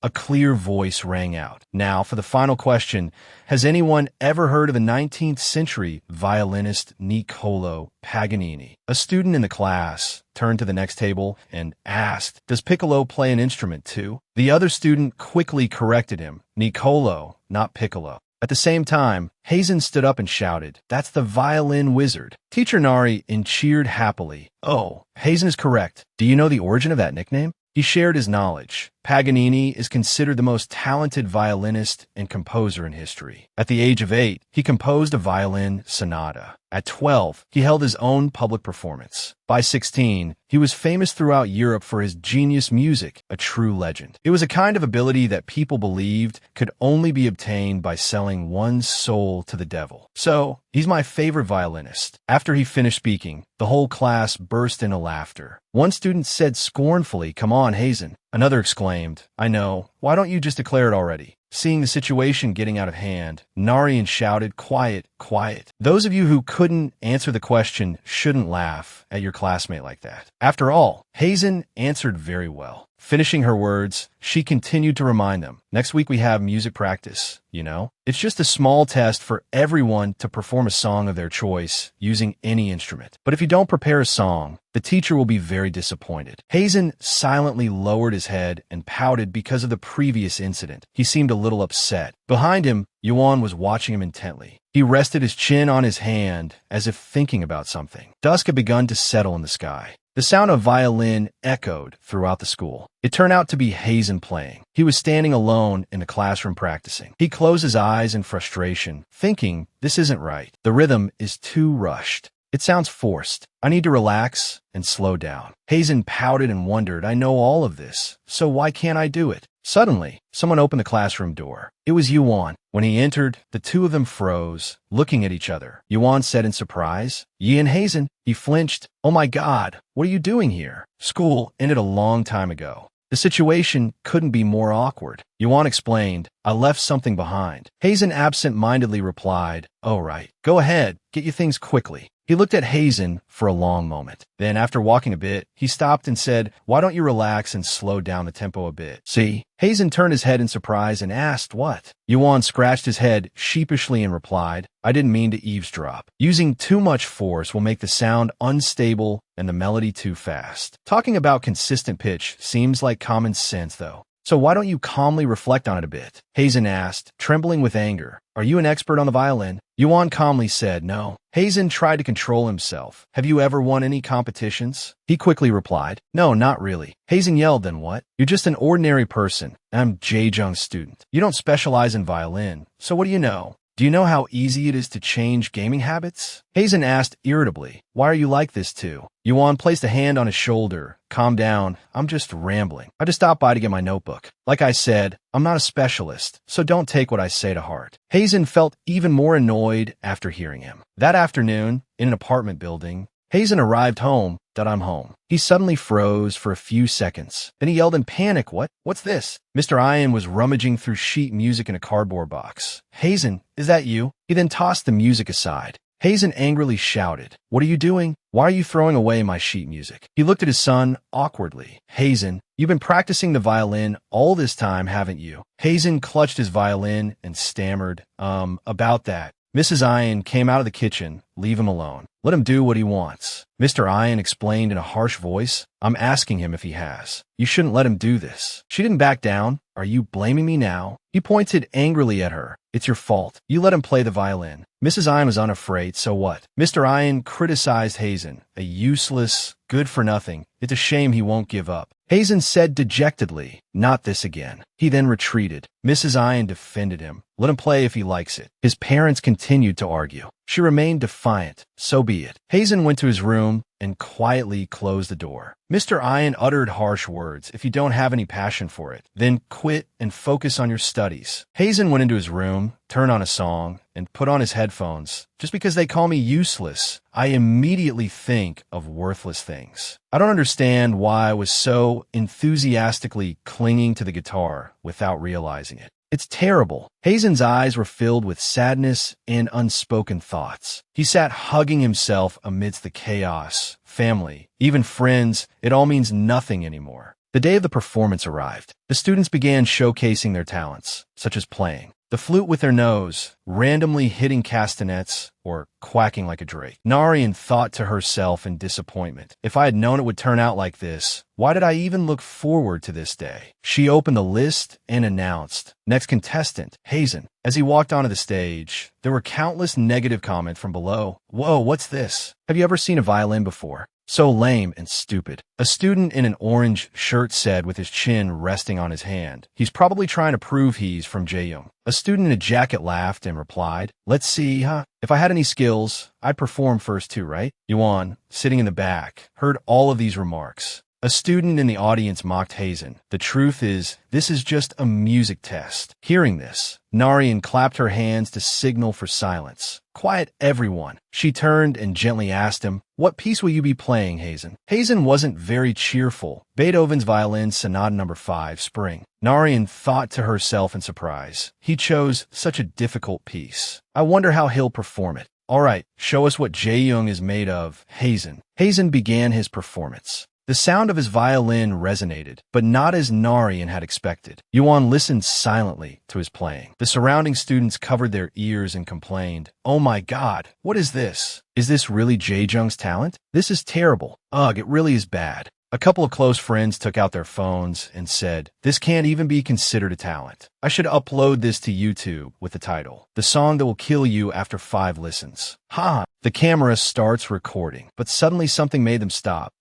A clear voice rang out. Now, for the final question, has anyone ever heard of the 19th century violinist Niccolò Paganini? A student in the class turned to the next table and asked, "Does Piccolo play an instrument too?" The other student quickly corrected him, "Niccolò, not Piccolo." At the same time, Hazen stood up and shouted, "That's the violin wizard." Teacher Nari cheered happily. "Oh, Hazen is correct. Do you know the origin of that nickname?" He shared his knowledge. Paganini is considered the most talented violinist and composer in history. At the age of 8, he composed a violin sonata. At 12, he held his own public performance. By 16, he was famous throughout Europe for his genius music, a true legend. It was a kind of ability that people believed could only be obtained by selling one's soul to the devil. So, he's my favorite violinist. After he finished speaking, the whole class burst into laughter. One student said scornfully, "Come on, Hazen." Another exclaimed, "I know. Why don't you just declare it already?" Seeing the situation getting out of hand, Narian shouted, "Quiet, quiet. Those of you who couldn't answer the question shouldn't laugh at your classmate like that." After all, Hazen answered very well. Finishing her words, she continued to remind them, "Next week we have music practice, you know? It's just a small test for everyone to perform a song of their choice using any instrument. But if you don't prepare a song, the teacher will be very disappointed." Hazen silently lowered his head and pouted because of the previous incident. He seemed a little upset. Behind him, Yuan was watching him intently. He rested his chin on his hand as if thinking about something. Dusk had begun to settle in the sky. The sound of violin echoed throughout the school. It turned out to be Hazen playing. He was standing alone in the classroom practicing. He closed his eyes in frustration, thinking, "This isn't right. The rhythm is too rushed. It sounds forced. I need to relax and slow down." Hazen pouted and wondered, "I know all of this, so why can't I do it?" Suddenly, someone opened the classroom door. It was Yuan. When he entered, the two of them froze, looking at each other. Yuan said in surprise, "Yi and Hazen." He flinched. "Oh my God, what are you doing here? School ended a long time ago. The situation couldn't be more awkward." Yuan explained, "I left something behind." Hazen absent-mindedly replied, "Oh right. Go ahead, get your things quickly." He looked at Hazen for a long moment. Then, after walking a bit, he stopped and said, "Why don't you relax and slow down the tempo a bit?" "See?" Hazen turned his head in surprise and asked, "What?" Yuan scratched his head sheepishly and replied, "I didn't mean to eavesdrop. Using too much force will make the sound unstable and the melody too fast. Talking about consistent pitch seems like common sense, though. So why don't you calmly reflect on it a bit?" Hazen asked, trembling with anger. "Are you an expert on the violin?" Yuan calmly said, "No." Hazen tried to control himself. "Have you ever won any competitions?" He quickly replied, "No, not really." Hazen yelled, "Then what? You're just an ordinary person. I'm Jae-jung's student. You don't specialize in violin, so what do you know? Do you know how easy it is to change gaming habits?" Hazen asked irritably, "Why are you like this too?" Yuan placed a hand on his shoulder. "Calm down. I'm just rambling. I just stopped by to get my notebook. Like I said, I'm not a specialist, so don't take what I say to heart." Hazen felt even more annoyed after hearing him. That afternoon, in an apartment building, Hazen arrived home. "I'm home." He suddenly froze for a few seconds. Then he yelled in panic, What's this?" Mr. Ian was rummaging through sheet music in a cardboard box. "Hazen, is that you?" He then tossed the music aside. Hazen angrily shouted, "What are you doing? Why are you throwing away my sheet music?" He looked at his son awkwardly. "Hazen, you've been practicing the violin all this time, haven't you?" Hazen clutched his violin and stammered, about that." Mrs. Ian came out of the kitchen. "Leave him alone. Let him do what he wants." Mr. Ian explained in a harsh voice, "I'm asking him if he has. You shouldn't let him do this." She didn't back down. "Are you blaming me now?" He pointed angrily at her. "It's your fault. You let him play the violin." Mrs. Ian was unafraid, so what? Mr. Ian criticized Hazen, a useless, good-for-nothing. "It's a shame he won't give up." Hazen said dejectedly, "Not this again." He then retreated. Mrs. Ian defended him. "Let him play if he likes it." His parents continued to argue. She remained defiant. "So be it." Hazen went to his room and quietly closed the door. Mr. Ian uttered harsh words. "If you don't have any passion for it, then quit and focus on your studies." Hazen went into his room, turned on a song, and put on his headphones. "Just because they call me useless, I immediately think of worthless things. I don't understand why I was so enthusiastically clinging to the guitar without realizing it. It's terrible." Hazen's eyes were filled with sadness and unspoken thoughts. He sat hugging himself amidst the chaos. Family, even friends, it all means nothing anymore. The day of the performance arrived. The students began showcasing their talents, such as playing the flute with their nose, randomly hitting castanets, or quacking like a drake. Narian thought to herself in disappointment, if I had known it would turn out like this, why did I even look forward to this day? She opened the list and announced, next contestant, Hazen. As he walked onto the stage, there were countless negative comments from below. Whoa, what's this? Have you ever seen a violin before? So lame and stupid. A student in an orange shirt said with his chin resting on his hand. He's probably trying to prove he's from Jaeyoung. A student in a jacket laughed and replied, let's see, huh? If I had any skills, I'd perform first too, right? Yuan, sitting in the back, heard all of these remarks. A student in the audience mocked Hazen. The truth is, this is just a music test. Hearing this, Narian clapped her hands to signal for silence. Quiet, everyone. She turned and gently asked him, what piece will you be playing, Hazen? Hazen wasn't very cheerful. Beethoven's Violin Sonata No. 5, Spring. Narian thought to herself in surprise. He chose such a difficult piece. I wonder how he'll perform it. All right, show us what Jaeyoung is made of, Hazen. Hazen began his performance. The sound of his violin resonated, but not as Narian had expected. Yuan listened silently to his playing. The surrounding students covered their ears and complained, oh my god, what is this? Is this really Jaeyoung's talent? This is terrible. Ugh, it really is bad. A couple of close friends took out their phones and said, this can't even be considered a talent. I should upload this to YouTube with the title, The Song That Will Kill You After 5 Listens. Ha! The camera starts recording, but suddenly something made them stop.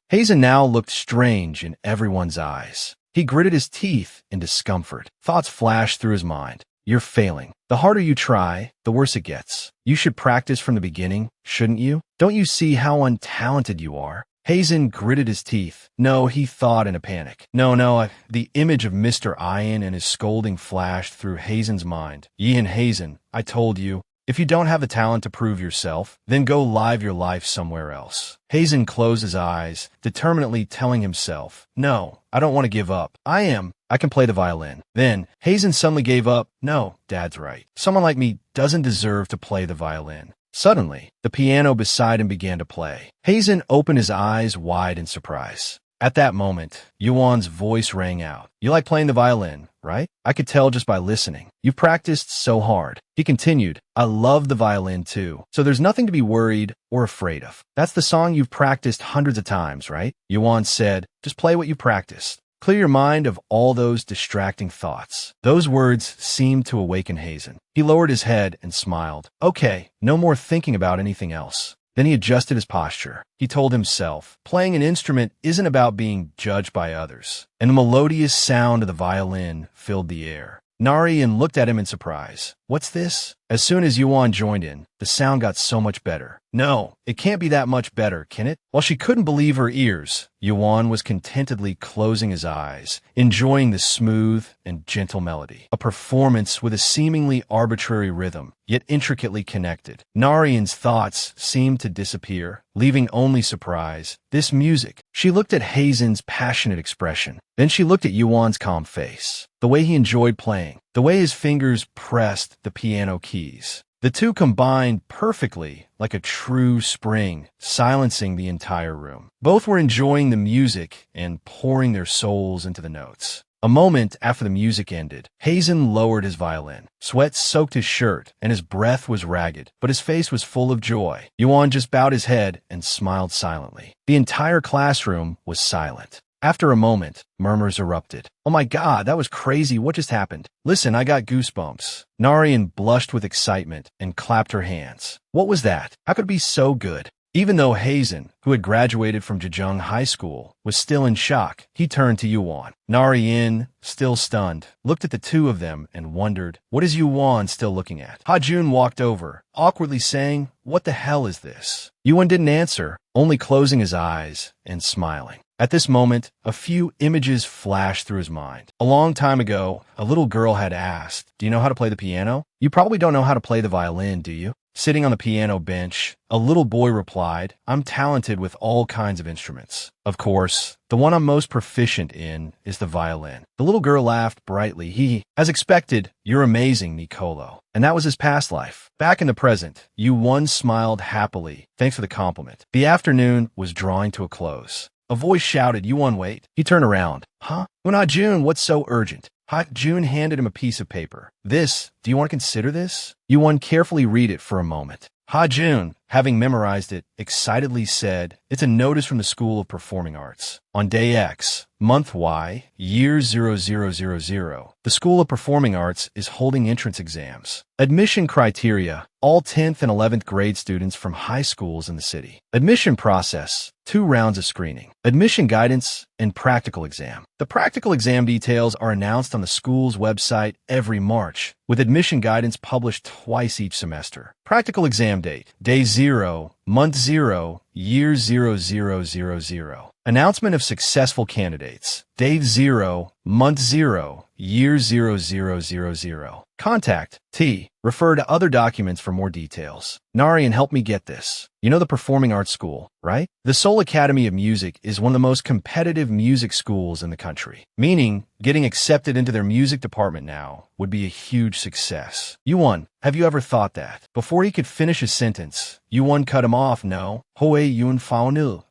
Hazen now looked strange in everyone's eyes. He gritted his teeth in discomfort. Thoughts flashed through his mind. You're failing. The harder you try, the worse it gets. You should practice from the beginning, shouldn't you? Don't you see how untalented you are? Hazen gritted his teeth. No, he thought in a panic. No, the image of Mr. Ian and his scolding flashed through Hazen's mind. Ian Hazen, I told you, if you don't have the talent to prove yourself, then go live your life somewhere else. Hazen closed his eyes, determinedly telling himself, no, I don't want to give up. I can play the violin. Then, Hazen suddenly gave up. No, Dad's right. Someone like me doesn't deserve to play the violin. Suddenly, the piano beside him began to play. Hazen opened his eyes wide in surprise. At that moment, Yuan's voice rang out. You like playing the violin, right? I could tell just by listening. You've practiced so hard. He continued, I love the violin too, so there's nothing to be worried or afraid of. That's the song you've practiced hundreds of times, right? Yuan said, just play what you practiced. Clear your mind of all those distracting thoughts. Those words seemed to awaken Hazen. He lowered his head and smiled. Okay, no more thinking about anything else. Then he adjusted his posture. He told himself, playing an instrument isn't about being judged by others. And the melodious sound of the violin filled the air. Narian looked at him in surprise. What's this? As soon as Yuan joined in, the sound got so much better. No, it can't be that much better, can it? While she couldn't believe her ears, Yuan was contentedly closing his eyes, enjoying the smooth and gentle melody. A performance with a seemingly arbitrary rhythm, yet intricately connected. Narian's thoughts seemed to disappear, leaving only surprise. This music. She looked at Hazen's passionate expression. Then she looked at Yuan's calm face. The way he enjoyed playing. The way his fingers pressed the piano keys. The two combined perfectly like a true spring, silencing the entire room. Both were enjoying the music and pouring their souls into the notes. A moment after the music ended, Hazen lowered his violin. Sweat soaked his shirt, and his breath was ragged, but his face was full of joy. Yuan just bowed his head and smiled silently. The entire classroom was silent. After a moment, murmurs erupted. Oh my god, that was crazy. What just happened? Listen, I got goosebumps. Narian blushed with excitement and clapped her hands. What was that? How could it be so good? Even though Hazen, who had graduated from Jejung High School, was still in shock, he turned to Yuan. Narian, still stunned, looked at the two of them and wondered, what is Yuan still looking at? Ha-jun walked over, awkwardly saying, what the hell is this? Yuan didn't answer, only closing his eyes and smiling. At this moment, a few images flashed through his mind. A long time ago, a little girl had asked, do you know how to play the piano? You probably don't know how to play the violin, do you? Sitting on the piano bench, a little boy replied, I'm talented with all kinds of instruments. Of course, the one I'm most proficient in is the violin. The little girl laughed brightly. As expected, you're amazing, Nicolo. And that was his past life. Back in the present, Yuan smiled happily, thanks for the compliment. The afternoon was drawing to a close. A voice shouted, "You wait." He turned around. Huh? June, what's so urgent? June handed him a piece of paper. This, do you want to consider this? Yuan carefully read it for a moment. June, having memorized it, excitedly said, "It's a notice from the School of Performing Arts. On day X, month Y, year 0000, the School of Performing Arts is holding entrance exams. Admission criteria, all 10th and 11th grade students from high schools in the city. Admission process, 2 rounds of screening. Admission guidance and practical exam. The practical exam details are announced on the school's website every March, with admission guidance published twice each semester. Practical exam date, day 0, month 0, year 0000. Announcement of successful candidates, day 0, month 0, year 0000. Contact T. Refer to other documents for more details. Narian, help me get this. You know the Performing Arts School, right? The Seoul Academy of Music is one of the most competitive music schools in the country, meaning getting accepted into their music department now would be a huge success. Yuan, have you ever thought that?" Before he could finish his sentence, Yuan cut him off. "No. Hoei Yun Faonu."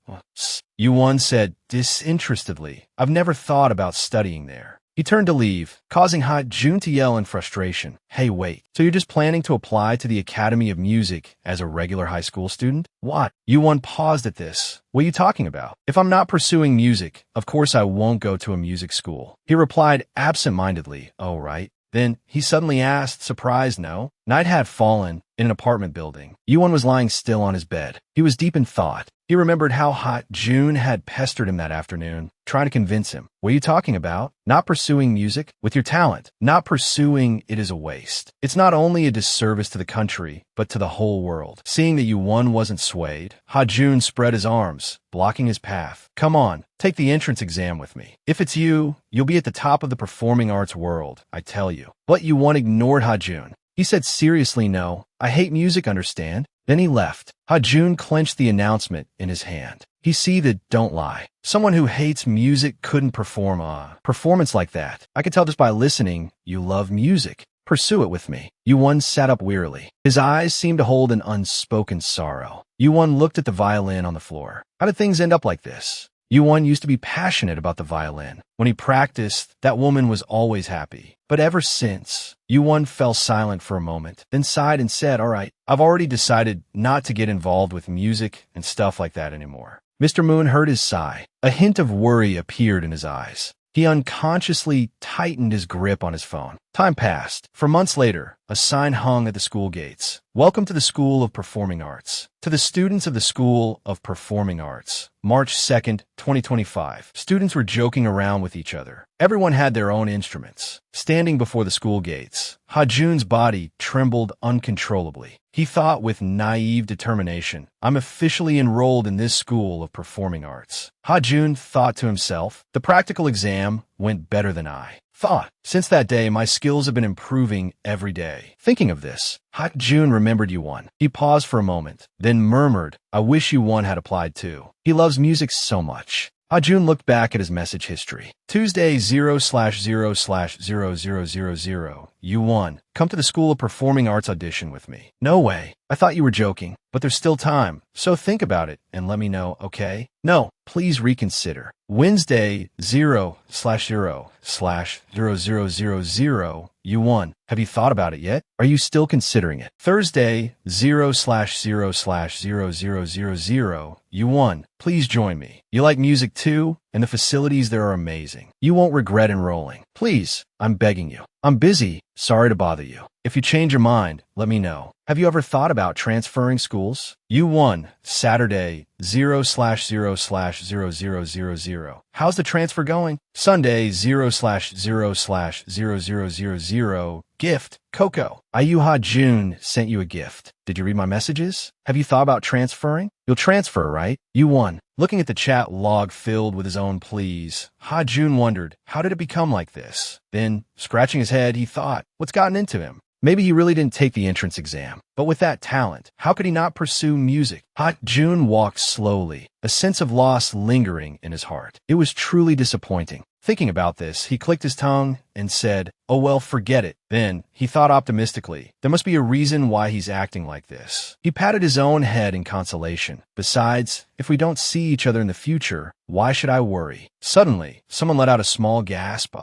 Yuan said disinterestedly, "I've never thought about studying there." He turned to leave, causing June to yell in frustration. "Hey, wait. So you're just planning to apply to the Academy of Music as a regular high school student?" "What?" Yuan paused at this. "What are you talking about? If I'm not pursuing music, of course I won't go to a music school." He replied absent-mindedly, "Oh, right." Then he suddenly asked, surprised, "No?" Night had fallen in an apartment building. Yuan was lying still on his bed. He was deep in thought. He remembered how June had pestered him that afternoon, trying to convince him. "What are you talking about? Not pursuing music? With your talent, not pursuing it is a waste. It's not only a disservice to the country, but to the whole world." Seeing that Yuan wasn't swayed, June spread his arms, blocking his path. "Come on, take the entrance exam with me. If it's you, you'll be at the top of the performing arts world, I tell you." But Yuan ignored June. He said seriously, "No, I hate music, understand?" Then he left. June clenched the announcement in his hand. He seethed, "Don't lie. Someone who hates music couldn't perform a performance like that. I could tell just by listening you love music. Pursue it with me." Yuan sat up wearily. His eyes seemed to hold an unspoken sorrow. Yuan looked at the violin on the floor. How did things end up like this? Yuan used to be passionate about the violin. When he practiced, that woman was always happy. But ever since, Yuan fell silent for a moment, then sighed and said, "All right, I've already decided not to get involved with music and stuff like that anymore." Mr. Moon heard his sigh. A hint of worry appeared in his eyes. He unconsciously tightened his grip on his phone. Time passed. For months later, a sign hung at the school gates. "Welcome to the School of Performing Arts. To the students of the School of Performing Arts. March 2nd, 2025. Students were joking around with each other. Everyone had their own instruments. Standing before the school gates, June's body trembled uncontrollably. He thought with naive determination, "I'm officially enrolled in this School of Performing Arts." June thought to himself, "The practical exam went better than I thought. Since that day, my skills have been improving every day." Thinking of this, June remembered Yuan. He paused for a moment, then murmured, "I wish Yuan had applied too. He loves music so much." June looked back at his message history. Tuesday 0/0/0000. Yuan, come to the School of Performing Arts audition with me. "No way. I thought you were joking. But there's still time. So think about it and let me know, okay?" "No, please reconsider." Wednesday 0/0/0000. Yuan, have you thought about it yet? Are you still considering it? Thursday 0/0/0000. Yuan, please join me. You like music too? And the facilities there are amazing. You won't regret enrolling. Please, I'm begging you. I'm busy. Sorry to bother you. If you change your mind, let me know. Have you ever thought about transferring schools? U1, Saturday, 0/0/0000. How's the transfer going? Sunday, 0/0/0000. Gift, Coco. Ayuha June sent you a gift. Did you read my messages? Have you thought about transferring? You'll transfer, right? U1. Looking at the chat log filled with his own pleas, Ha Jun wondered, how did it become like this? Then, scratching his head, he thought, what's gotten into him? Maybe he really didn't take the entrance exam. But with that talent, how could he not pursue music? Ha Jun walked slowly, a sense of loss lingering in his heart. It was truly disappointing. Thinking about this, he clicked his tongue and said, "Oh well, forget it." Then, he thought optimistically, there must be a reason why he's acting like this. He patted his own head in consolation. Besides, if we don't see each other in the future, why should I worry? Suddenly, someone let out a small gasp.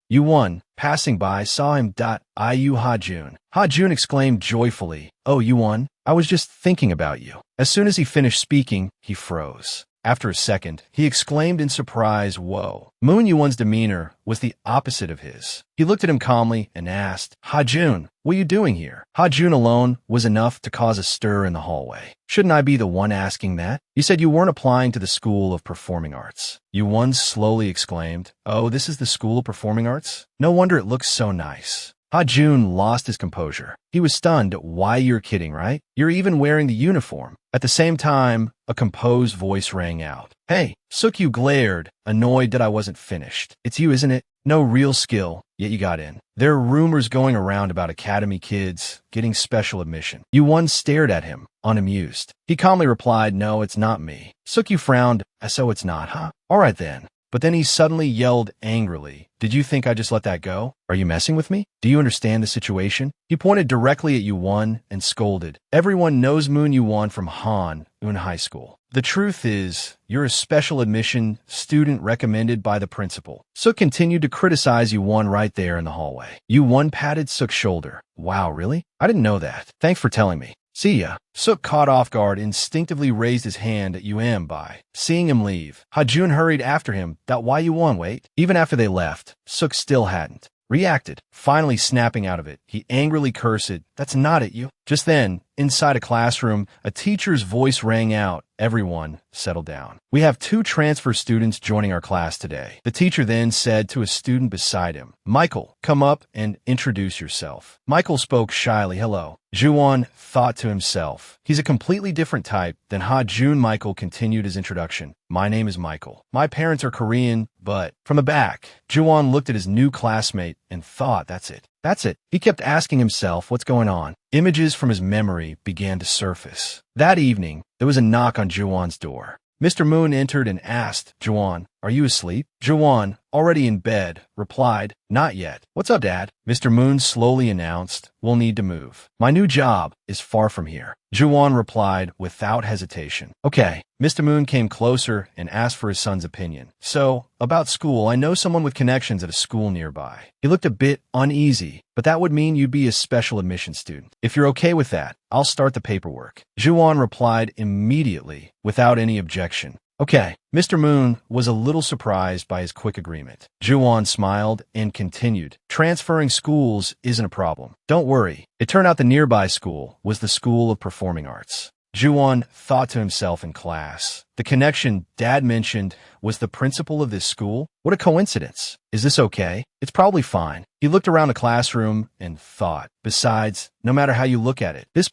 Yuwon, passing by, saw him. "Iu Ha-jun." Ha-jun exclaimed joyfully, "Oh, Yuwon, I was just thinking about you." As soon as he finished speaking, he froze. After a second, he exclaimed in surprise, "Whoa." Moon Yuwon's demeanor was the opposite of his. He looked at him calmly and asked, "Ha-jun, what are you doing here?" Ha-jun alone was enough to cause a stir in the hallway. "Shouldn't I be the one asking that? You said you weren't applying to the School of Performing Arts." Yuwon slowly exclaimed, "Oh, this is the School of Performing Arts? No wonder it looks so nice." Ha-jun lost his composure. He was stunned. "Why, you're kidding, right? You're even wearing the uniform." At the same time, a composed voice rang out. "Hey!" Sukyu glared, annoyed that I wasn't finished. "It's you, isn't it? No real skill, yet you got in. There are rumors going around about academy kids getting special admission." Yuwon stared at him, unamused. He calmly replied, "No, it's not me." Sukyu frowned. "So it's not, huh? All right then." But then he suddenly yelled angrily, "Did you think I just let that go? Are you messing with me? Do you understand the situation?" He pointed directly at Yuwon and scolded, "Everyone knows Moon Yuwon from Han-un High School. The truth is, you're a special admission student recommended by the principal." Suk continued to criticize Yuwon right there in the hallway. Yuwon patted Suk's shoulder. "Wow, really? I didn't know that. Thanks for telling me. See ya." Suk, caught off guard, instinctively raised his hand at Yuan. Seeing him leave, Ha-jun hurried after him. "Why Yuwon, wait?" Even after they left, Suk still hadn't reacted. Finally snapping out of it, he angrily cursed, "That's not at you." Just then, inside a classroom, a teacher's voice rang out. "Everyone, settle down. We have 2 transfer students joining our class today." The teacher then said to a student beside him, "Michael, come up and introduce yourself." Michael spoke shyly, "Hello." Juwon thought to himself, he's a completely different type than Ha-jun. Michael continued his introduction. "My name is Michael. My parents are Korean, but..." From the back, Juwon looked at his new classmate and thought, That's it. He kept asking himself, what's going on? Images from his memory began to surface. That evening, there was a knock on Juwon's door. Mr. Moon entered and asked, "Juwon, are you asleep?" Juwon, already in bed, replied, "Not yet." "What's up, Dad?" Mr. Moon slowly announced, "We'll need to move. My new job is far from here." Juwon replied without hesitation, "Okay." Mr. Moon came closer and asked for his son's opinion. "So, about school, I know someone with connections at a school nearby." He looked a bit uneasy, "But that would mean you'd be a special admission student. If you're okay with that, I'll start the paperwork." Juwon replied immediately, without any objection. "Okay." Mr. Moon was a little surprised by his quick agreement. Juwon smiled and continued, "Transferring schools isn't a problem. Don't worry." It turned out the nearby school was the School of Performing Arts. Juwon thought to himself in class, the connection Dad mentioned was the principal of this school? What a coincidence. Is this okay? It's probably fine. He looked around the classroom and thought, besides, no matter how you look at it, this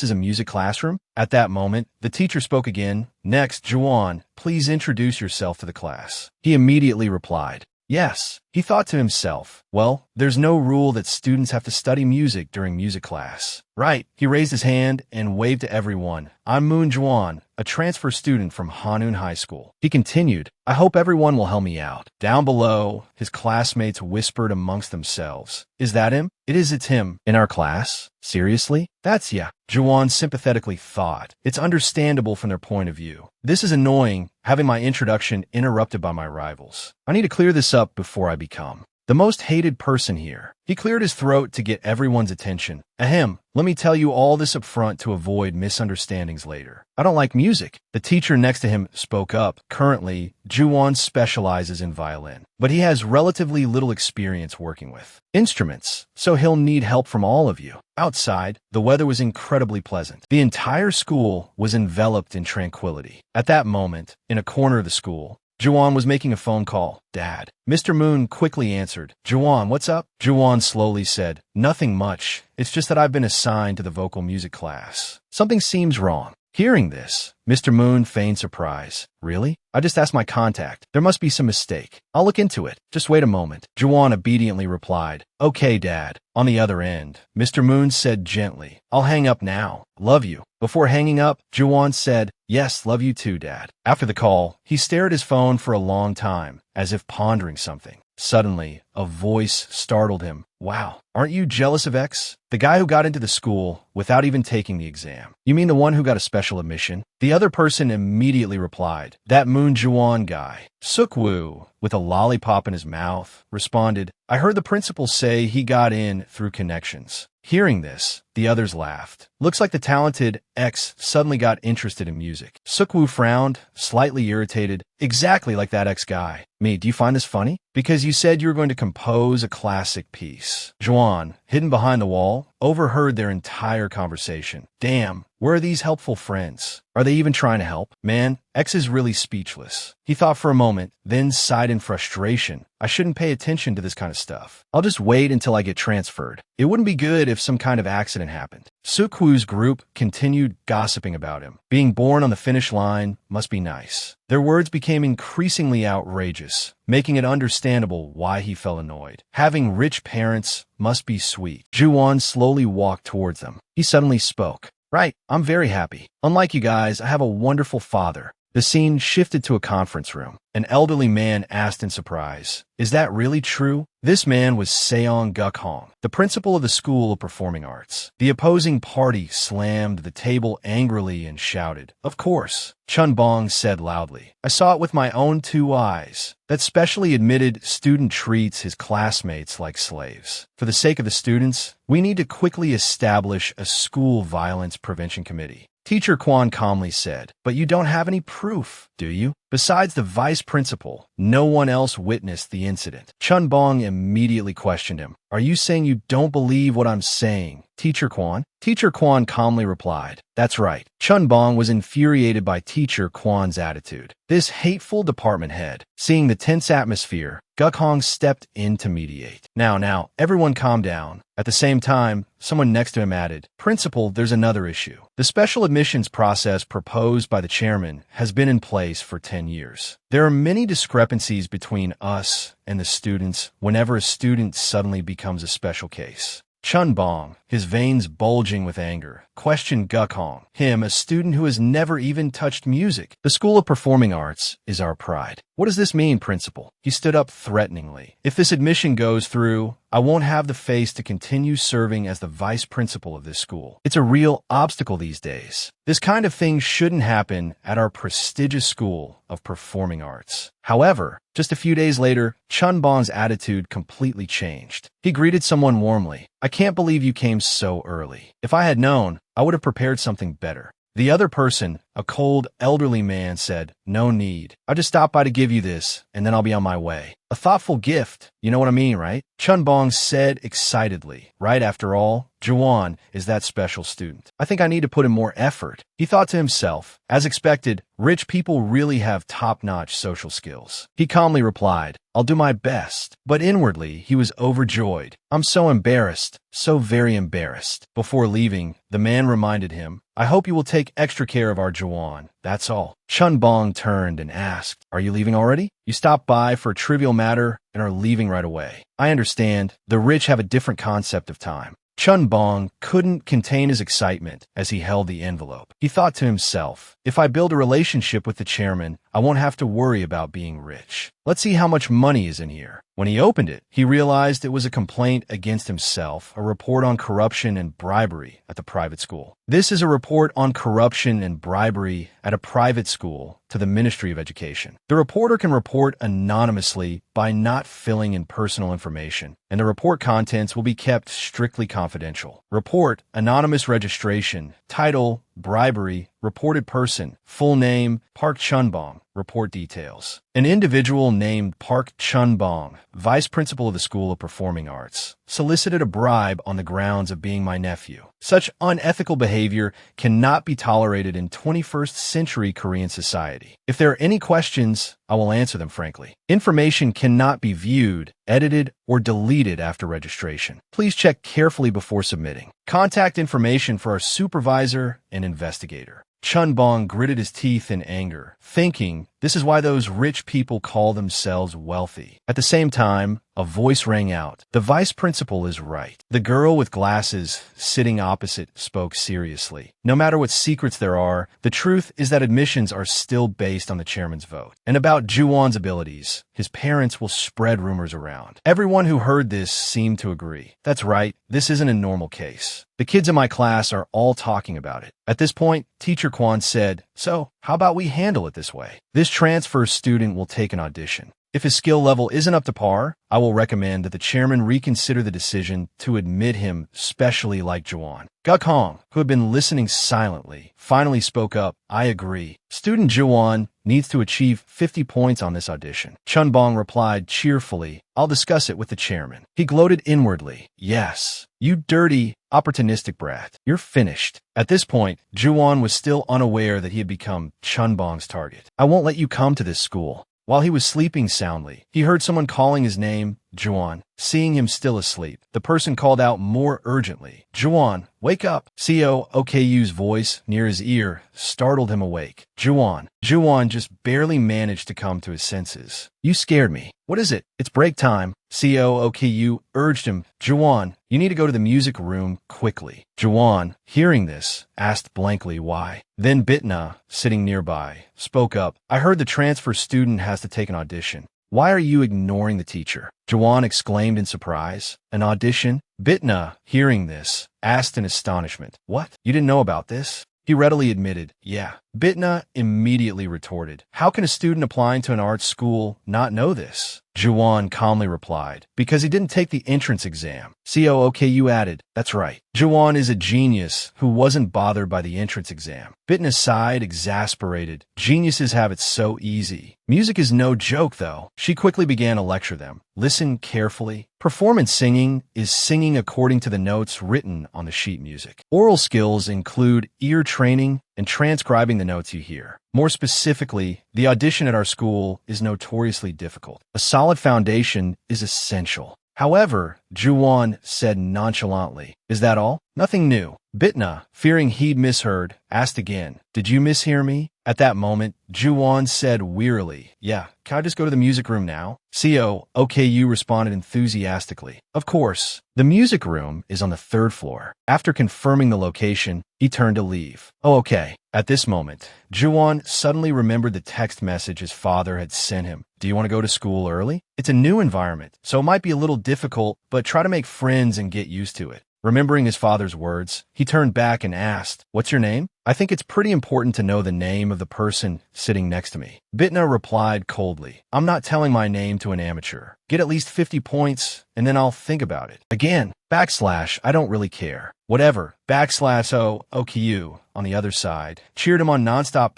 is a music classroom? At that moment, the teacher spoke again. "Next, Juwon, please introduce yourself to the class." He immediately replied, "Yes." He thought to himself, well, there's no rule that students have to study music during music class. Right. He raised his hand and waved to everyone. "I'm Moon Juwon, a transfer student from Han-un High School." He continued, "I hope everyone will help me out." Down below, his classmates whispered amongst themselves, "Is that him?" It's him. In our class? Seriously? That's ya." Juwon sympathetically thought. It's understandable from their point of view. This is annoying, having my introduction interrupted by my rivals. I need to clear this up before I become the most hated person here. He cleared his throat to get everyone's attention. "Ahem, let me tell you all this up front to avoid misunderstandings later. I don't like music." The teacher next to him spoke up. Currently, Juwon specializes in violin, but he has relatively little experience working with instruments, so he'll need help from all of you. Outside, the weather was incredibly pleasant. The entire school was enveloped in tranquility. At that moment, in a corner of the school, Juwon was making a phone call. "Dad." Mr. Moon quickly answered. "Juwon, what's up?" Juwon slowly said, "Nothing much. It's just that I've been assigned to the vocal music class. Something seems wrong." Hearing this, Mr. Moon feigned surprise. "Really? I just asked my contact. There must be some mistake. I'll look into it. Just wait a moment." Juwon obediently replied, "Okay, Dad." On the other end, Mr. Moon said gently, "I'll hang up now. Love you." Before hanging up, Juwon said, "Yes, love you too, Dad." After the call, he stared at his phone for a long time, as if pondering something. Suddenly, a voice startled him. "Wow, aren't you jealous of X? The guy who got into the school without even taking the exam. You mean the one who got a special admission?" The other person immediately replied, "That Moon Jawan guy." Suk-woo, with a lollipop in his mouth, responded, "I heard the principal say he got in through connections." Hearing this, the others laughed. Looks like the talented X suddenly got interested in music. Suk-woo frowned, slightly irritated. "Exactly like that X guy. Me, do you find this funny? Because you said you were going to compose a classic piece." Juan, hidden behind the wall, overheard their entire conversation. Damn, where are these helpful friends? Are they even trying to help? Man, X is really speechless. He thought for a moment, then sighed in frustration. I shouldn't pay attention to this kind of stuff. I'll just wait until I get transferred. It wouldn't be good if some kind of accident happened. Suk-woo's group continued gossiping about him. Being born on the finish line must be nice. Their words became increasingly outrageous, making it understandable why he felt annoyed. Having rich parents must be sweet. Juwon slowly walked towards them. He suddenly spoke. "Right, I'm very happy. Unlike you guys, I have a wonderful father." The scene shifted to a conference room. An elderly man asked in surprise, "Is that really true?" This man was Seong Guk-hong, the principal of the School of Performing Arts. The opposing party slammed the table angrily and shouted, "Of course," Chun Bong said loudly. "I saw it with my own two eyes. That specially admitted student treats his classmates like slaves. For the sake of the students, we need to quickly establish a school violence prevention committee." Teacher Kwan calmly said, "But you don't have any proof, do you? Besides the vice principal, no one else witnessed the incident." Chun Bong immediately questioned him. "Are you saying you don't believe what I'm saying, Teacher Kwan?" Teacher Kwan calmly replied, "That's right." Chun Bong was infuriated by Teacher Kwan's attitude. This hateful department head. Seeing the tense atmosphere, Guk-hong stepped in to mediate. Now, everyone calm down." At the same time, someone next to him added, "Principal, there's another issue. The special admissions process proposed by the chairman has been in place for 10 years. There are many discrepancies between us and the students whenever a student suddenly becomes a special case." Chun Bong, his veins bulging with anger, questioned Guk-hong, him, a student who has never even touched music. "The School of Performing Arts is our pride." "What does this mean, Principal?" He stood up threateningly. "If this admission goes through, I won't have the face to continue serving as the vice principal of this school. It's a real obstacle these days. This kind of thing shouldn't happen at our prestigious School of Performing Arts." However, just a few days later, Chun Bong's attitude completely changed. He greeted someone warmly. "I can't believe you came so early. If I had known, I would have prepared something better." The other person, a cold, elderly man, said, "No need. I just stopped by to give you this, and then I'll be on my way." A thoughtful gift. You know what I mean, right? Chun Bong said excitedly. Right, after all, Jawan is that special student. I think I need to put in more effort. He thought to himself. As expected, rich people really have top-notch social skills. He calmly replied, "I'll do my best." But inwardly, he was overjoyed. "I'm so embarrassed, so very embarrassed." Before leaving, the man reminded him, "I hope you will take extra care of our Jawan. That's all." Chun Bong turned and asked, "Are you leaving already? You stopped by for a trivial matter and are leaving right away." "I understand. The rich have a different concept of time." Chun Bong couldn't contain his excitement as he held the envelope. He thought to himself, if I build a relationship with the chairman, I won't have to worry about being rich. Let's see how much money is in here. When he opened it, he realized it was a complaint against himself, a report on corruption and bribery at the private school. This is a report on corruption and bribery at a private school to the Ministry of Education. The reporter can report anonymously by not filling in personal information, and the report contents will be kept strictly confidential. Report, anonymous registration, title, bribery, reported person, full name, Park Chun-bong, report details. An individual named Park Chun-bong, vice principal of the School of Performing Arts, solicited a bribe on the grounds of being my nephew. Such unethical behavior cannot be tolerated in 21st century Korean society. If there are any questions, I will answer them frankly. Information cannot be viewed, edited, or deleted after registration. Please check carefully before submitting. Contact information for our supervisor and investigator. Chun Bong gritted his teeth in anger, thinking This is why those rich people call themselves wealthy. At the same time, a voice rang out. The vice principal is right. The girl with glasses sitting opposite spoke seriously. No matter what secrets there are, the truth is that admissions are still based on the chairman's vote. And about Juwon's abilities, his parents will spread rumors around. Everyone who heard this seemed to agree. That's right, this isn't a normal case. The kids in my class are all talking about it. At this point, Teacher Kwan said, "So, how about we handle it this way? This transfer student will take an audition. If his skill level isn't up to par, I will recommend that the chairman reconsider the decision to admit him, especially like Juwon." Guk Hong, who had been listening silently, finally spoke up. "I agree. Student Juwon needs to achieve 50 points on this audition." Chun Bong replied cheerfully, "I'll discuss it with the chairman." He gloated inwardly. "Yes, you dirty, opportunistic brat. You're finished." At this point, Juwon was still unaware that he had become Chun Bong's target. "I won't let you come to this school." While he was sleeping soundly, he heard someone calling his name, Juwon. Seeing him still asleep, the person called out more urgently, "Juwon, wake up!" CO OKU's voice near his ear startled him awake. Juwon. Juwon just barely managed to come to his senses. "You scared me. What is it? It's break time." CO OKU urged him. "Juwon, you need to go to the music room quickly." Juwon, hearing this, asked blankly why. Then Bitna, sitting nearby, spoke up. "I heard the transfer student has to take an audition. Why are you ignoring the teacher?" Juwon exclaimed in surprise. "An audition?" Bitna, hearing this, asked in astonishment. "What? You didn't know about this?" He readily admitted, "Yeah." Bitna immediately retorted, "How can a student applying to an art school not know this?" Juwon calmly replied, "Because he didn't take the entrance exam." CO OKU added, "That's right. Juwon is a genius who wasn't bothered by the entrance exam." Bitna sighed, exasperated. "Geniuses have it so easy. Music is no joke, though." She quickly began to lecture them. "Listen carefully. Performance singing is singing according to the notes written on the sheet music. Oral skills include ear training and transcribing the notes you hear. More specifically, the audition at our school is notoriously difficult. A solid foundation is essential." However, Juwon said nonchalantly, "Is that all? Nothing new." Bitna, fearing he'd misheard, asked again, "Did you mishear me?" At that moment, Juwon said wearily, "Yeah, can I just go to the music room now?" CO OKU responded enthusiastically, "Of course. The music room is on the 3rd floor." After confirming the location, he turned to leave. "Oh, okay." At this moment, Juwon suddenly remembered the text message his father had sent him. "Do you want to go to school early? It's a new environment, so it might be a little difficult, but try to make friends and get used to it." Remembering his father's words, he turned back and asked, "What's your name?" "I think it's pretty important to know the name of the person sitting next to me." Bitna replied coldly, "I'm not telling my name to an amateur. Get at least 50 points, and then I'll think about it." Again, I don't really care. Whatever. O OKU, on the other side, cheered him on nonstop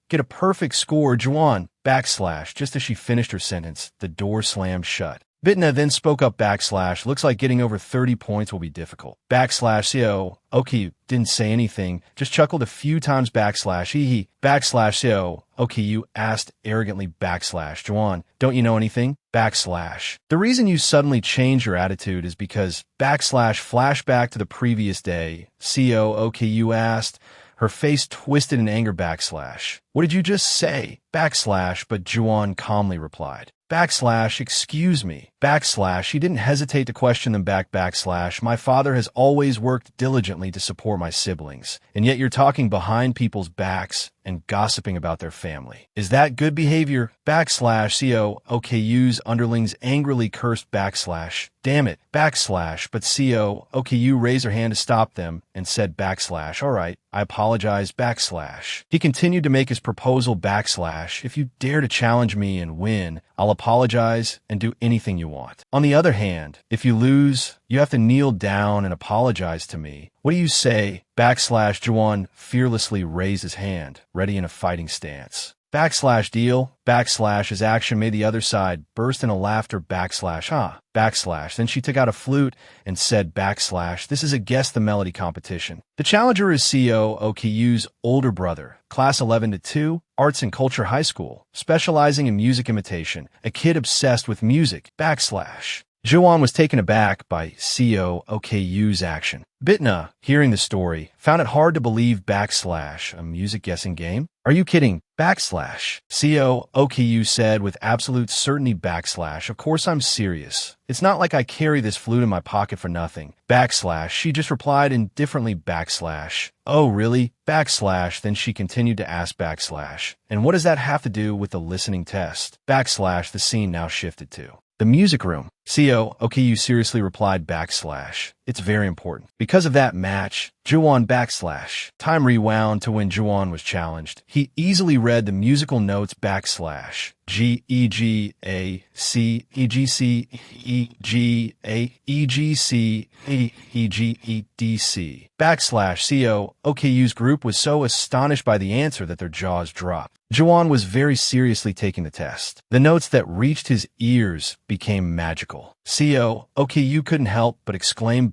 Get a perfect score, Juwon. Just as she finished her sentence, the door slammed shut. Bitna then spoke up looks like getting over 30 points will be difficult. CO OKU didn't say anything, just chuckled a few times hee. CO OKU asked arrogantly Juwon, don't you know anything? The reason you suddenly changed your attitude is because flashback to the previous day. CO OKU asked, her face twisted in anger What did you just say? But Juwon calmly replied. Excuse me. He didn't hesitate to question them back. My father has always worked diligently to support my siblings, and yet you're talking behind people's backs and gossiping about their family. Is that good behavior? CO OKU's underlings angrily cursed Damn it, but CO OKU raised her hand to stop them and said all right, I apologize He continued to make his proposal if you dare to challenge me and win, I'll apologize and do anything you want. On the other hand, if you lose, you have to kneel down and apologize to me. What do you say? Juwon fearlessly raised his hand, ready in a fighting stance. Deal. His action made the other side burst into laughter. Then she took out a flute and said this is a Guess the Melody competition. The challenger is CO OKU's older brother, class 11-2, Arts and Culture High School, specializing in music imitation, a kid obsessed with music. Juwon was taken aback by COOKU's action. Bitna, hearing the story, found it hard to believe a music guessing game? Are you kidding? COOKU said with absolute certainty of course I'm serious. It's not like I carry this flute in my pocket for nothing. She just replied indifferently Oh really? Then she continued to ask And what does that have to do with the listening test? The scene now shifted to the music room. COOKU seriously replied It's very important. Because of that match, Juwon Time rewound to when Juwon was challenged. He easily read the musical notes G, E, G, A, C, E, G, C, E, G, A, E, G, C, E, E, G, E, D, C. COOKU's group was so astonished by the answer that their jaws dropped. Juwon was very seriously taking the test. The notes that reached his ears became magical. COOKU couldn't help but exclaim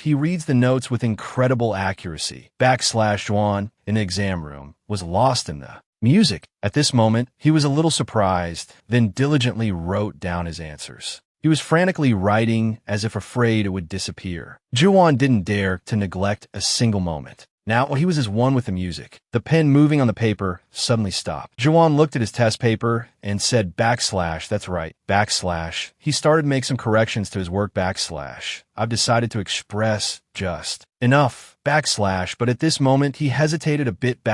He reads the notes with incredible accuracy. Juwon, in the exam room, was lost in the music. At this moment, he was a little surprised, then diligently wrote down his answers. He was frantically writing as if afraid it would disappear. Juwon didn't dare to neglect a single moment. Now he was as one with the music. The pen moving on the paper suddenly stopped. Juwon looked at his test paper and said that's right, He started to make some corrections to his work I've decided to express just enough, but at this moment he hesitated a bit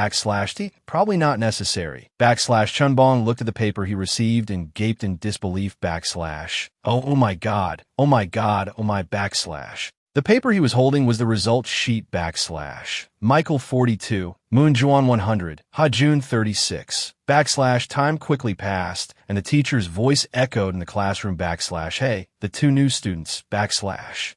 probably not necessary. Chunbong looked at the paper he received and gaped in disbelief Oh my god, oh my The paper he was holding was the result sheet Michael 42, Moon Juwon 100, Ha-jun 36. Time quickly passed, and the teacher's voice echoed in the classroom Hey, the two new students,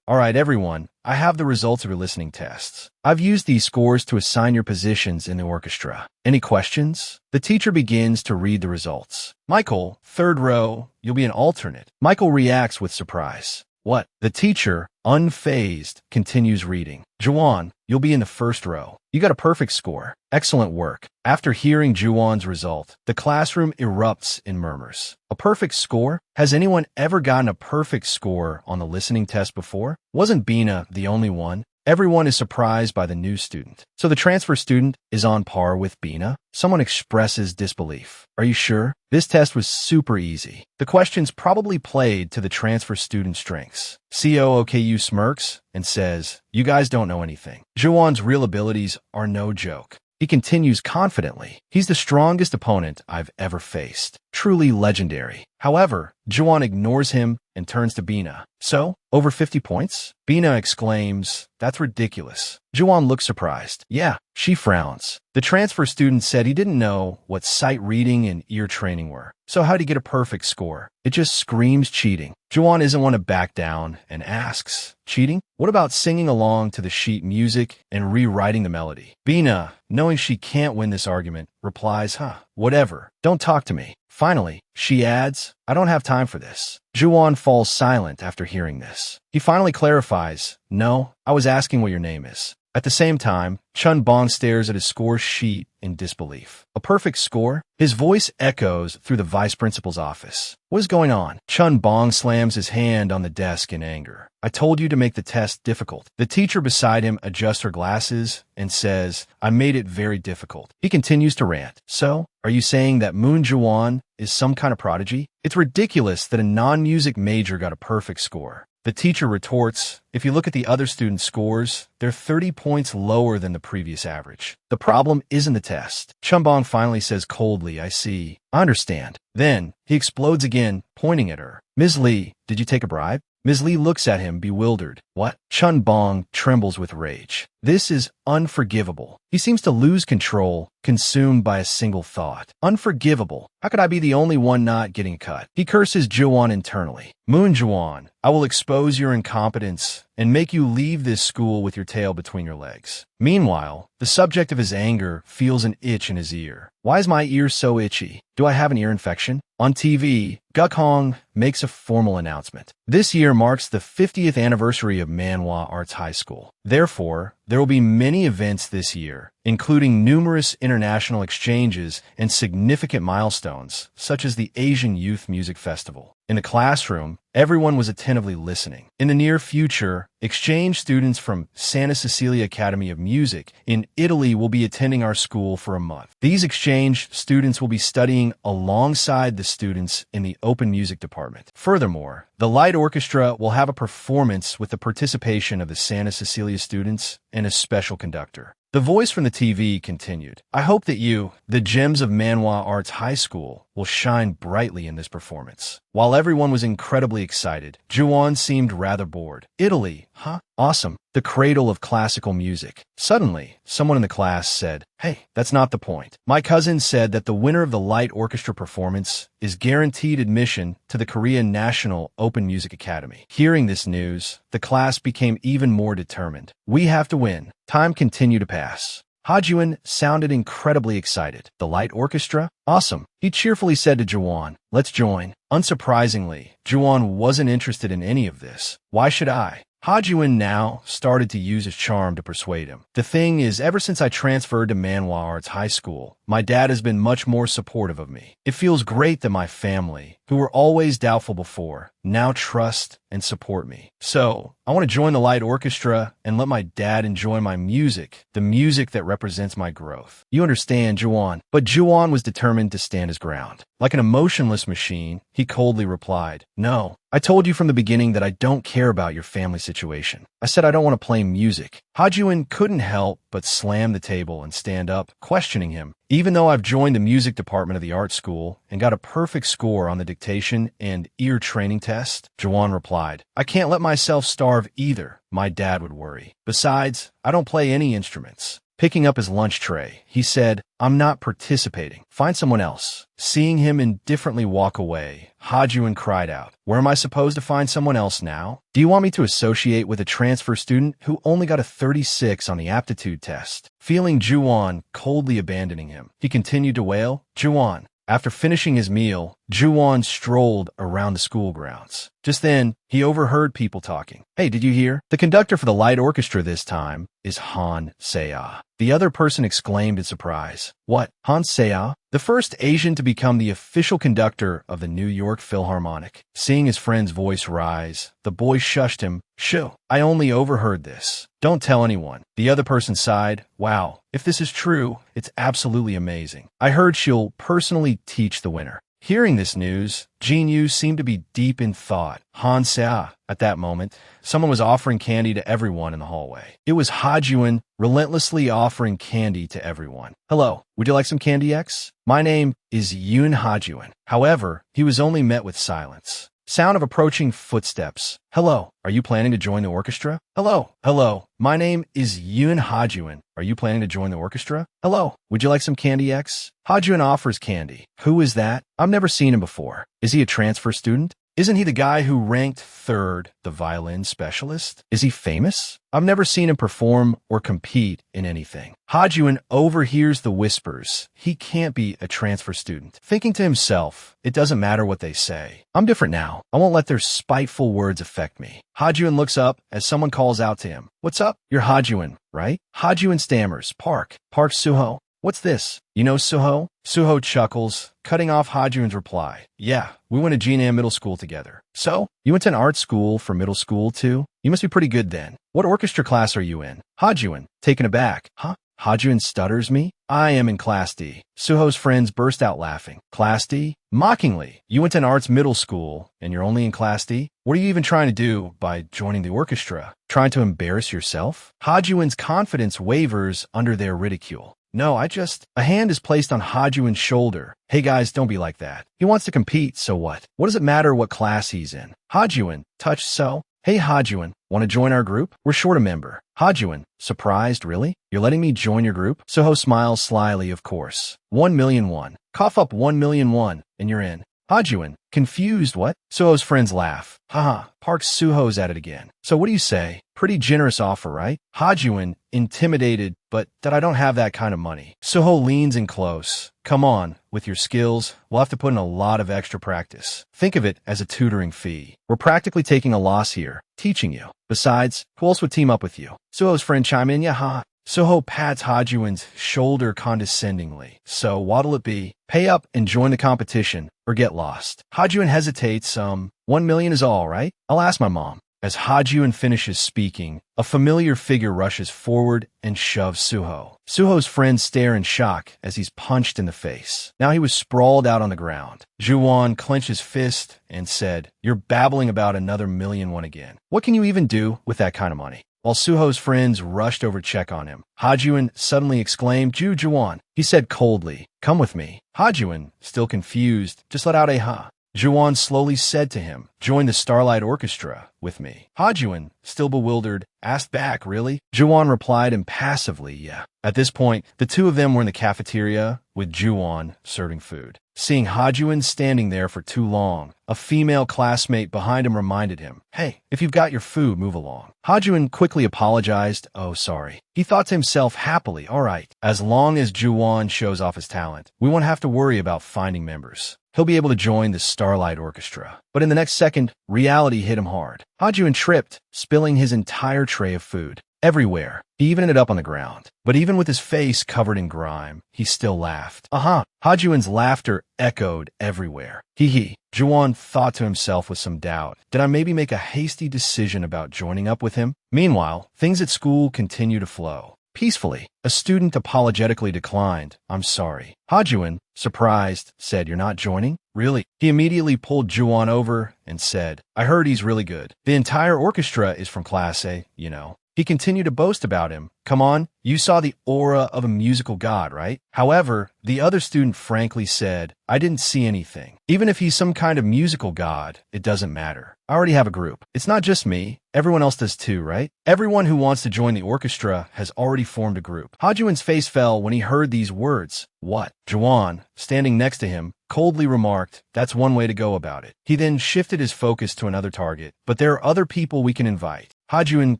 All right, everyone, I have the results of your listening tests. I've used these scores to assign your positions in the orchestra. Any questions? The teacher begins to read the results. Michael, third row, you'll be an alternate. Michael reacts with surprise. What? The teacher, unfazed, continues reading. Juwon, you'll be in the first row. You got a perfect score. Excellent work. After hearing Juwon's result, the classroom erupts in murmurs. A perfect score? Has anyone ever gotten a perfect score on the listening test before? Wasn't Bina the only one? Everyone is surprised by the new student. So the transfer student is on par with Bina? Someone expresses disbelief. Are you sure? This test was super easy. The questions probably played to the transfer student's strengths. COOKU smirks and says, you guys don't know anything. Juwon's real abilities are no joke. He continues confidently. He's the strongest opponent I've ever faced. Truly legendary. However, Juwon ignores him and turns to Bina. So, over 50 points? Bina exclaims, that's ridiculous. Juwon looks surprised. Yeah, she frowns. The transfer student said he didn't know what sight reading and ear training were. So how'd he get a perfect score? It just screams cheating. Juwon isn't one to back down and asks, cheating? What about singing along to the sheet music and rewriting the melody? Bina, knowing she can't win this argument, replies, whatever. Don't talk to me. Finally, she adds, I don't have time for this. Juwon falls silent after hearing this. He finally clarifies, no, I was asking what your name is. At the same time, Chun Bong stares at his score sheet in disbelief. A perfect score? His voice echoes through the vice principal's office. What is going on? Chun Bong slams his hand on the desk in anger. I told you to make the test difficult. The teacher beside him adjusts her glasses and says, I made it very difficult. He continues to rant. So, are you saying that Moon Juwon is some kind of prodigy? It's ridiculous that a non-music major got a perfect score. The teacher retorts, if you look at the other students' scores, they're 30 points lower than the previous average. The problem isn't the test. Chunbong finally says coldly, I see. I understand. Then, he explodes again, pointing at her. Ms. Lee, did you take a bribe? Ms. Lee looks at him, bewildered. What? Chunbong trembles with rage. This is unforgivable. He seems to lose control, consumed by a single thought. Unforgivable. How could I be the only one not getting cut? He curses Juwon internally. Moon Juwon, I will expose your incompetence and make you leave this school with your tail between your legs. Meanwhile, the subject of his anger feels an itch in his ear. Why is my ear so itchy? Do I have an ear infection? On TV, Gukhong makes a formal announcement. This year marks the 50th anniversary of Manhwa Arts High School. Therefore, there will be many events this year, including numerous international exchanges and significant milestones, such as the Asian Youth Music Festival. In the classroom, everyone was attentively listening. In the near future, exchange students from Santa Cecilia Academy of Music in Italy will be attending our school for a month. These exchange students will be studying alongside the students in the open music department. Furthermore, the light orchestra will have a performance with the participation of the Santa Cecilia students and a special conductor. The voice from the TV continued. I hope that you, the gems of Manhwa Arts High School, will shine brightly in this performance. While everyone was incredibly excited, Juwon seemed rather bored. Italy, huh? Awesome. The cradle of classical music. Suddenly, someone in the class said, Hey, that's not the point. My cousin said that the winner of the light orchestra performance is guaranteed admission to the Korean National Open Music Academy. Hearing this news, the class became even more determined. We have to win. Time continued to pass. Hajuan sounded incredibly excited. The light orchestra? Awesome. He cheerfully said to Juwon, Let's join. Unsurprisingly, Juwon wasn't interested in any of this. Why should I? Hajuan now started to use his charm to persuade him. The thing is, ever since I transferred to Manhwa Arts High School, my dad has been much more supportive of me. It feels great that my family, who were always doubtful before, now trust and support me. So, I want to join the light orchestra and let my dad enjoy my music, the music that represents my growth. You understand, Juwon. But Juwon was determined to stand his ground. Like an emotionless machine, he coldly replied, No, I told you from the beginning that I don't care about your family situation. I said I don't want to play music. Hajuan couldn't help but slam the table and stand up, questioning him. Even though I've joined the music department of the art school and got a perfect score on the dictation and ear training test, Juwon replied, I can't let myself starve either. My dad would worry. Besides, I don't play any instruments. Picking up his lunch tray, he said, I'm not participating. Find someone else. Seeing him indifferently walk away, Hajuan cried out, Where am I supposed to find someone else now? Do you want me to associate with a transfer student who only got a 36 on the aptitude test? Feeling Juwon coldly abandoning him, he continued to wail, Juwon. After finishing his meal, Juwon strolled around the school grounds. Just then, he overheard people talking. Hey, did you hear? The conductor for the light orchestra this time is Han Seya. The other person exclaimed in surprise. What? Han Seya? The first Asian to become the official conductor of the New York Philharmonic. Seeing his friend's voice rise, the boy shushed him. Shoo, I only overheard this. Don't tell anyone. The other person sighed. Wow, if this is true, it's absolutely amazing. I heard she'll personally teach the winner. Hearing this news, Jin Yu seemed to be deep in thought. Han Seya. At that moment, someone was offering candy to everyone in the hallway. It was Hajuan relentlessly offering candy to everyone. Hello, would you like some candy X? My name is Yoon Hajuan. However, he was only met with silence. Sound of approaching footsteps. Hello, are you planning to join the orchestra? Hello, my name is Yoon Hajuan. Are you planning to join the orchestra? Hello, would you like some candy X? Hajuan offers candy. Who is that? I've never seen him before. Is he a transfer student? Isn't he the guy who ranked third, the violin specialist? Is he famous? I've never seen him perform or compete in anything. Hajuan overhears the whispers. He can't be a transfer student. Thinking to himself, it doesn't matter what they say. I'm different now. I won't let their spiteful words affect me. Hajuan looks up as someone calls out to him. What's up? You're Hajuan, right? Hajuan stammers. Park Suho. What's this? You know Suho? Suho chuckles, cutting off Hajuan's reply. Yeah, we went to Jinam Middle School together. So, you went to an art school for middle school too? You must be pretty good then. What orchestra class are you in? Hajuan, taken aback. Huh? Hajuan stutters me? I am in Class D. Suho's friends burst out laughing. Class D? Mockingly. You went to an arts middle school, and you're only in Class D? What are you even trying to do by joining the orchestra? Trying to embarrass yourself? Hajuan's confidence wavers under their ridicule. No, a hand is placed on Hajuan's shoulder. Hey guys, don't be like that. He wants to compete, so what? What does it matter what class he's in? Hajuan, touched so. Hey Hajuan, want to join our group? We're short a member. Hajuan, surprised, really? You're letting me join your group? Suho smiles slyly, of course. 1,000,001. Cough up 1,000,001, and you're in. Hajuan, confused, what? Suho's friends laugh. Haha, Park Suho's at it again. So what do you say? Pretty generous offer, right? Hajuan, intimidated, but that I don't have that kind of money. Suho leans in close. Come on, with your skills, we'll have to put in a lot of extra practice. Think of it as a tutoring fee. We're practically taking a loss here, teaching you. Besides, who else would team up with you? Suho's friend chime in, yeah, ha. Suho pats Hajun's shoulder condescendingly. So, what'll it be? Pay up and join the competition, or get lost. Hajun hesitates. 1 million is all right? I'll ask my mom. As Hajun finishes speaking, a familiar figure rushes forward and shoves Suho. Suho's friends stare in shock as he's punched in the face. Now he was sprawled out on the ground. Juwon clenched his fist and said, "You're babbling about another $1,000,000 again. What can you even do with that kind of money?" While Suho's friends rushed over to check on him, Hajun suddenly exclaimed, Juwon. He said coldly, "Come with me." Hajun, still confused, just let out a ha. Juwon slowly said to him, "Join the Starlight Orchestra with me." Hajun, still bewildered, asked back, "Really?" Juwon replied impassively, "Yeah." At this point, the two of them were in the cafeteria, with Juwon serving food. Seeing Hajun standing there for too long, a female classmate behind him reminded him, "Hey, if you've got your food, move along." Hajun quickly apologized, "Oh, sorry." He thought to himself happily, "All right, as long as Juwon shows off his talent, we won't have to worry about finding members. He'll be able to join the Starlight Orchestra." But in the next second, reality hit him hard. Hajun tripped, spilling his entire tray of food. Everywhere. He even ended up on the ground. But even with his face covered in grime, he still laughed. Hajun's laughter echoed everywhere. Hee. Juwon thought to himself with some doubt. Did I maybe make a hasty decision about joining up with him? Meanwhile, things at school continue to flow peacefully. A student apologetically declined, "I'm sorry." Hajun, surprised, said, "You're not joining?" "Really?" He immediately pulled Juwon over and said, "I heard he's really good. The entire orchestra is from Class A, you know." He continued to boast about him. "Come on, you saw the aura of a musical god, right?" However, the other student frankly said, "I didn't see anything. Even if he's some kind of musical god, it doesn't matter. I already have a group. It's not just me. Everyone else does too, right? Everyone who wants to join the orchestra has already formed a group." Hajun's face fell when he heard these words. "What?" Juwon, standing next to him, coldly remarked, "That's one way to go about it." He then shifted his focus to another target. "But there are other people we can invite." Hajun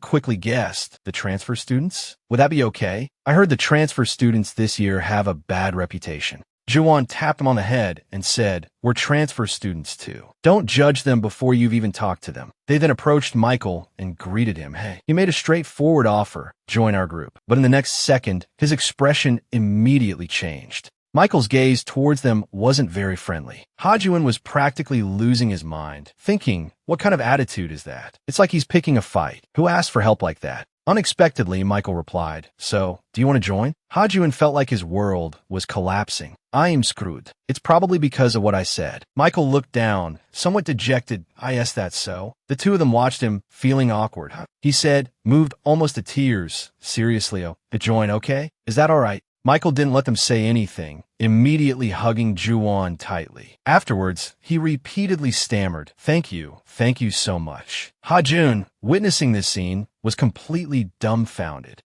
quickly guessed, "The transfer students? Would that be okay? I heard the transfer students this year have a bad reputation." Juwon tapped him on the head and said, "We're transfer students too. Don't judge them before you've even talked to them." They then approached Michael and greeted him. Hey, he made a straightforward offer, "Join our group." But in the next second, his expression immediately changed. Michael's gaze towards them wasn't very friendly. Hajun was practically losing his mind, thinking, what kind of attitude is that? It's like he's picking a fight. Who asked for help like that? Unexpectedly, Michael replied, "So, do you want to join?" Hajun felt like his world was collapsing. "I am screwed. It's probably because of what I said." Michael looked down, somewhat dejected. "Yes, that's so." The two of them watched him, feeling awkward. He said, moved almost to tears, "Seriously, to join, okay? Is that all right?" Michael didn't let them say anything, immediately hugging Juwon tightly. Afterwards, he repeatedly stammered, thank you so much." Hajun, witnessing this scene, was completely dumbfounded.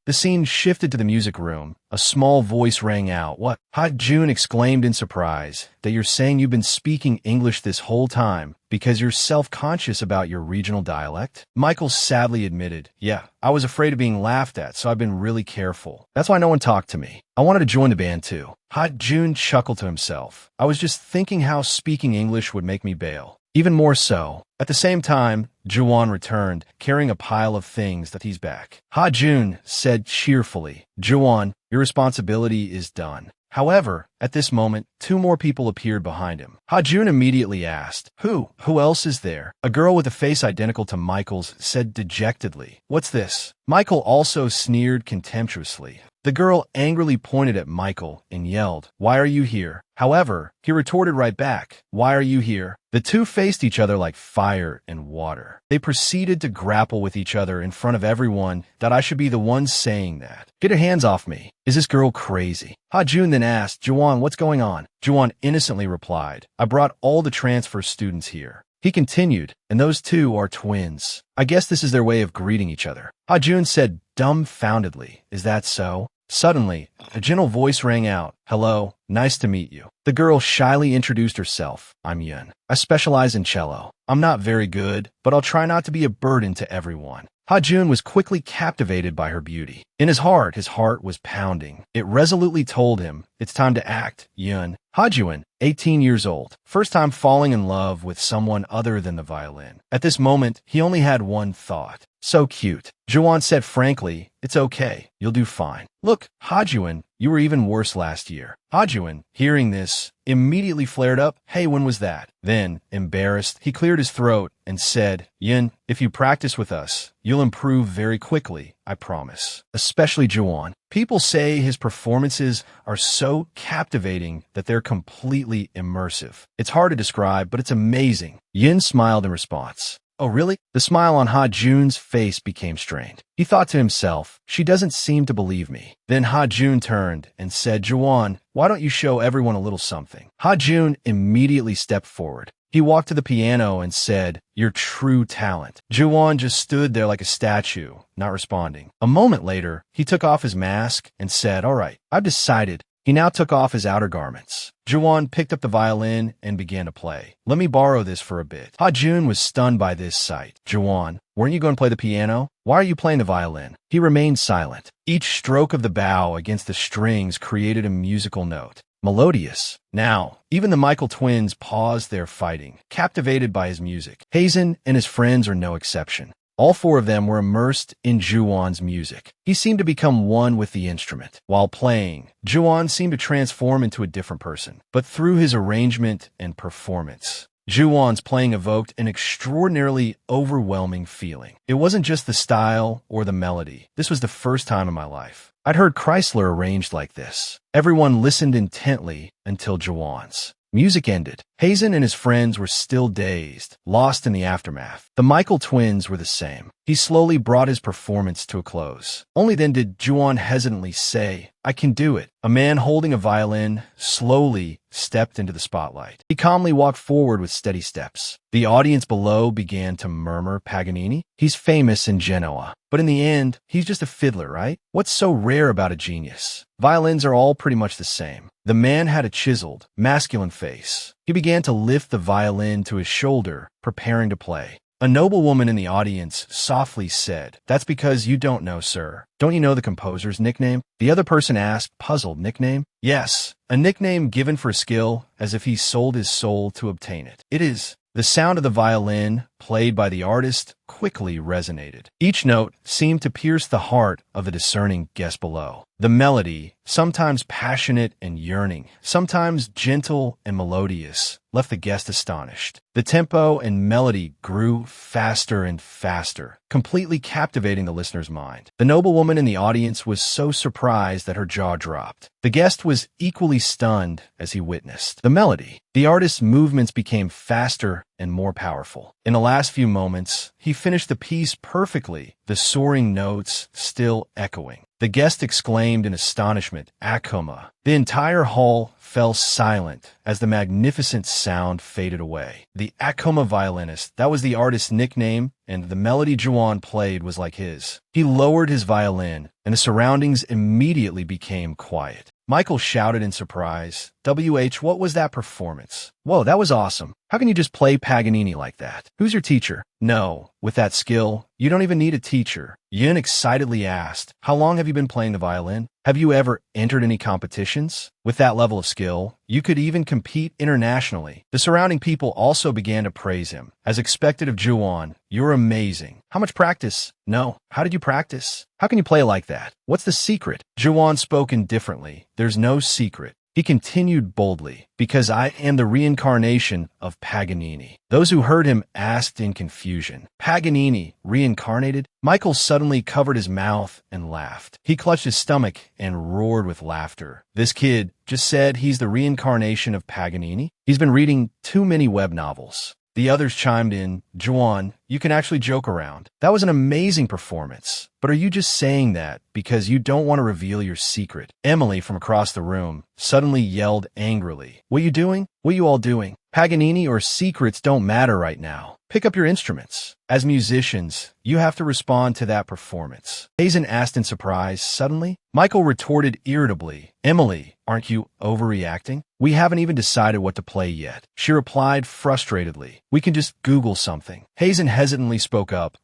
The scene shifted to the music room. A small voice rang out. "What?" Hajun exclaimed in surprise, "That you're saying you've been speaking English this whole time because you're self-conscious about your regional dialect?" Michael sadly admitted, "Yeah, I was afraid of being laughed at, so I've been really careful. That's why no one talked to me. I wanted to join the band too." Hajun chuckled to himself. "I was just thinking how speaking English would make me bail. Even more so." At the same time, Juwon returned, carrying a pile of things that he's back. Hajun said cheerfully, "Juwon, your responsibility is done." However, at this moment, two more people appeared behind him. Hajun immediately asked, Who else is there?" A girl with a face identical to Michael's said dejectedly, "What's this?" Michael also sneered contemptuously. The girl angrily pointed at Michael and yelled, "Why are you here?" However, he retorted right back, "Why are you here?" The two faced each other like fire and water. They proceeded to grapple with each other in front of everyone that I should be the one saying that. "Get her hands off me. Is this girl crazy?" Hajun then asked, "Juwon, what's going on?" Juwon innocently replied, "I brought all the transfer students here." He continued, "And those two are twins. I guess this is their way of greeting each other." Hajun said dumbfoundedly, "Is that so?" Suddenly, a gentle voice rang out, "Hello, nice to meet you." The girl shyly introduced herself. "I'm Yun. I specialize in cello. I'm not very good, but I'll try not to be a burden to everyone." Hajun was quickly captivated by her beauty. In his heart was pounding. It resolutely told him, it's time to act, Yun. Hajun, 18 years old, first time falling in love with someone other than the violin. At this moment, he only had one thought. So cute. Juwon said frankly, it's okay. You'll do fine. Look, Hajuan, you were even worse last year. Hajuan, hearing this, immediately flared up. Hey, when was that? Then, embarrassed, he cleared his throat and said, Yin, if you practice with us, you'll improve very quickly, I promise. Especially Juwon. People say his performances are so captivating that they're completely immersive. It's hard to describe, but it's amazing. Yin smiled in response. Oh, really? The smile on Ha Jun's face became strained. He thought to himself, she doesn't seem to believe me. Then Ha Jun turned and said, Juwon, why don't you show everyone a little something? Ha Jun immediately stepped forward. He walked to the piano and said, your true talent. Juwon just stood there like a statue, not responding. A moment later, he took off his mask and said, all right, I've decided. He now took off his outer garments. Juwon picked up the violin and began to play. Let me borrow this for a bit. Ha Jun was stunned by this sight. Juwon, weren't you going to play the piano? Why are you playing the violin? He remained silent. Each stroke of the bow against the strings created a musical note. Melodious. Now, even the Michael twins paused their fighting, captivated by his music. Hazen and his friends are no exception. All four of them were immersed in Juwon's music. He seemed to become one with the instrument. While playing, Juwon seemed to transform into a different person, but through his arrangement and performance. Juwon's playing evoked an extraordinarily overwhelming feeling. It wasn't just the style or the melody. This was the first time in my life I'd heard Chrysler arranged like this. Everyone listened intently until Juwon's music ended. Hazen and his friends were still dazed, lost in the aftermath. The Michael twins were the same. He slowly brought his performance to a close. Only then did Juwon hesitantly say, I can do it. A man holding a violin slowly stepped into the spotlight. He calmly walked forward with steady steps. The audience below began to murmur, Paganini? He's famous in Genoa. But in the end, he's just a fiddler, right? What's so rare about a genius? Violins are all pretty much the same. The man had a chiseled, masculine face. He began to lift the violin to his shoulder, preparing to play. A noblewoman in the audience softly said, That's because you don't know, sir. Don't you know the composer's nickname? The other person asked, puzzled, nickname? Yes, a nickname given for skill, as if he sold his soul to obtain it. It is. The sound of the violin, played by the artist, quickly resonated. Each note seemed to pierce the heart of the discerning guest below. The melody, sometimes passionate and yearning, sometimes gentle and melodious, left the guest astonished. The tempo and melody grew faster and faster, completely captivating the listener's mind. The noblewoman in the audience was so surprised that her jaw dropped. The guest was equally stunned as he witnessed the melody. The artist's movements became faster and more powerful. In the last few moments, he finished the piece perfectly, the soaring notes still echoing. The guest exclaimed in astonishment, Akuma. The entire hall fell silent as the magnificent sound faded away. The Akuma violinist, that was the artist's nickname, and the melody Juwon played was like his. He lowered his violin, and the surroundings immediately became quiet. Michael shouted in surprise, WH, what was that performance? Whoa, that was awesome. How can you just play Paganini like that? Who's your teacher? No, with that skill, you don't even need a teacher. Yin excitedly asked, how long have you been playing the violin? Have you ever entered any competitions? With that level of skill, you could even compete internationally. The surrounding people also began to praise him. As expected of Juwon, you're amazing. How much practice? No. How did you practice? How can you play like that? What's the secret? Juwon spoke indifferently. There's no secret. He continued boldly, because I am the reincarnation of Paganini. Those who heard him asked in confusion, Paganini, reincarnated? Michael suddenly covered his mouth and laughed. He clutched his stomach and roared with laughter. This kid just said he's the reincarnation of Paganini. He's been reading too many web novels. The others chimed in, Juwon, you can actually joke around. That was an amazing performance. But are you just saying that because you don't want to reveal your secret? Emily from across the room suddenly yelled angrily. What you doing? What you all doing? Paganini or secrets don't matter right now. Pick up your instruments. As musicians, you have to respond to that performance. Hazen asked in surprise, suddenly. Michael retorted irritably, Emily, aren't you overreacting? We haven't even decided what to play yet. She replied frustratedly, we can just Google something. Hazen hesitantly spoke up,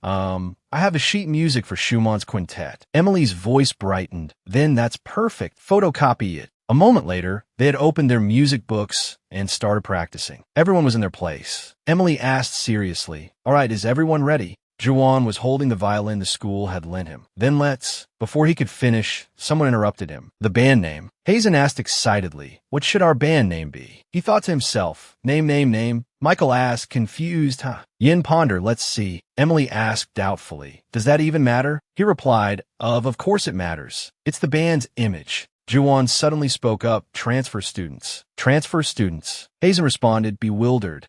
I have a sheet music for Schumann's quintet. Emily's voice brightened. Then that's perfect. Photocopy it. A moment later, they had opened their music books and started practicing. Everyone was in their place. Emily asked seriously, all right, is everyone ready? Juwon was holding the violin the school had lent him. Then before he could finish, someone interrupted him. The band name. Hazen asked excitedly, what should our band name be? He thought to himself, name. Michael asked, confused, Yin pondered, let's see. Emily asked doubtfully, does that even matter? He replied, of course it matters. It's the band's image. Juwon suddenly spoke up, transfer students. Transfer students. Hazen responded, bewildered.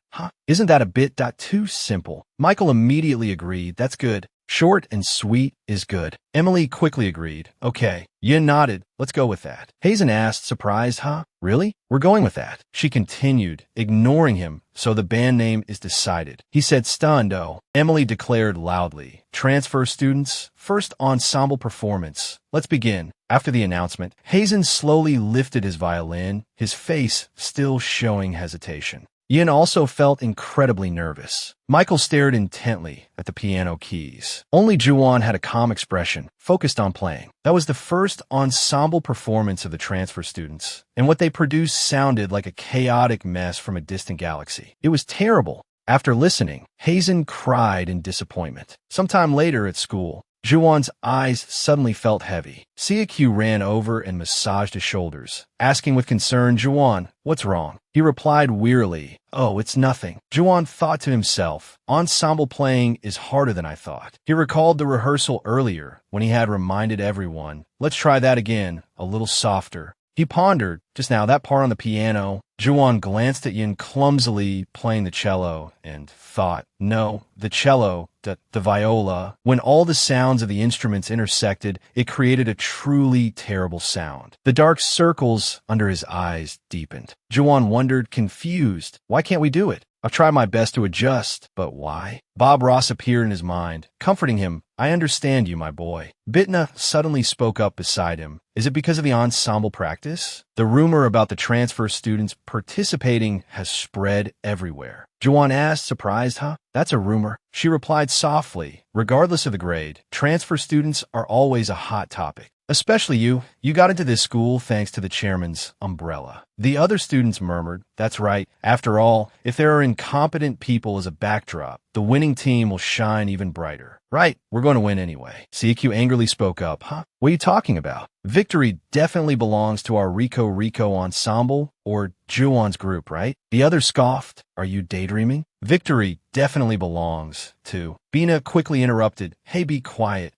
Isn't that a bit too simple? Michael immediately agreed, that's good. Short and sweet is good. Emily quickly agreed. Okay. Yin nodded. Let's go with that. Hazen asked, surprised, Really? We're going with that. She continued, ignoring him, so the band name is decided. He said, stunned, oh. Emily declared loudly, transfer students, first ensemble performance. Let's begin. After the announcement, Hazen slowly lifted his violin, his face still showing hesitation. Yin also felt incredibly nervous. Michael stared intently at the piano keys. Only Juwon had a calm expression, focused on playing. That was the first ensemble performance of the transfer students, and what they produced sounded like a chaotic mess from a distant galaxy. It was terrible. After listening, Hazen cried in disappointment. Sometime later at school, Juwon's eyes suddenly felt heavy. Siakyu ran over and massaged his shoulders, asking with concern, Juwon, what's wrong? He replied wearily, oh, it's nothing. Juwon thought to himself, ensemble playing is harder than I thought. He recalled the rehearsal earlier when he had reminded everyone, let's try that again, a little softer. He pondered, just now, that part on the piano. Juwon glanced at Yin clumsily playing the cello and thought, no, the cello, the viola. When all the sounds of the instruments intersected, it created a truly terrible sound. The dark circles under his eyes deepened. Juwon wondered, confused, why can't we do it? I've tried my best to adjust, but why? Bob Ross appeared in his mind, comforting him. I understand you, my boy. Bitna suddenly spoke up beside him. Is it because of the ensemble practice? The rumor about the transfer students participating has spread everywhere. Juwon asked, surprised, That's a rumor. She replied softly, regardless of the grade, transfer students are always a hot topic. Especially you. You got into this school thanks to the chairman's umbrella. The other students murmured, that's right. After all, if there are incompetent people as a backdrop, the winning team will shine even brighter. Right, we're going to win anyway. CQ angrily spoke up, What are you talking about? Victory definitely belongs to our Rico ensemble or Juwon's group, right? The other scoffed, are you daydreaming? Victory definitely belongs to. Bina quickly interrupted, hey, be quiet,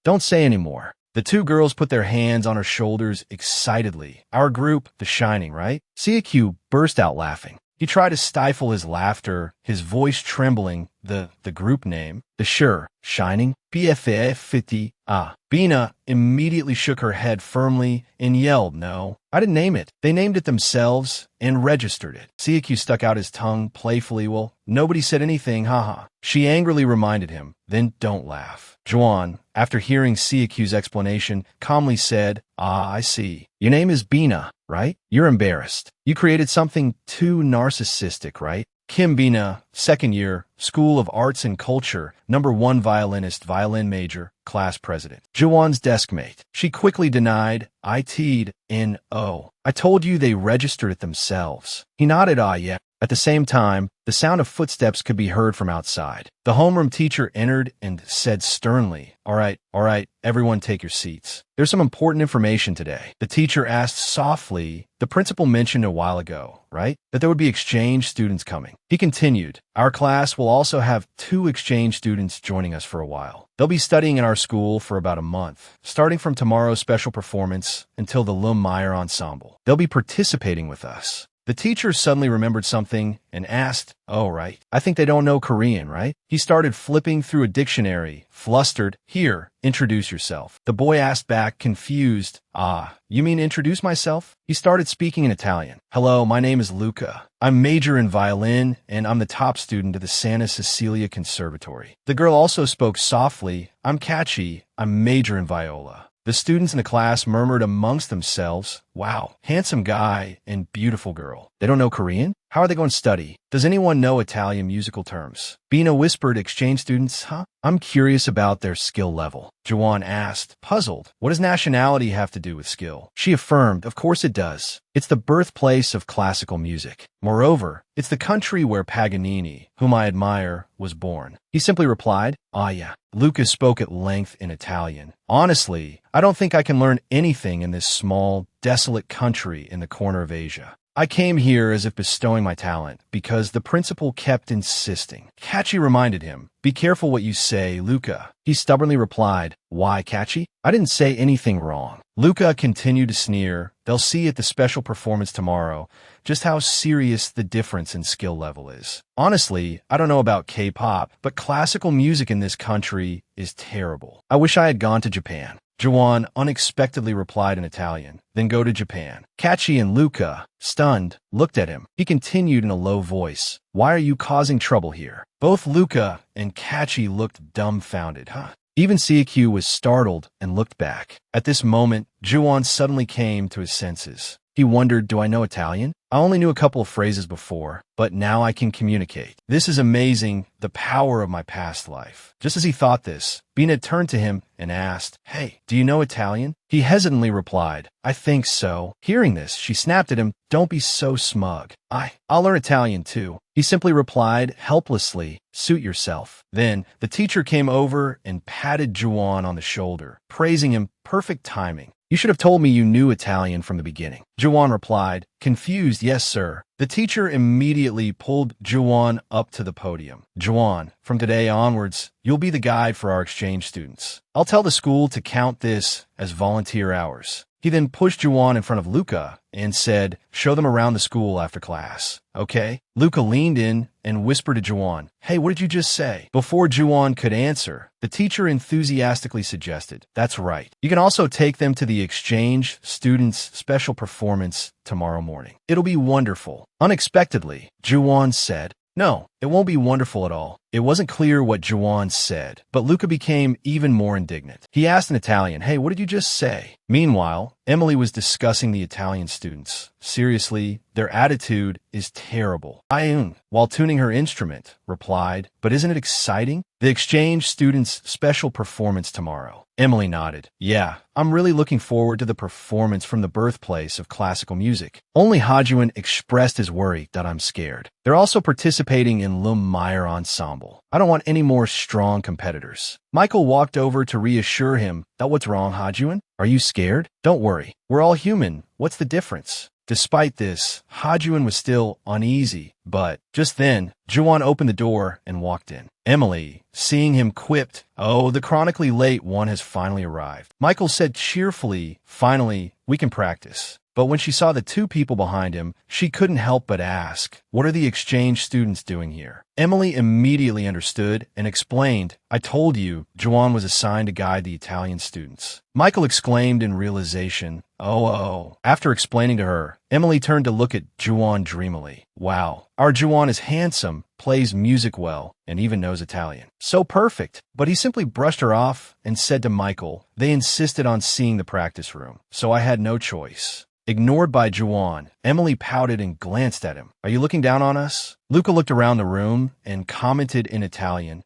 don't say any more. The two girls put their hands on her shoulders excitedly. Our group, The Shining, right? Siakyu burst out laughing. He tried to stifle his laughter, his voice trembling, the group name, the Shining, BFF 50, Bina immediately shook her head firmly and yelled, no, I didn't name it. They named it themselves and registered it. Siakyu stuck out his tongue playfully, well, nobody said anything, She angrily reminded him, then don't laugh. Juwon, after hearing Siakyu's explanation, calmly said, I see. Your name is Bina, right? You're embarrassed. You created something too narcissistic, right? Kim Bina, second year, School of Arts and Culture, #1 violinist, violin major, class president. Juwon's desk mate. She quickly denied, I told you they registered it themselves. He nodded, yeah. At the same time, the sound of footsteps could be heard from outside. The homeroom teacher entered and said sternly, all right, everyone take your seats. There's some important information today. The teacher asked softly, the principal mentioned a while ago, right, that there would be exchange students coming. He continued, our class will also have 2 exchange students joining us for a while. They'll be studying in our school for about a month, starting from tomorrow's special performance until the Lum Meyer ensemble. They'll be participating with us. The teacher suddenly remembered something and asked, oh, right. I think they don't know Korean, right? He started flipping through a dictionary, flustered. Here, introduce yourself. The boy asked back, confused, you mean introduce myself? He started speaking in Italian. Hello, my name is Luca. I'm major in violin, and I'm the top student at the Santa Cecilia Conservatory. The girl also spoke softly. I'm Catchy. I'm major in viola. The students in the class murmured amongst themselves, wow, handsome guy and beautiful girl. They don't know Korean? How are they going to study? Does anyone know Italian musical terms? Bina whispered, exchange students, huh? I'm curious about their skill level. Juwon asked, puzzled. What does nationality have to do with skill? She affirmed, of course it does. It's the birthplace of classical music. Moreover, it's the country where Paganini, whom I admire, was born. He simply replied, ah yeah. Lucas spoke at length in Italian. Honestly, I don't think I can learn anything in this small, desolate country in the corner of Asia. I came here as if bestowing my talent, because the principal kept insisting. Kachi reminded him, be careful what you say, Luca. He stubbornly replied, why, Kachi? I didn't say anything wrong. Luca continued to sneer. They'll see at the special performance tomorrow just how serious the difference in skill level is. Honestly, I don't know about K-pop, but classical music in this country is terrible. I wish I had gone to Japan. Juwon unexpectedly replied in Italian, then go to Japan. Kachi and Luca, stunned, looked at him. He continued in a low voice, why are you causing trouble here? Both Luca and Kachi looked dumbfounded, Even CQ was startled and looked back. At this moment, Juwon suddenly came to his senses. He wondered, do I know Italian? I only knew a couple of phrases before, but now I can communicate. This is amazing, the power of my past life. Just as he thought this, Bina turned to him and asked, hey, do you know Italian? He hesitantly replied, I think so. Hearing this, she snapped at him, don't be so smug. I'll learn Italian too. He simply replied, helplessly, suit yourself. Then, the teacher came over and patted Juwon on the shoulder, praising him, perfect timing. You should have told me you knew Italian from the beginning. Juwon replied, confused, yes, sir. The teacher immediately pulled Juwon up to the podium. Juwon, from today onwards, you'll be the guide for our exchange students. I'll tell the school to count this as volunteer hours. He then pushed Juwon in front of Luca and said, show them around the school after class. Okay? Luca leaned in and whispered to Juwon, hey, what did you just say? Before Juwon could answer, the teacher enthusiastically suggested, that's right. You can also take them to the exchange students' special performance tomorrow morning. It'll be wonderful. Unexpectedly, Juwon said, no, it won't be wonderful at all. It wasn't clear what Juwon said, but Luca became even more indignant. He asked in Italian, hey, what did you just say? Meanwhile, Emily was discussing the Italian students. Seriously, their attitude is terrible. Ayun, while tuning her instrument, replied, but isn't it exciting? The exchange students' special performance tomorrow. Emily nodded. Yeah, I'm really looking forward to the performance from the birthplace of classical music. Only Hajuan expressed his worry that I'm scared. They're also participating in Lum Meyer Ensemble. I don't want any more strong competitors. Michael walked over to reassure him that what's wrong, Hajuan? Are you scared? Don't worry. We're all human. What's the difference? Despite this, Hajuan was still uneasy, but just then, Juwon opened the door and walked in. Emily, seeing him, quipped, oh, the chronically late one has finally arrived. Michael said cheerfully, finally, we can practice. But when she saw the two people behind him, she couldn't help but ask, what are the exchange students doing here? Emily immediately understood and explained, I told you, Juwon was assigned to guide the Italian students. Michael exclaimed in realization, oh. After explaining to her, Emily turned to look at Juwon dreamily. Wow, our Juwon is handsome, plays music well, and even knows Italian. So perfect. But he simply brushed her off and said to Michael, they insisted on seeing the practice room, so I had no choice. Ignored by Juwon, Emily pouted and glanced at him. Are you looking down on us? Luca looked around the room and commented in Italian,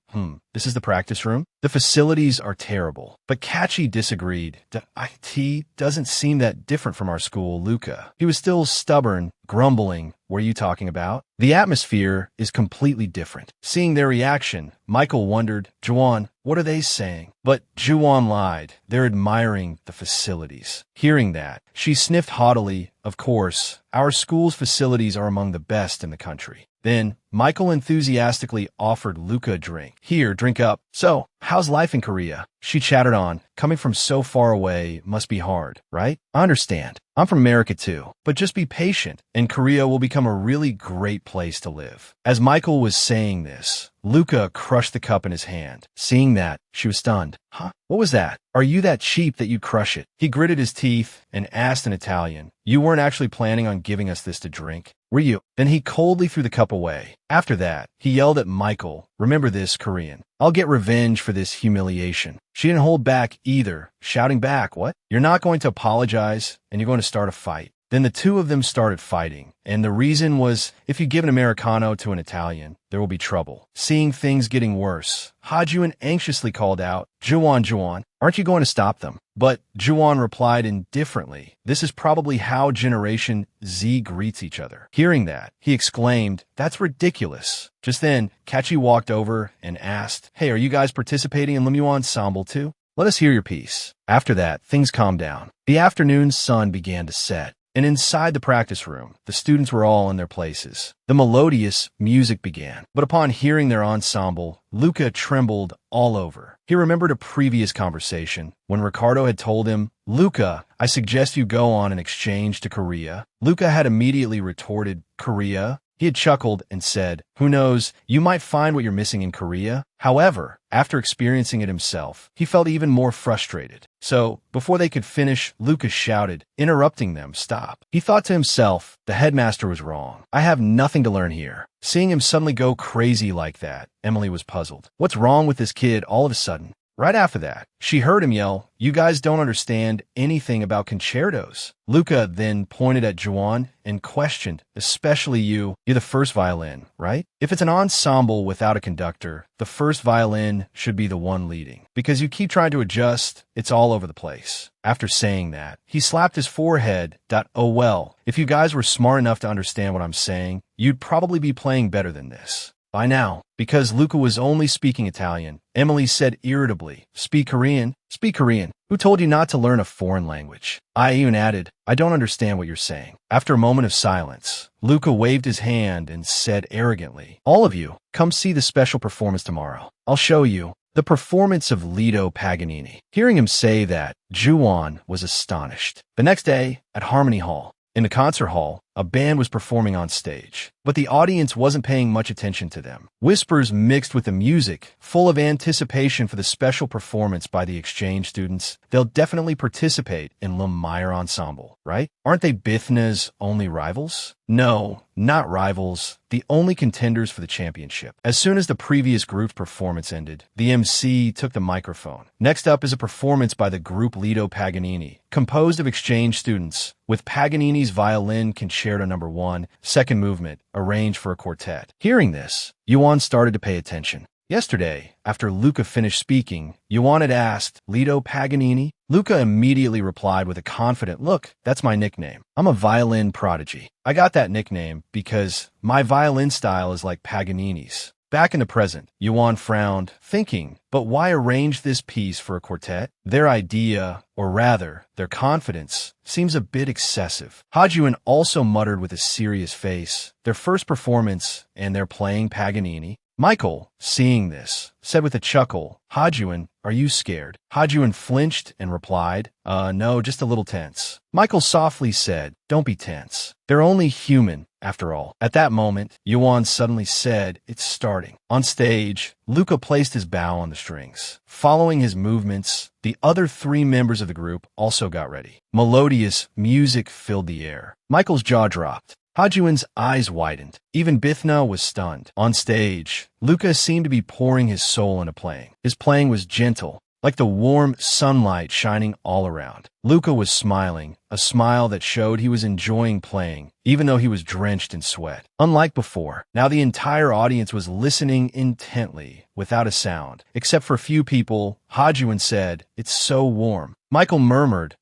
this is the practice room? The facilities are terrible. But Kachi disagreed. The IT doesn't seem that different from our school, Luca. He was still stubborn, grumbling. What are you talking about? The atmosphere is completely different. Seeing their reaction, Michael wondered, Juwon, what are they saying? But Juwon lied. They're admiring the facilities. Hearing that, she sniffed haughtily, of course, our school's facilities are among the best in the country. Then, Michael enthusiastically offered Luca a drink. Here, drink up. So, how's life in Korea? She chattered on. Coming from so far away must be hard, right? I understand. I'm from America too. But just be patient, and Korea will become a really great place to live. As Michael was saying this, Luca crushed the cup in his hand. Seeing that, she was stunned. Huh? What was that? Are you that cheap that you'd crush it? He gritted his teeth and asked in Italian, you weren't actually planning on giving us this to drink, were you? Then he coldly threw the cup away. After that, he yelled at Michael, remember this, Korean. I'll get revenge for this humiliation. She didn't hold back either, shouting back, what? You're not going to apologize, and you're going to start a fight. Then the two of them started fighting, and the reason was if you give an Americano to an Italian, there will be trouble. Seeing things getting worse, Hajuan anxiously called out, Juan, Juan, aren't you going to stop them? But Juan replied indifferently, this is probably how Generation Z greets each other. Hearing that, he exclaimed, that's ridiculous. Just then, Kachi walked over and asked, hey, are you guys participating in Lemuel Ensemble too? Let us hear your piece. After that, things calmed down. The afternoon sun began to set, and inside the practice room, the students were all in their places. The melodious music began, but upon hearing their ensemble, Luca trembled all over. He remembered a previous conversation when Ricardo had told him, Luca, I suggest you go on an exchange to Korea. Luca had immediately retorted, Korea? He had chuckled and said, who knows, you might find what you're missing in Korea. However, after experiencing it himself, he felt even more frustrated. So, before they could finish, Lucas shouted, interrupting them, stop. He thought to himself, the headmaster was wrong. I have nothing to learn here. Seeing him suddenly go crazy like that, Emily was puzzled. What's wrong with this kid all of a sudden? Right after that, she heard him yell, you guys don't understand anything about concertos. Luca then pointed at Juan and questioned, especially you. You're the first violin, right? If it's an ensemble without a conductor, the first violin should be the one leading. Because you keep trying to adjust, it's all over the place. After saying that, he slapped his forehead. Oh well, if you guys were smart enough to understand what I'm saying, you'd probably be playing better than this. By now, because Luca was only speaking Italian, Emily said irritably, speak Korean? Speak Korean. Who told you not to learn a foreign language? I even added, I don't understand what you're saying. After a moment of silence, Luca waved his hand and said arrogantly, all of you, come see the special performance tomorrow. I'll show you. The performance of Lido Paganini. Hearing him say that, Juan was astonished. The next day, at Harmony Hall, in the concert hall, a band was performing on stage, but the audience wasn't paying much attention to them. Whispers mixed with the music, full of anticipation for the special performance by the exchange students. They'll definitely participate in Meyer Ensemble, right? Aren't they Bithna's only rivals? No, not rivals, the only contenders for the championship. As soon as the previous group's performance ended, the MC took the microphone. Next up is a performance by the group Lido Paganini, composed of exchange students, with Paganini's violin concerto number 1, second movement, arranged for a quartet. Hearing this, Yuan started to pay attention. Yesterday, after Luca finished speaking, Yuan had asked, Lido Paganini? Luca immediately replied with a confident, look, that's my nickname. I'm a violin prodigy. I got that nickname because my violin style is like Paganini's. Back in the present, Yuan frowned, thinking, but why arrange this piece for a quartet? Their idea, or rather, their confidence, seems a bit excessive. Hajuan also muttered with a serious face, their first performance, and they're playing Paganini. Michael, seeing this, said with a chuckle, Hajuan, are you scared? Hajuan flinched and replied, no, just a little tense. Michael softly said, don't be tense. They're only human, after all. At that moment, Yuan suddenly said, it's starting. On stage, Luca placed his bow on the strings. Following his movements, the other 3 members of the group also got ready. Melodious music filled the air. Michael's jaw dropped. Hajuan's eyes widened. Even Bithna was stunned. On stage, Luca seemed to be pouring his soul into playing. His playing was gentle, like the warm sunlight shining all around. Luca was smiling, a smile that showed he was enjoying playing, even though he was drenched in sweat. Unlike before, now the entire audience was listening intently, without a sound. Except for a few people, Hajuan said, it's so warm. Michael murmured,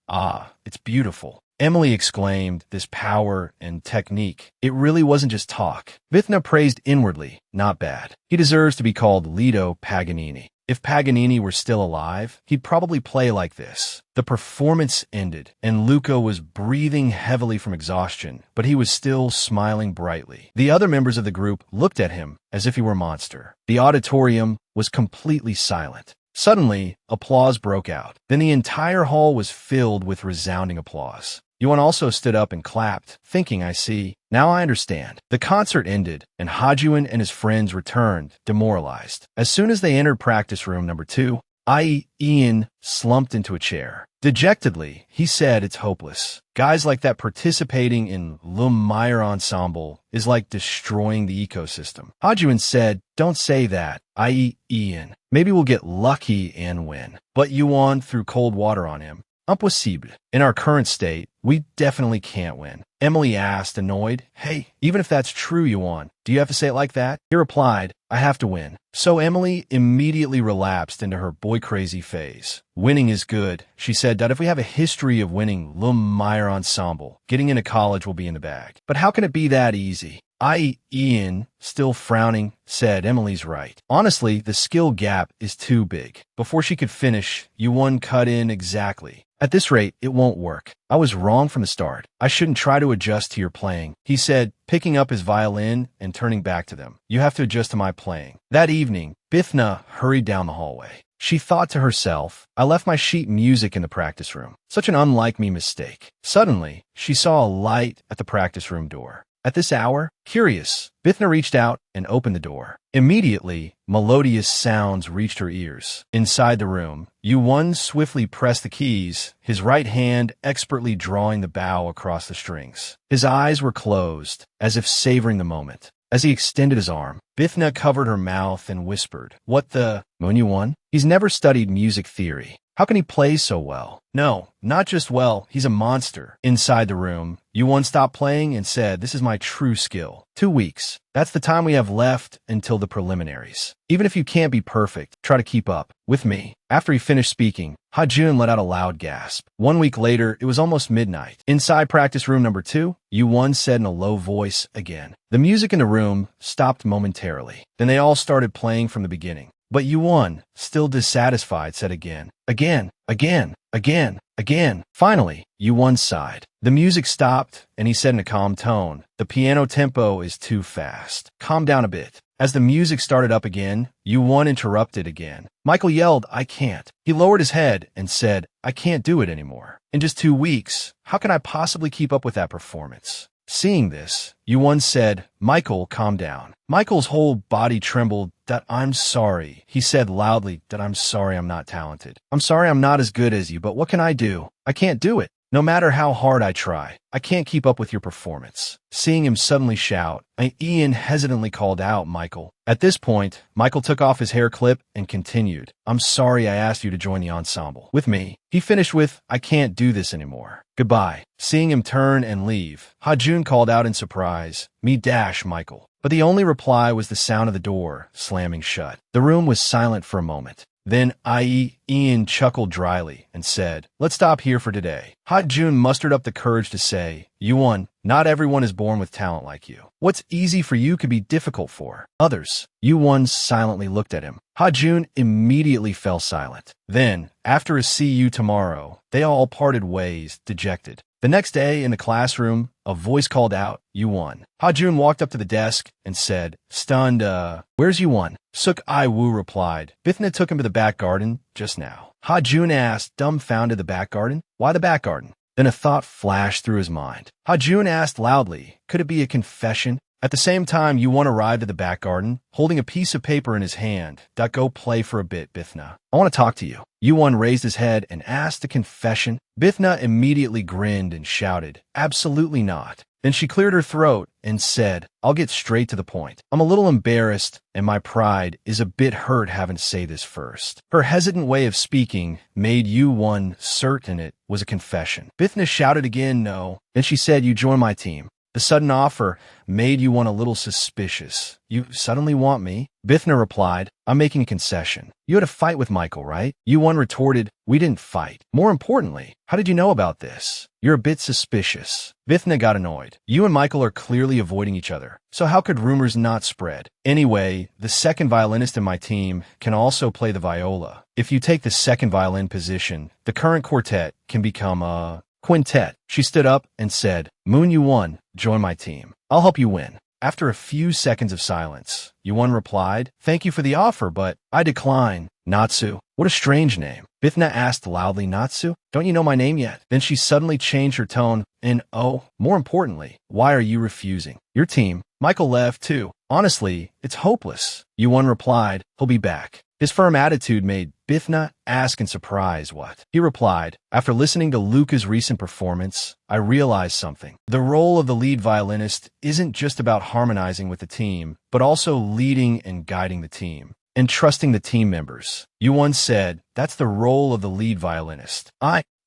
it's beautiful. Emily exclaimed, this power and technique. It really wasn't just talk. Bithna praised inwardly, not bad. He deserves to be called Lido Paganini. If Paganini were still alive, he'd probably play like this. The performance ended, and Luca was breathing heavily from exhaustion, but he was still smiling brightly. The other members of the group looked at him as if he were a monster. The auditorium was completely silent. Suddenly, applause broke out. Then the entire hall was filled with resounding applause. Yuan also stood up and clapped, thinking, I see. Now I understand. The concert ended, and Hajuan and his friends returned, demoralized. As soon as they entered practice room number 2, Ian slumped into a chair. Dejectedly, he said it's hopeless. Guys like that participating in Meyer Ensemble is like destroying the ecosystem. Hajuan said, don't say that, Ian. Maybe we'll get lucky and win. But Yuan threw cold water on him. Impossible. In our current state, We definitely can't win. Emily asked, annoyed. Hey, even if that's true, Yuan, do you have to say it like that? He replied, I have to win. So Emily immediately relapsed into her boy-crazy phase. Winning is good. She said that if we have a history of winning Meyer ensemble, getting into college will be in the bag. But how can it be that easy? Ian, still frowning, said Emily's right. Honestly, the skill gap is too big. Before she could finish, Yuan cut in exactly. At this rate, it won't work. I was wrong from the start. I shouldn't try to adjust to your playing, he said, picking up his violin and turning back to them. You have to adjust to my playing. That evening, Bithna hurried down the hallway. She thought to herself, I left my sheet music in the practice room. Such an unlike me mistake. Suddenly, she saw a light at the practice room door. At this hour, curious, Bithna reached out and opened the door. Immediately, melodious sounds reached her ears. Inside the room, Yuan swiftly pressed the keys, his right hand expertly drawing the bow across the strings. His eyes were closed, as if savoring the moment. As he extended his arm, Bithna covered her mouth and whispered, What the? Moon Yuan? He's never studied music theory. How can he play so well? No, not just well, he's a monster. Inside the room, Yuan stopped playing and said, This is my true skill. 2 weeks. That's the time we have left until the preliminaries. Even if you can't be perfect, try to keep up with me. After he finished speaking, Ha-jun let out a loud gasp. 1 week later, it was almost midnight. Inside practice room number 2, Yuan said in a low voice again. The music in the room stopped momentarily. Then they all started playing from the beginning. But Yuan, still dissatisfied, said again. Finally, Yuan sighed. The music stopped, and he said in a calm tone, The piano tempo is too fast. Calm down a bit. As the music started up again, Yuan interrupted again. Michael yelled, I can't. He lowered his head and said, I can't do it anymore. In just 2 weeks, how can I possibly keep up with that performance? Seeing this, Yuan said, Michael, calm down. Michael's whole body trembled. That I'm sorry. He said loudly that I'm sorry I'm not talented. I'm sorry I'm not as good as you, but what can I do? I can't do it. No matter how hard I try, I can't keep up with your performance. Seeing him suddenly shout, Ian hesitantly called out, Michael. At this point, Michael took off his hair clip and continued, I'm sorry I asked you to join the ensemble with me. He finished with, I can't do this anymore. Goodbye. Seeing him turn and leave, Ha-jun called out in surprise, Me dash, Michael. But the only reply was the sound of the door slamming shut. The room was silent for a moment. Then Ian chuckled dryly and said, Let's stop here for today. Ha-jun mustered up the courage to say, Yuan, not everyone is born with talent like you. What's easy for you could be difficult for others. Yuan silently looked at him. Ha-jun immediately fell silent. Then, after a see you tomorrow, they all parted ways, dejected. The next day, in the classroom, a voice called out, Yuan. Ha-jun walked up to the desk and said, Stunned, where's Yuan? Suk I-woo replied, Bithna took him to the back garden just now. Ha-jun asked, dumbfounded, the back garden? Why the back garden? Then a thought flashed through his mind. Ha-jun asked loudly, could it be a confession? At the same time, Yuan arrived at the back garden, holding a piece of paper in his hand. Go play for a bit, Bithna. I want to talk to you. Yuan raised his head and asked a confession. Bithna immediately grinned and shouted, Absolutely not. Then she cleared her throat and said, I'll get straight to the point. I'm a little embarrassed, and my pride is a bit hurt having to say this first. Her hesitant way of speaking made Yuan certain it was a confession. Bithna shouted again, no. Then she said, You join my team. The sudden offer made Yuan a little suspicious. You suddenly want me? Bithna replied, I'm making a concession. You had a fight with Michael, right? Yuan retorted, We didn't fight. More importantly, how did you know about this? You're a bit suspicious. Bithna got annoyed. You and Michael are clearly avoiding each other. So how could rumors not spread? Anyway, the second violinist in my team can also play the viola. If you take the second violin position, the current quartet can become a quintet. She stood up and said, Moon Yuan, join my team. I'll help you win. After a few seconds of silence, Yuan replied, Thank you for the offer, but I decline. Natsu. What a strange name. Bithna asked loudly, Natsu? Don't you know my name yet? Then she suddenly changed her tone and, oh, more importantly, why are you refusing? Your team. Michael left too. Honestly, it's hopeless. Yuan replied, He'll be back. His firm attitude made Bithna ask in surprise what. He replied, After listening to Luca's recent performance, I realized something. The role of the lead violinist isn't just about harmonizing with the team, but also leading and guiding the team, and trusting the team members. Yuan said, That's the role of the lead violinist.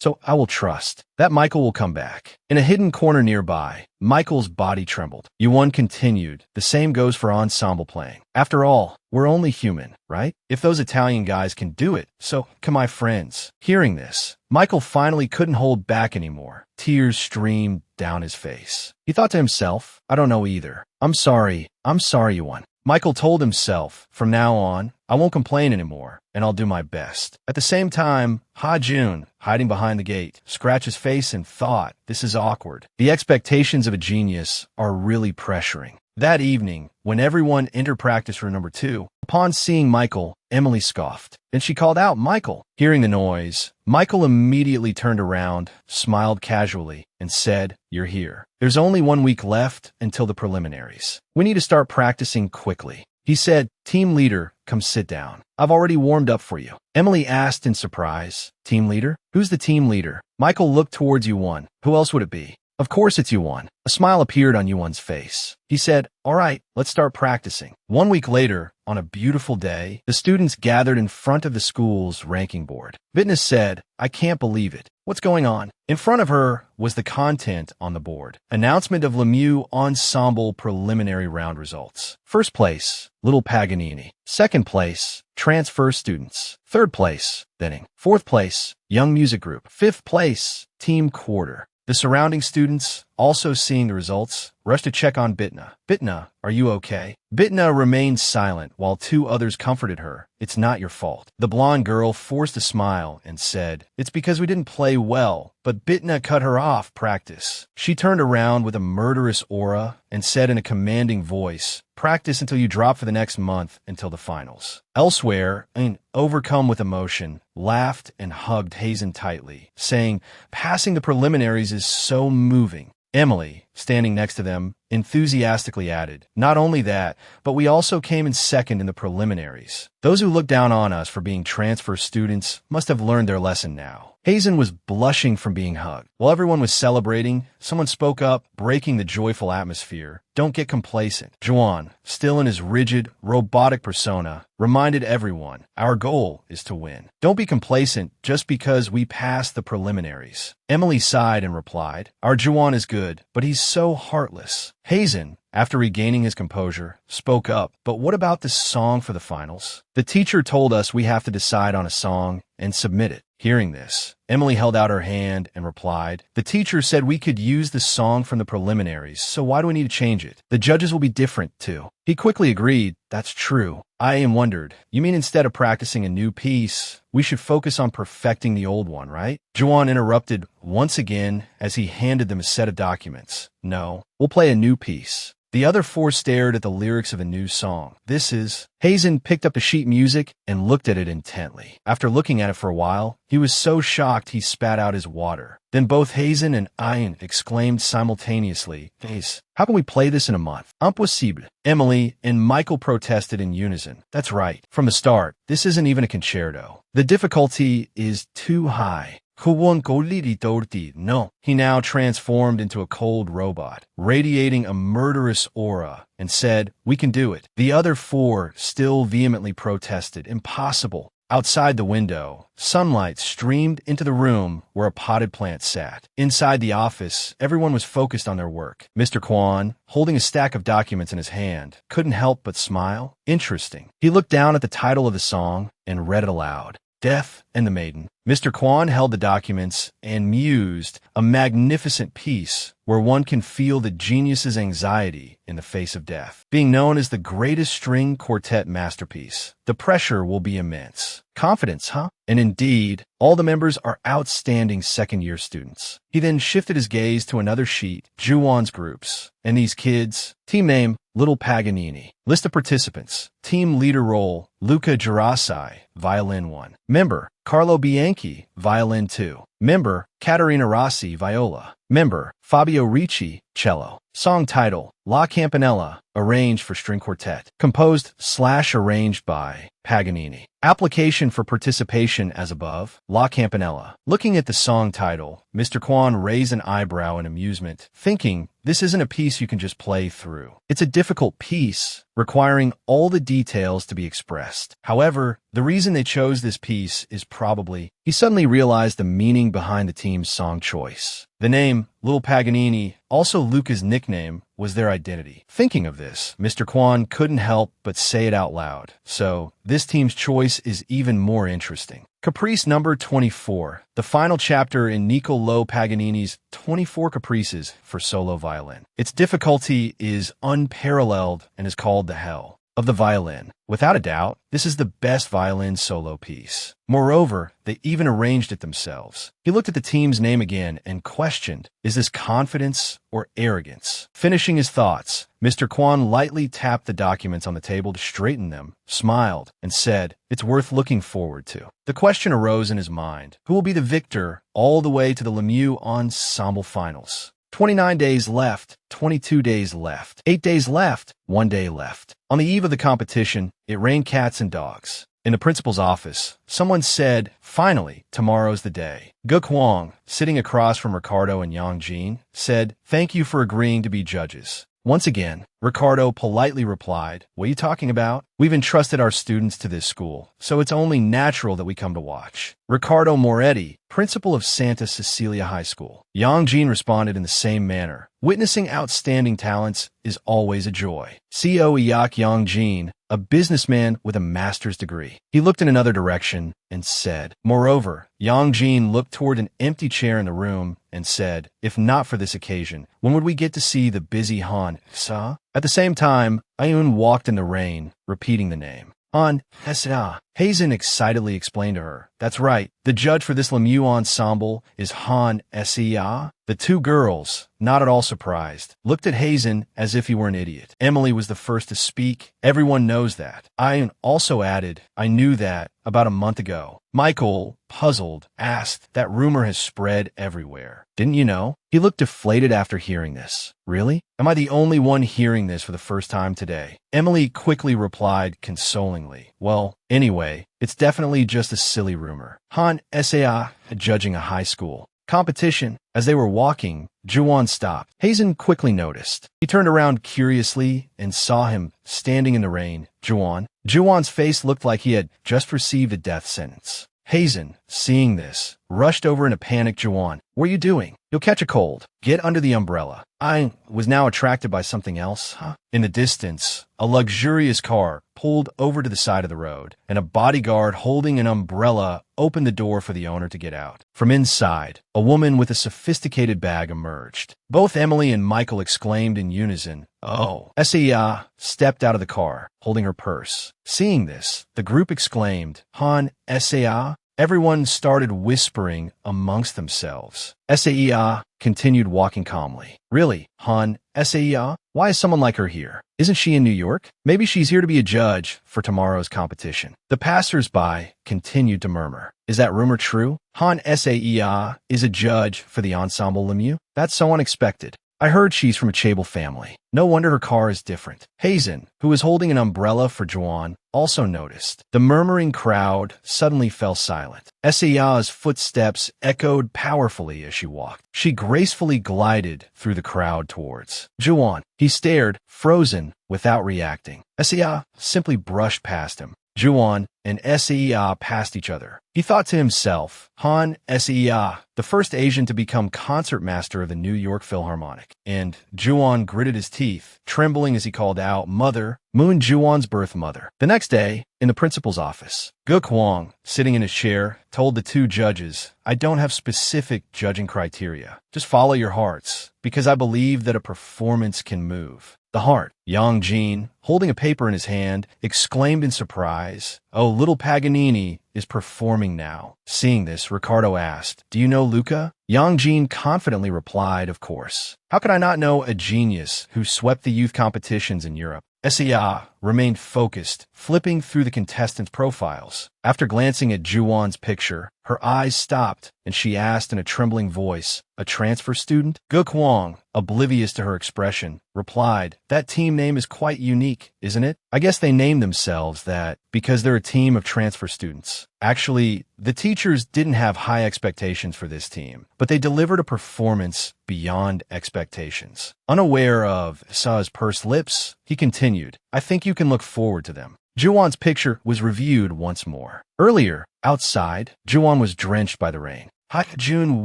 so I will trust that Michael will come back. In a hidden corner nearby, Michael's body trembled. Yuan continued, the same goes for ensemble playing. After all, we're only human, right? If those Italian guys can do it, so can my friends. Hearing this, Michael finally couldn't hold back anymore. Tears streamed down his face. He thought to himself, I don't know either. I'm sorry, Yuan. Michael told himself, from now on, I won't complain anymore, and I'll do my best. At the same time, Ha Jun, hiding behind the gate, scratched his face and thought, this is awkward. The expectations of a genius are really pressuring. That evening, when everyone entered practice room number 2, upon seeing Michael, Emily scoffed. Then she called out, Michael. Hearing the noise, Michael immediately turned around, smiled casually, and said, you're here. There's only 1 week left until the preliminaries. We need to start practicing quickly. He said, team leader, come sit down. I've already warmed up for you. Emily asked in surprise, team leader? Who's the team leader? Michael looked towards Yuan. Who else would it be? Of course it's Yuan. A smile appeared on Yuan's face. He said, all right, let's start practicing. 1 week later, on a beautiful day, the students gathered in front of the school's ranking board. Witness said, I can't believe it. What's going on? In front of her was the content on the board. Announcement of Lemieux Ensemble preliminary round results. First place, Little Paganini. Second place, transfer students. Third place, Benning. Fourth place, Young Music Group. Fifth place, Team Quarter. The surrounding students, also seeing the results, rushed to check on Bitna. Bitna, are you okay? Bitna remained silent while 2 others comforted her. It's not your fault. The blonde girl forced a smile and said, it's because we didn't play well, but Bitna cut her off practice. She turned around with a murderous aura and said in a commanding voice, practice until you drop for the next month until the finals. Elsewhere, Ain, overcome with emotion, laughed and hugged Hazen tightly, saying, passing the preliminaries is so moving. Emily, standing next to them, enthusiastically added, not only that, but we also came in second in the preliminaries. Those who looked down on us for being transfer students must have learned their lesson now. Hazen was blushing from being hugged. While everyone was celebrating, someone spoke up, breaking the joyful atmosphere. Don't get complacent. Juan, still in his rigid, robotic persona, reminded everyone, our goal is to win. Don't be complacent just because we passed the preliminaries. Emily sighed and replied, our Juan is good, but he's so heartless. Hazen, after regaining his composure, spoke up, but what about this song for the finals? The teacher told us we have to decide on a song and submit it. Hearing this, Emily held out her hand and replied, the teacher said we could use the song from the preliminaries, so why do we need to change it? The judges will be different, too. He quickly agreed, that's true. Ian wondered, you mean instead of practicing a new piece, we should focus on perfecting the old one, right? Juan interrupted once again as he handed them a set of documents. No, we'll play a new piece. The other 4 stared at the lyrics of a new song. This is... Hazen picked up the sheet music and looked at it intently. After looking at it for a while, he was so shocked he spat out his water. Then both Hazen and Ian exclaimed simultaneously, Haze, how can we play this in a month? Impossible. Emily and Michael protested in unison. That's right. From the start, this isn't even a concerto. The difficulty is too high. No. He now transformed into a cold robot, radiating a murderous aura, and said, we can do it. The other 4 still vehemently protested, impossible. Outside the window, sunlight streamed into the room where a potted plant sat. Inside the office, everyone was focused on their work. Mr. Kwan, holding a stack of documents in his hand, couldn't help but smile. Interesting. He looked down at the title of the song and read it aloud. Death and the Maiden. Mr. Kwan held the documents and mused, a magnificent piece where one can feel the genius's anxiety in the face of death. Being known as the greatest string quartet masterpiece, the pressure will be immense. Confidence, huh? And indeed, all the members are outstanding second-year students. He then shifted his gaze to another sheet, Juwan's groups. And these kids, team name, Little Paganini. List of participants. Team leader role, Luca Girassi, violin 1. Member, Carlo Bianchi, violin 2. Member, Caterina Rossi, viola. Member, Fabio Ricci, cello. Song title, La Campanella, arranged for string quartet. Composed/arranged by Paganini. Application for participation as above, La Campanella. Looking at the song title, Mr. Kwan raised an eyebrow in amusement, thinking, this isn't a piece you can just play through. It's a difficult piece, requiring all the details to be expressed. However, the reason they chose this piece is probably he suddenly realized the meaning behind the team's song choice. The name, Little Paganini, also Luca's nickname, was their identity. Thinking of this, Mr. Kwan couldn't help but say it out loud. So, this team's choice is even more interesting. Caprice number 24, the final chapter in Niccolò Paganini's 24 Caprices for solo violin. Its difficulty is unparalleled and is called the hell of the violin. Without a doubt, this is the best violin solo piece. Moreover, they even arranged it themselves. He looked at the team's name again and questioned, is this confidence or arrogance? Finishing his thoughts, Mr. Kwan lightly tapped the documents on the table to straighten them, smiled, and said, it's worth looking forward to. The question arose in his mind, who will be the victor all the way to the Lemieux Ensemble Finals? 29 days left, 22 days left, 8 days left, 1 day left. On the eve of the competition, it rained cats and dogs. In the principal's office, someone said, finally, tomorrow's the day. Ge Kwang, sitting across from Ricardo and Yang Jin, said, thank you for agreeing to be judges. Once again, Ricardo politely replied, what are you talking about? We've entrusted our students to this school, so it's only natural that we come to watch. Ricardo Moretti, principal of Santa Cecilia High School. Yang Jin responded in the same manner. Witnessing outstanding talents is always a joy. CEO Iyak Yang Jin, a businessman with a master's degree. He looked in another direction and said, moreover, Yang Jin looked toward an empty chair in the room and said, if not for this occasion, when would we get to see the busy Han Sa? At the same time, Ayun walked in the rain, repeating the name. Han Sa. Hazen excitedly explained to her, that's right, the judge for this Lemieux ensemble is Han Sa. The two girls, not at all surprised, looked at Hazen as if he were an idiot. Emily was the first to speak. Everyone knows that. Ayun also added, I knew that about a month ago. Michael, puzzled, asked, that rumor has spread everywhere. Didn't you know? He looked deflated after hearing this. Really? Am I the only one hearing this for the first time today? Emily quickly replied consolingly, well, anyway, it's definitely just a silly rumor. Han Sa judging a high school competition. As they were walking, Juwon stopped. Hazen quickly noticed. He turned around curiously and saw him standing in the rain. Juwon's face looked like he had just received a death sentence. Hazen, seeing this, rushed over in a panic. Juwon, what are you doing? You'll catch a cold. Get under the umbrella. I was now attracted by something else, huh? In the distance, a luxurious car pulled over to the side of the road, and a bodyguard holding an umbrella opened the door for the owner to get out. From inside, a woman with a sophisticated bag emerged. Both Emily and Michael exclaimed in unison, oh. Sa stepped out of the car, holding her purse. Seeing this, the group exclaimed, Han Sa. Everyone started whispering amongst themselves. Sa continued walking calmly. Really, Han Sa? Why is someone like her here? Isn't she in New York? Maybe she's here to be a judge for tomorrow's competition. The passers-by continued to murmur. Is that rumor true? Han Sa is a judge for the Ensemble Lemieux? That's so unexpected. I heard she's from a Chable family. No wonder her car is different. Hazen, who was holding an umbrella for Juwon, also noticed. The murmuring crowd suddenly fell silent. Sa's footsteps echoed powerfully as she walked. She gracefully glided through the crowd towards Juwon. He stared, frozen, without reacting. Sa simply brushed past him. Juwon and Sa passed each other. He thought to himself, Han Sa, the first Asian to become concertmaster of the New York Philharmonic. And Juwon gritted his teeth, trembling as he called out, Mother, Moon Juwon's birth mother. The next day, in the principal's office, Ge Kwang, sitting in his chair, told the two judges, I don't have specific judging criteria. Just follow your hearts, because I believe that a performance can move the heart. Yang Jin, holding a paper in his hand, exclaimed in surprise, oh, little Paganini is performing now. Seeing this, Ricardo asked, do you know Luca? Yang Jin confidently replied, of course. How could I not know a genius who swept the youth competitions in Europe? Sa remained focused, flipping through the contestants' profiles. After glancing at Juwon's picture, Her eyes stopped, and she asked in a trembling voice, "A transfer student?" Ge Kwang, oblivious to her expression, replied, "That team name is quite unique, isn't it? I guess they named themselves that because they're a team of transfer students." Actually, the teachers didn't have high expectations for this team, but they delivered a performance beyond expectations. Unaware of Sa's pursed lips, he continued, "I think you can look forward to them." Juwon's picture was reviewed once more. Earlier, outside, Juwon was drenched by the rain. Ha-Jun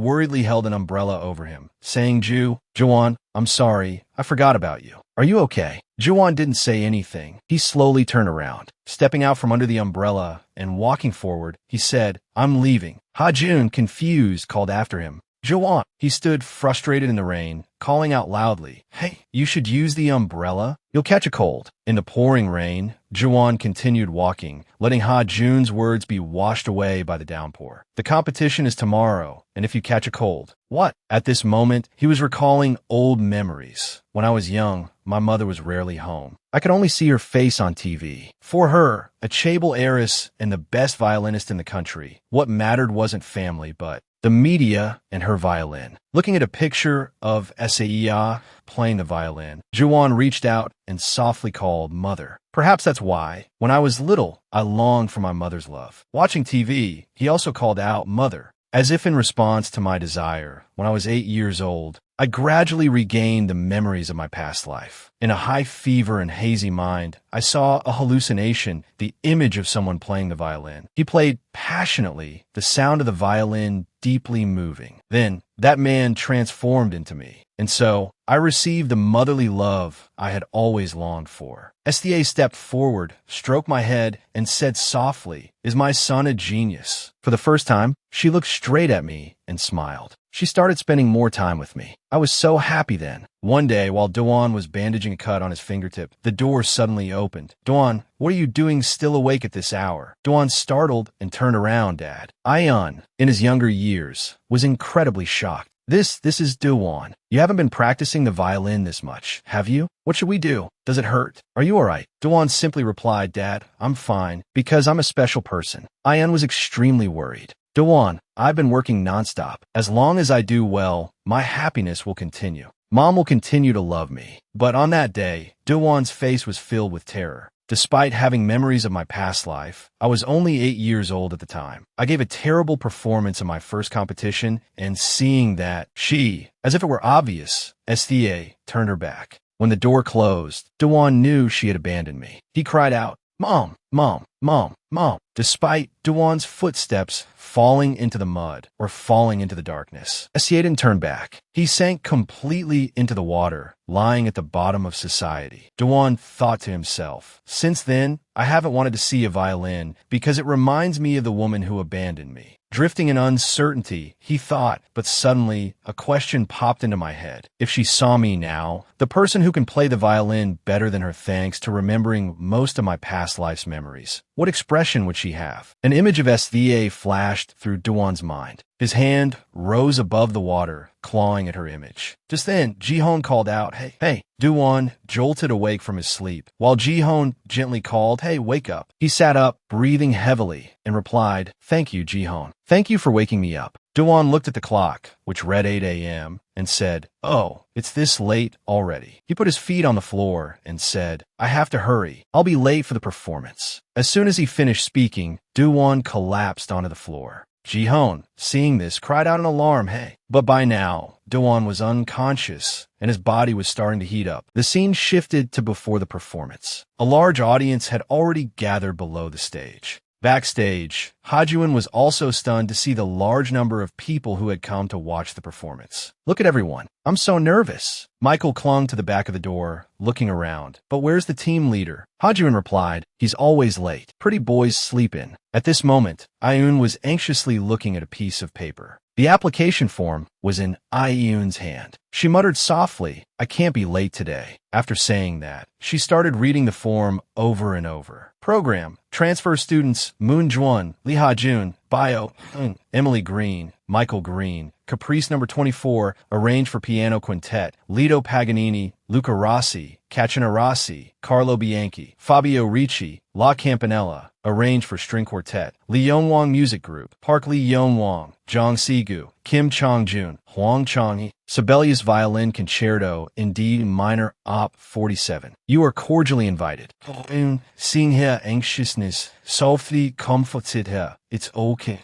worriedly held an umbrella over him, saying, Juwon, I'm sorry, I forgot about you. Are you okay?" Juwon didn't say anything. He slowly turned around. Stepping out from under the umbrella and walking forward, he said, "I'm leaving." Ha-Jun, confused, called after him, "Juwon." He stood frustrated in the rain, calling out loudly, "Hey, you should use the umbrella. You'll catch a cold." In the pouring rain, Juwon continued walking, letting Ha-Jun's words be washed away by the downpour. "The competition is tomorrow, and if you catch a cold." What? At this moment, he was recalling old memories. When I was young, my mother was rarely home. I could only see her face on TV. For her, a chaebol heiress and the best violinist in the country, what mattered wasn't family, but the media and her violin. Looking at a picture of Seiya playing the violin, Juwon reached out and softly called Mother. Perhaps that's why, when I was little, I longed for my mother's love. Watching TV, he also called out Mother, as if in response to my desire. When I was 8 years old, I gradually regained the memories of my past life. In a high fever and hazy mind, I saw a hallucination, the image of someone playing the violin. He played passionately, the sound of the violin deeply moving. Then, that man transformed into me, and so I received the motherly love I had always longed for. SDA stepped forward, stroked my head, and said softly, "Is my son a genius?" For the first time, she looked straight at me and smiled. She started spending more time with me. I was so happy then. One day, while Doan was bandaging a cut on his fingertip, the door suddenly opened. "Doan, what are you doing still awake at this hour?" Doan startled and turned around, Dad. Ayun, in his younger years, was incredibly shocked. This is Doan. You haven't been practicing the violin this much, have you? What should we do? Does it hurt? Are you alright?" Doan simply replied, "Dad, I'm fine, because I'm a special person." Ayun was extremely worried. "Doan, I've been working nonstop. As long as I do well, my happiness will continue. Mom will continue to love me." But on that day, Doan's face was filled with terror. Despite having memories of my past life, I was only 8 years old at the time. I gave a terrible performance in my first competition, and seeing that she, as if it were obvious, SDA turned her back. When the door closed, Doan knew she had abandoned me. He cried out, "Mom, Mom, Mom, Mom," despite Doan's footsteps falling into the mud or falling into the darkness. SDA didn't turn back. He sank completely into the water, lying at the bottom of society. Doan thought to himself, "Since then, I haven't wanted to see a violin because it reminds me of the woman who abandoned me." Drifting in uncertainty, he thought, but suddenly a question popped into my head. If she saw me now, the person who can play the violin better than her thanks to remembering most of my past life's memories, what expression would she have? An image of SVA flashed through Doan's mind. His hand rose above the water, clawing at her image. Just then, Jihon called out, Hey. Doan jolted awake from his sleep, while Jihon gently called, "Hey, wake up." He sat up, breathing heavily, and replied, "Thank you, Jihon. Thank you for waking me up." Doan looked at the clock, which read 8 a.m., and said, "Oh, it's this late already." He put his feet on the floor and said, "I have to hurry. I'll be late for the performance." As soon as he finished speaking, Doan collapsed onto the floor. Jihon, seeing this, cried out in alarm, "Hey." But by now, Doan was unconscious, and his body was starting to heat up. The scene shifted to before the performance. A large audience had already gathered below the stage. Backstage, Hajuin was also stunned to see the large number of people who had come to watch the performance. "Look at everyone. I'm so nervous." Michael clung to the back of the door, looking around. "But where's the team leader?" Hajuin replied, "He's always late. Pretty boys sleep in." At this moment, Ayun was anxiously looking at a piece of paper. The application form was in Ayun's hand. She muttered softly, "I can't be late today." After saying that, she started reading the form over and over. Program: Transfer students Moon Juan, Lee Ha-jun, Bio, Emily Green, Michael Green, Caprice number 24, arranged for piano quintet, Lido Paganini, Luca Rossi, Cacciana Rossi, Carlo Bianchi, Fabio Ricci, La Campanella, arranged for string quartet, Lee Yong-wang Music Group, Park Lee Yong-wang, Jang Si-gu, Kim Chong-jun, Huang Chang-hee, Sibelius Violin Concerto in D minor Op. 47. You are cordially invited. Seeing her anxiousness, softly comforted her. It's okay.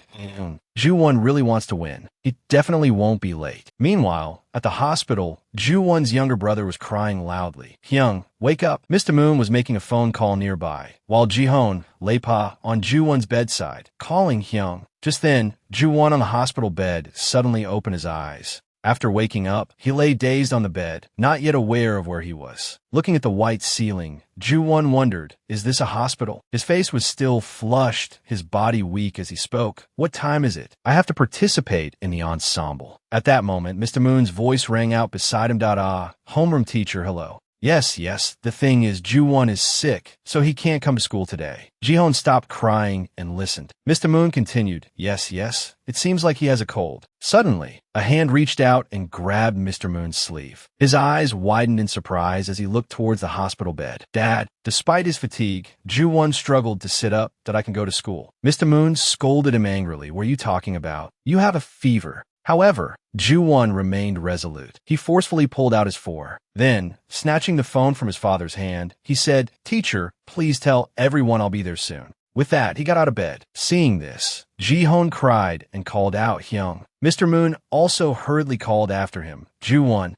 Ju-won really wants to win. He definitely won't be late. Meanwhile, at the hospital, Ju-won's younger brother was crying loudly. Hyung, wake up. Mr. Moon was making a phone call nearby, while Ji-hoon lay on Ju-won's bedside, calling Hyung. Just then, Ju-won on the hospital bed suddenly opened his eyes. After waking up, he lay dazed on the bed, not yet aware of where he was. Looking at the white ceiling, Ju-won wondered, is this a hospital? His face was still flushed, his body weak as he spoke. What time is it? I have to participate in the ensemble. At that moment, Mr. Moon's voice rang out beside him. Homeroom teacher, hello. Yes, the thing is, Ju-won is sick, so he can't come to school today. Ji-hoon stopped crying and listened. Mr. Moon continued, yes, it seems like he has a cold. Suddenly, a hand reached out and grabbed Mr. Moon's sleeve. His eyes widened in surprise as he looked towards the hospital bed. Dad, despite his fatigue, Ju-won struggled to sit up that I can go to school. Mr. Moon scolded him angrily. What are you talking about? You have a fever. However, Ju-won remained resolute. He forcefully pulled out his four. Then, snatching the phone from his father's hand, he said, Teacher, please tell everyone I'll be there soon. With that, he got out of bed. Seeing this, Ji-hoon cried and called out Hyung. Mr. Moon also hurriedly called after him. Ju-won.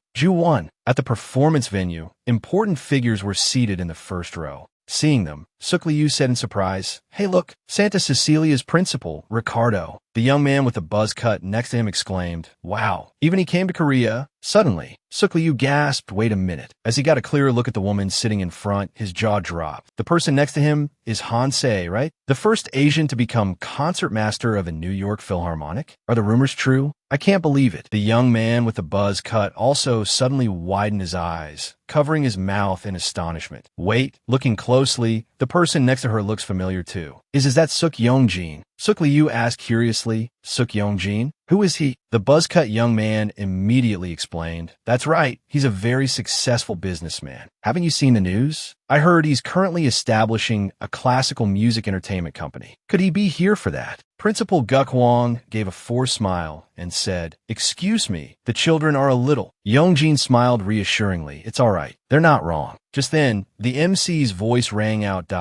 At the performance venue, important figures were seated in the first row. Seeing them, Suk Liu said in surprise, Hey look, Santa Cecilia's principal, Ricardo. The young man with the buzz cut next to him exclaimed, Wow, even he came to Korea? Suddenly, Suk Liu gasped, wait a minute. As he got a clearer look at the woman sitting in front, his jaw dropped. The person next to him is Han Se, right? The first Asian to become concertmaster of a New York Philharmonic? Are the rumors true? I can't believe it. The young man with the buzz cut also suddenly widened his eyes, covering his mouth in astonishment. Wait, looking closely, the person next to her looks familiar too. Is that Suk Yong-jin? Suk Liu asked curiously. Suk Yong-jin? Who is he? The buzz-cut young man immediately explained. That's right, he's a very successful businessman. Haven't you seen the news? I heard he's currently establishing a classical music entertainment company. Could he be here for that? Principal Guk Hwang gave a forced smile and said, Excuse me, the children are a little. Yong-jin smiled reassuringly. It's all right. They're not wrong. Just then, the MC's voice rang out.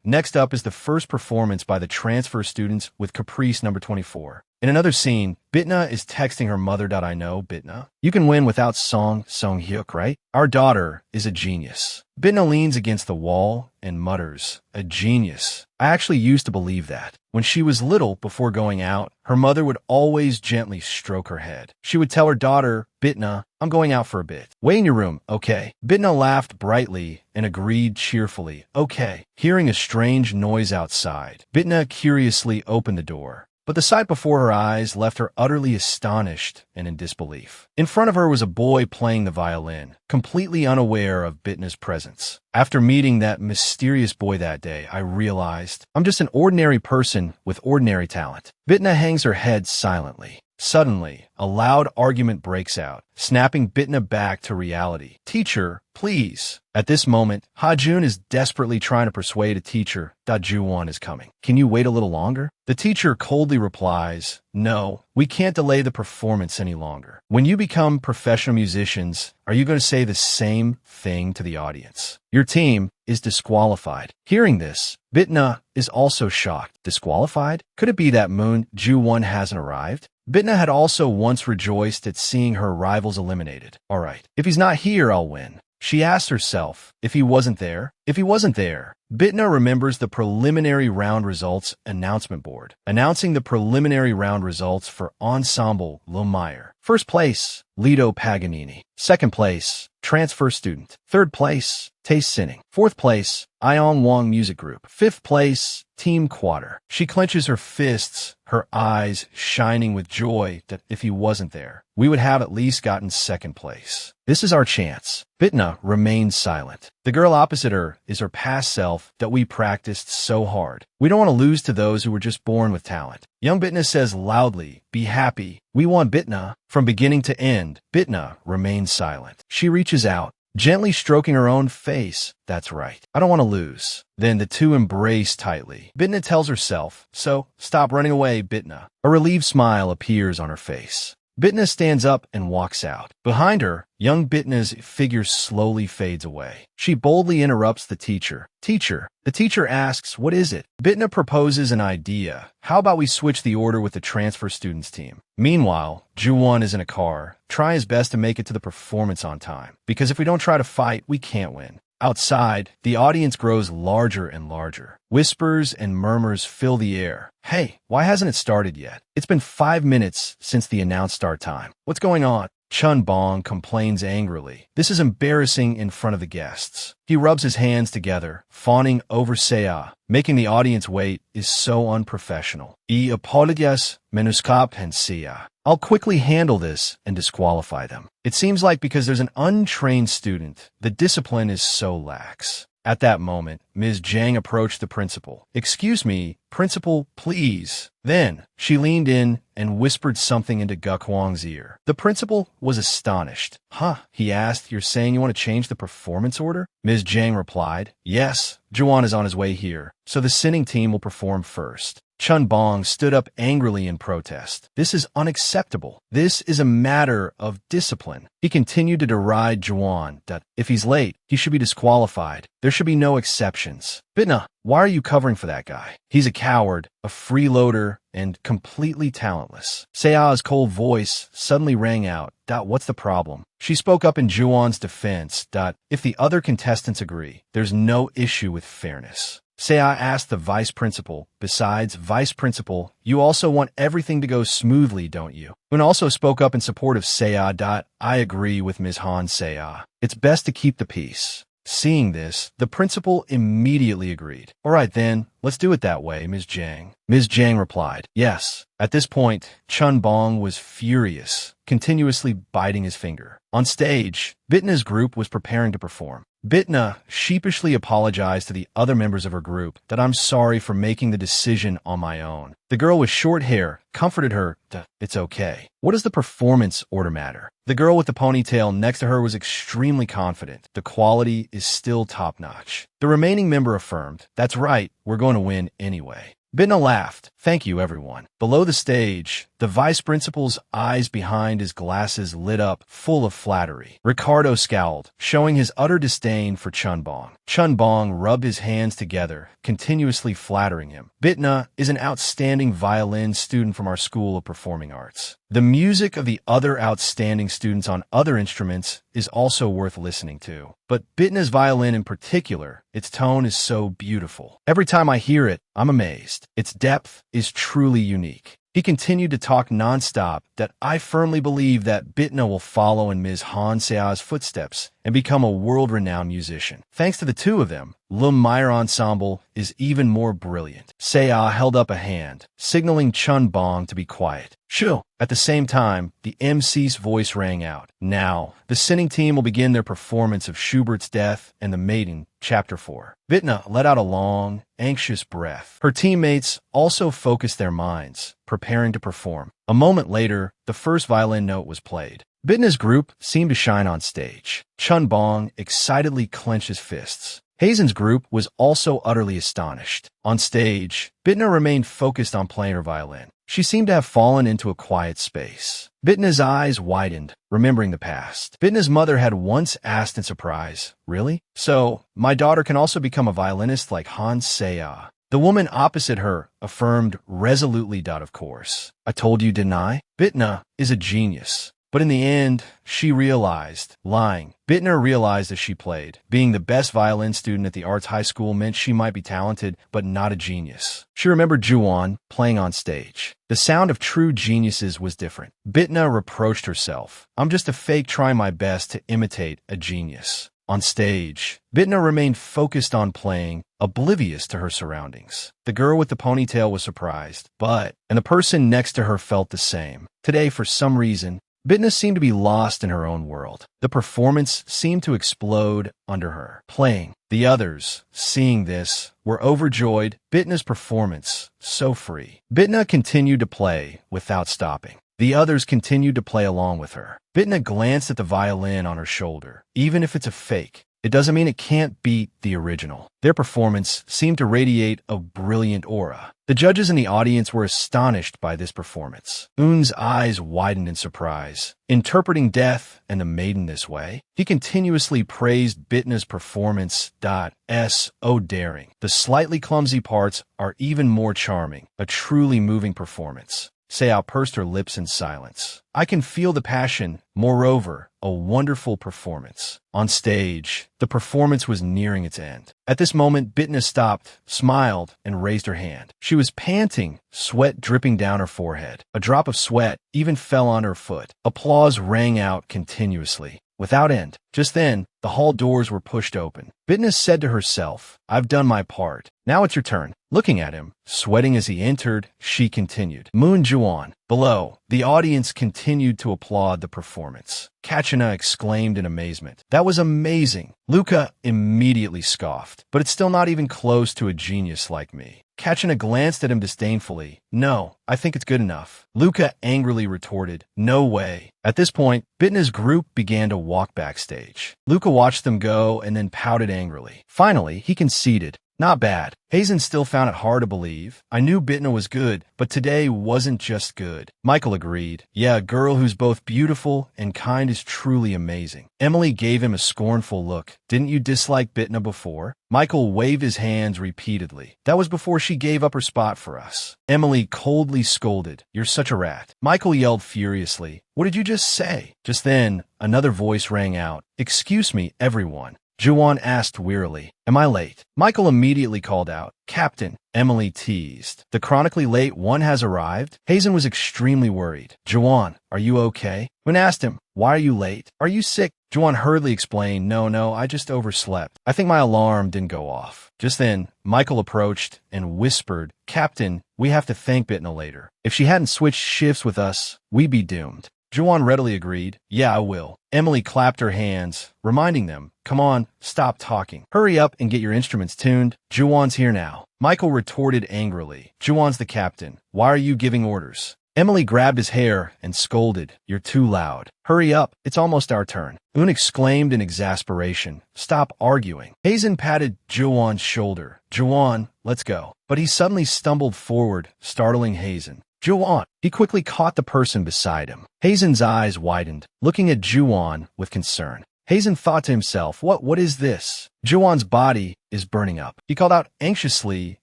Next up is the first performance by the transfer students with Caprice number 24. In another scene, Bitna is texting her mother. I know, Bitna. You can win without Song Hyuk, right? Our daughter is a genius. Bitna leans against the wall and mutters, a genius. I actually used to believe that. When she was little, before going out, her mother would always gently stroke her head. She would tell her daughter, Bitna, I'm going out for a bit. Wait in your room, okay? Bitna laughed brightly and agreed cheerfully, okay. Hearing a strange noise outside, Bitna curiously opened the door. But the sight before her eyes left her utterly astonished and in disbelief. In front of her was a boy playing the violin, completely unaware of Bitna's presence. After meeting that mysterious boy that day, I realized I'm just an ordinary person with ordinary talent. Bitna hangs her head silently. Suddenly, a loud argument breaks out, snapping Bitna back to reality. Teacher, please. At this moment, Ha-jun is desperately trying to persuade a teacher that Ju-won is coming. Can you wait a little longer? The teacher coldly replies, No, we can't delay the performance any longer. When you become professional musicians, are you going to say the same thing to the audience? Your team is disqualified. Hearing this, Bitna is also shocked. Disqualified? Could it be that Moon Ju-won hasn't arrived? Bitna had also once rejoiced at seeing her rivals eliminated. All right, if he's not here, I'll win. She asked herself, if he wasn't there? Bitna remembers the preliminary round results announcement board, announcing the preliminary round results for Ensemble Lumiere. First place, Lido Paganini. Second place, transfer student. Third place, taste sinning. Fourth place, Iong Wong Music Group. Fifth place, Team Quater. She clenches her fists, her eyes shining with joy that if he wasn't there, we would have at least gotten second place. This is our chance. Bitna remains silent. The girl opposite her is her past self that we practiced so hard. We don't want to lose to those who were just born with talent. Young Bitna says loudly, "Be happy. We want Bitna." From beginning to end, Bitna remains silent. She reaches out, gently stroking her own face. That's right. I don't want to lose. Then the two embrace tightly. Bitna tells herself, "So, stop running away, Bitna." A relieved smile appears on her face. Bitna stands up and walks out. Behind her, young Bitna's figure slowly fades away. She boldly interrupts the teacher. "Teacher." The teacher asks, "What is it?" Bitna proposes an idea. "How about we switch the order with the transfer students team?" Meanwhile, Juwon is in a car, trying his best to make it to the performance on time. Because if we don't try to fight, we can't win. Outside, the audience grows larger and larger. Whispers and murmurs fill the air. "Hey, why hasn't it started yet? It's been 5 minutes since the announced start time. What's going on?" Chun Bong complains angrily. This is embarrassing in front of the guests. He rubs his hands together, fawning over Seiya. Making the audience wait is so unprofessional. "I apologize, menuskap and Seiya. I'll quickly handle this and disqualify them." It seems like because there's an untrained student, the discipline is so lax. At that moment, Ms. Zhang approached the principal. "Excuse me, principal, please." Then, she leaned in and whispered something into Guk Huang's ear. The principal was astonished. "Huh?" he asked. "You're saying you want to change the performance order?" Ms. Zhang replied, "Yes, Juwon is on his way here, so the sinning team will perform first." Chun Bong stood up angrily in protest. "This is unacceptable. This is a matter of discipline." He continued to deride Juwon that if he's late, he should be disqualified. There should be no exceptions. "Bitna, why are you covering for that guy? He's a coward, a freeloader, and completely talentless." Seiya's cold voice suddenly rang out. "What's the problem?" She spoke up in Juwon's defense. "If the other contestants agree, there's no issue with fairness." Seiya asked the vice principal, "Besides, vice principal, you also want everything to go smoothly, don't you?" Moon also spoke up in support of Seiya. "I agree with Ms. Han Seiya. It's best to keep the peace." Seeing this, the principal immediately agreed. "All right then, let's do it that way, Ms. Zhang." Ms. Zhang replied, "Yes." At this point, Chun Bong was furious, continuously biting his finger. On stage, Bitna's group was preparing to perform. Bitna sheepishly apologized to the other members of her group that "I'm sorry for making the decision on my own." The girl with short hair comforted her. "It's okay. What does the performance order matter?" The girl with the ponytail next to her was extremely confident. "The quality is still top-notch." The remaining member affirmed, "That's right, we're going to win anyway." Bitna laughed. "Thank you, everyone." Below the stage, the vice principal's eyes behind his glasses lit up, full of flattery. Ricardo scowled, showing his utter disdain for Chun Bong. Chun Bong rubbed his hands together, continuously flattering him. "Bitna is an outstanding violin student from our School of Performing Arts. The music of the other outstanding students on other instruments is also worth listening to. But Bitna's violin in particular, its tone is so beautiful. Every time I hear it, I'm amazed. Its depth is truly unique." He continued to talk nonstop that "I firmly believe that Bitna will follow in Ms. Han Seiya's footsteps and become a world-renowned musician. Thanks to the two of them, Lum Meyer Ensemble is even more brilliant." Seiya held up a hand, signaling Chun Bong to be quiet. "Shoo!" At the same time, the MC's voice rang out. "Now, the sinning team will begin their performance of Schubert's Death and the Maiden, Chapter 4. Bitna let out a long, anxious breath. Her teammates also focused their minds, preparing to perform. A moment later, the first violin note was played. Bitna's group seemed to shine on stage. Chun Bong excitedly clenched his fists. Hazen's group was also utterly astonished. On stage, Bitna remained focused on playing her violin. She seemed to have fallen into a quiet space. Bitna's eyes widened, remembering the past. Bitna's mother had once asked in surprise, "Really? So, my daughter can also become a violinist like Han Seiya?" The woman opposite her affirmed resolutely. "Of course. I told you, didn't I? Bitna is a genius." But in the end, she realized, lying. Bittner realized as she played. Being the best violin student at the arts high school meant she might be talented, but not a genius. She remembered Juwon playing on stage. The sound of true geniuses was different. Bittner reproached herself. I'm just a fake trying my best to imitate a genius. On stage, Bittner remained focused on playing, oblivious to her surroundings. The girl with the ponytail was surprised, and the person next to her felt the same. Today, for some reason, Bittner seemed to be lost in her own world. The performance seemed to explode under her, playing. The others, seeing this, were overjoyed. Bittner's performance, so free. Bittner continued to play without stopping. The others continued to play along with her. Bittner glanced at the violin on her shoulder. Even if it's a fake, it doesn't mean it can't beat the original. Their performance seemed to radiate a brilliant aura. The judges in the audience were astonished by this performance. Un's eyes widened in surprise. Interpreting death and the maiden this way, he continuously praised Bittner's performance. So daring. The slightly clumsy parts are even more charming. A truly moving performance. Seo pursed her lips in silence. I can feel the passion. Moreover, a wonderful performance. On stage, the performance was nearing its end. At this moment, Bittner stopped, smiled, and raised her hand. She was panting, sweat dripping down her forehead. A drop of sweat even fell on her foot. Applause rang out continuously, without end. Just then, the hall doors were pushed open. Bittner said to herself, I've done my part. Now it's your turn. Looking at him, sweating as he entered, she continued. Moon Juwon. Below, the audience continued to applaud the performance. Kachina exclaimed in amazement. That was amazing. Luca immediately scoffed. But it's still not even close to a genius like me. Kachina glanced at him disdainfully. No, I think it's good enough. Luca angrily retorted. No way. At this point, Bittner's group began to walk backstage. Luca watched them go and then pouted angrily. Finally, he conceded. Not bad. Hazen still found it hard to believe. I knew Bittner was good, but today wasn't just good. Michael agreed. Yeah, a girl who's both beautiful and kind is truly amazing. Emily gave him a scornful look. Didn't you dislike Bittner before? Michael waved his hands repeatedly. That was before she gave up her spot for us. Emily coldly scolded. You're such a rat. Michael yelled furiously. What did you just say? Just then, another voice rang out. Excuse me, everyone. Juwon asked wearily, Am I late? Michael immediately called out, Captain. Emily teased. The chronically late one has arrived? Hazen was extremely worried. Juwon, are you okay? When asked him, Why are you late? Are you sick? Juwon hurriedly explained, No, I just overslept. I think my alarm didn't go off. Just then, Michael approached and whispered, Captain, we have to thank Bittner later. If she hadn't switched shifts with us, we'd be doomed. Juwon readily agreed. Yeah, I will. Emily clapped her hands, reminding them, Come on, stop talking. Hurry up and get your instruments tuned. Juwon's here now. Michael retorted angrily. Juwon's the captain. Why are you giving orders? Emily grabbed his hair and scolded. You're too loud. Hurry up. It's almost our turn. Un exclaimed in exasperation. Stop arguing. Hazen patted Juwon's shoulder. Juwon, let's go. But he suddenly stumbled forward, startling Hazen. Juwon. He quickly caught the person beside him. Hazen's eyes widened, looking at Juwon with concern. Hazen thought to himself, What is this? Juwon's body is burning up. He called out anxiously,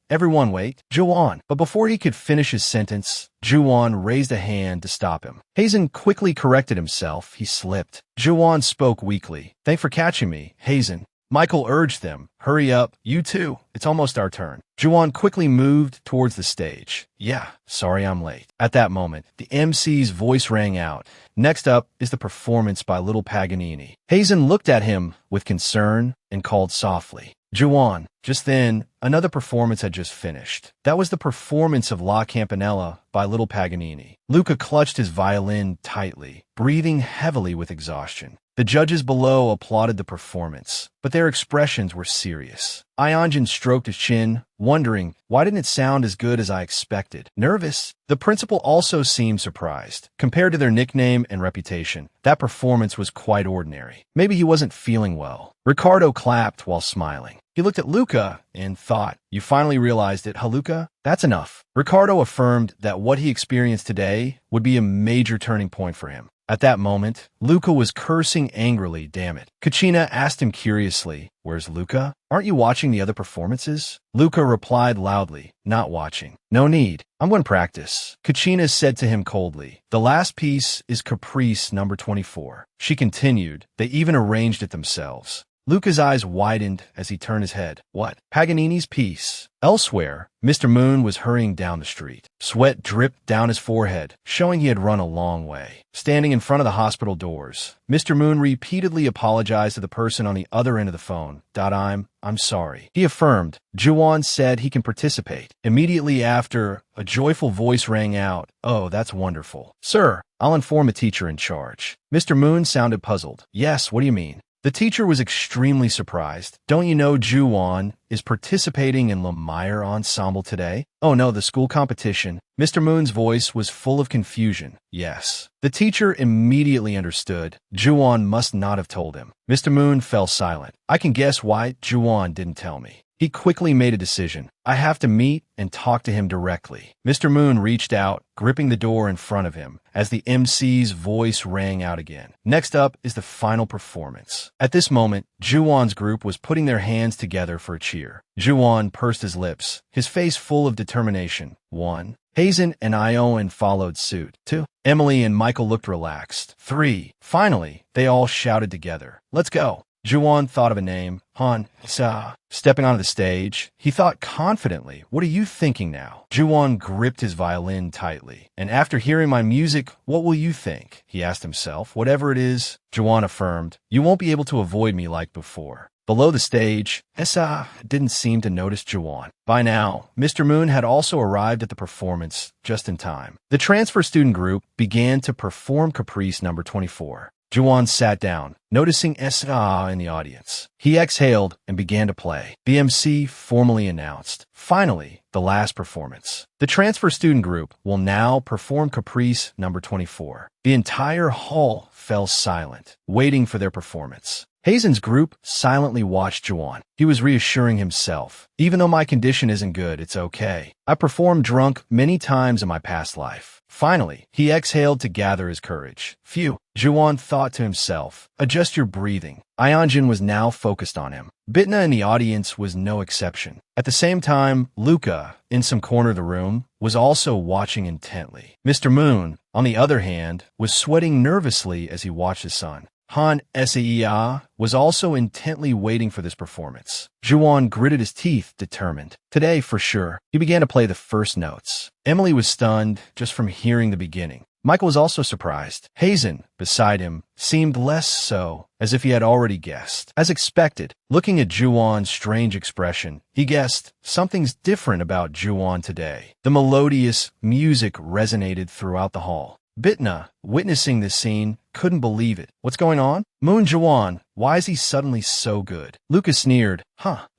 Everyone wait. Juwon. But before he could finish his sentence, Juwon raised a hand to stop him. Hazen quickly corrected himself. He slipped. Juwon spoke weakly. Thanks for catching me, Hazen. Michael urged them, Hurry up, you too. It's almost our turn. Juwon quickly moved towards the stage. Yeah, sorry I'm late. At that moment, the MC's voice rang out. Next up is the performance by Little Paganini. Hazen looked at him with concern and called softly, Juwon. Just then, another performance had just finished. That was the performance of La Campanella by Little Paganini. Luca clutched his violin tightly, breathing heavily with exhaustion. The judges below applauded the performance, but their expressions were serious. Ionjin stroked his chin, wondering, why didn't it sound as good as I expected? Nervous? The principal also seemed surprised. Compared to their nickname and reputation, that performance was quite ordinary. Maybe he wasn't feeling well. Ricardo clapped while smiling. He looked at Luca and thought, You finally realized it, huh, Luca? That's enough. Ricardo affirmed that what he experienced today would be a major turning point for him. At that moment, Luca was cursing angrily, damn it. Kachina asked him curiously, Where's Luca? Aren't you watching the other performances? Luca replied loudly, not watching. No need. I'm going to practice. Kachina said to him coldly. The last piece is Caprice number 24. She continued. They even arranged it themselves. Luca's eyes widened as he turned his head. What? Paganini's piece. Elsewhere, Mr. Moon was hurrying down the street. Sweat dripped down his forehead, showing he had run a long way. Standing in front of the hospital doors, Mr. Moon repeatedly apologized to the person on the other end of the phone. I'm sorry. He affirmed. Juwon said he can participate. Immediately after, a joyful voice rang out. Oh, that's wonderful. Sir, I'll inform the teacher in charge. Mr. Moon sounded puzzled. Yes, what do you mean? The teacher was extremely surprised. Don't you know Juwon is participating in Lumiere Ensemble today? Oh no, the school competition. Mr. Moon's voice was full of confusion. Yes. The teacher immediately understood. Juwon must not have told him. Mr. Moon fell silent. I can guess why Juwon didn't tell me. He quickly made a decision. I have to meet and talk to him directly. Mr. Moon reached out, gripping the door in front of him, as the MC's voice rang out again. Next up is the final performance. At this moment, Juwon's group was putting their hands together for a cheer. Juwon pursed his lips, his face full of determination. 1. Hazen and Ioan followed suit. 2. Emily and Michael looked relaxed. 3. Finally, they all shouted together. Let's go. Juwon thought of a name. Han Sa. Stepping onto the stage, he thought confidently, what are you thinking now? Juwon gripped his violin tightly. And after hearing my music, what will you think? He asked himself. Whatever it is, Juwon affirmed, you won't be able to avoid me like before. Below the stage, Essa didn't seem to notice Juwon. By now, Mr. Moon had also arrived at the performance just in time. The transfer student group began to perform Caprice number 24. Juwon sat down, noticing Essa in the audience. He exhaled and began to play. The MC formally announced. Finally, the last performance. The transfer student group will now perform Caprice number 24. The entire hall fell silent, waiting for their performance. Hazen's group silently watched Juwon. He was reassuring himself. Even though my condition isn't good, it's okay. I performed drunk many times in my past life. Finally, he exhaled to gather his courage. Phew, Juwon thought to himself. Adjust your breathing. Ionjin was now focused on him. Bitna in the audience was no exception. At the same time, Luca, in some corner of the room, was also watching intently. Mr. Moon, on the other hand, was sweating nervously as he watched his son. Han Seia was also intently waiting for this performance. Juwon gritted his teeth, determined. Today, for sure, he began to play the first notes. Emily was stunned just from hearing the beginning. Michael was also surprised. Hazen, beside him, seemed less so, as if he had already guessed. As expected, looking at Juwon's strange expression, he guessed something's different about Juwon today. The melodious music resonated throughout the hall. Bitna, witnessing this scene, couldn't believe it. What's going on? Moon Juwon, why is he suddenly so good? Lucas sneered.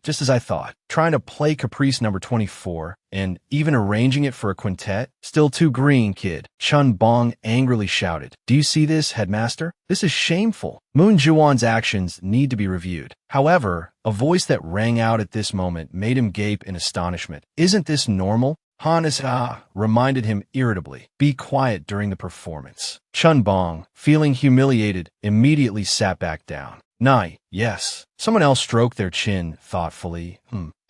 Just as I thought. Trying to play Caprice number 24, and even arranging it for a quintet? Still too green, kid. Chun Bong angrily shouted. Do you see this, headmaster? This is shameful. Moon Juwon's actions need to be reviewed. However, a voice that rang out at this moment made him gape in astonishment. Isn't this normal? Hannes reminded him irritably. Be quiet during the performance. Chun Bong, feeling humiliated, immediately sat back down. Nai, yes. Someone else stroked their chin thoughtfully.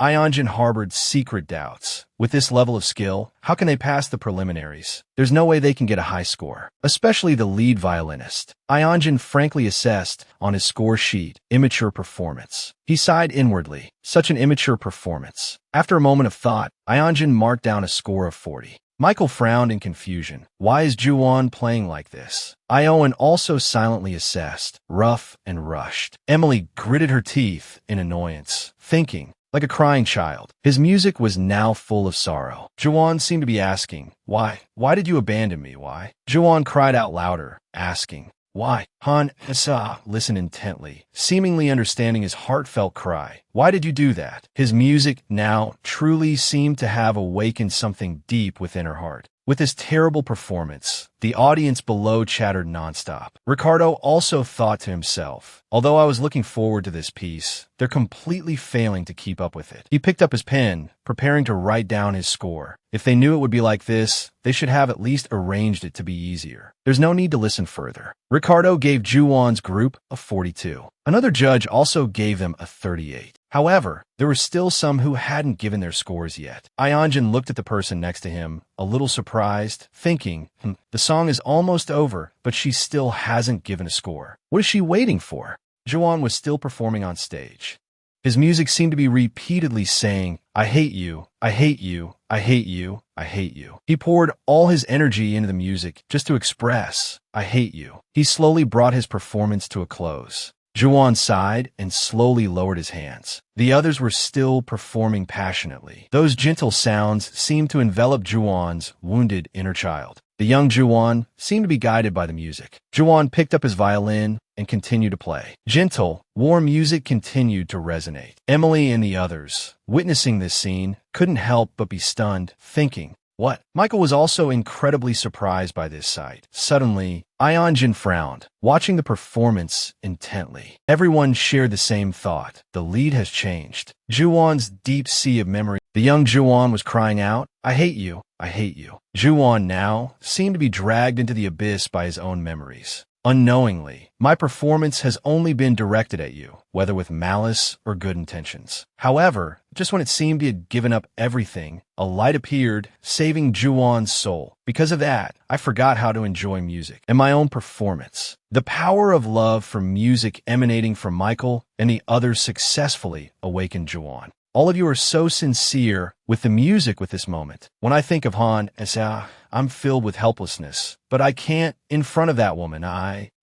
Ionjin harbored secret doubts. With this level of skill, how can they pass the preliminaries? There's no way they can get a high score, especially the lead violinist. Ionjin frankly assessed on his score sheet, immature performance. He sighed inwardly. Such an immature performance. After a moment of thought, Ionjin marked down a score of 40. Michael frowned in confusion. Why is Juwon playing like this? Ioan also silently assessed, rough and rushed. Emily gritted her teeth in annoyance, thinking, like a crying child. His music was now full of sorrow. Juwon seemed to be asking, why? Why did you abandon me? Why? Juwon cried out louder, asking, why? Han Essa listened intently, seemingly understanding his heartfelt cry. Why did you do that? His music now truly seemed to have awakened something deep within her heart. With his terrible performance, the audience below chattered nonstop. Ricardo also thought to himself, although I was looking forward to this piece, they're completely failing to keep up with it. He picked up his pen, preparing to write down his score. If they knew it would be like this, they should have at least arranged it to be easier. There's no need to listen further. Ricardo gave Juwon's group a 42. Another judge also gave them a 38. However, there were still some who hadn't given their scores yet. Ionjin looked at the person next to him, a little surprised, thinking, the song is almost over, but she still hasn't given a score. What is she waiting for? Juwon was still performing on stage. His music seemed to be repeatedly saying, I hate you, I hate you, I hate you, I hate you. He poured all his energy into the music just to express, I hate you. He slowly brought his performance to a close. Juwon sighed and slowly lowered his hands. The others were still performing passionately. Those gentle sounds seemed to envelop Juwon's wounded inner child. The young Juwon seemed to be guided by the music. Juwon picked up his violin and continued to play. Gentle, warm music continued to resonate. Emily and the others, witnessing this scene, couldn't help but be stunned, thinking, what? Michael was also incredibly surprised by this sight. Suddenly, Ionjin frowned, watching the performance intently. Everyone shared the same thought. The lead has changed. Juwon's deep sea of memory. The young Juwon was crying out, I hate you, I hate you. Juwon now seemed to be dragged into the abyss by his own memories. Unknowingly, my performance has only been directed at you, whether with malice or good intentions. However, just when it seemed he had given up everything, a light appeared, saving Juwon's soul. Because of that, I forgot how to enjoy music and my own performance. The power of love for music emanating from Michael and the others successfully awakened Juwon. All of you are so sincere with the music with this moment. When I think of Han and say, I'm filled with helplessness, but I can't in front of that woman.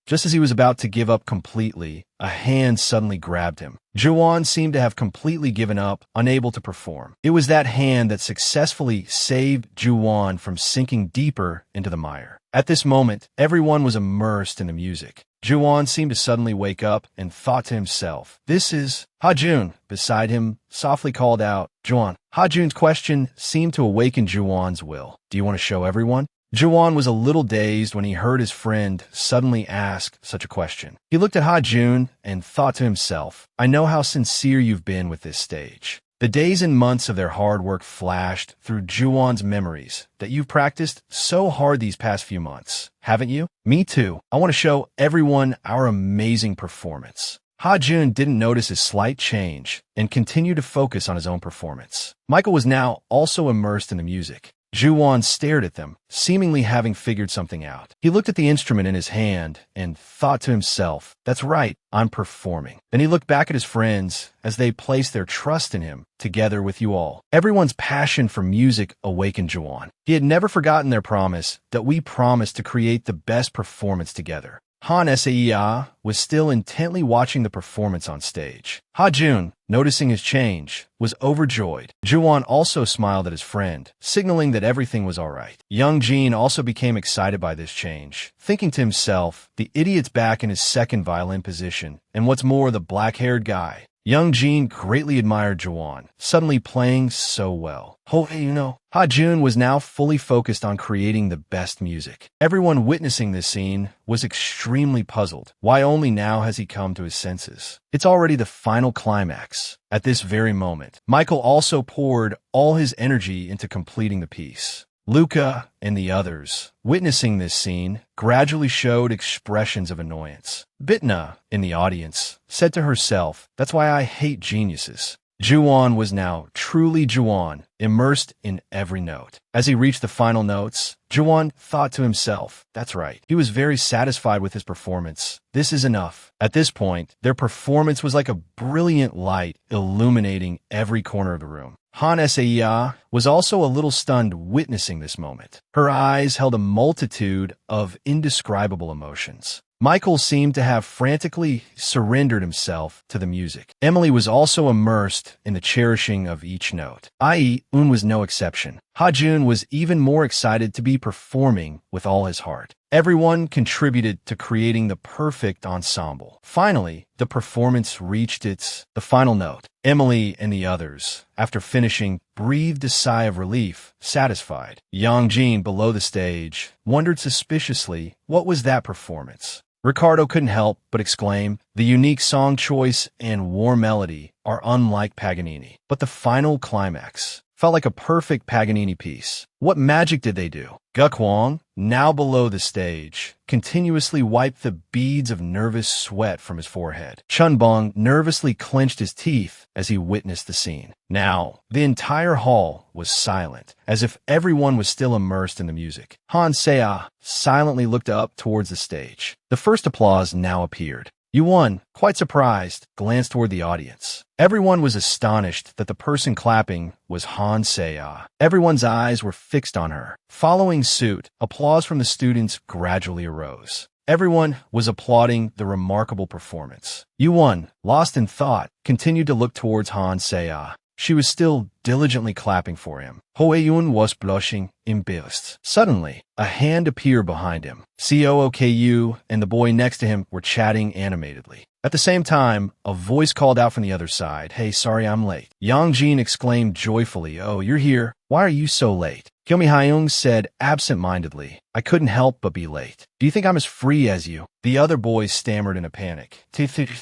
Just as he was about to give up completely, a hand suddenly grabbed him. Juwon seemed to have completely given up, unable to perform. It was that hand that successfully saved Juwon from sinking deeper into the mire. At this moment, everyone was immersed in the music. Juwon seemed to suddenly wake up and thought to himself, this is Ha-jun. Beside him, softly called out, Juwon. Ha-jun's question seemed to awaken Juwon's will. Do you want to show everyone? Juwon was a little dazed when he heard his friend suddenly ask such a question. He looked at Ha-jun and thought to himself, I know how sincere you've been with this stage. The days and months of their hard work flashed through Juwon's memories that you've practiced so hard these past few months, haven't you? Me too. I want to show everyone our amazing performance. Ha-jun didn't notice his slight change and continued to focus on his own performance. Michael was now also immersed in the music. Juwon stared at them, seemingly having figured something out. He looked at the instrument in his hand and thought to himself, that's right, I'm performing. Then he looked back at his friends as they placed their trust in him, together with you all. Everyone's passion for music awakened Juwon. He had never forgotten their promise that we promised to create the best performance together. Han Seia was still intently watching the performance on stage. Ha-jun, noticing his change, was overjoyed. Juwon also smiled at his friend, signaling that everything was all right. Young Jin also became excited by this change, thinking to himself, the idiot's back in his second violin position, and what's more, the black-haired guy. Young Jin greatly admired Juwon, suddenly playing so well. Ha-jun was now fully focused on creating the best music. Everyone witnessing this scene was extremely puzzled. Why only now has he come to his senses? It's already the final climax. At this very moment, Michael also poured all his energy into completing the piece. Luca and the others, witnessing this scene, gradually showed expressions of annoyance. Bitna, in the audience, said to herself, that's why I hate geniuses. Juwon was now truly Juwon, immersed in every note. As he reached the final notes, Juwon thought to himself, that's right. He was very satisfied with his performance. This is enough. At this point, their performance was like a brilliant light illuminating every corner of the room. Han Seia was also a little stunned witnessing this moment. Her eyes held a multitude of indescribable emotions. Michael seemed to have frantically surrendered himself to the music. Emily was also immersed in the cherishing of each note. Un was no exception. Ha-jun was even more excited to be performing with all his heart. Everyone contributed to creating the perfect ensemble. Finally, the performance reached the final note. Emily and the others, after finishing, breathed a sigh of relief, satisfied. Yang Jin, below the stage, wondered suspiciously, what was that performance? Ricardo couldn't help but exclaim, the unique song choice and warm melody are unlike Paganini. But the final climax felt like a perfect Paganini piece. What magic did they do? Gu Kwang, now below the stage, continuously wiped the beads of nervous sweat from his forehead. Chun Bong nervously clenched his teeth as he witnessed the scene. Now, the entire hall was silent, as if everyone was still immersed in the music. Han Seah silently looked up towards the stage. The first applause now appeared. Yuan, quite surprised, glanced toward the audience. Everyone was astonished that the person clapping was Han Seah. Everyone's eyes were fixed on her. Following suit, applause from the students gradually arose. Everyone was applauding the remarkable performance. Yuan, lost in thought, continued to look towards Han Seah. She was still diligently clapping for him. Hoeyun was blushing, embarrassed. Suddenly, a hand appeared behind him. Cooku and the boy next to him were chatting animatedly. At the same time, a voice called out from the other side, "Hey, sorry I'm late." Yang Jin exclaimed joyfully, "Oh, you're here. Why are you so late?" Kyomi Hyung said absent-mindedly, "I couldn't help but be late. Do you think I'm as free as you?" The other boys stammered in a panic.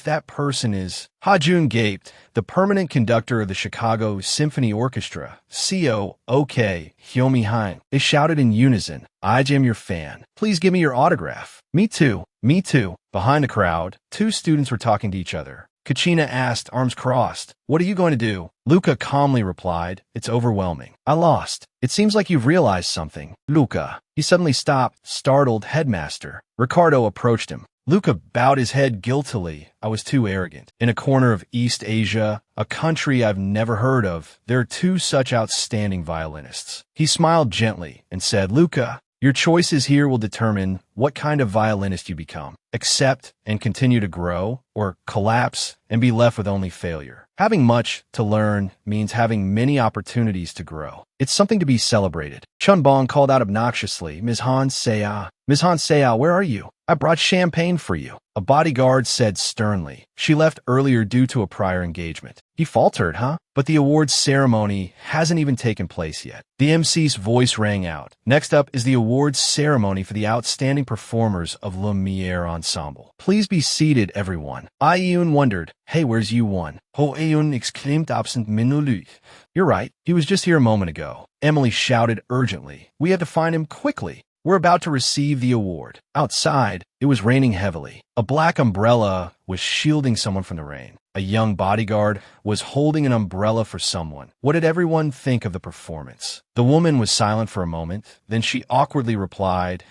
That person is... Ha Jun gaped, the permanent conductor of the Chicago Symphony Orchestra. C.O.O.K. Hyomi Hyung. They shouted in unison, "I am your fan. Please give me your autograph." "Me too. Me too." Behind the crowd, two students were talking to each other. Kachina asked, arms crossed, "What are you going to do?" Luca calmly replied, "It's overwhelming. I lost." "It seems like you've realized something." Luca. He suddenly stopped, startled. Headmaster. Ricardo approached him. Luca bowed his head guiltily. "I was too arrogant. In a corner of East Asia, a country I've never heard of, there are two such outstanding violinists." He smiled gently and said, "Luca, your choices here will determine what kind of violinist you become. Accept and continue to grow, or collapse and be left with only failure. Having much to learn means having many opportunities to grow. It's something to be celebrated." Chun Bong called out obnoxiously, "Ms. Han Seah. Ms. Han Seah, where are you? I brought champagne for you." A bodyguard said sternly. "She left earlier due to a prior engagement." He faltered, huh? But the awards ceremony hasn't even taken place yet. The MC's voice rang out. "Next up is the awards ceremony for the outstanding performers of Lumiere Ensemble. Please be seated, everyone." Ayun wondered, "Hey, where's Yu-Won?" Ho-Ayun exclaimed absent minulu. "You're right. He was just here a moment ago." Emily shouted urgently, "We have to find him quickly. We're about to receive the award." Outside, it was raining heavily. A black umbrella was shielding someone from the rain. A young bodyguard was holding an umbrella for someone. What did everyone think of the performance? The woman was silent for a moment. Then she awkwardly replied,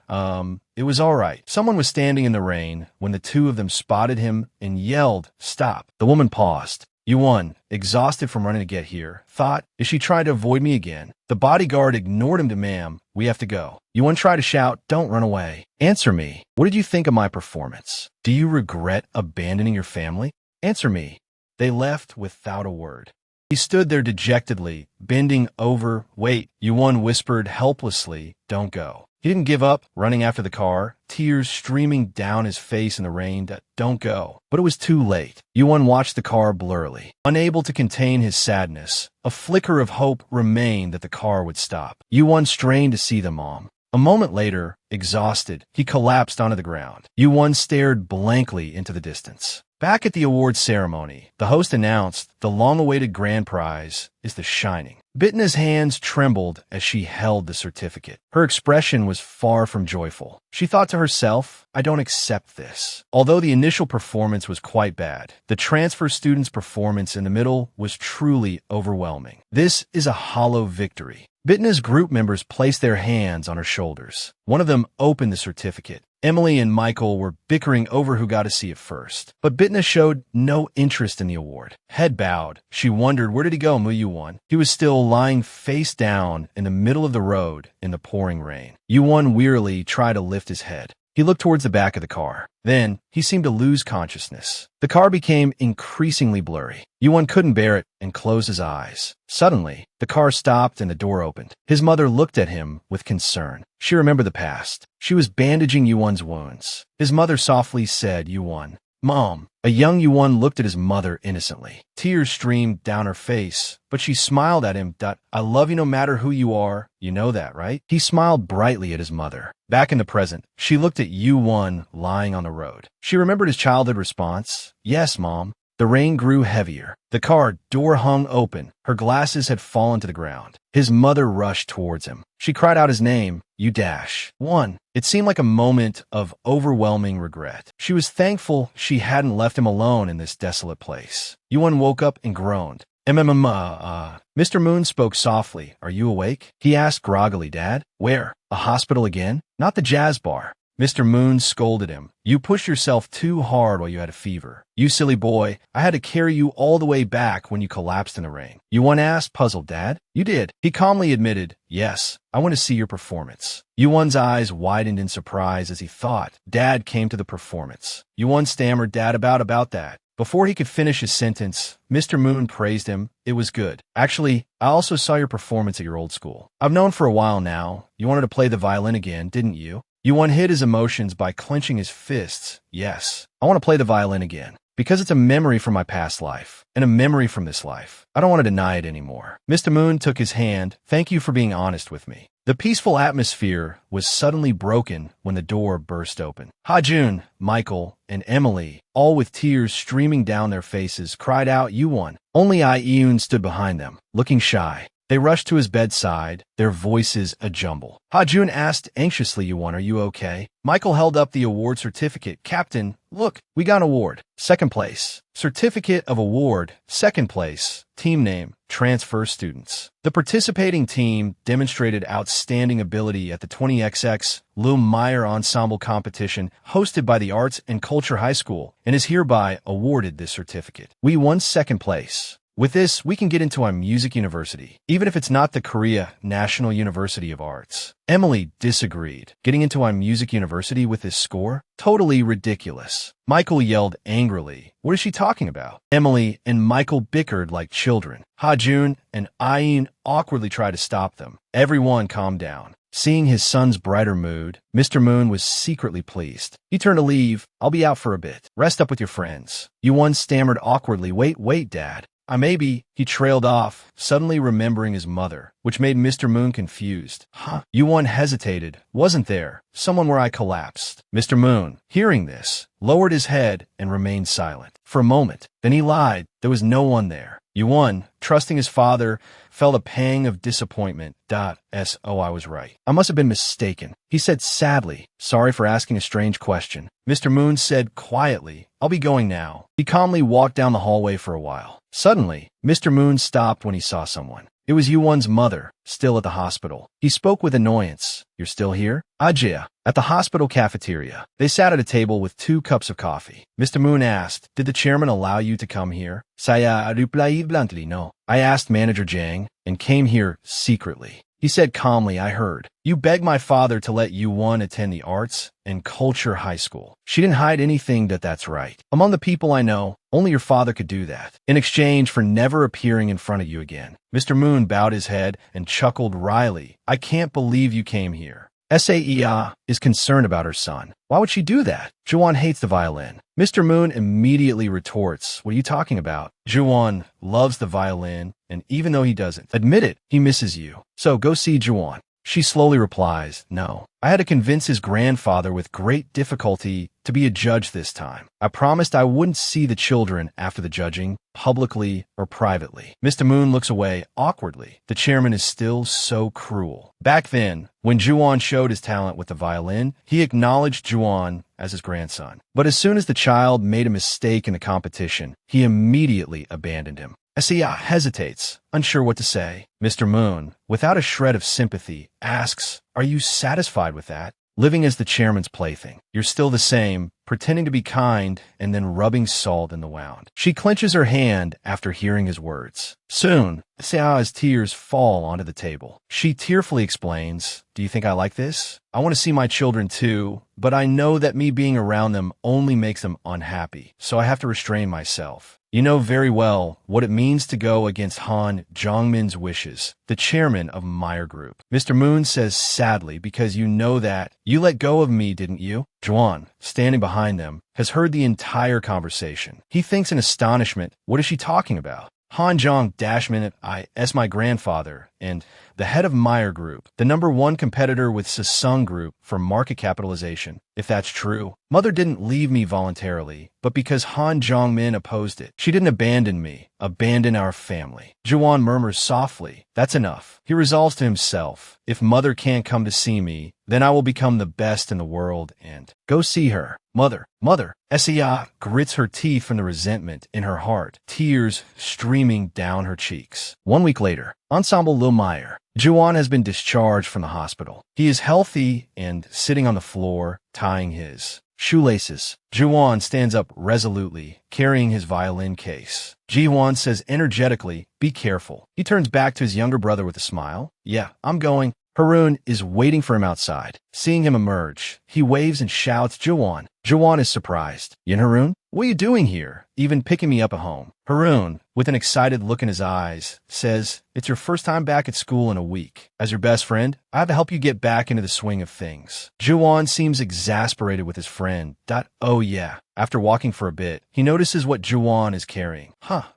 It was all right." Someone was standing in the rain when the two of them spotted him and yelled, "Stop." The woman paused. Yuan, exhausted from running to get here, thought, "Is she trying to avoid me again?" The bodyguard ignored him to, "Ma'am, we have to go." Yuan tried to shout, "Don't run away. Answer me. What did you think of my performance? Do you regret abandoning your family? Answer me." They left without a word. He stood there dejectedly, bending over. "Wait," Yuan whispered helplessly, "don't go." He didn't give up, running after the car, tears streaming down his face in the rain. "Don't go." But it was too late. Yuan watched the car blurrily. Unable to contain his sadness, a flicker of hope remained that the car would stop. Yuan strained to see them all. A moment later, exhausted, he collapsed onto the ground. Yuan stared blankly into the distance. Back at the awards ceremony, the host announced the long-awaited grand prize is The Shining. Bitna's hands trembled as she held the certificate. Her expression was far from joyful. She thought to herself, "I don't accept this." Although the initial performance was quite bad, the transfer student's performance in the middle was truly overwhelming. This is a hollow victory. Bitna's group members placed their hands on her shoulders. One of them opened the certificate. Emily and Michael were bickering over who got to see it first. But Bitna showed no interest in the award. Head bowed, she wondered, where did he go, Mu-Yuan? He was still lying face down in the middle of the road in the pouring rain. Yuan wearily tried to lift his head. He looked towards the back of the car. Then, he seemed to lose consciousness. The car became increasingly blurry. Yuan couldn't bear it and closed his eyes. Suddenly, the car stopped and the door opened. His mother looked at him with concern. She remembered the past. She was bandaging Yuan's wounds. His mother softly said, "Yuan." "Mom." A young Yuan looked at his mother innocently. Tears streamed down her face, but she smiled at him. "I love you no matter who you are. You know that, right?" He smiled brightly at his mother. Back in the present, she looked at Yuan lying on the road. She remembered his childhood response. "Yes, Mom." The rain grew heavier. The car door hung open. Her glasses had fallen to the ground. His mother rushed towards him. She cried out his name, "You-1." It seemed like a moment of overwhelming regret. She was thankful she hadn't left him alone in this desolate place. Yuan woke up and groaned. Mr. Moon spoke softly. "Are you awake?" He asked groggily. "Dad? Where? A hospital again? Not the jazz bar." Mr. Moon scolded him. "You pushed yourself too hard while you had a fever. You silly boy, I had to carry you all the way back when you collapsed in the rain." Yuan asked, puzzled. "Dad? You did?" He calmly admitted, "Yes, I want to see your performance." Yuan's eyes widened in surprise as he thought. Dad came to the performance. Yuan stammered, "Dad, about that." Before he could finish his sentence, Mr. Moon praised him. "It was good. Actually, I also saw your performance at your old school. I've known for a while now. You wanted to play the violin again, didn't you?" Yuan hid his emotions by clenching his fists. "Yes, I want to play the violin again. Because it's a memory from my past life, and a memory from this life. I don't want to deny it anymore." Mr. Moon took his hand. "Thank you for being honest with me." The peaceful atmosphere was suddenly broken when the door burst open. Ha-jun, Michael, and Emily, all with tears streaming down their faces, cried out, "Yuan." Only Iyun stood behind them, looking shy. They rushed to his bedside, their voices a jumble. Ha-jun asked anxiously, "Yuan, are you okay?" Michael held up the award certificate. "Captain, look, we got an award. Second place. Certificate of award. Second place. Team name, transfer students." The participating team demonstrated outstanding ability at the 20XX Lou Meyer Ensemble competition hosted by the Arts and Culture High School and is hereby awarded this certificate. We won second place. With this, we can get into our music university, even if it's not the Korea National University of Arts. Emily disagreed. Getting into our music university with this score? Totally ridiculous. Michael yelled angrily. What is she talking about? Emily and Michael bickered like children. Ha-jun and Ayin awkwardly tried to stop them. Everyone calmed down. Seeing his son's brighter mood, Mr. Moon was secretly pleased. He turned to leave. "I'll be out for a bit. Rest up with your friends." Yuan stammered awkwardly. Wait, Dad. Maybe." He trailed off, suddenly remembering his mother, which made Mr. Moon confused. Yuan hesitated. "Wasn't there someone where I collapsed?" Mr. Moon, hearing this, lowered his head and remained silent. For a moment, then he lied. There was no one there. Yuan, trusting his father, felt a pang of disappointment. "Oh, I was right. I must have been mistaken," he said sadly. "Sorry for asking a strange question." Mr. Moon said quietly, "I'll be going now." He calmly walked down the hallway for a while. Suddenly, Mr. Moon stopped when he saw someone. It was Yuan's mother, still at the hospital. He spoke with annoyance. "You're still here?" "Ajia." At the hospital cafeteria. They sat at a table with 2 cups of coffee. Mr. Moon asked, "Did the chairman allow you to come here?" "Saya replied bluntly, no. I asked Manager Jang and came here secretly." He said calmly, "I heard. You begged my father to let Yuan attend the Arts and Culture High School." She didn't hide anything. That's right. Among the people I know, only your father could do that. In exchange for never appearing in front of you again. Mr. Moon bowed his head and chuckled wryly. "I can't believe you came here." Saea is concerned about her son. Why would she do that? Juwon hates the violin. Mr. Moon immediately retorts, "What are you talking about?" Juwon loves the violin, and even though he doesn't admit it, he misses you. So go see Juwon. She slowly replies, "No. I had to convince his grandfather with great difficulty to be a judge this time. I promised I wouldn't see the children after the judging, publicly or privately." Mr. Moon looks away awkwardly. The chairman is still so cruel. Back then, when Juwon showed his talent with the violin, he acknowledged Juwon as his grandson. But as soon as the child made a mistake in the competition, he immediately abandoned him. Asiya hesitates, unsure what to say. Mr. Moon, without a shred of sympathy, asks, "Are you satisfied with that? Living as the chairman's plaything. You're still the same, pretending to be kind and then rubbing salt in the wound. She clenches her hand after hearing his words. Soon, Xiao's tears fall onto the table. She tearfully explains, "Do you think I like this? I want to see my children too, but I know that me being around them only makes them unhappy, so I have to restrain myself. You know very well what it means to go against Han Zhongmin's wishes, the chairman of Meyer Group." Mr. Moon says sadly, "Because you know that. You let go of me, didn't you?" Zhuan, standing behind them, has heard the entire conversation. He thinks in astonishment, what is she talking about? Han Zhong -minute I as my grandfather and the head of Meyer Group, the #1 competitor with Samsung Group for market capitalization. If that's true, Mother didn't leave me voluntarily, but because Han Zhongmin opposed it. She didn't abandon me, abandon our family. Zhuan murmurs softly, "That's enough." He resolves to himself, "If Mother can't come to see me, then I will become the best in the world and go see her." Mother, mother. Sia grits her teeth from the resentment in her heart, tears streaming down her cheeks. 1 week later, Ensemble Lil Meyer. Zhuan has been discharged from the hospital. He is healthy and sitting on the floor, tying his shoelaces. Zhuan stands up resolutely, carrying his violin case. Jihuan says energetically, "Be careful." He turns back to his younger brother with a smile. "Yeah, I'm going." Harun is waiting for him outside. Seeing him emerge, he waves and shouts, "Zhuan." Zhuan is surprised. "Yin Harun, what are you doing here? Even picking me up at home?" Harun, with an excited look in his eyes, says, "It's your first time back at school in a week. As your best friend, I have to help you get back into the swing of things." Zhuan seems exasperated with his friend. Oh yeah. After walking for a bit, he notices what Zhuan is carrying.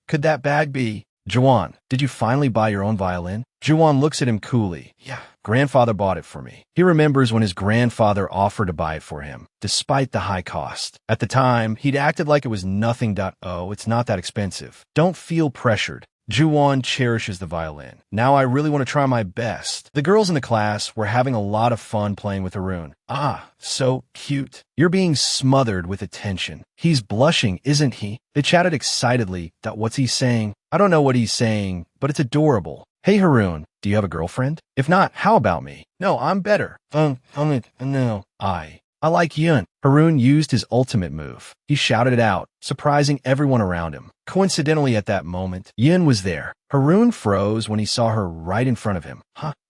Could that bag be? Zhuan, did you finally buy your own violin? Zhuan looks at him coolly. Yeah, grandfather bought it for me. He remembers when his grandfather offered to buy it for him, despite the high cost. At the time, he'd acted like it was nothing. Oh, it's not that expensive. Don't feel pressured. Zhuan cherishes the violin. Now I really want to try my best. The girls in the class were having a lot of fun playing with Harun. Ah, so cute. You're being smothered with attention. He's blushing, isn't he? They chatted excitedly. What's he saying? I don't know what he's saying, but it's adorable. Hey Harun, do you have a girlfriend? If not, how about me? No, I'm better. No. I like Yun. Harun used his ultimate move. He shouted it out, surprising everyone around him. Coincidentally at that moment, Yun was there. Harun froze when he saw her right in front of him.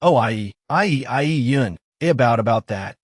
Oh, Yun. About that.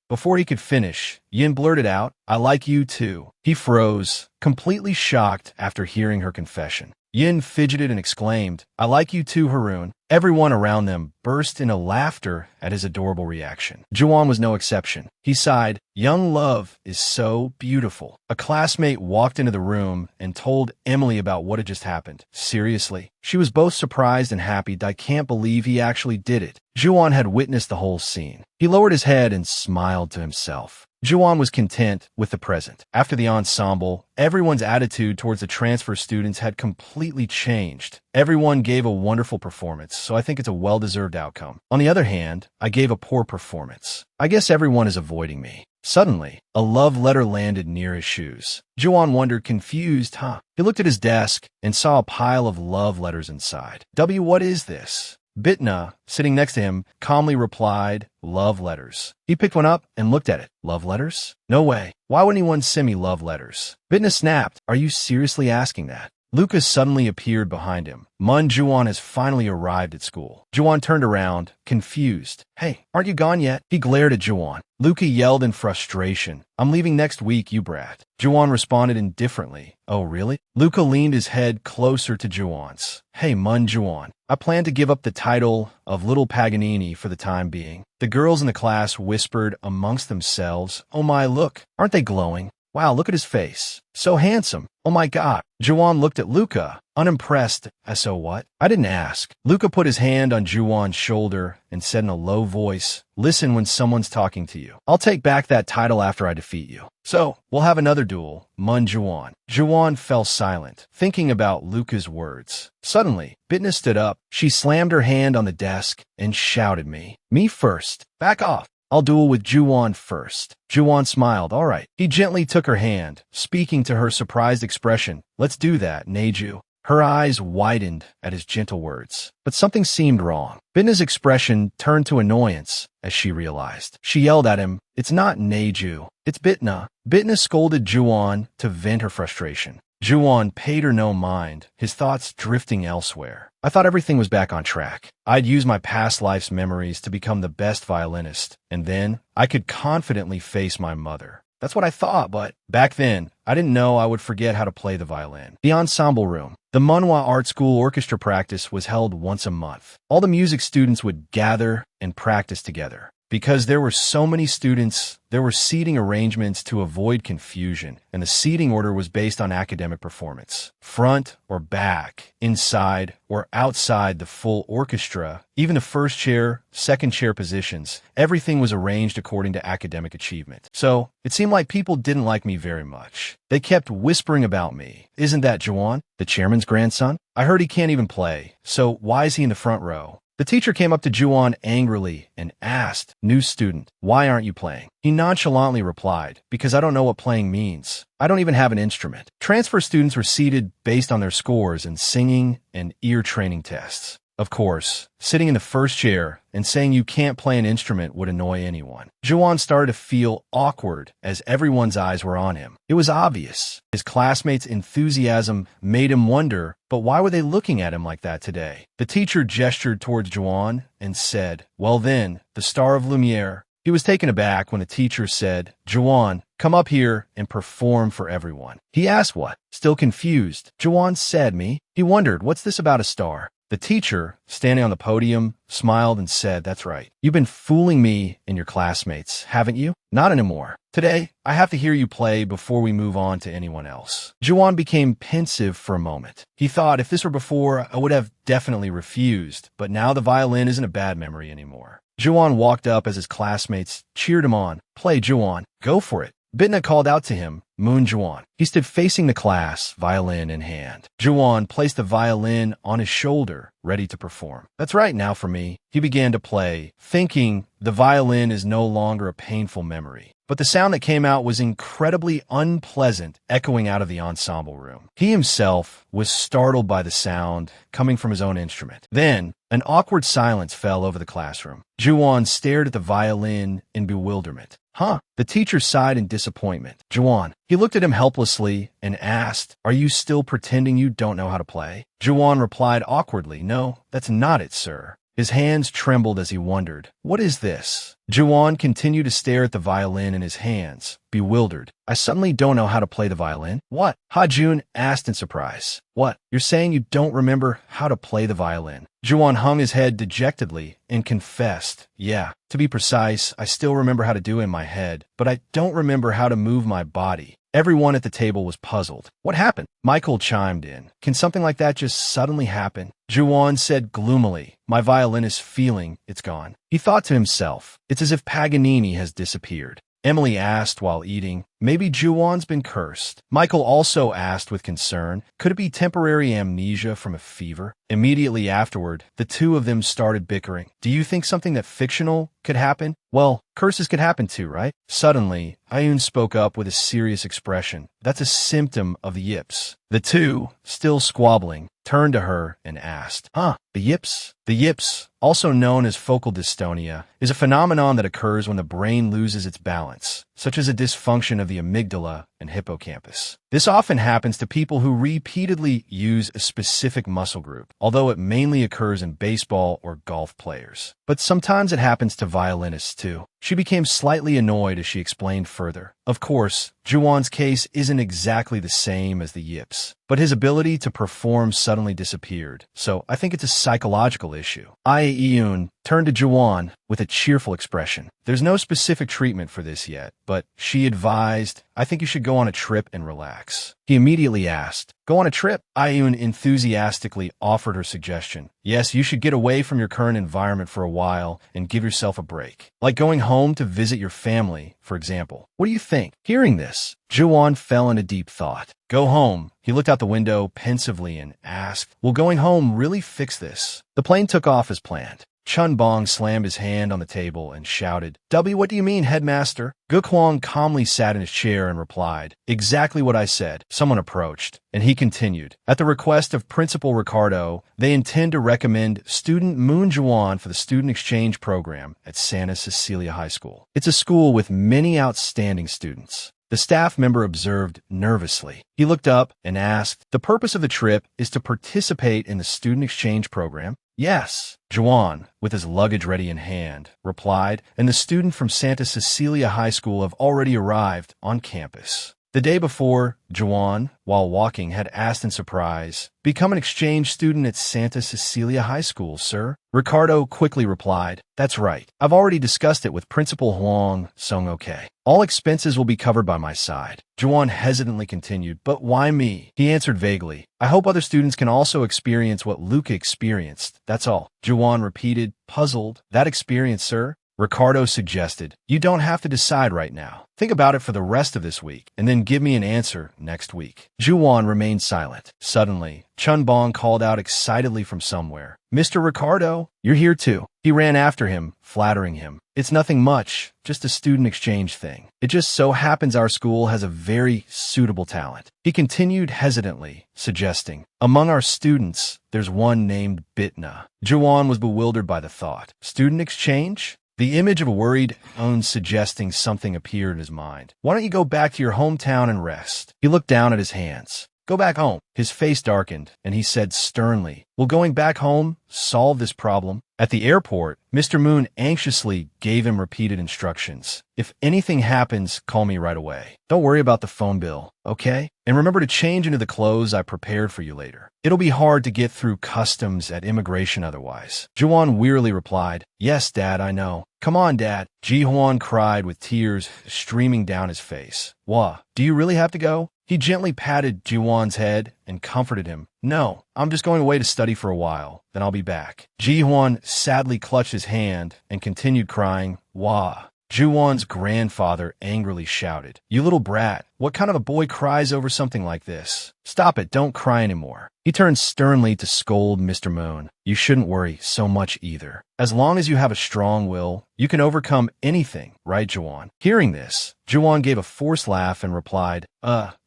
Before he could finish, Yin blurted out, "I like you too." He froze, completely shocked after hearing her confession. Yin fidgeted and exclaimed, "I like you too, Harun." Everyone around them burst into laughter at his adorable reaction. Zhuan was no exception. He sighed, "Young love is so beautiful." A classmate walked into the room and told Emily about what had just happened. Seriously. She was both surprised and happy. I can't believe he actually did it. Zhuan had witnessed the whole scene. He lowered his head and smiled to himself. Zhuan was content with the present. After the ensemble, everyone's attitude towards the transfer students had completely changed. Everyone gave a wonderful performance, so I think it's a well-deserved outcome. On the other hand, I gave a poor performance. I guess everyone is avoiding me. Suddenly, a love letter landed near his shoes. Zhuan wondered, confused, He looked at his desk and saw a pile of love letters inside. What is this? Bitna, sitting next to him, calmly replied, "Love letters." He picked one up and looked at it. Love letters? No way. Why would anyone send me love letters? Bitna snapped, "Are you seriously asking that?" Lucas suddenly appeared behind him. Zhuan has finally arrived at school. Zhuan turned around, confused. "Hey, aren't you gone yet?" He glared at Zhuan. Luca yelled in frustration, "I'm leaving next week, you brat." Zhuan responded indifferently. "Oh, really?" Luca leaned his head closer to Zhuan's. "Hey, Zhuan, I plan to give up the title of Little Paganini for the time being." The girls in the class whispered amongst themselves, "Oh my, look, aren't they glowing? Wow, look at his face. So handsome. Oh my God." Zhuan looked at Luca, unimpressed. "So what?" "I didn't ask." Luca put his hand on Zhuan's shoulder and said in a low voice, "Listen when someone's talking to you. I'll take back that title after I defeat you. So, we'll have another duel, Zhuan." Zhuan fell silent, thinking about Luca's words. Suddenly, Bitna stood up. She slammed her hand on the desk and shouted, Me first. Back off. I'll duel with Zhuan first." Zhuan smiled. All right. He gently took her hand, speaking to her surprised expression. "Let's do that, Neju." Her eyes widened at his gentle words. But something seemed wrong. Bitna's expression turned to annoyance as she realized. She yelled at him, "It's not Neju. It's Bitna. Bitna scolded Juwon to vent her frustration. Juwon paid her no mind, his thoughts drifting elsewhere. I thought everything was back on track. I'd use my past life's memories to become the best violinist, and then I could confidently face my mother. That's what I thought, but back then, I didn't know I would forget how to play the violin. The ensemble room. The manhwa art school orchestra practice was held once a month. All the music students would gather and practice together. Because there were so many students, there were seating arrangements to avoid confusion, and the seating order was based on academic performance. Front or back, inside or outside the full orchestra, even the first chair, second chair positions, everything was arranged according to academic achievement. So, it seemed like people didn't like me very much. They kept whispering about me. Isn't that Juwon, the chairman's grandson? I heard he can't even play, so why is he in the front row? The teacher came up to Juwon angrily and asked, "New student, why aren't you playing?" He nonchalantly replied, "Because I don't know what playing means. I don't even have an instrument." Transfer students were seated based on their scores in singing and ear training tests. Of course, sitting in the first chair and saying you can't play an instrument would annoy anyone. Juwon started to feel awkward as everyone's eyes were on him. It was obvious. His classmates' enthusiasm made him wonder, but why were they looking at him like that today? The teacher gestured towards Juwon and said, "Well then, the star of Lumiere." He was taken aback when the teacher said, "Juwon, come up here and perform for everyone." He asked what? Still confused. Juwon said, "Me?" He wondered, what's this about a star? The teacher, standing on the podium, smiled and said, "That's right. You've been fooling me and your classmates, haven't you? Not anymore. Today, I have to hear you play before we move on to anyone else." Juwon became pensive for a moment. He thought, if this were before, I would have definitely refused, but now the violin isn't a bad memory anymore. Juwon walked up as his classmates cheered him on. "Play, Juwon. Go for it." Bitna called out to him, "Moon Juwon." He stood facing the class, violin in hand. Juwon placed the violin on his shoulder, ready to perform. "That's right, now for me." He began to play, thinking the violin is no longer a painful memory. But the sound that came out was incredibly unpleasant, echoing out of the ensemble room. He himself was startled by the sound coming from his own instrument. Then, an awkward silence fell over the classroom. Juwon stared at the violin in bewilderment. "Huh?" The teacher sighed in disappointment. "Juwon." He looked at him helplessly and asked, "Are you still pretending you don't know how to play?" Juwon replied awkwardly, "No, that's not it, sir." His hands trembled as he wondered, "What is this?" Juwon continued to stare at the violin in his hands, bewildered. "I suddenly don't know how to play the violin." "What?" Ha-jun asked in surprise. "What? You're saying you don't remember how to play the violin?" Juwon hung his head dejectedly and confessed, "Yeah, to be precise, I still remember how to do it in my head, but I don't remember how to move my body." Everyone at the table was puzzled. "What happened?" Michael chimed in. "Can something like that just suddenly happen?" Juwon said gloomily, "My violin is feeling it's gone." He thought to himself, "It's as if Paganini has disappeared." Emily asked while eating, "Maybe Juwon's been cursed." Michael also asked with concern, "Could it be temporary amnesia from a fever?" Immediately afterward, the two of them started bickering. "Do you think something that fictional could happen?" "Well, curses could happen too, right?" Suddenly, Ayun spoke up with a serious expression. "That's a symptom of the yips." The two, still squabbling, turned to her and asked, "Huh, the yips?" The yips, also known as focal dystonia, is a phenomenon that occurs when the brain loses its balance, such as a dysfunction of the amygdala and hippocampus. This often happens to people who repeatedly use a specific muscle group, although it mainly occurs in baseball or golf players. But sometimes it happens to violinists too. She became slightly annoyed as she explained further. Of course, Juwon's case isn't exactly the same as the yips, but his ability to perform suddenly disappeared, so I think it's a psychological issue. Ayun turned to Juwon with a cheerful expression. "There's no specific treatment for this yet, but," she advised, "I think you should go on a trip and relax." He immediately asked, "Go on a trip?" Ayun enthusiastically offered her suggestion. "Yes, you should get away from your current environment for a while and give yourself a break. Like going home to visit your family, for example. What do you think?" Hearing this, Juwon fell into deep thought. "Go home." He looked out the window pensively and asked, "Will going home really fix this?" The plane took off as planned. Chun Bong slammed his hand on the table and shouted, What do you mean, headmaster? Ge Huang calmly sat in his chair and replied, Exactly what I said. Someone approached, and he continued, At the request of Principal Ricardo, they intend to recommend student Moon Juan for the student exchange program at Santa Cecilia High School. It's a school with many outstanding students. The staff member observed nervously. He looked up and asked, The purpose of the trip is to participate in the student exchange program? Yes, Juan, with his luggage ready in hand, replied, and the student from Santa Cecilia High School have already arrived on campus. The day before, Juan, while walking, had asked in surprise, Become an exchange student at Santa Cecilia High School, sir? Ricardo quickly replied, That's right. I've already discussed it with Principal Huang Song. Okay. All expenses will be covered by my side. Juan hesitantly continued, But why me? He answered vaguely, I hope other students can also experience what Luca experienced. That's all. Juan repeated, puzzled, That experience, sir? Ricardo suggested, You don't have to decide right now. Think about it for the rest of this week, and then give me an answer next week. Juan remained silent. Suddenly, Chun Bong called out excitedly from somewhere, Mr. Ricardo, you're here too. He ran after him, flattering him. It's nothing much, just a student exchange thing. It just so happens our school has a very suitable talent. He continued hesitantly, suggesting, Among our students, there's one named Bitna. Juan was bewildered by the thought. Student exchange? The image of a worried Own suggesting something appeared in his mind. Why don't you go back to your hometown and rest? He looked down at his hands. Go back home. His face darkened, and he said sternly, Will going back home solve this problem? At the airport, Mr. Moon anxiously gave him repeated instructions. If anything happens, call me right away. Don't worry about the phone bill, okay? And remember to change into the clothes I prepared for you later. It'll be hard to get through customs at immigration otherwise. Juan wearily replied, Yes, Dad, I know. Come on, Dad. Ji Huan cried with tears streaming down his face. Wah, do you really have to go? He gently patted Ji-Huan's head and comforted him. No, I'm just going away to study for a while. Then I'll be back. Ji-Huan sadly clutched his hand and continued crying, Wah. Ji-Huan's grandfather angrily shouted, You little brat, what kind of a boy cries over something like this? Stop it, don't cry anymore. He turned sternly to scold Mr. Moon. You shouldn't worry so much either. As long as you have a strong will, you can overcome anything, right, Juan? Hearing this, Juan gave a forced laugh and replied,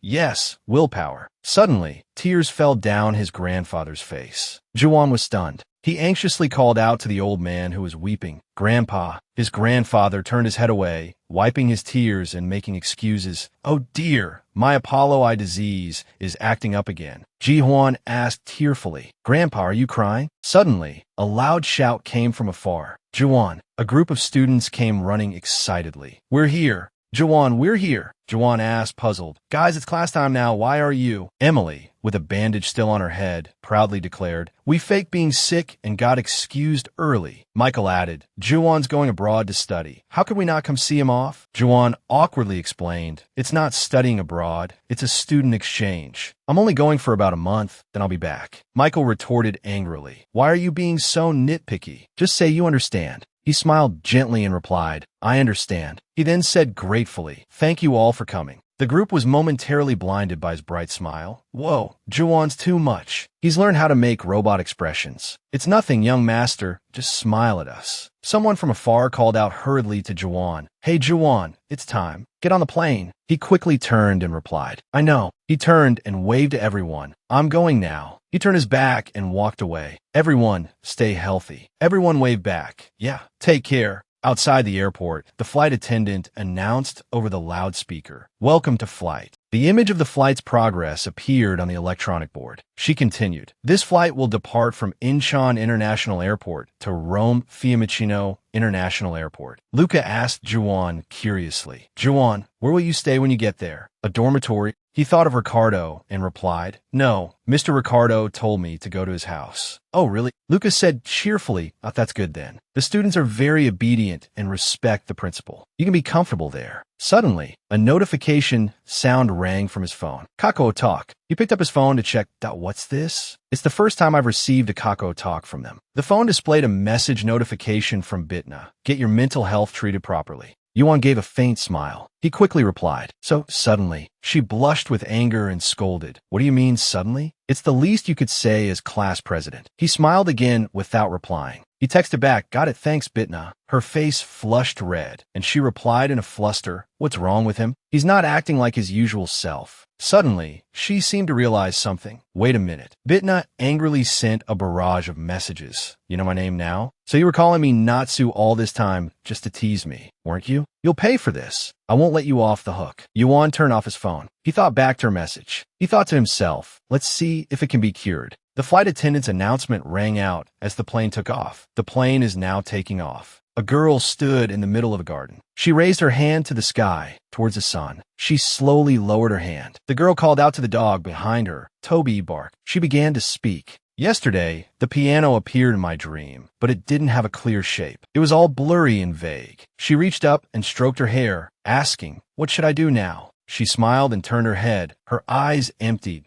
yes, willpower. Suddenly, tears fell down his grandfather's face. Juan was stunned. He anxiously called out to the old man who was weeping, Grandpa. His grandfather turned his head away, wiping his tears and making excuses. Oh dear, my Apollo eye disease is acting up again. Ji-Huan asked tearfully, Grandpa, are you crying? Suddenly, a loud shout came from afar. Juan, a group of students came running excitedly. We're here. Juan, we're here. Juan asked, puzzled. Guys, it's class time now. Why are you? Emily, with a bandage still on her head, proudly declared, We faked being sick and got excused early. Michael added, Juwan's going abroad to study. How could we not come see him off? Juwan awkwardly explained, It's not studying abroad. It's a student exchange. I'm only going for about a month, then I'll be back. Michael retorted angrily, Why are you being so nitpicky? Just say you understand. He smiled gently and replied, I understand. He then said gratefully, Thank you all for coming. The group was momentarily blinded by his bright smile. Whoa, Juwan's too much. He's learned how to make robot expressions. It's nothing, young master. Just smile at us. Someone from afar called out hurriedly to Juwan. Hey, Juwan, it's time. Get on the plane. He quickly turned and replied, I know. He turned and waved to everyone. I'm going now. He turned his back and walked away. Everyone, stay healthy. Everyone waved back. Yeah, take care. Outside the airport, the flight attendant announced over the loudspeaker, Welcome to flight. The image of the flight's progress appeared on the electronic board. She continued, This flight will depart from Incheon International Airport to Rome Fiumicino International Airport. Luca asked Juwan curiously, Juwan, where will you stay when you get there? A dormitory? He thought of Ricardo and replied, No, Mr. Ricardo told me to go to his house. Oh, really? Lucas said cheerfully, That's good then. The students are very obedient and respect the principal. You can be comfortable there. Suddenly, a notification sound rang from his phone. Kakao Talk. He picked up his phone to check, What's this? It's the first time I've received a Kakao Talk from them. The phone displayed a message notification from Bitna. Get your mental health treated properly. Yuan gave a faint smile. He quickly replied, So suddenly, she blushed with anger and scolded. What do you mean suddenly? It's the least you could say as class president. He smiled again without replying. He He texted back, "Got it, thanks, Bitna." Her face flushed red, and she replied in a fluster, "What's wrong with him? He's not acting like his usual self." Suddenly, she seemed to realize something. "Wait a minute." Bitna angrily sent a barrage of messages. "You know my name now? So you were calling me Natsu all this time just to tease me, weren't you? You'll pay for this. I won't let you off the hook." Yuan turned off his phone. He thought back to her message. He thought to himself, let's see if it can be cured. The flight attendant's announcement rang out as the plane took off. The plane is now taking off. A girl stood in the middle of a garden. She raised her hand to the sky, towards the sun. She slowly lowered her hand. The girl called out to the dog behind her. "Toby," barked. She began to speak. "Yesterday, the piano appeared in my dream, but it didn't have a clear shape. It was all blurry and vague." She reached up and stroked her hair, asking, "What should I do now?" She smiled and turned her head. Her eyes emptied.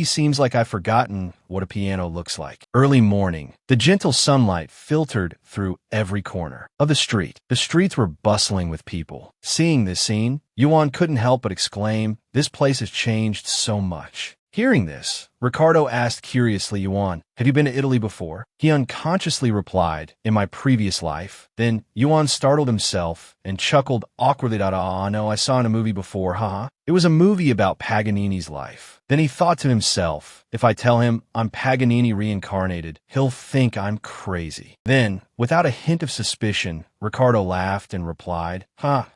Seems like I've forgotten what a piano looks like. Early morning. The gentle sunlight filtered through every corner of the street. The streets were bustling with people. Seeing this scene, Yuan couldn't help but exclaim, "This place has changed so much." Hearing this, Ricardo asked curiously Yuan, "Have you been to Italy before?" He unconsciously replied, "In my previous life." Then Yuan startled himself and chuckled awkwardly. No, I saw in a movie before, haha. It was a movie about Paganini's life. Then he thought to himself, if I tell him I'm Paganini reincarnated, he'll think I'm crazy. Then, without a hint of suspicion, Ricardo laughed and replied,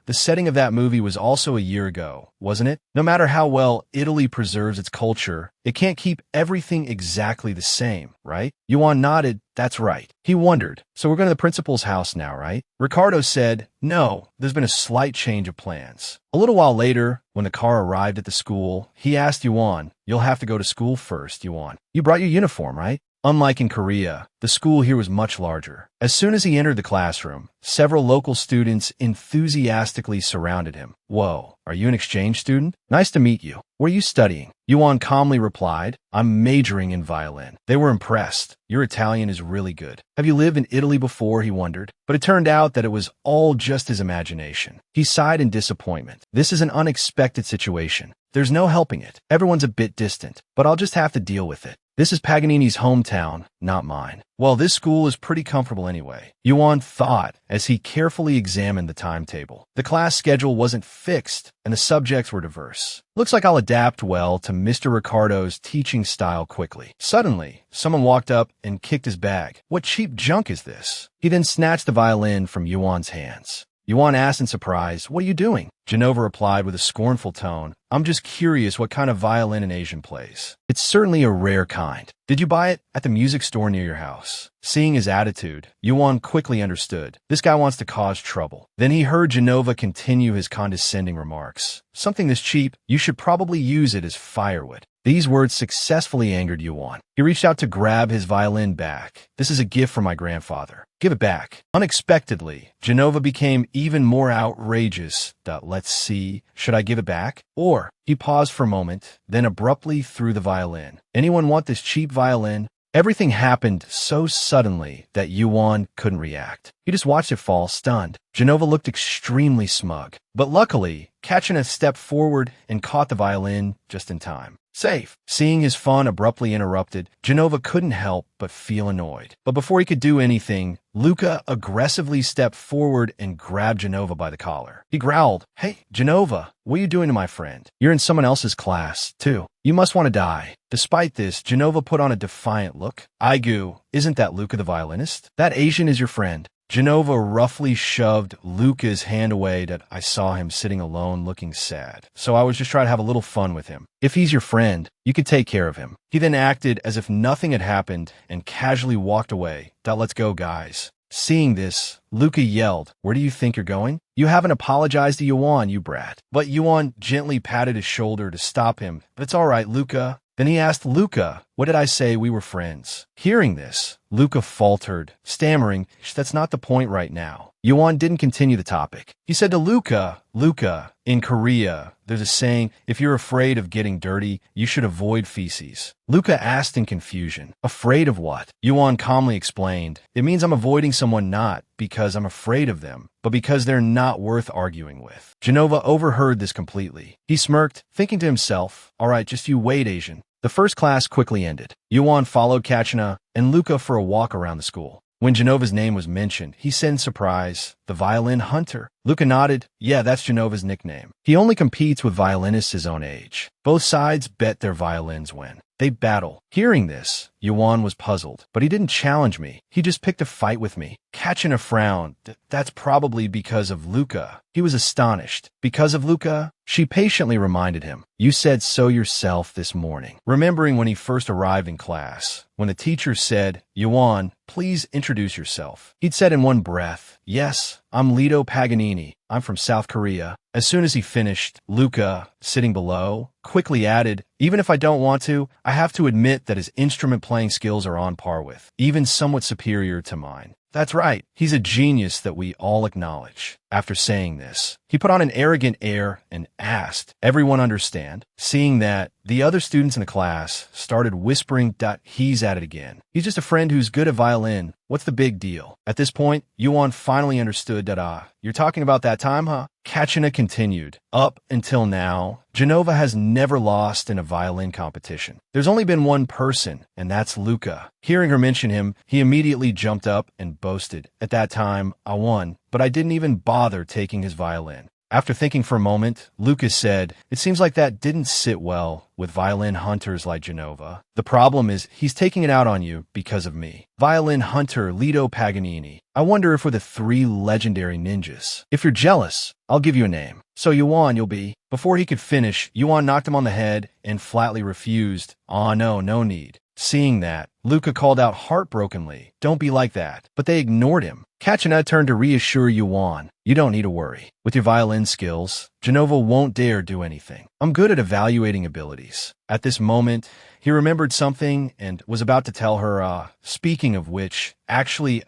the setting of that movie was also a year ago, wasn't it? No matter how well Italy preserves its culture, it can't keep everything exactly the same, right? Yuan nodded. That's right. He wondered, so we're going to the principal's house now, right? Ricardo said, no, there's been a slight change of plans. A little while later, when the car arrived at the school, he asked Yuan, you'll have to go to school first, Yuan. You brought your uniform, right? Unlike in Korea, the school here was much larger. As soon as he entered the classroom, several local students enthusiastically surrounded him. Whoa, are you an exchange student? Nice to meet you. What are you studying? Yuan calmly replied, I'm majoring in violin. They were impressed. Your Italian is really good. Have you lived in Italy before? He wondered. But it turned out that it was all just his imagination. He sighed in disappointment. This is an unexpected situation. There's no helping it. Everyone's a bit distant, but I'll just have to deal with it. This is Paganini's hometown, not mine. Well, this school is pretty comfortable anyway, Yuan thought as he carefully examined the timetable. The class schedule wasn't fixed, and the subjects were diverse. Looks like I'll adapt well to Mr. Ricardo's teaching style quickly. Suddenly, someone walked up and kicked his bag. What cheap junk is this? He then snatched the violin from Yuan's hands. Yuan asked in surprise, what are you doing? Genova replied with a scornful tone, I'm just curious what kind of violin an Asian plays. It's certainly a rare kind. Did you buy it at the music store near your house? Seeing his attitude, Yuan quickly understood. This guy wants to cause trouble. Then he heard Genova continue his condescending remarks. Something this cheap, you should probably use it as firewood. These words successfully angered Yuan. He reached out to grab his violin back. This is a gift from my grandfather. Give it back. Unexpectedly, Genova became even more outrageous. Let's see, should I give it back? Or, he paused for a moment, then abruptly threw the violin. Anyone want this cheap violin? Everything happened so suddenly that Yuan couldn't react. He just watched it fall, stunned. Genova looked extremely smug. But luckily, Kachina stepped forward and caught the violin just in time. Safe. Seeing his fun abruptly interrupted, Genova couldn't help but feel annoyed. But before he could do anything, Luca aggressively stepped forward and grabbed Genova by the collar. He growled, Hey, Genova, what are you doing to my friend? You're in someone else's class, too. You must want to die. Despite this, Genova put on a defiant look. Aigu, isn't that Luca the violinist? That Asian is your friend. Genova roughly shoved Luca's hand away that I saw him sitting alone looking sad. So I was just trying to have a little fun with him. If he's your friend, you could take care of him. He then acted as if nothing had happened and casually walked away. Let's go, guys. Seeing this, Luca yelled, Where do you think you're going? You haven't apologized to Yuan, you brat. But Yuan gently patted his shoulder to stop him. It's all right, Luca. Then he asked Luca, what did I say? We were friends. Hearing this, Luca faltered, stammering, that's not the point right now. Yuan didn't continue the topic. He said to Luca, in Korea, there's a saying, if you're afraid of getting dirty, you should avoid feces. Luca asked in confusion, afraid of what? Yuan calmly explained, it means I'm avoiding someone not because I'm afraid of them, but because they're not worth arguing with. Genova overheard this completely. He smirked, thinking to himself, all right, just you wait, Asian. The first class quickly ended. Yuan followed Kachina and Luca for a walk around the school. When Genova's name was mentioned, he said in surprise, "The violin hunter." Luca nodded. "Yeah, that's Genova's nickname. He only competes with violinists his own age. Both sides bet their violins win. They battle." Hearing this, Yuan was puzzled, but he didn't challenge me. He just picked a fight with me. Catching a frown, "That's probably because of Luca." He was astonished. "Because of Luca?" She patiently reminded him. "You said so yourself this morning." Remembering when he first arrived in class, when the teacher said, "Yuan, please introduce yourself," he'd said in one breath, "Yes, I'm Lido Paganini. I'm from South Korea." As soon as he finished, Luca, sitting below, quickly added, "Even if I don't want to, I have to admit that his instrument-playing skills are on par with, even somewhat superior to mine." "That's right. He's a genius that we all acknowledge." After saying this, he put on an arrogant air and asked, "Everyone understand?" Seeing that, the other students in the class started whispering, "He's at it again. He's just a friend who's good at violin. What's the big deal?" At this point, Yuan finally understood that, "You're talking about that time, huh?" Kachina continued, "Up until now, Genova has never lost in a violin competition. There's only been one person, and that's Luca." Hearing her mention him, he immediately jumped up and boasted, "At that time, I won, but I didn't even bother taking his violin." After thinking for a moment, Lucas said, "It seems like that didn't sit well with violin hunters like Genova. The problem is he's taking it out on you because of me. Violin hunter Lido Paganini. I wonder if we're the three legendary ninjas. If you're jealous, I'll give you a name. So Yuan you'll be." Before he could finish, Yuan knocked him on the head and flatly refused. No need." Seeing that, Luca called out heartbrokenly, "Don't be like that." But they ignored him. Kachina turned to reassure Yuan, "You don't need to worry. With your violin skills, Genova won't dare do anything. I'm good at evaluating abilities." At this moment, he remembered something and was about to tell her, "Speaking of which, actually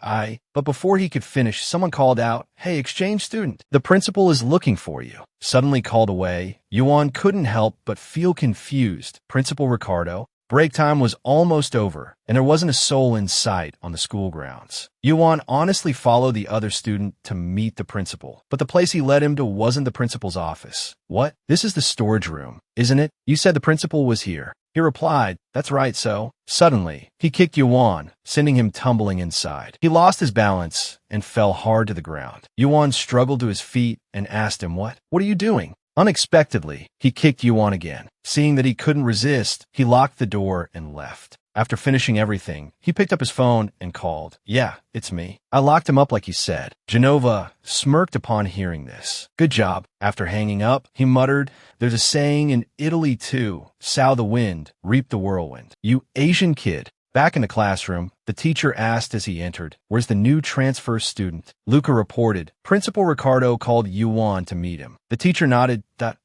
But before he could finish, someone called out, "Hey, exchange student, the principal is looking for you." Suddenly called away, Yuan couldn't help but feel confused. Principal Ricardo. Break time was almost over, and there wasn't a soul in sight on the school grounds. Yuan honestly followed the other student to meet the principal, but the place he led him to wasn't the principal's office. "What? This is the storage room, isn't it? You said the principal was here." He replied, "That's right, so." Suddenly, he kicked Yuan, sending him tumbling inside. He lost his balance and fell hard to the ground. Yuan struggled to his feet and asked him, What are you doing?" Unexpectedly, he kicked Yuan again. Seeing that he couldn't resist, he locked the door and left. After finishing everything, he picked up his phone and called. "Yeah, it's me. I locked him up like you said." Genova smirked upon hearing this. "Good job." After hanging up, he muttered, "There's a saying in Italy too, sow the wind, reap the whirlwind." "You Asian kid." Back in the classroom, the teacher asked as he entered, "Where's the new transfer student?" Luca reported. Principal Ricardo called Yuan to meet him. The teacher nodded,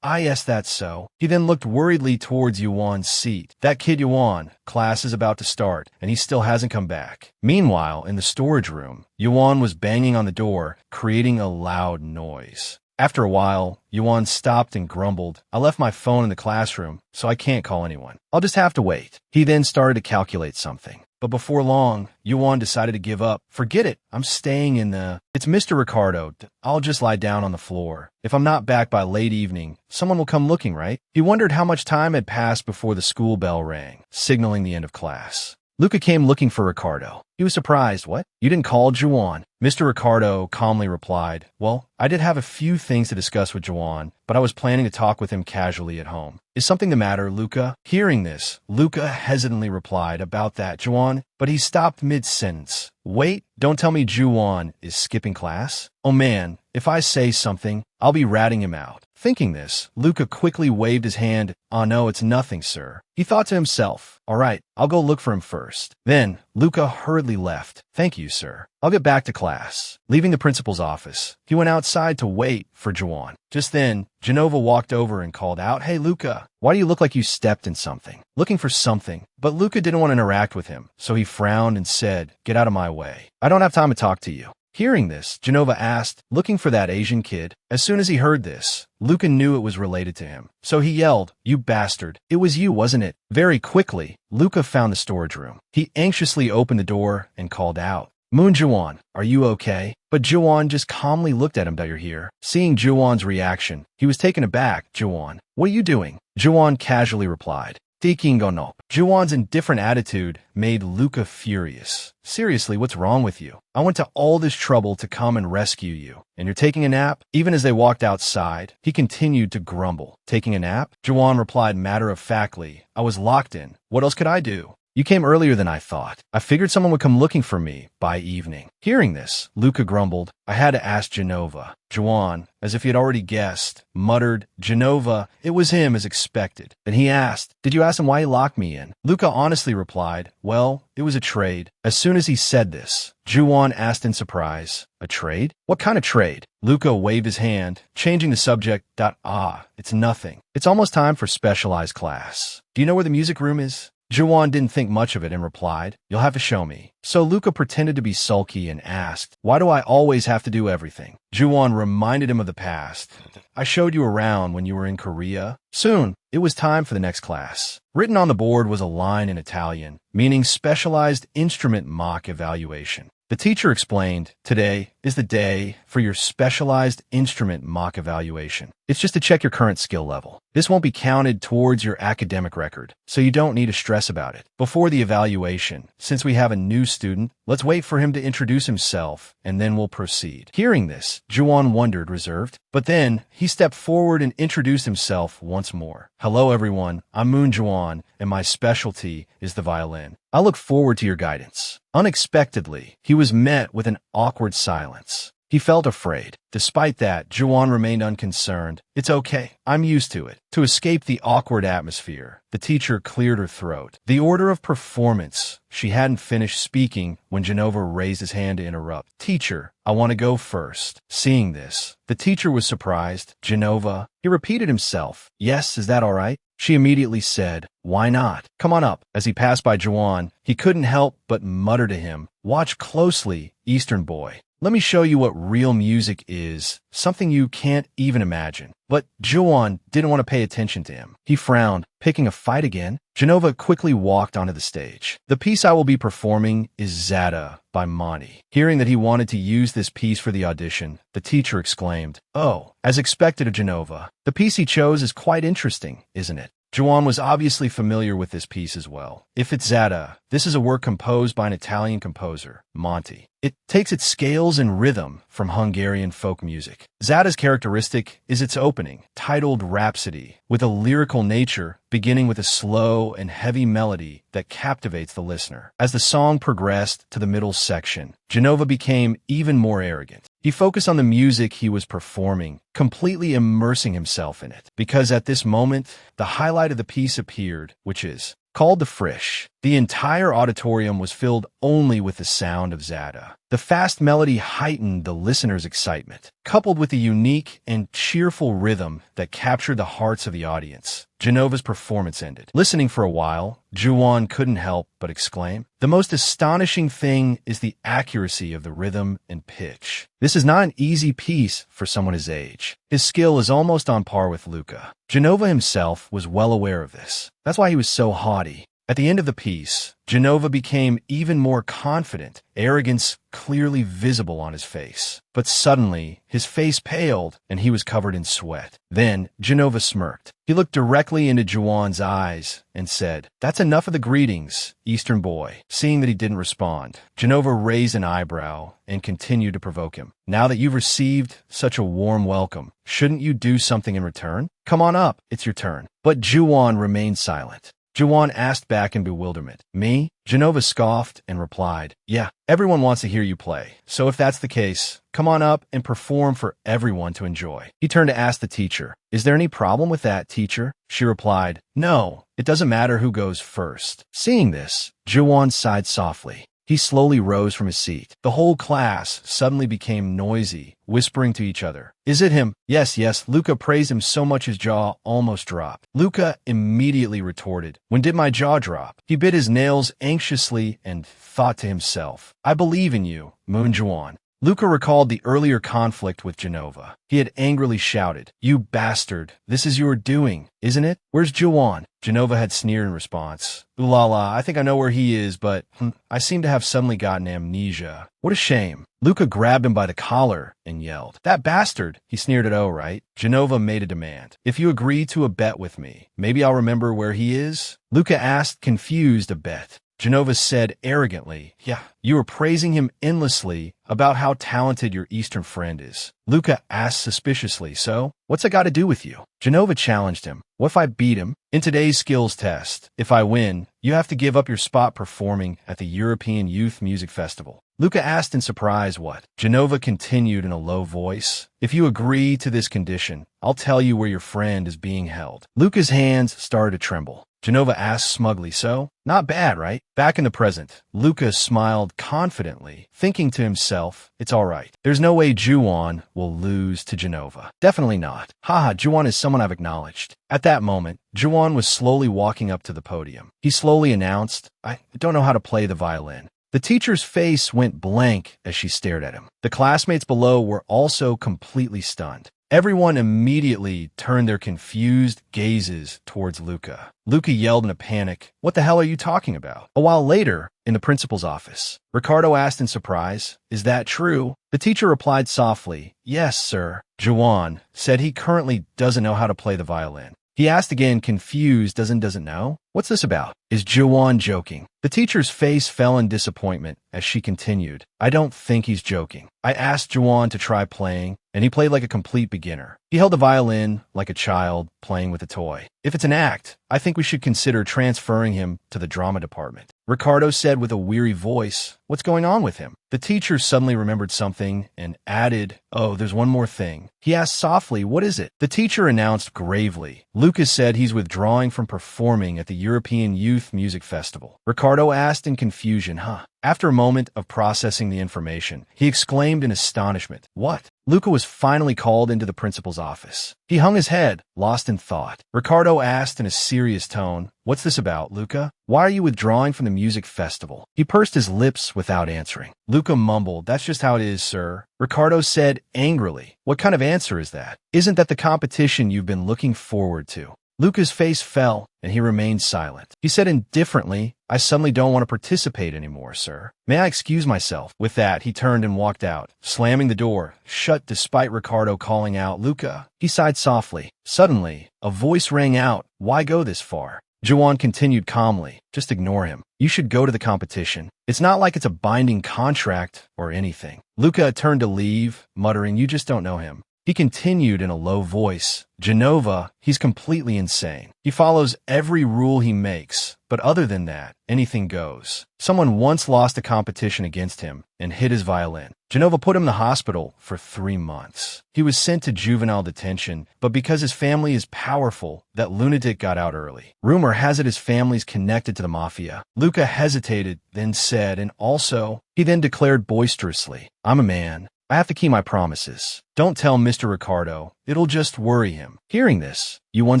Yes, that's so." He then looked worriedly towards Yuan's seat. "That kid Yuan, class is about to start, and he still hasn't come back." Meanwhile, in the storage room, Yuan was banging on the door, creating a loud noise. After a while, Yuan stopped and grumbled, "I left my phone in the classroom, so I can't call anyone. I'll just have to wait." He then started to calculate something. But before long, Yuan decided to give up. "Forget it. I'm staying in the... It's Mr. Ricardo. I'll just lie down on the floor. If I'm not back by late evening, someone will come looking, right?" He wondered how much time had passed before the school bell rang, signaling the end of class. Luca came looking for Ricardo. He was surprised. "What? You didn't call Juan?" Mr. Ricardo calmly replied, "Well, I did have a few things to discuss with Juan, but I was planning to talk with him casually at home." "Is something the matter, Luca?" Hearing this, Luca hesitantly replied, "About that, Juan," but he stopped mid-sentence. "Wait, don't tell me Juan is skipping class? Oh man, if I say something, I'll be ratting him out." Thinking this, Luca quickly waved his hand. No, it's nothing, sir." He thought to himself, "All right, I'll go look for him first." Then, Luca hurriedly left. "Thank you, sir. I'll get back to class." Leaving the principal's office, he went outside to wait for Juan. Just then, Genova walked over and called out, "Hey, Luca, why do you look like you stepped in something?" Looking for something. But Luca didn't want to interact with him, so he frowned and said, "Get out of my way. I don't have time to talk to you." Hearing this, Genova asked, "Looking for that Asian kid?" As soon as he heard this, Luca knew it was related to him. So he yelled, "You bastard. It was you, wasn't it?" Very quickly, Luca found the storage room. He anxiously opened the door and called out, "Moon Juan, are you okay?" But Juan just calmly looked at him. "You're here." Seeing Juan's reaction, he was taken aback. "Juan, what are you doing?" Juan casually replied, Tikingono. Juwon's indifferent attitude made Luca furious. Seriously, what's wrong with you? I went to all this trouble to come and rescue you, and you're taking a nap? Even as they walked outside, he continued to grumble. Taking a nap? Juwon replied matter-of-factly, I was locked in. What else could I do? You came earlier than I thought. I figured someone would come looking for me by evening. Hearing this, Luca grumbled, I had to ask Genova. Juwon, as if he had already guessed, muttered, Genova, it was him as expected. Then he asked, did you ask him why he locked me in? Luca honestly replied, well, it was a trade. As soon as he said this, Juwon asked in surprise, a trade? What kind of trade? Luca waved his hand, changing the subject. It's nothing. It's almost time for specialized class. Do you know where the music room is? Juwon didn't think much of it and replied, you'll have to show me. So Luca pretended to be sulky and asked, why do I always have to do everything? Juwon reminded him of the past. I showed you around when you were in Korea. Soon, it was time for the next class. Written on the board was a line in Italian, meaning specialized instrument mock evaluation. The teacher explained, today is the day for your specialized instrument mock evaluation. It's just to check your current skill level. This won't be counted towards your academic record, so you don't need to stress about it. Before the evaluation, since we have a new student, let's wait for him to introduce himself, and then we'll proceed. Hearing this, Juwon wondered, reserved. But then, he stepped forward and introduced himself once more. Hello everyone, I'm Moon Juwon, and my specialty is the violin. I look forward to your guidance. Unexpectedly, he was met with an awkward silence. He felt afraid. Despite that, Juwon remained unconcerned. It's okay. I'm used to it. To escape the awkward atmosphere, the teacher cleared her throat. The order of performance. She hadn't finished speaking when Genova raised his hand to interrupt. Teacher, I want to go first. Seeing this, the teacher was surprised. Genova, he repeated himself. Yes, is that all right? She immediately said, why not? Come on up. As he passed by Juwon, he couldn't help but mutter to him, watch closely, Eastern boy. Let me show you what real music is, something you can't even imagine. But Juwon didn't want to pay attention to him. He frowned, picking a fight again. Genova quickly walked onto the stage. The piece I will be performing is Zada by Monty. Hearing that he wanted to use this piece for the audition, the teacher exclaimed, oh, as expected of Genova. The piece he chose is quite interesting, isn't it? Juwon was obviously familiar with this piece as well. If it's Zada, this is a work composed by an Italian composer, Monty. It takes its scales and rhythm from Hungarian folk music. Zada's characteristic is its opening, titled Rhapsody, with a lyrical nature beginning with a slow and heavy melody that captivates the listener. As the song progressed to the middle section, Genova became even more arrogant. He focused on the music he was performing, completely immersing himself in it. Because at this moment, the highlight of the piece appeared, which is called the Frisch. The entire auditorium was filled only with the sound of Zada. The fast melody heightened the listener's excitement, coupled with the unique and cheerful rhythm that captured the hearts of the audience. Genova's performance ended. Listening for a while, Juwon couldn't help but exclaim, the most astonishing thing is the accuracy of the rhythm and pitch. This is not an easy piece for someone his age. His skill is almost on par with Luca. Genova himself was well aware of this. That's why he was so haughty. At the end of the piece, Genova became even more confident, arrogance clearly visible on his face. But suddenly, his face paled and he was covered in sweat. Then, Genova smirked. He looked directly into Juwon's eyes and said, that's enough of the greetings, Eastern boy. Seeing that he didn't respond, Genova raised an eyebrow and continued to provoke him. Now that you've received such a warm welcome, shouldn't you do something in return? Come on up, it's your turn. But Juwon remained silent. Juwon asked back in bewilderment. Me? Genova scoffed and replied, yeah, everyone wants to hear you play. So if that's the case, come on up and perform for everyone to enjoy. He turned to ask the teacher, is there any problem with that, teacher? She replied, no, it doesn't matter who goes first. Seeing this, Juwon sighed softly. He slowly rose from his seat. The whole class suddenly became noisy, whispering to each other. Is it him? Yes, yes. Luca praised him so much his jaw almost dropped. Luca immediately retorted. When did my jaw drop? He bit his nails anxiously and thought to himself, I believe in you, Moon Juwon. Luca recalled the earlier conflict with Genova. He had angrily shouted, you bastard, this is your doing, isn't it? Where's Juwon? Genova had sneered in response. Ooh la la, I think I know where he is, but I seem to have suddenly gotten amnesia. What a shame. Luca grabbed him by the collar and yelled, "That bastard!" He sneered at O, right? Genova made a demand. "If you agree to a bet with me, maybe I'll remember where he is?" Luca asked, confused a bet. Genova said arrogantly, "Yeah, you were praising him endlessly about how talented your Eastern friend is." Luca asked suspiciously, "So, what's that got to do with you?" Genova challenged him. "What if I beat him? In today's skills test, if I win, you have to give up your spot performing at the European Youth Music Festival." Luca asked in surprise what. Genova continued in a low voice, "If you agree to this condition, I'll tell you where your friend is being held." Luca's hands started to tremble. Genova asked smugly, "So, not bad, right?" Back in the present, Luca smiled confidently, thinking to himself, "It's all right. There's no way Juwon will lose to Genova. Definitely not. Haha, Juwon is someone I've acknowledged." At that moment, Juwon was slowly walking up to the podium. He slowly announced, "I don't know how to play the violin." The teacher's face went blank as she stared at him. The classmates below were also completely stunned. Everyone immediately turned their confused gazes towards Luca. Luca yelled in a panic, "What the hell are you talking about?" A while later, in the principal's office, Ricardo asked in surprise, "Is that true?" The teacher replied softly, "Yes, sir." Juwon said he currently doesn't know how to play the violin. He asked again, confused, doesn't know? "What's this about? Is Juwon joking?" The teacher's face fell in disappointment as she continued, "I don't think he's joking. I asked Juwon to try playing, and he played like a complete beginner. He held the violin like a child playing with a toy. If it's an act, I think we should consider transferring him to the drama department." Ricardo said with a weary voice, "What's going on with him?" The teacher suddenly remembered something and added, "Oh, there's one more thing." He asked softly, "What is it?" The teacher announced gravely, "Lucas said he's withdrawing from performing at the European Youth Music Festival." Ricardo asked in confusion, "Huh?" After a moment of processing the information, he exclaimed in astonishment, "What?" Luca was finally called into the principal's office. He hung his head, lost in thought. Ricardo asked in a serious tone, "What's this about, Luca? Why are you withdrawing from the music festival?" He pursed his lips without answering. Luca mumbled, "That's just how it is, sir." Ricardo said angrily, "What kind of answer is that? Isn't that the competition you've been looking forward to?" Luca's face fell, and he remained silent. He said indifferently, "I suddenly don't want to participate anymore, sir. May I excuse myself?" With that, he turned and walked out, slamming the door, shut despite Ricardo calling out, "Luca." He sighed softly. Suddenly, a voice rang out, "Why go this far?" Juwon continued calmly, "Just ignore him. You should go to the competition. It's not like it's a binding contract or anything." Luca turned to leave, muttering, "You just don't know him." He continued in a low voice, "Genova, he's completely insane. He follows every rule he makes, but other than that, anything goes. Someone once lost a competition against him and hit his violin. Genova put him in the hospital for 3 months. He was sent to juvenile detention, but because his family is powerful, that lunatic got out early. Rumor has it his family's connected to the mafia." Luca hesitated, then said, "And also," he then declared boisterously, "I'm a man. I have to keep my promises. Don't tell Mr. Ricardo. It'll just worry him." Hearing this, Yuan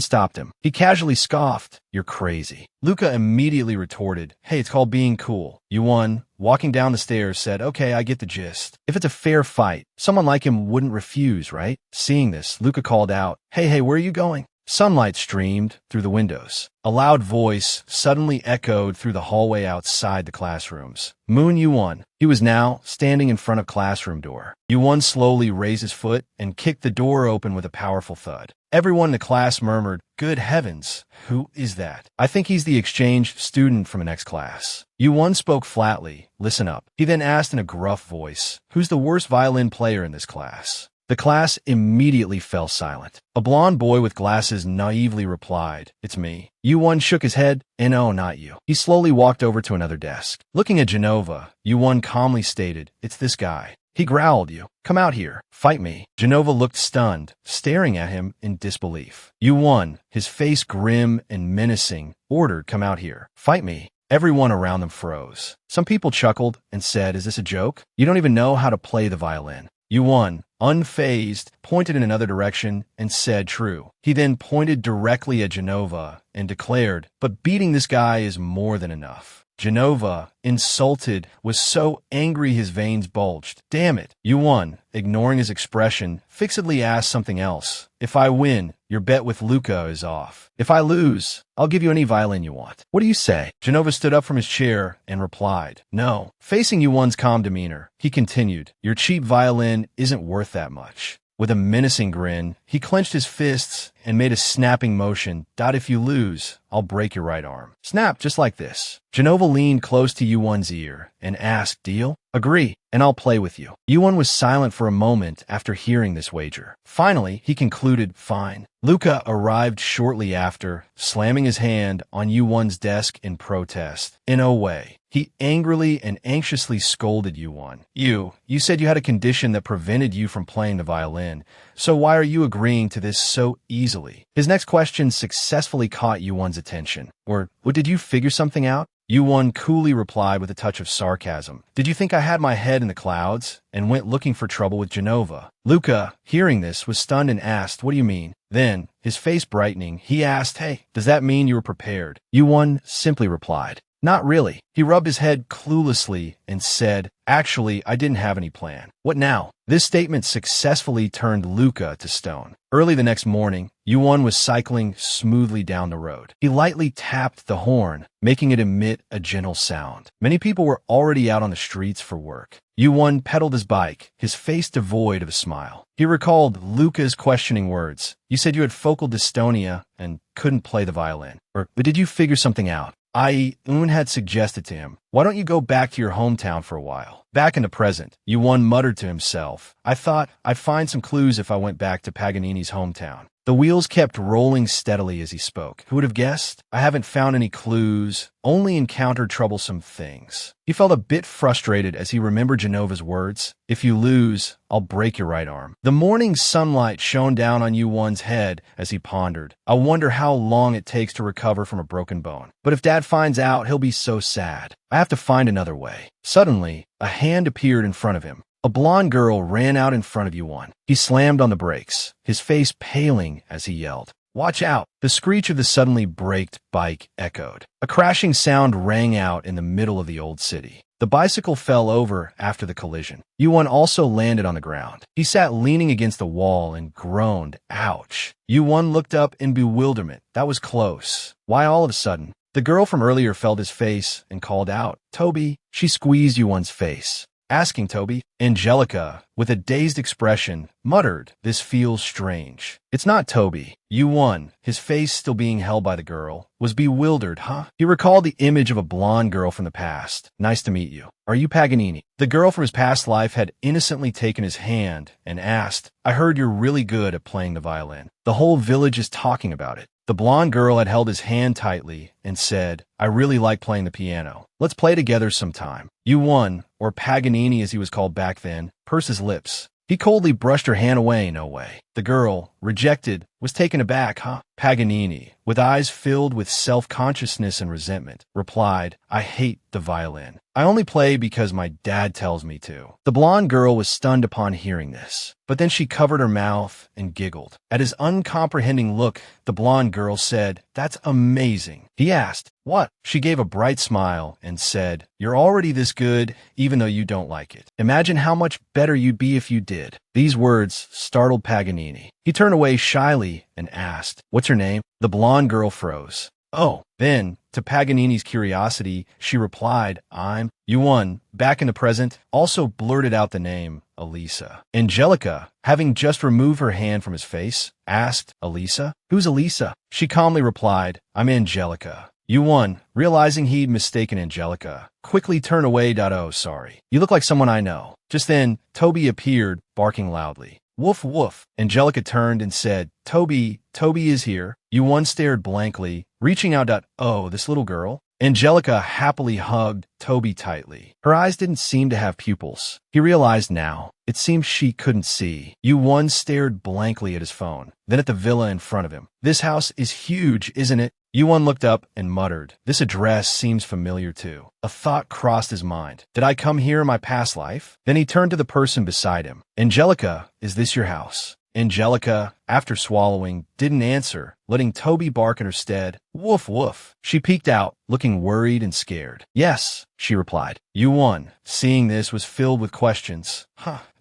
stopped him. He casually scoffed, "You're crazy." Luca immediately retorted, "Hey, it's called being cool." Yuan, walking down the stairs, said, "Okay, I get the gist. If it's a fair fight, someone like him wouldn't refuse, right?" Seeing this, Luca called out, Hey, where are you going?" Sunlight streamed through the windows. A loud voice suddenly echoed through the hallway outside the classrooms. "Moon Yuan." He was now standing in front of classroom door. Yuan slowly raised his foot and kicked the door open with a powerful thud. Everyone in the class murmured, "Good heavens, who is that?" "I think he's the exchange student from the next class." Yuan spoke flatly, "Listen up." He then asked in a gruff voice, "Who's the worst violin player in this class?" The class immediately fell silent. A blond boy with glasses naively replied, "It's me." Yuan shook his head, "No, not you." He slowly walked over to another desk. Looking at Genova, Yuan calmly stated, "It's this guy." He growled, "You, come out here. Fight me." Genova looked stunned, staring at him in disbelief. Yuan, his face grim and menacing, ordered, "Come out here. Fight me." Everyone around them froze. Some people chuckled and said, "Is this a joke? You don't even know how to play the violin." Yuan, unfazed, pointed in another direction and said, "True. He then pointed directly at Genova and declared, "But beating this guy is more than enough." Genova, insulted, was so angry his veins bulged. "Damn it." Yuan, ignoring his expression, fixedly asked something else. "If I win, your bet with Luca is off. If I lose, I'll give you any violin you want. What do you say?" Genova stood up from his chair and replied, "No." Facing Yuan's calm demeanor, he continued, "Your cheap violin isn't worth that much." With a menacing grin, he clenched his fists and made a snapping motion. "If you lose, I'll break your right arm." Snap, just like this. Genova leaned close to Yuan's ear and asked, "Deal?" "Agree, and I'll play with you." Yuan was silent for a moment after hearing this wager. Finally, he concluded, "Fine." Luca arrived shortly after, slamming his hand on Yuan's desk in protest. In a way, he angrily and anxiously scolded Yuan. You said you had a condition that prevented you from playing the violin, so why are you agreeing to this so easily? His next question successfully caught Yuan's attention. Or did you figure something out? Yuan coolly replied with a touch of sarcasm. "Did you think I had my head in the clouds and went looking for trouble with Genova?" Luca, hearing this, was stunned and asked, "What do you mean?" Then, his face brightening, he asked, "Hey, does that mean you were prepared?" Yuan simply replied, "Not really." He rubbed his head cluelessly and said, "Actually, I didn't have any plan." What now? This statement successfully turned Luca to stone. Early the next morning, Yuan was cycling smoothly down the road. He lightly tapped the horn, making it emit a gentle sound. Many people were already out on the streets for work. Yuan pedaled his bike, his face devoid of a smile. He recalled Luca's questioning words. "You said you had focal dystonia and couldn't play the violin. But did you figure something out?" I.e., Un had suggested to him, "Why don't you go back to your hometown for a while?" Back in the present, Yuan muttered to himself, "I thought I'd find some clues if I went back to Paganini's hometown." The wheels kept rolling steadily as he spoke. Who would have guessed? I haven't found any clues, only encountered troublesome things. He felt a bit frustrated as he remembered Genova's words, "If you lose, I'll break your right arm." The morning sunlight shone down on Yuan's head as he pondered. "I wonder how long it takes to recover from a broken bone. But if Dad finds out, he'll be so sad. I have to find another way." Suddenly, a hand appeared in front of him. A blonde girl ran out in front of Yuan. He slammed on the brakes, his face paling as he yelled, "Watch out!" The screech of the suddenly braked bike echoed. A crashing sound rang out in the middle of the old city. The bicycle fell over after the collision. Yuan also landed on the ground. He sat leaning against the wall and groaned, "Ouch." Yuan looked up in bewilderment. That was close. Why all of a sudden? The girl from earlier felt his face and called out, "Toby." She squeezed Yuan's face, asking Toby. Angelica, with a dazed expression, muttered, "This feels strange." "It's not Toby." Yuan, his face still being held by the girl, was bewildered. "Huh?" He recalled the image of a blonde girl from the past. "Nice to meet you. Are you Paganini?" The girl from his past life had innocently taken his hand and asked, "I heard you're really good at playing the violin. The whole village is talking about it." The blonde girl had held his hand tightly and said, "I really like playing the piano. Let's play together sometime." Yuan, or Paganini as he was called back then, pursed his lips. He coldly brushed her hand away. "No way." The girl, rejected, was taken aback. "Huh?" Paganini, with eyes filled with self-consciousness and resentment, replied, "I hate the violin. I only play because my dad tells me to." The blonde girl was stunned upon hearing this, but then she covered her mouth and giggled. At his uncomprehending look, the blonde girl said, "That's amazing." He asked, "What?" She gave a bright smile and said, "You're already this good, even though you don't like it. Imagine how much better you'd be if you did." These words startled Paganini. He turned away shyly and asked, "What's her name?" The blonde girl froze. "Oh." Then, to Paganini's curiosity, she replied, "I'm..." Yuan, back in the present, also blurted out the name, Elisa. Angelica, having just removed her hand from his face, asked, "Elisa? Who's Elisa?" She calmly replied, "I'm Angelica." Yuan, realizing he'd mistaken Angelica, quickly turned away. "Oh, sorry. You look like someone I know." Just then, Toby appeared, barking loudly. "Woof, woof." Angelica turned and said, Toby is here." Yuan stared blankly, reaching out. "Oh, this little girl?" Angelica happily hugged Toby tightly. Her eyes didn't seem to have pupils. He realized now. It seemed she couldn't see. Yuan stared blankly at his phone, then at the villa in front of him. "This house is huge, isn't it?" Yuan looked up and muttered, "This address seems familiar too." A thought crossed his mind. Did I come here in my past life? Then he turned to the person beside him. "Angelica, is this your house?" Angelica, after swallowing, didn't answer, letting Toby bark in her stead. Woof woof. She peeked out, looking worried and scared. Yes, she replied. Yuan, seeing this, was filled with questions.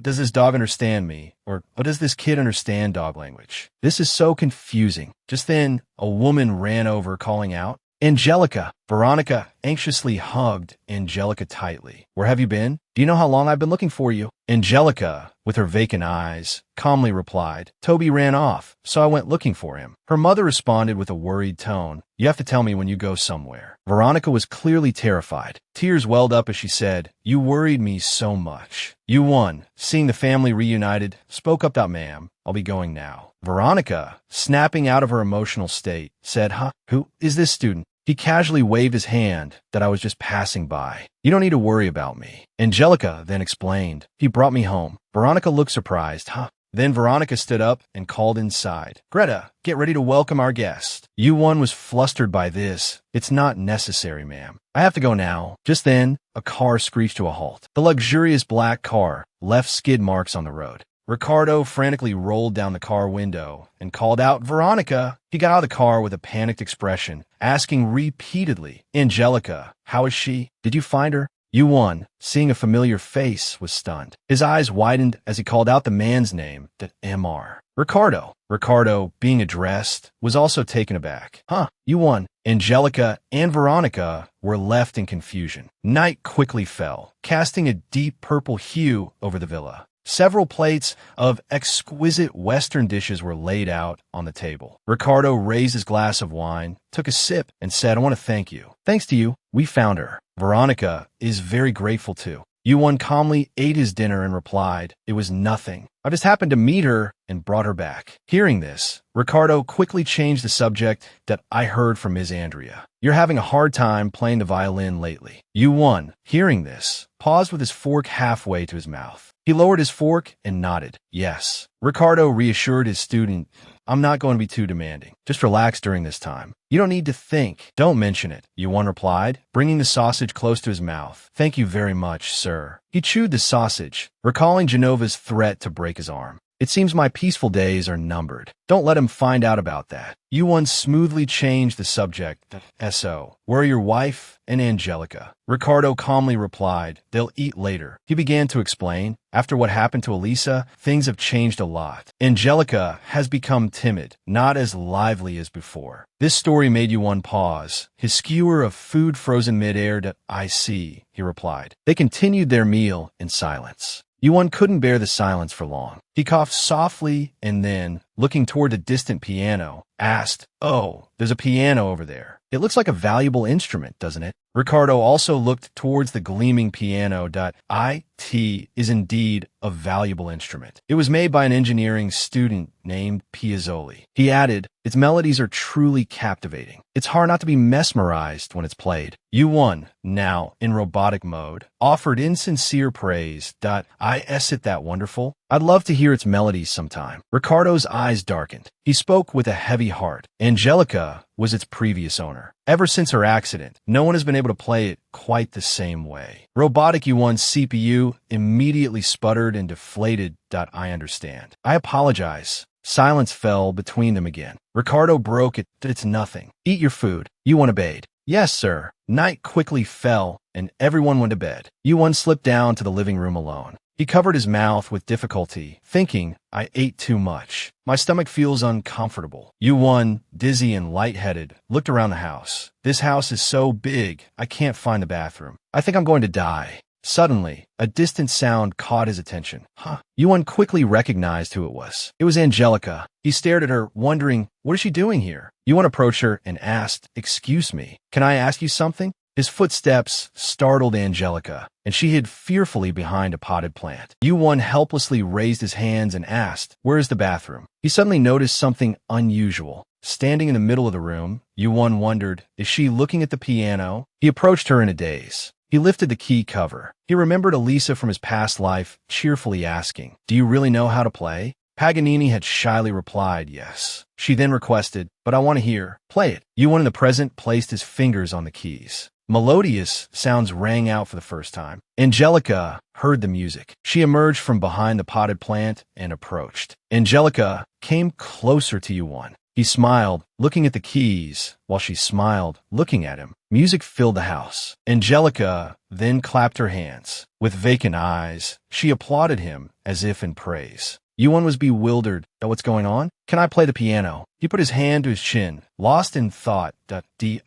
Does this dog understand me? Or does this kid understand dog language? This is so confusing. Just then, a woman ran over, calling out, Angelica. Veronica anxiously hugged Angelica tightly. Where have you been? Do you know how long I've been looking for you? Angelica, with her vacant eyes, calmly replied, Toby ran off, so I went looking for him. Her mother responded with a worried tone, You have to tell me when you go somewhere. Veronica was clearly terrified. Tears welled up as she said, You worried me so much. Yuan, seeing the family reunited, spoke up, Ma'am, I'll be going now. Veronica, snapping out of her emotional state, said, Who is this student? He casually waved his hand that I was just passing by. You don't need to worry about me. Angelica then explained, He brought me home. Veronica looked surprised. Then Veronica stood up and called inside. Greta, get ready to welcome our guest. Yuan was flustered by this. It's not necessary, ma'am. I have to go now. Just then, a car screeched to a halt. The luxurious black car left skid marks on the road. Ricardo frantically rolled down the car window and called out, Veronica! He got out of the car with a panicked expression, asking repeatedly, Angelica, how is she? Did you find her? Yuan, seeing a familiar face, was stunned. His eyes widened as he called out the man's name, that Mr. Ricardo. Ricardo, being addressed, was also taken aback. Yuan, Angelica, and Veronica were left in confusion. Night quickly fell, casting a deep purple hue over the villa. Several plates of exquisite Western dishes were laid out on the table. Ricardo raised his glass of wine, took a sip, and said, I want to thank you. Thanks to you, we found her. Veronica is very grateful too. Yuan calmly ate his dinner and replied, It was nothing. I just happened to meet her and brought her back. Hearing this, Ricardo quickly changed the subject that I heard from Ms. Andrea. You're having a hard time playing the violin lately. Yuan, hearing this, paused with his fork halfway to his mouth. He lowered his fork and nodded. Yes. Ricardo reassured his student, I'm not going to be too demanding. Just relax during this time. You don't need to think. Don't mention it, Yuan replied, bringing the sausage close to his mouth. Thank you very much, sir. He chewed the sausage, recalling Genova's threat to break his arm. It seems my peaceful days are numbered. Don't let him find out about that. Yuan smoothly changed the subject. S.O. Where are your wife and Angelica? Ricardo calmly replied, They'll eat later. He began to explain, After what happened to Elisa, things have changed a lot. Angelica has become timid, not as lively as before. This story made Yuan pause, his skewer of food frozen midair. I see, he replied. They continued their meal in silence. Yuan couldn't bear the silence for long. He coughed softly and then, looking toward the distant piano, asked, Oh, there's a piano over there. It looks like a valuable instrument, doesn't it? Ricardo also looked towards the gleaming piano. It is indeed a valuable instrument. It was made by an engineering student named Piazzoli. He added, Its melodies are truly captivating. It's hard not to be mesmerized when it's played. Yuan, now in robotic mode, offered insincere praise. Is it that wonderful? I'd love to hear its melodies sometime. Ricardo's eyes darkened. He spoke with a heavy heart. Angelica was its previous owner. Ever since her accident, no one has been able to play it quite the same way. Robotic Yuan's CPU immediately sputtered and deflated. I understand. I apologize. Silence fell between them again. Ricardo broke it. It's nothing. Eat your food. Yuan obeyed. Yes, sir. Night quickly fell, and everyone went to bed. Yuan slipped down to the living room alone. He covered his mouth with difficulty, thinking, I ate too much. My stomach feels uncomfortable. Yuan, dizzy and lightheaded, looked around the house. This house is so big, I can't find the bathroom. I think I'm going to die. Suddenly, a distant sound caught his attention. Yuan quickly recognized who it was. It was Angelica. He stared at her, wondering, what is she doing here? Yuan approached her and asked, Excuse me, can I ask you something? His footsteps startled Angelica, and she hid fearfully behind a potted plant. Yuan helplessly raised his hands and asked, Where is the bathroom? He suddenly noticed something unusual. Standing in the middle of the room, Yuan wondered, Is she looking at the piano? He approached her in a daze. He lifted the key cover. He remembered Elisa from his past life, cheerfully asking, Do you really know how to play? Paganini had shyly replied, Yes. She then requested, But I want to hear. Play it. Yuan in the present placed his fingers on the keys. Melodious sounds rang out for the first time. Angelica heard the music. She emerged from behind the potted plant and approached. Angelica came closer to Yuan. He smiled, looking at the keys, while she smiled, looking at him. Music filled the house. Angelica then clapped her hands. With vacant eyes, she applauded him as if in praise. Yuan was bewildered at what's going on. Can I play the piano? He put his hand to his chin, lost in thought.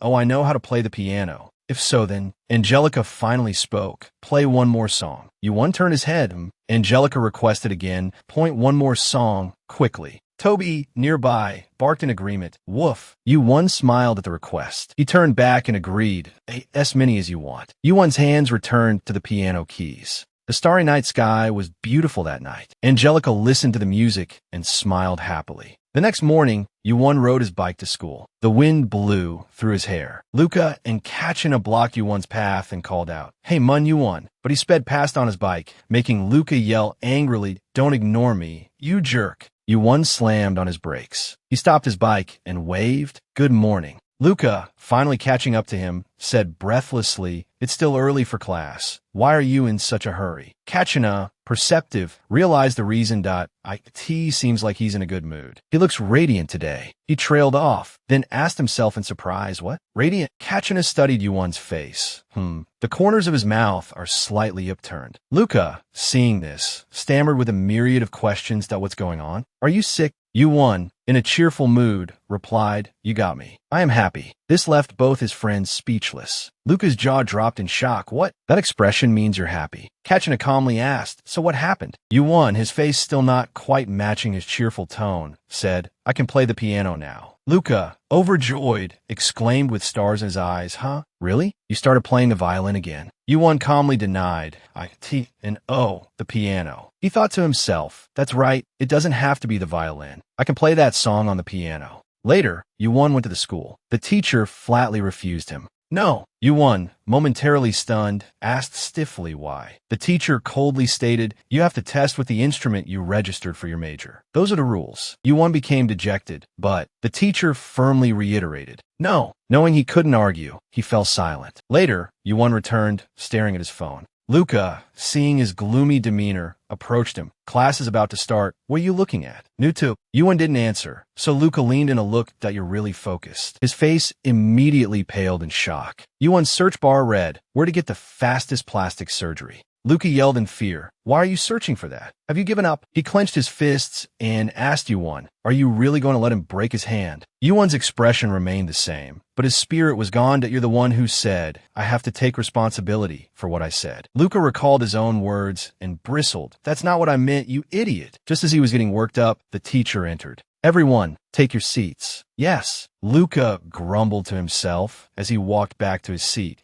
Oh, I know how to play the piano. If so, then, Angelica finally spoke. Play one more song. Yuan turned his head. Angelica requested again. Point one more song, quickly. Toby, nearby, barked in agreement. Woof. Yuan smiled at the request. He turned back and agreed. As many as you want. Yuan's hands returned to the piano keys. The starry night sky was beautiful that night. Angelica listened to the music and smiled happily. The next morning, Yuan rode his bike to school. The wind blew through his hair. Luca and Kachina blocked Yuan's path and called out, "Hey, Mun Yuan." But he sped past on his bike, making Luca yell angrily, "Don't ignore me, you jerk." Yuan slammed on his brakes. He stopped his bike and waved, "Good morning." Luca, finally catching up to him, said breathlessly, "It's still early for class. Why are you in such a hurry?" Kachina, perceptive, realized the reason. It seems like he's in a good mood. He looks radiant today. He trailed off, then asked himself in surprise, "What? Radiant?" Kachina studied Yuan's face. The corners of his mouth are slightly upturned. Luca, seeing this, stammered with a myriad of questions. What's going on? Are you sick? Yuan, in a cheerful mood, replied, "You got me. I am happy." This left both his friends speechless. Luca's jaw dropped in shock. "What? That expression means you're happy." Kachina calmly asked, "So what happened?" Yuan, his face still not quite matching his cheerful tone, said, "I can play the piano now." Luca, overjoyed, exclaimed with stars in his eyes, "Huh? Really? You started playing the violin again?" Yuan calmly denied, the piano. He thought to himself, "That's right, it doesn't have to be the violin. I can play that song on the piano." Later, Yuan went to the school. The teacher flatly refused him. "No." Yuan, momentarily stunned, asked stiffly why. The teacher coldly stated, "You have to test with the instrument you registered for your major. Those are the rules." Yuan became dejected, but the teacher firmly reiterated, "No." Knowing he couldn't argue, he fell silent. Later, Yuan returned, staring at his phone. Luca, seeing his gloomy demeanor, approached him. "Class is about to start. What are you looking at?" "Nutu." Yuan didn't answer, so Luca leaned in a look that you're really focused. His face immediately paled in shock. Yuan's search bar read, "Where to get the fastest plastic surgery." Luca yelled in fear, "Why are you searching for that? Have you given up?" He clenched his fists and asked Yuan, "Are you really going to let him break his hand?" Yuan's expression remained the same, but his spirit was gone. "You're the one who said, I have to take responsibility for what I said." Luca recalled his own words and bristled. "That's not what I meant, you idiot." Just as he was getting worked up, the teacher entered. "Everyone, take your seats." "Yes." Luca grumbled to himself as he walked back to his seat.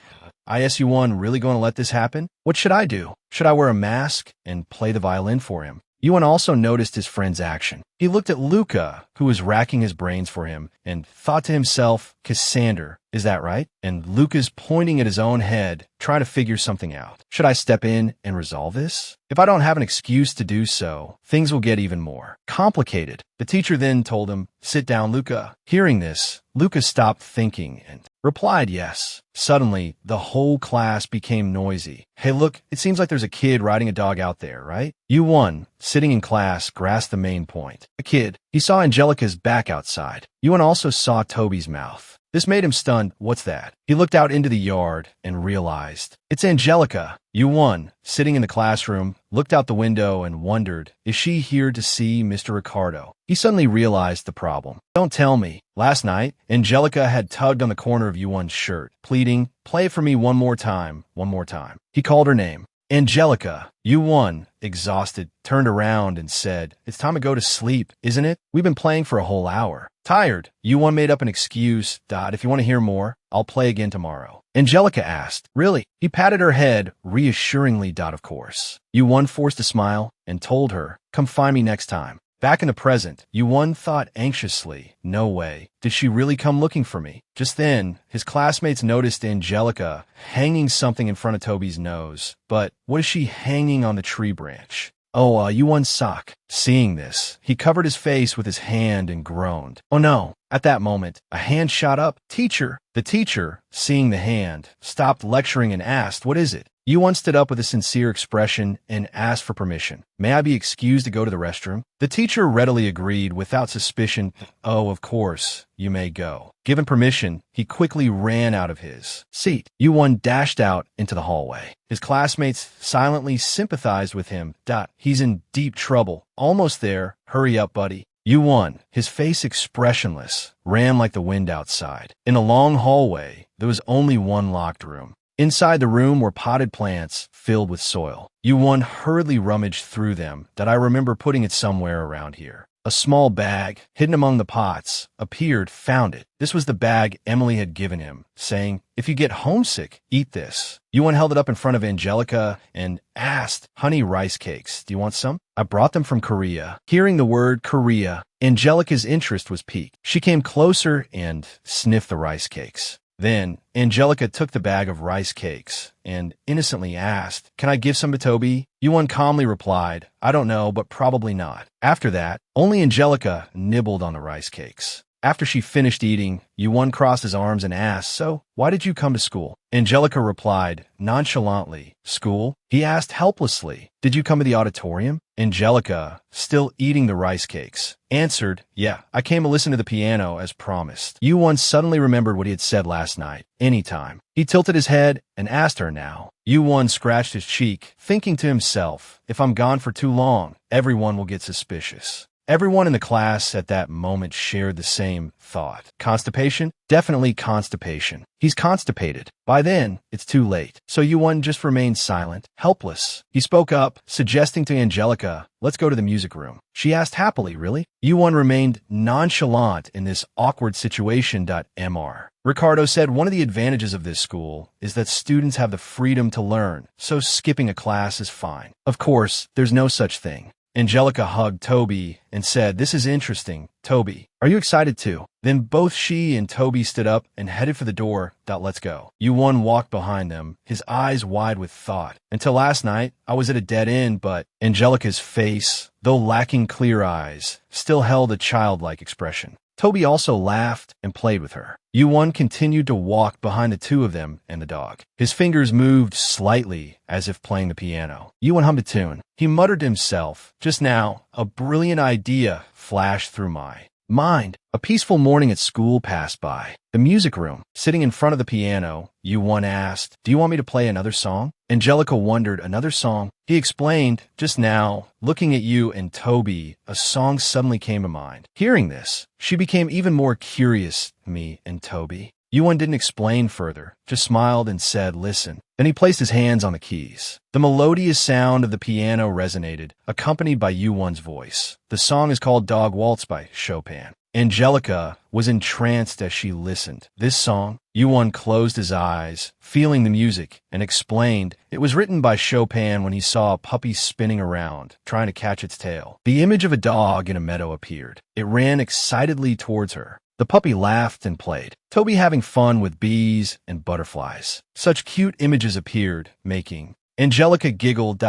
Yuan really going to let this happen? What should I do? Should I wear a mask and play the violin for him? Yuan also noticed his friend's action. He looked at Luca, who was racking his brains for him, and thought to himself, "Cassander, is that right?" And Luca's pointing at his own head, trying to figure something out. "Should I step in and resolve this? If I don't have an excuse to do so, things will get even more complicated." The teacher then told him, "Sit down, Luca." Hearing this, Luca stopped thinking and replied yes. Suddenly, the whole class became noisy. "Hey, look, it seems like there's a kid riding a dog out there, right?" Yuan, sitting in class, grasped the main point. A kid. He saw Angelica's back outside. Yuan also saw Toby's mouth. This made him stunned. "What's that?" He looked out into the yard and realized, it's Angelica. Yuan, sitting in the classroom, looked out the window and wondered, is she here to see Mr. Ricardo? He suddenly realized the problem. "Don't tell me." Last night, Angelica had tugged on the corner of Yuan's shirt, pleading, "Play it for me one more time, one more time." He called her name. "Angelica." Yuan, exhausted, turned around and said, "It's time to go to sleep, isn't it? We've been playing for a whole hour." Tired, Yuan made up an excuse. "If you want to hear more, I'll play again tomorrow." Angelica asked, "Really?" He patted her head reassuringly. "Of course." Yuan forced a smile and told her, "Come find me next time." Back in the present, Yuan thought anxiously, "No way. Did she really come looking for me?" Just then, his classmates noticed Angelica hanging something in front of Toby's nose. But what is she hanging on the tree branch? Oh, you won sock. Seeing this, he covered his face with his hand and groaned. Oh no. At that moment, a hand shot up. Teacher! The teacher, seeing the hand, stopped lecturing and asked, "What is it?" Yuan stood up with a sincere expression and asked for permission. "May I be excused to go to the restroom?" The teacher readily agreed without suspicion. "Oh, of course, you may go." Given permission, he quickly ran out of his seat. Yuan dashed out into the hallway. His classmates silently sympathized with him. He's in deep trouble. Almost there. Hurry up, buddy. Yuan, his face expressionless, ran like the wind outside. In the long hallway, there was only one locked room. Inside the room were potted plants filled with soil. Yuan hurriedly rummaged through them. I remember putting it somewhere around here. A small bag, hidden among the pots, appeared, found it. This was the bag Emily had given him, saying, "If you get homesick, eat this." Yuan held it up in front of Angelica and asked, "Honey rice cakes, do you want some?" "I brought them from Korea." Hearing the word Korea, Angelica's interest was piqued. She came closer and sniffed the rice cakes. Then, Angelica took the bag of rice cakes and innocently asked, "Can I give some to Toby?" Yuan calmly replied, "I don't know, but probably not." After that, only Angelica nibbled on the rice cakes. After she finished eating, Yuan crossed his arms and asked, "So, why did you come to school?" Angelica replied, nonchalantly, "School?" He asked helplessly, "Did you come to the auditorium?" Angelica, still eating the rice cakes, answered, "Yeah, I came to listen to the piano as promised." Yuan suddenly remembered what he had said last night, anytime. He tilted his head and asked her now. Yuan scratched his cheek, thinking to himself, "If I'm gone for too long, everyone will get suspicious." Everyone in the class at that moment shared the same thought. Constipation? Definitely constipation. He's constipated. By then, it's too late. So Yuan just remained silent, helpless. He spoke up, suggesting to Angelica, "Let's go to the music room." She asked happily, "Really?" Yuan remained nonchalant in this awkward situation. Mr. Ricardo said one of the advantages of this school is that students have the freedom to learn, so skipping a class is fine. Of course, there's no such thing. Angelica hugged Toby and said, "This is interesting. Toby, are you excited too?" Then both she and Toby stood up and headed for the door. "Let's go." Yuan walked behind them, his eyes wide with thought. "Until last night, I was at a dead end, but..." Angelica's face, though lacking clear eyes, still held a childlike expression. Toby also laughed and played with her. Yuan continued to walk behind the two of them and the dog. His fingers moved slightly as if playing the piano. Yuan hummed a tune. He muttered to himself, "Just now, a brilliant idea flashed through my mind." A peaceful morning at school passed by. The music room. Sitting in front of the piano, Yuan asked, "Do you want me to play another song?" Angelica wondered, "Another song?" He explained, "Just now, looking at you and Toby, a song suddenly came to mind." Hearing this, she became even more curious. "Me and Toby?" Yuan didn't explain further, just smiled and said, "Listen." Then he placed his hands on the keys. The melodious sound of the piano resonated, accompanied by Yuan's voice. The song is called Dog Waltz by Chopin. Angelica was entranced as she listened. This song, Yuan closed his eyes, feeling the music, and explained it was written by Chopin when he saw a puppy spinning around, trying to catch its tail. The image of a dog in a meadow appeared. It ran excitedly towards her. The puppy laughed and played, Toby having fun with bees and butterflies. Such cute images appeared, making Angelica giggled.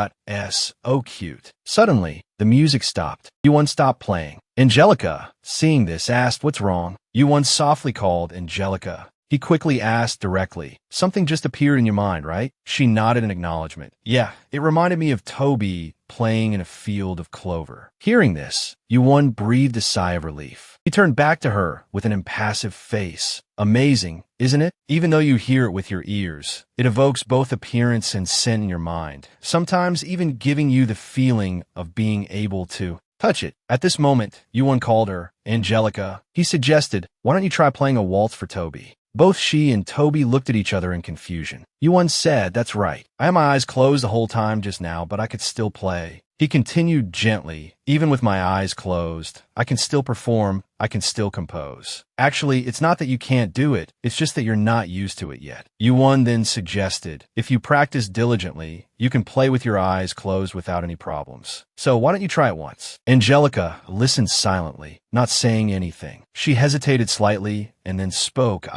So cute. Suddenly, the music stopped. Yuan stopped playing. Angelica, seeing this, asked, "What's wrong?" Yuan softly called Angelica. He quickly asked directly, "Something just appeared in your mind, right?" She nodded in acknowledgement. "Yeah, it reminded me of Toby playing in a field of clover." Hearing this, Yuan breathed a sigh of relief. He turned back to her with an impassive face. "Amazing, isn't it? Even though you hear it with your ears, it evokes both appearance and scent in your mind, sometimes even giving you the feeling of being able to touch it." At this moment, Yuan called her Angelica. He suggested, "Why don't you try playing a waltz for Toby?" Both she and Toby looked at each other in confusion. Yuan said, "That's right. I had my eyes closed the whole time just now, but I could still play." He continued gently, "Even with my eyes closed, I can still perform, I can still compose. Actually, it's not that you can't do it, it's just that you're not used to it yet." Yuan then suggested, "If you practice diligently, you can play with your eyes closed without any problems. So why don't you try it once?" Angelica listened silently, not saying anything. She hesitated slightly and then spoke.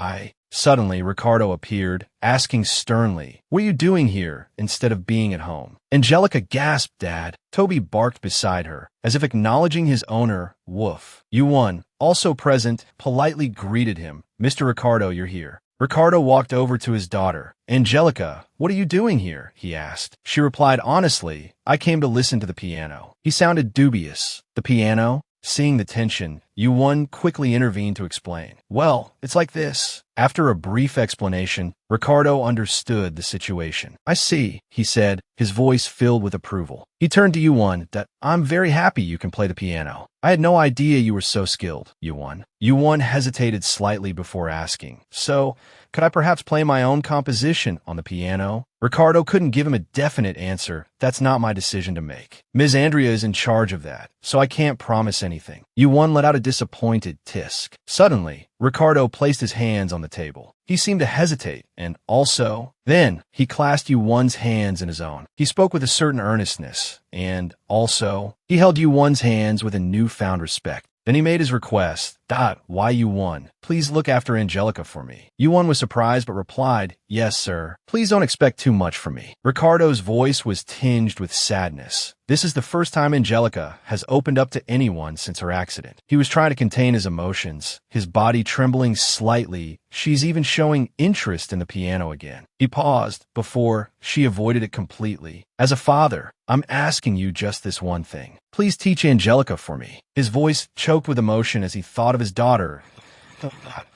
Suddenly, Ricardo appeared, asking sternly, "What are you doing here instead of being at home?" Angelica gasped, "Dad." Toby barked beside her, as if acknowledging his owner. Woof. Yuan, also present, politely greeted him. "Mr. Ricardo, you're here." Ricardo walked over to his daughter. "Angelica, what are you doing here?" he asked. She replied honestly, "I came to listen to the piano." He sounded dubious. "The piano?" Seeing the tension, Yuan quickly intervened to explain. "Well, it's like this." After a brief explanation, Ricardo understood the situation. "I see," he said, his voice filled with approval. He turned to Yuan. "I'm very happy you can play the piano. I had no idea you were so skilled, Yuan." Yuan hesitated slightly before asking, "So, could I perhaps play my own composition on the piano?" Ricardo couldn't give him a definite answer. "That's not my decision to make. Ms. Andrea is in charge of that, so I can't promise anything." Yuan let out a disappointed tisk. Suddenly, Ricardo placed his hands on the table. He seemed to hesitate, and also, then he clasped Yuan's hands in his own. He spoke with a certain earnestness, and also, he held Yuan's hands with a newfound respect. Then he made his request. "Why Yuan? Please look after Angelica for me." Yuan was surprised but replied, "Yes, sir. Please don't expect too much from me." Ricardo's voice was tinged with sadness. This is the first time Angelica has opened up to anyone since her accident. He was trying to contain his emotions, his body trembling slightly. She's even showing interest in the piano again. He paused before she avoided it completely. "As a father, I'm asking you just this one thing. Please teach Angelica for me." His voice choked with emotion as he thought of his daughter.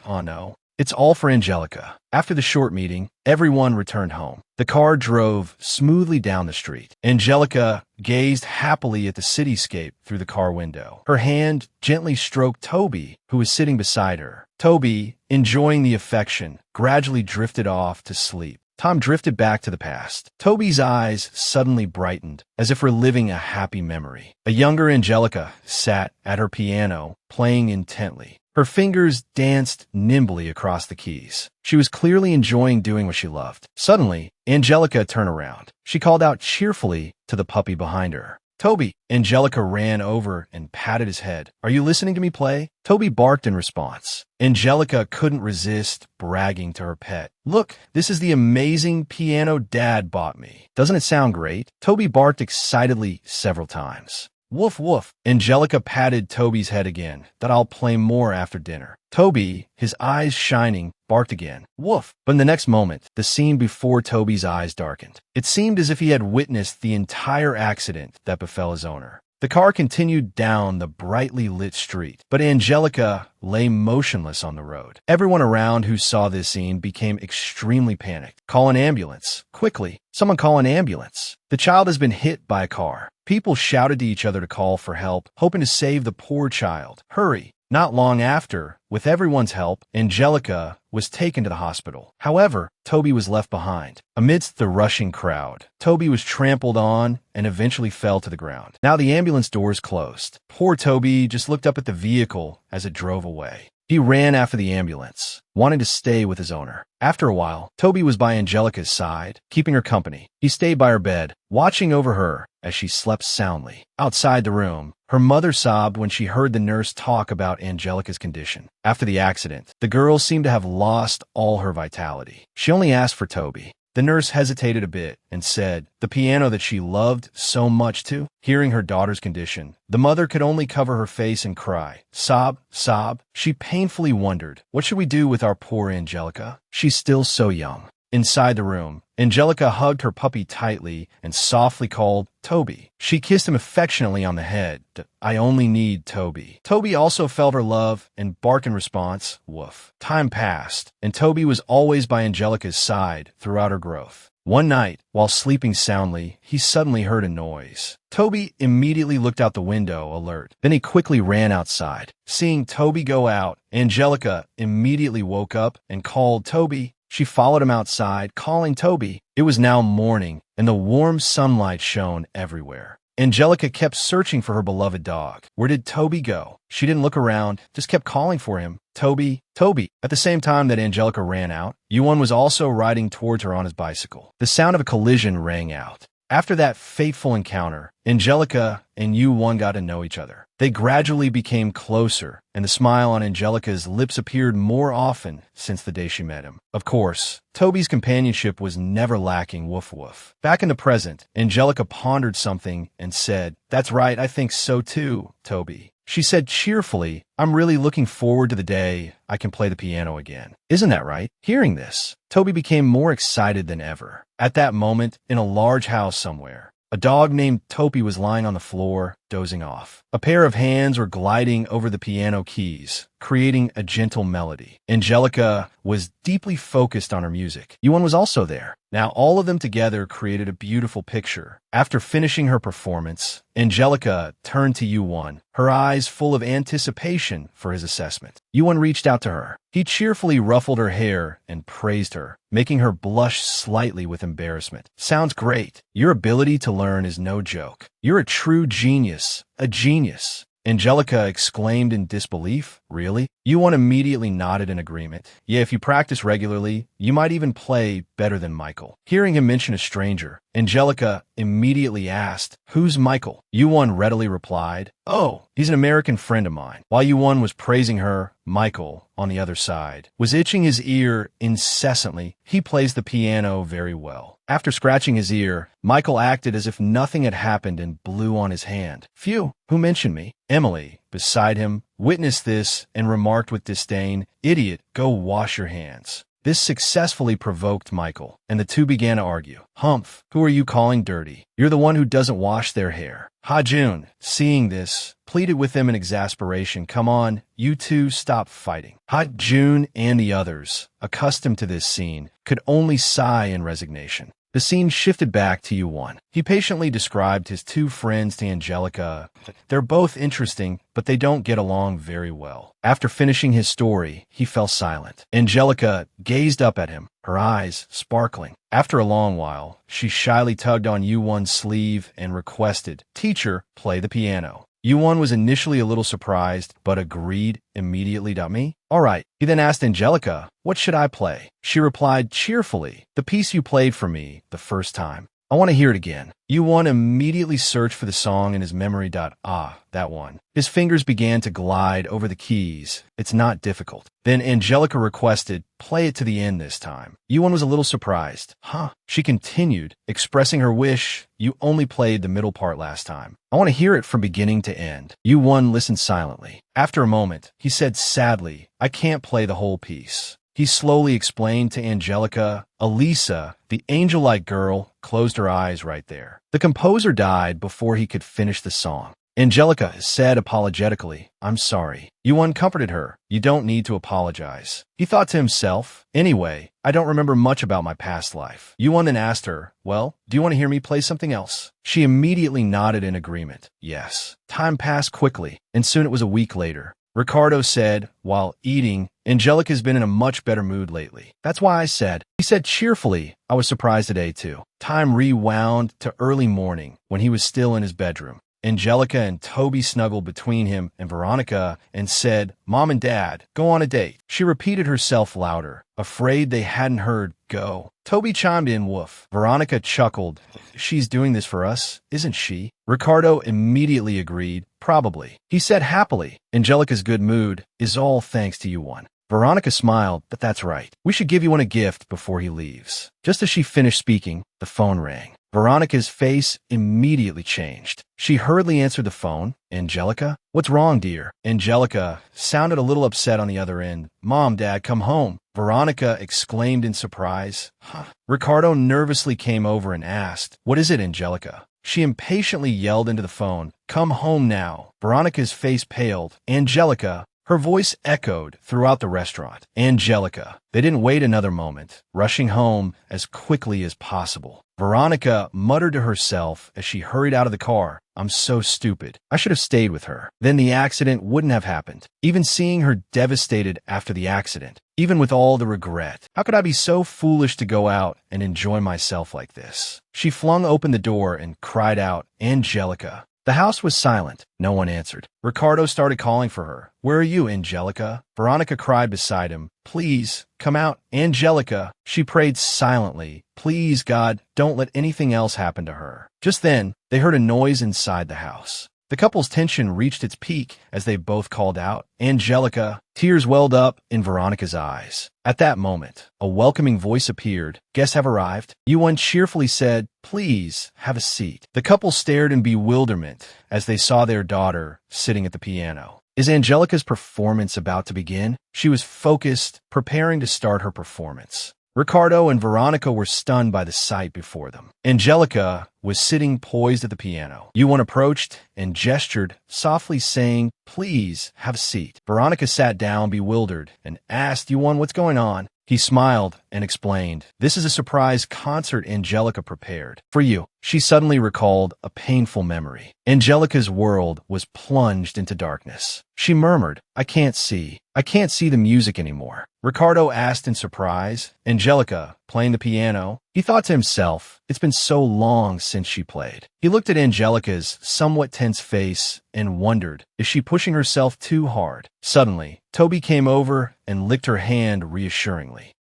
Oh no. It's all for Angelica. After the short meeting, everyone returned home. The car drove smoothly down the street. Angelica gazed happily at the cityscape through the car window. Her hand gently stroked Toby, who was sitting beside her. Toby, enjoying the affection, gradually drifted off to sleep. Tom drifted back to the past. Toby's eyes suddenly brightened, as if reliving a happy memory. A younger Angelica sat at her piano, playing intently. Her fingers danced nimbly across the keys. She was clearly enjoying doing what she loved. Suddenly, Angelica turned around. She called out cheerfully to the puppy behind her. "Toby!" Angelica ran over and patted his head. "Are you listening to me play?" Toby barked in response. Angelica couldn't resist bragging to her pet. "Look, this is the amazing piano Dad bought me. Doesn't it sound great?" Toby barked excitedly several times. "Woof, woof." Angelica patted Toby's head again. "I'll play more after dinner." Toby, his eyes shining, barked again. "Woof." But in the next moment, the scene before Toby's eyes darkened. It seemed as if he had witnessed the entire accident that befell his owner. The car continued down the brightly lit street, but Angelica lay motionless on the road. Everyone around who saw this scene became extremely panicked. "Call an ambulance. Quickly. Someone call an ambulance. The child has been hit by a car." People shouted to each other to call for help, hoping to save the poor child. "Hurry." Not long after, with everyone's help, Angelica was taken to the hospital. However, Toby was left behind. Amidst the rushing crowd, Toby was trampled on and eventually fell to the ground. Now the ambulance doors closed. Poor Toby just looked up at the vehicle as it drove away. He ran after the ambulance, wanting to stay with his owner. After a while, Toby was by Angelica's side, keeping her company. He stayed by her bed, watching over her as she slept soundly. Outside the room, her mother sobbed when she heard the nurse talk about Angelica's condition. After the accident, the girl seemed to have lost all her vitality. She only asked for Toby. The nurse hesitated a bit and said, "The piano that she loved so much too." Hearing her daughter's condition, the mother could only cover her face and cry. Sob, sob. She painfully wondered, what should we do with our poor Angelica? She's still so young. Inside the room, Angelica hugged her puppy tightly and softly called, "Toby." She kissed him affectionately on the head. "I only need Toby." Toby also felt her love and barked in response. Woof. Time passed, and Toby was always by Angelica's side throughout her growth. One night, while sleeping soundly, he suddenly heard a noise. Toby immediately looked out the window, alert. Then he quickly ran outside. Seeing Toby go out, Angelica immediately woke up and called Toby. She followed him outside, calling Toby. It was now morning, and the warm sunlight shone everywhere. Angelica kept searching for her beloved dog. Where did Toby go? She didn't look around, just kept calling for him. "Toby, Toby." At the same time that Angelica ran out, Yuan was also riding towards her on his bicycle. The sound of a collision rang out. After that fateful encounter, Angelica and Yuan got to know each other. They gradually became closer, and the smile on Angelica's lips appeared more often since the day she met him. Of course, Toby's companionship was never lacking. Woof woof. Back in the present, Angelica pondered something and said, "That's right, I think so too, Toby." She said cheerfully, "I'm really looking forward to the day I can play the piano again." Isn't that right? Hearing this, Toby became more excited than ever. At that moment, in a large house somewhere, a dog named Toby was lying on the floor, dozing off. A pair of hands were gliding over the piano keys, creating a gentle melody. Angelica was deeply focused on her music. Yuan was also there. Now all of them together created a beautiful picture. After finishing her performance, Angelica turned to Yuan, her eyes full of anticipation for his assessment. Yuan reached out to her. He cheerfully ruffled her hair and praised her, making her blush slightly with embarrassment. "Sounds great. Your ability to learn is no joke. You're a true genius. A genius." Angelica exclaimed in disbelief. "Really?" Yuan immediately nodded in agreement. "Yeah, if you practice regularly, you might even play better than Michael." Hearing him mention a stranger, Angelica immediately asked, "Who's Michael?" Yuan readily replied, "Oh, he's an American friend of mine." While Yuan was praising her, Michael, on the other side, was itching his ear incessantly. He plays the piano very well. After scratching his ear, Michael acted as if nothing had happened and blew on his hand. "Phew, who mentioned me?" Emily, beside him, witnessed this and remarked with disdain, "Idiot, go wash your hands." This successfully provoked Michael, and the two began to argue. "Humph, who are you calling dirty? You're the one who doesn't wash their hair." Ha-jun, seeing this, pleaded with them in exasperation, "Come on, you two, stop fighting." Ha-jun and the others, accustomed to this scene, could only sigh in resignation. The scene shifted back to Yuan. He patiently described his two friends to Angelica. "They're both interesting, but they don't get along very well." After finishing his story, he fell silent. Angelica gazed up at him, her eyes sparkling. After a long while, she shyly tugged on Yuan's sleeve and requested, "Teacher, play the piano." Yuan was initially a little surprised, but agreed immediately. "Me? All right." He then asked Angelica, "What should I play?" She replied cheerfully, "The piece you played for me the first time. I want to hear it again." Yuan immediately searched for the song in his memory. That one. His fingers began to glide over the keys. "It's not difficult." Then Angelica requested, "Play it to the end this time." Yuan was a little surprised. "Huh?" She continued, expressing her wish, "You only played the middle part last time. I want to hear it from beginning to end." Yuan listened silently. After a moment, he said sadly, "I can't play the whole piece." He slowly explained to Angelica. Elisa, the angel-like girl, closed her eyes right there. The composer died before he could finish the song. Angelica said apologetically, "I'm sorry." Yuan comforted her. "You don't need to apologize." He thought to himself, "Anyway, I don't remember much about my past life." Yuan then asked her, "Well, do you want to hear me play something else?" She immediately nodded in agreement. Yes. Time passed quickly, and soon it was a week later. Ricardo said, while eating, "Angelica's been in a much better mood lately. That's why I said." He said cheerfully, "I was surprised today, too." Time rewound to early morning when he was still in his bedroom. Angelica and Toby snuggled between him and Veronica and said, "Mom and Dad, go on a date." She repeated herself louder, afraid they hadn't heard go. Toby chimed in, "Woof." Veronica chuckled. "She's doing this for us, isn't she?" Ricardo immediately agreed, "Probably." He said happily, "Angelica's good mood is all thanks to you one." Veronica smiled, "But that's right. We should give you one a gift before he leaves." Just as she finished speaking, the phone rang. Veronica's face immediately changed. She hurriedly answered the phone. "Angelica? What's wrong, dear?" Angelica sounded a little upset on the other end. "Mom, Dad, come home." Veronica exclaimed in surprise. "Huh." Ricardo nervously came over and asked, "What is it, Angelica?" She impatiently yelled into the phone, "Come home now." Veronica's face paled. "Angelica." Her voice echoed throughout the restaurant. "Angelica." They didn't wait another moment, rushing home as quickly as possible. Veronica muttered to herself as she hurried out of the car, "I'm so stupid. I should have stayed with her. Then the accident wouldn't have happened." Even seeing her devastated after the accident, even with all the regret, how could I be so foolish to go out and enjoy myself like this? She flung open the door and cried out, "Angelica." The house was silent. No one answered. Ricardo started calling for her. "Where are you, Angelica?" Veronica cried beside him. "Please, come out, Angelica." She prayed silently. "Please, God, don't let anything else happen to her." Just then, they heard a noise inside the house. The couple's tension reached its peak as they both called out, "Angelica!" Tears welled up in Veronica's eyes. At that moment, a welcoming voice appeared. "Guests have arrived." Yuan cheerfully said, "Please, have a seat." The couple stared in bewilderment as they saw their daughter sitting at the piano. Is Angelica's performance about to begin? She was focused, preparing to start her performance. Ricardo and Veronica were stunned by the sight before them. Angelica was sitting poised at the piano. Yuan approached and gestured, softly saying, "Please, have a seat." Veronica sat down, bewildered, and asked Yuan what's going on. He smiled and explained, "This is a surprise concert Angelica prepared for you." She suddenly recalled a painful memory. Angelica's world was plunged into darkness. She murmured, I can't see the music anymore." Ricardo asked in surprise, "Angelica, playing the piano?" He thought to himself, it's been so long since she played. He looked at Angelica's somewhat tense face and wondered, is she pushing herself too hard? Suddenly, Toby came over and licked her hand reassuringly.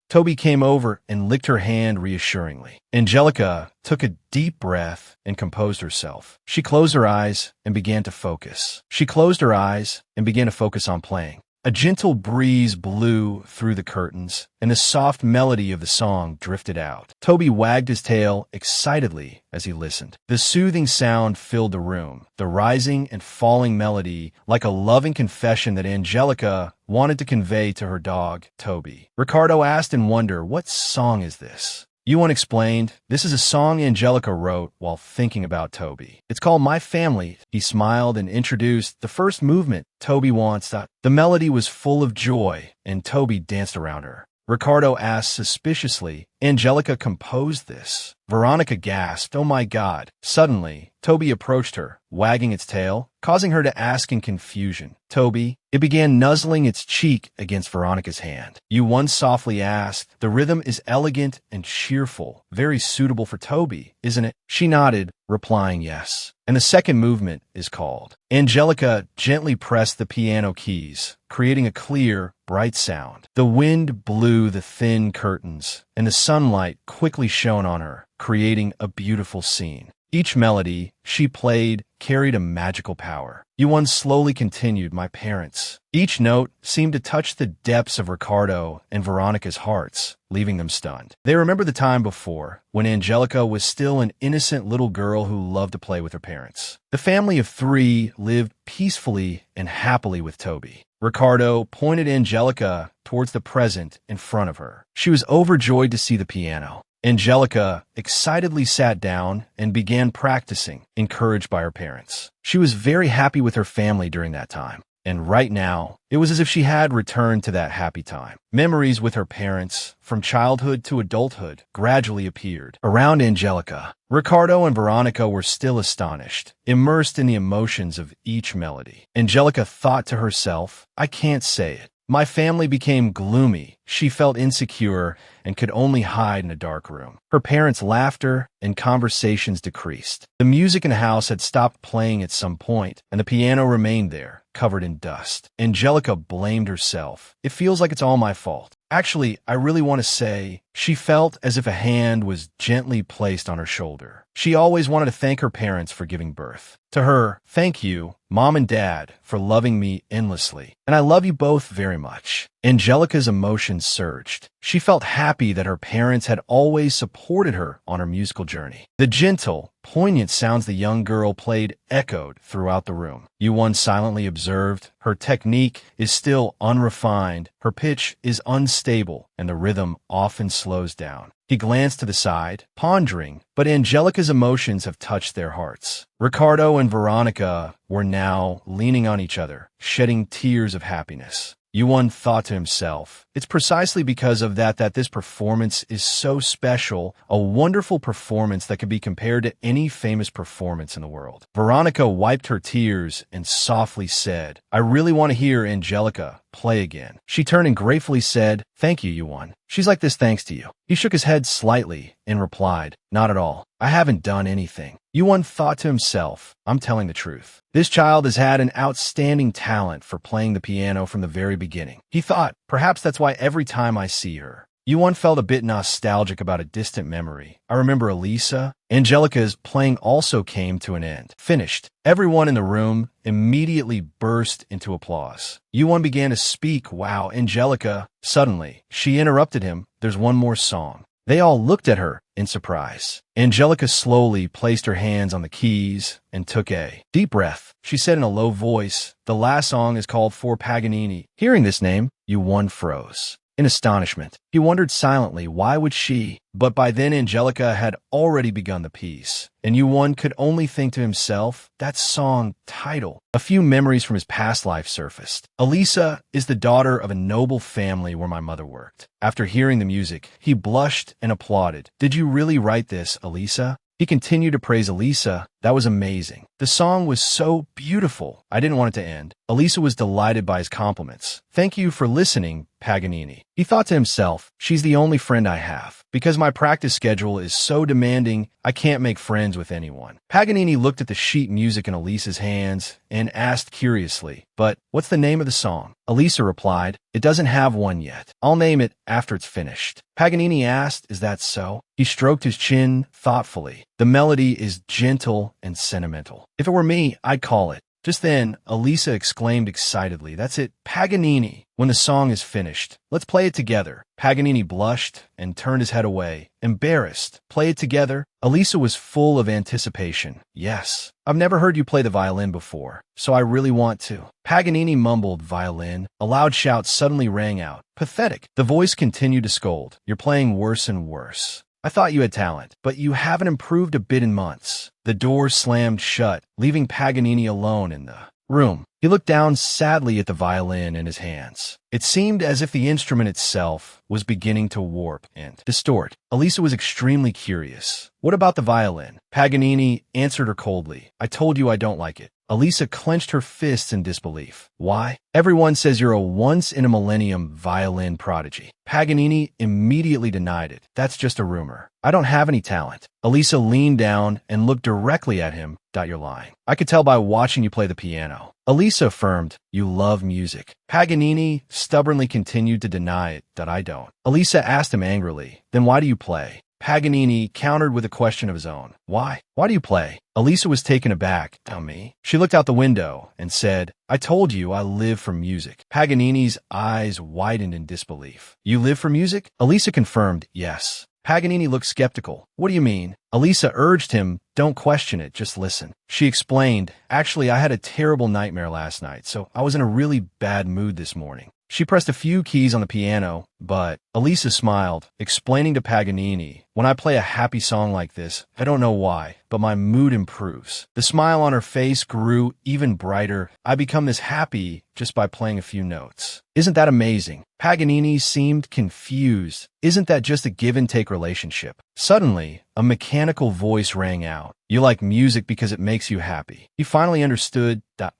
Angelica took a deep breath and composed herself. She closed her eyes and began to focus. On playing. A gentle breeze blew through the curtains, and the soft melody of the song drifted out. Toby wagged his tail excitedly as he listened. The soothing sound filled the room, the rising and falling melody like a loving confession that Angelica wanted to convey to her dog, Toby. Ricardo asked in wonder, "What song is this?" Yuan explained, "This is a song Angelica wrote while thinking about Toby. It's called My Family." He smiled and introduced the first movement, Toby Wants That. The melody was full of joy, and Toby danced around her. Ricardo asked suspiciously, "Angelica composed this?" Veronica gasped, "Oh my God." Suddenly, Toby approached her, wagging its tail, causing her to ask in confusion, "Toby?" It began nuzzling its cheek against Veronica's hand. Yuan softly asked, "The rhythm is elegant and cheerful, very suitable for Toby, isn't it?" She nodded, replying yes. And the second movement is called. Angelica gently pressed the piano keys, creating a clear, bright sound. The wind blew the thin curtains, and the sunlight quickly shone on her, creating a beautiful scene. Each melody she played carried a magical power. Yuan slowly continued, "My parents." Each note seemed to touch the depths of Ricardo and Veronica's hearts, leaving them stunned. They remembered the time before, when Angelica was still an innocent little girl who loved to play with her parents. The family of 3 lived peacefully and happily with Toby. Ricardo pointed Angelica towards the present in front of her. She was overjoyed to see the piano. Angelica excitedly sat down and began practicing, encouraged by her parents. She was very happy with her family during that time, and right now, it was as if she had returned to that happy time. Memories with her parents, from childhood to adulthood, gradually appeared around Angelica. Ricardo and Veronica were still astonished, immersed in the emotions of each melody. Angelica thought to herself, I can't say it. My family became gloomy. She felt insecure and could only hide in a dark room. Her parents' laughter and conversations decreased. The music in the house had stopped playing at some point, and the piano remained there, covered in dust. Angelica blamed herself. It feels like it's all my fault. Actually, I really want to say, she felt as if a hand was gently placed on her shoulder. She always wanted to thank her parents for giving birth. To her, thank you, Mom and Dad, for loving me endlessly. And I love you both very much. Angelica's emotions surged. She felt happy that her parents had always supported her on her musical journey. The gentle, poignant sounds the young girl played echoed throughout the room. Yuan silently observed, her technique is still unrefined, her pitch is unstable, and the rhythm often slows down. He glanced to the side, pondering, but Angelica's emotions have touched their hearts. Ricardo and Veronica were now leaning on each other, shedding tears of happiness. Yuan thought to himself, it's precisely because of that this performance is so special, a wonderful performance that could be compared to any famous performance in the world. Veronica wiped her tears and softly said, I really want to hear Angelica play again. She turned and gratefully said, Thank you, Yuan. She's like this thanks to you. He shook his head slightly and replied, Not at all. I haven't done anything. Yuan thought to himself, I'm telling the truth. This child has had an outstanding talent for playing the piano from the very beginning. He thought, perhaps that's why every time I see her, You felt a bit nostalgic about a distant memory. I remember Elisa. Angelica's playing also came to an end. Finished. Everyone in the room immediately burst into applause. You began to speak. Wow, Angelica. Suddenly, she interrupted him. There's one more song. They all looked at her in surprise. Angelica slowly placed her hands on the keys and took a deep breath. She said in a low voice, "The last song is called For Paganini." Hearing this name, you froze. In astonishment, he wondered silently, why would she? But by then Angelica had already begun the piece, and you could only think to himself, that song title. A few memories from his past life surfaced. Elisa is the daughter of a noble family where my mother worked. After hearing the music, he blushed and applauded. "Did you really write this, Elisa?" He continued to praise Elisa. That was amazing. The song was so beautiful. I didn't want it to end. Elisa was delighted by his compliments. "Thank you for listening, Paganini." He thought to himself, she's the only friend I have. Because my practice schedule is so demanding, I can't make friends with anyone. Paganini looked at the sheet music in Elisa's hands and asked curiously, "But what's the name of the song?" Elisa replied, "It doesn't have one yet. I'll name it after it's finished." Paganini asked, "Is that so?" He stroked his chin thoughtfully. "The melody is gentle and sentimental. If it were me, I'd call it." Just then, Elisa exclaimed excitedly, "That's it, Paganini. When the song is finished, let's play it together." Paganini blushed and turned his head away, embarrassed. "Play it together?" Elisa was full of anticipation. "Yes. I've never heard you play the violin before, so I really want to." Paganini mumbled, "Violin." A loud shout suddenly rang out. "Pathetic." The voice continued to scold. "You're playing worse and worse. I thought you had talent, but you haven't improved a bit in months." The door slammed shut, leaving Paganini alone in the room. He looked down sadly at the violin in his hands. It seemed as if the instrument itself was beginning to warp and distort. Elisa was extremely curious. "What about the violin?" Paganini answered her coldly. "I told you I don't like it." Elisa clenched her fists in disbelief. "Why?" "Everyone says you're a once-in-a-millennium violin prodigy." Paganini immediately denied it. "That's just a rumor. I don't have any talent." Elisa leaned down and looked directly at him. "You're lying. I could tell by watching you play the piano." Elisa affirmed, "You love music." Paganini stubbornly continued to deny it. "I don't." Elisa asked him angrily, "Then why do you play?" Paganini countered with a question of his own. "Why? Why do you play?" Elisa was taken aback. "Tell me." She looked out the window and said, "I told you I live for music." Paganini's eyes widened in disbelief. "You live for music?" Elisa confirmed, "Yes." Paganini looked skeptical. "What do you mean?" Elisa urged him, "Don't question it, just listen." She explained, "Actually, I had a terrible nightmare last night, so I was in a really bad mood this morning." She pressed a few keys on the piano, but Elisa smiled, explaining to Paganini, "When I play a happy song like this, I don't know why, but my mood improves." The smile on her face grew even brighter. "I become this happy just by playing a few notes." "Isn't that amazing?" Paganini seemed confused. "Isn't that just a give-and-take relationship?" Suddenly, a mechanical voice rang out. "You like music because it makes you happy." He finally understood that.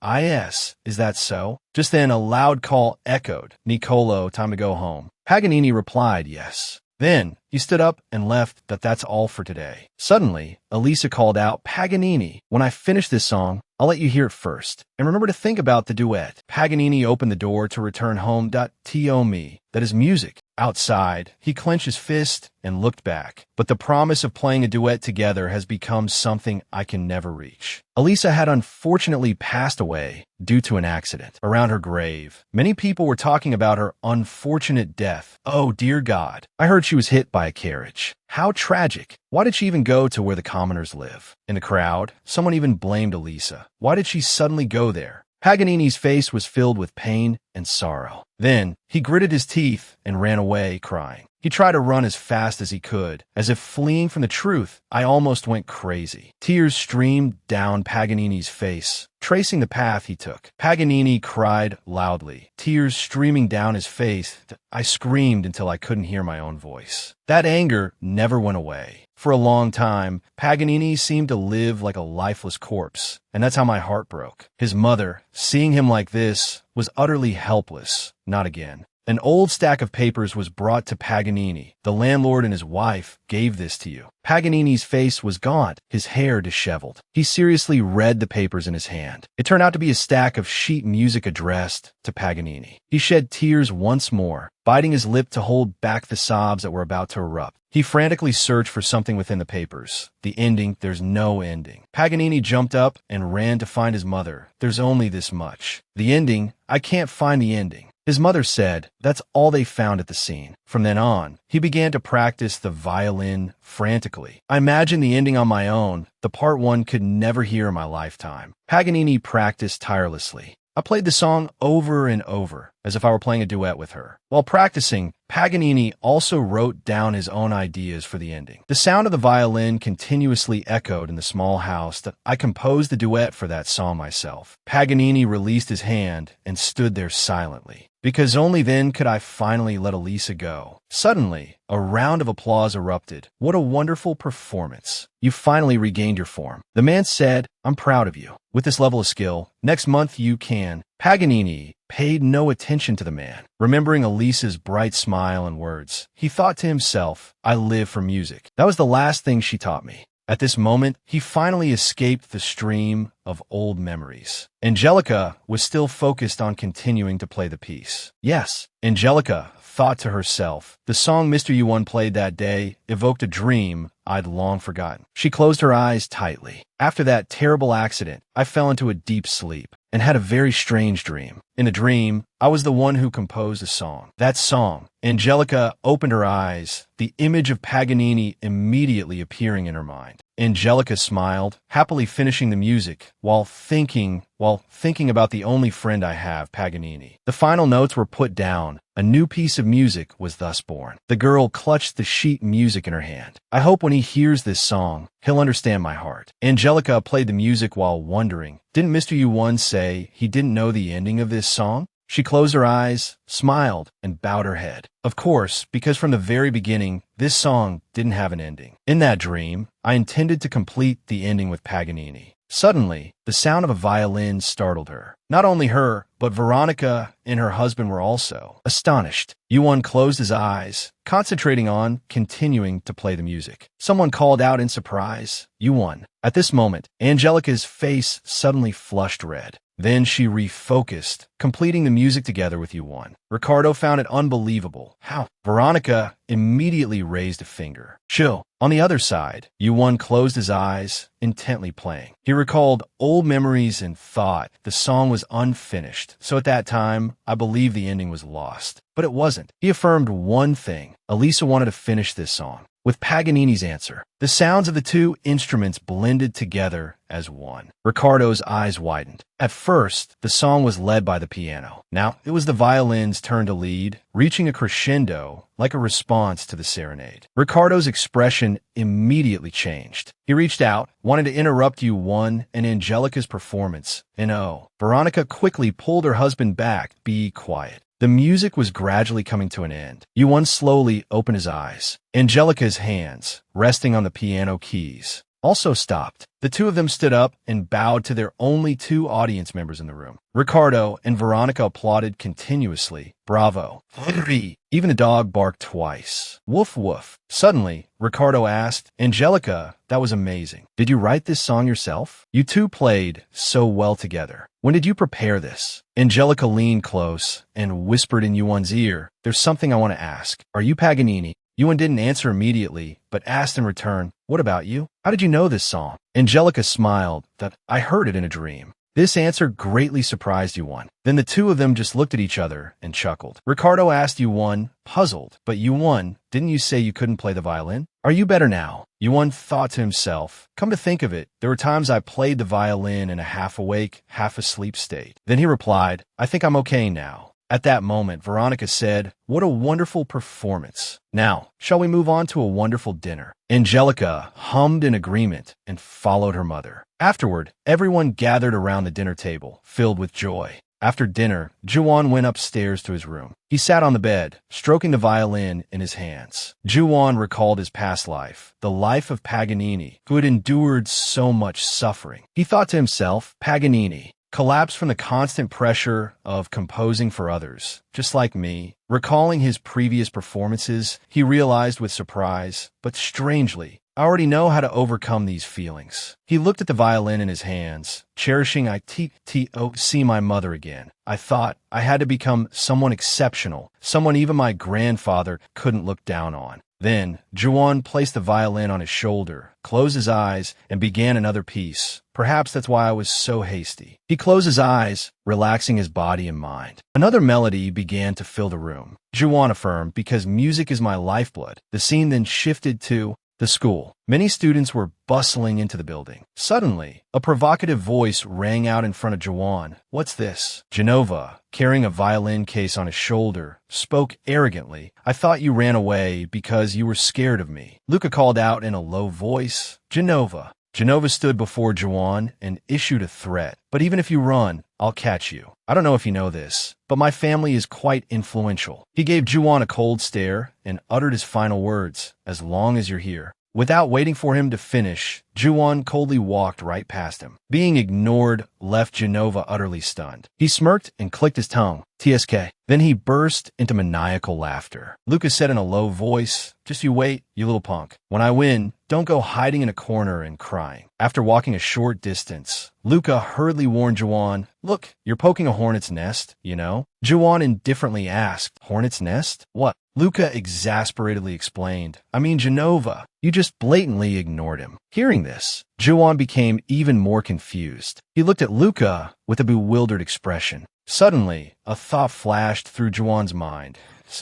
Is that so? Just then, a loud call echoed. "Niccolo, time to go home." Paganini replied, "Yes." Then, he stood up and left. That's all for today. Suddenly, Elisa called out, "Paganini, when I finish this song, I'll let you hear it first. And remember to think about the duet." Paganini opened the door to return home. "Tiomi, that is music." Outside, he clenched his fist and looked back. "But the promise of playing a duet together has become something I can never reach." Elisa had unfortunately passed away due to an accident. Around her grave, many people were talking about her unfortunate death. "Oh, dear God. I heard she was hit by a carriage. How tragic. Why did she even go to where the commoners live?" In the crowd, someone even blamed Elisa. Why did she suddenly go there? Paganini's face was filled with pain and sorrow. Then, he gritted his teeth and ran away, crying. He tried to run as fast as he could, as if fleeing from the truth. I almost went crazy. Tears streamed down Paganini's face, tracing the path he took. Paganini cried loudly, tears streaming down his face. I screamed until I couldn't hear my own voice. That anger never went away. For a long time, Paganini seemed to live like a lifeless corpse, and that's how my heart broke. His mother, seeing him like this, was utterly helpless. Not again. An old stack of papers was brought to Paganini. The landlord and his wife gave this to you. Paganini's face was gaunt, his hair disheveled. He seriously read the papers in his hand. It turned out to be a stack of sheet music addressed to Paganini. He shed tears once more, biting his lip to hold back the sobs that were about to erupt. He frantically searched for something within the papers. The ending, there's no ending. Paganini jumped up and ran to find his mother. There's only this much. The ending, I can't find the ending. His mother said that's all they found at the scene. From then on, he began to practice the violin frantically. I imagined the ending on my own, the part one could never hear in my lifetime. Paganini practiced tirelessly. I played the song over and over, as if I were playing a duet with her. While practicing, Paganini also wrote down his own ideas for the ending. The sound of the violin continuously echoed in the small house that I composed the duet for that song myself. Paganini released his hand and stood there silently, because only then could I finally let Elisa go. Suddenly, a round of applause erupted. What a wonderful performance. You finally regained your form. The man said, I'm proud of you. With this level of skill, next month you can. Paganini paid no attention to the man. Remembering Elisa's bright smile and words, he thought to himself, I live for music. That was the last thing she taught me. At this moment, he finally escaped the stream of old memories. Angelica was still focused on continuing to play the piece. Yes, Angelica thought to herself, the song Mr. Yuan played that day evoked a dream I'd long forgotten. She closed her eyes tightly. After that terrible accident, I fell into a deep sleep and had a very strange dream. In the dream, I was the one who composed a song. That song. Angelica opened her eyes, the image of Paganini immediately appearing in her mind. Angelica smiled, happily finishing the music, while thinking about the only friend I have, Paganini. The final notes were put down. A new piece of music was thus born. The girl clutched the sheet music in her hand. I hope when he hears this song, he'll understand my heart. Angelica played the music while wondering, didn't Mr. Yuan say he didn't know the ending of this song? She closed her eyes, smiled, and bowed her head. Of course, because from the very beginning, this song didn't have an ending. In that dream, I intended to complete the ending with Paganini. Suddenly, the sound of a violin startled her. Not only her, but Veronica and her husband were also astonished. Yuan closed his eyes, concentrating on continuing to play the music. Someone called out in surprise, Yuan. At this moment, Angelica's face suddenly flushed red. Then she refocused, completing the music together with Yuan. Ricardo found it unbelievable. How? Veronica immediately raised a finger. Chill. On the other side, Yuan closed his eyes, intently playing. He recalled old memories and thought the song was unfinished. So at that time, I believed the ending was lost. But it wasn't. He affirmed one thing. Elisa wanted to finish this song. With Paganini's answer, the sounds of the two instruments blended together as one. Ricardo's eyes widened. At first, the song was led by the piano. Now, it was the violin's turn to lead, reaching a crescendo like a response to the serenade. Ricardo's expression immediately changed. He reached out, wanted to interrupt Yuan and Angelica's performance, and Veronica quickly pulled her husband back. Be quiet. The music was gradually coming to an end. Yuan slowly opened his eyes. Angelica's hands, resting on the piano keys, also stopped. The two of them stood up and bowed to their only two audience members in the room. Ricardo and Veronica applauded continuously. Bravo. Even the dog barked twice. Woof woof. Suddenly, Ricardo asked, Angelica, that was amazing. Did you write this song yourself? You two played so well together. When did you prepare this? Angelica leaned close and whispered in Yuan's ear, there's something I want to ask. Are you Paganini? Yuan didn't answer immediately, but asked in return, what about you? How did you know this song? Angelica smiled that I heard it in a dream. This answer greatly surprised Yuan. Then the two of them just looked at each other and chuckled. Ricardo asked Yuan, puzzled, but Yuan, didn't you say you couldn't play the violin? Are you better now? Yuan thought to himself, come to think of it, there were times I played the violin in a half-awake, half-asleep state. Then he replied, I think I'm okay now. At that moment, Veronica said, what a wonderful performance. Now, shall we move on to a wonderful dinner? Angelica hummed in agreement and followed her mother. Afterward, everyone gathered around the dinner table, filled with joy. After dinner, Juan went upstairs to his room. He sat on the bed, stroking the violin in his hands. Juan recalled his past life, the life of Paganini, who had endured so much suffering. He thought to himself, Paganini, collapsed from the constant pressure of composing for others, just like me. Recalling his previous performances, he realized with surprise, but strangely, I already know how to overcome these feelings. He looked at the violin in his hands, cherishing see my mother again. I thought I had to become someone exceptional, someone even my grandfather couldn't look down on. Then, Juwon placed the violin on his shoulder, closed his eyes, and began another piece. Perhaps that's why I was so hasty. He closed his eyes, relaxing his body and mind. Another melody began to fill the room. Juwon affirmed, because music is my lifeblood. The scene then shifted to the school. Many students were bustling into the building. Suddenly, a provocative voice rang out in front of Juwon. "What's this?" Genova, carrying a violin case on his shoulder, spoke arrogantly. "I thought you ran away because you were scared of me." Luca called out in a low voice, "Genova." Genova stood before Juwon and issued a threat. "But even if you run, I'll catch you. I don't know if you know this, but my family is quite influential." He gave Juwon a cold stare and uttered his final words, "As long as you're here." Without waiting for him to finish, Juwon coldly walked right past him. Being ignored left Genova utterly stunned. He smirked and clicked his tongue. "TSK." Then he burst into maniacal laughter. Lucas said in a low voice, "Just you wait, you little punk. When I win, don't go hiding in a corner and crying." After walking a short distance, Luca hurriedly warned Juwon, "Look, you're poking a hornet's nest, you know?" Juwon indifferently asked, "Hornet's nest? What?" Luca exasperatedly explained, "I mean Genova. You just blatantly ignored him." Hearing this, Juwon became even more confused. He looked at Luca with a bewildered expression. Suddenly, a thought flashed through Juwon's mind.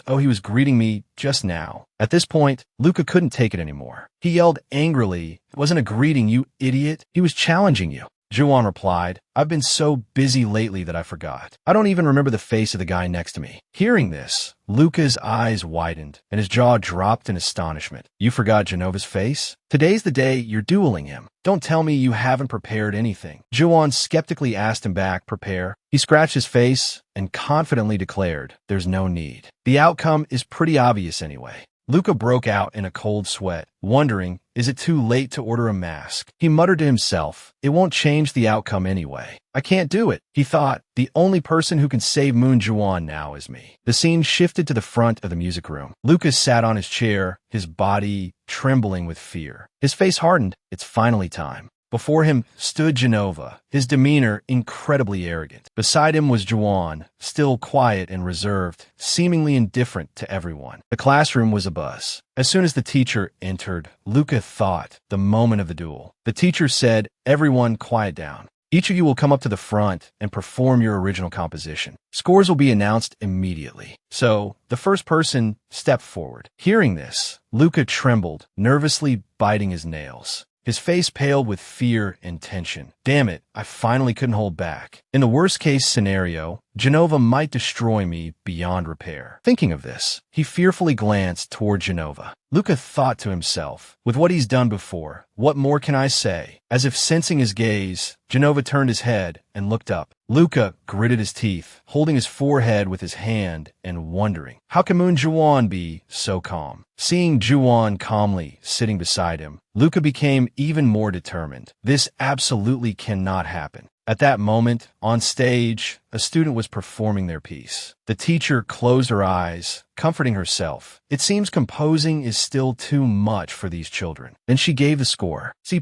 "Oh, he was greeting me just now." At this point, Luca couldn't take it anymore. He yelled angrily, "It wasn't a greeting, you idiot. He was challenging you." Juwon replied, "I've been so busy lately that I forgot. I don't even remember the face of the guy next to me." Hearing this, Luca's eyes widened and his jaw dropped in astonishment. "You forgot Genova's face? Today's the day you're dueling him. Don't tell me you haven't prepared anything." Juwon skeptically asked him back, "Prepare?" He scratched his face and confidently declared, "There's no need. The outcome is pretty obvious anyway." Luca broke out in a cold sweat, wondering, is it too late to order a mask? He muttered to himself, "It won't change the outcome anyway. I can't do it." He thought, "The only person who can save Moon Juwon now is me." The scene shifted to the front of the music room. Lucas sat on his chair, his body trembling with fear. His face hardened. It's finally time. Before him stood Genova, his demeanor incredibly arrogant. Beside him was Juwon, still quiet and reserved, seemingly indifferent to everyone. The classroom was abuzz. As soon as the teacher entered, Luca thought the moment of the duel. The teacher said, "Everyone quiet down. Each of you will come up to the front and perform your original composition. Scores will be announced immediately." So, the first person stepped forward. Hearing this, Luca trembled, nervously biting his nails. His face paled with fear and tension. Damn it, I finally couldn't hold back. In the worst-case scenario, Genova might destroy me beyond repair. Thinking of this, he fearfully glanced toward Genova. Luca thought to himself, with what he's done before, what more can I say? As if sensing his gaze, Genova turned his head and looked up. Luca gritted his teeth, holding his forehead with his hand and wondering, how can Moon Juwon be so calm? Seeing Juwon calmly sitting beside him, Luca became even more determined. This absolutely cannot happen. At that moment, on stage, a student was performing their piece. The teacher closed her eyes, comforting herself. It seems composing is still too much for these children. Then she gave the score. C+,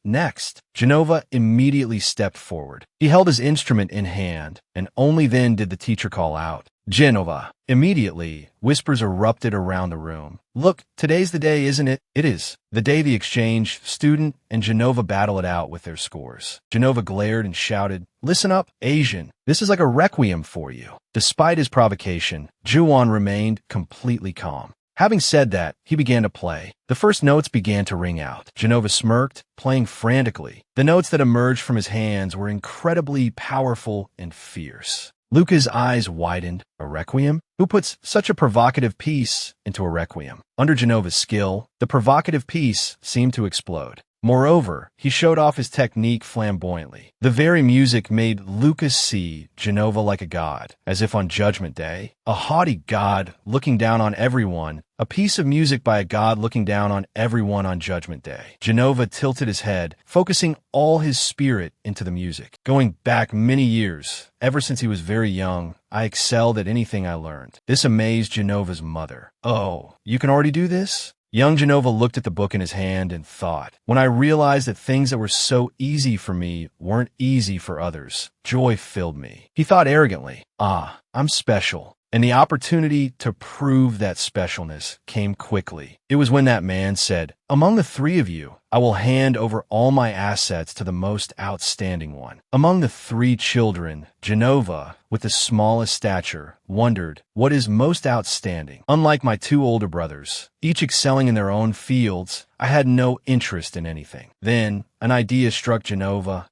next. Genova immediately stepped forward. He held his instrument in hand, and only then did the teacher call out, "Genova." Immediately, whispers erupted around the room. "Look, today's the day, isn't it?" It is. The day the exchange, student, and Genova battle it out with their scores. Genova glared and shouted, "Listen up, Asian. This is like a requiem for you." Despite his provocation, Juwon remained completely calm. Having said that, he began to play. The first notes began to ring out. Genova smirked, playing frantically. The notes that emerged from his hands were incredibly powerful and fierce. Luca's eyes widened. A requiem? Who puts such a provocative piece into a requiem? Under Genova's skill, the provocative piece seemed to explode. Moreover, he showed off his technique flamboyantly. The very music made Lucas see Genova like a god, as if on Judgment Day. A haughty god looking down on everyone, a piece of music by a god looking down on everyone on Judgment Day. Genova tilted his head, focusing all his spirit into the music. Going back many years, ever since he was very young, I excelled at anything I learned. This amazed Genova's mother. "Oh, you can already do this?" Young Genova looked at the book in his hand and thought, when I realized that things that were so easy for me weren't easy for others, joy filled me. He thought arrogantly, I'm special. And the opportunity to prove that specialness came quickly. It was when that man said, "Among the three of you, I will hand over all my assets to the most outstanding one." Among the three children, Genova, with the smallest stature, wondered what is most outstanding. Unlike my two older brothers, each excelling in their own fields, I had no interest in anything. Then, an idea struck Genova.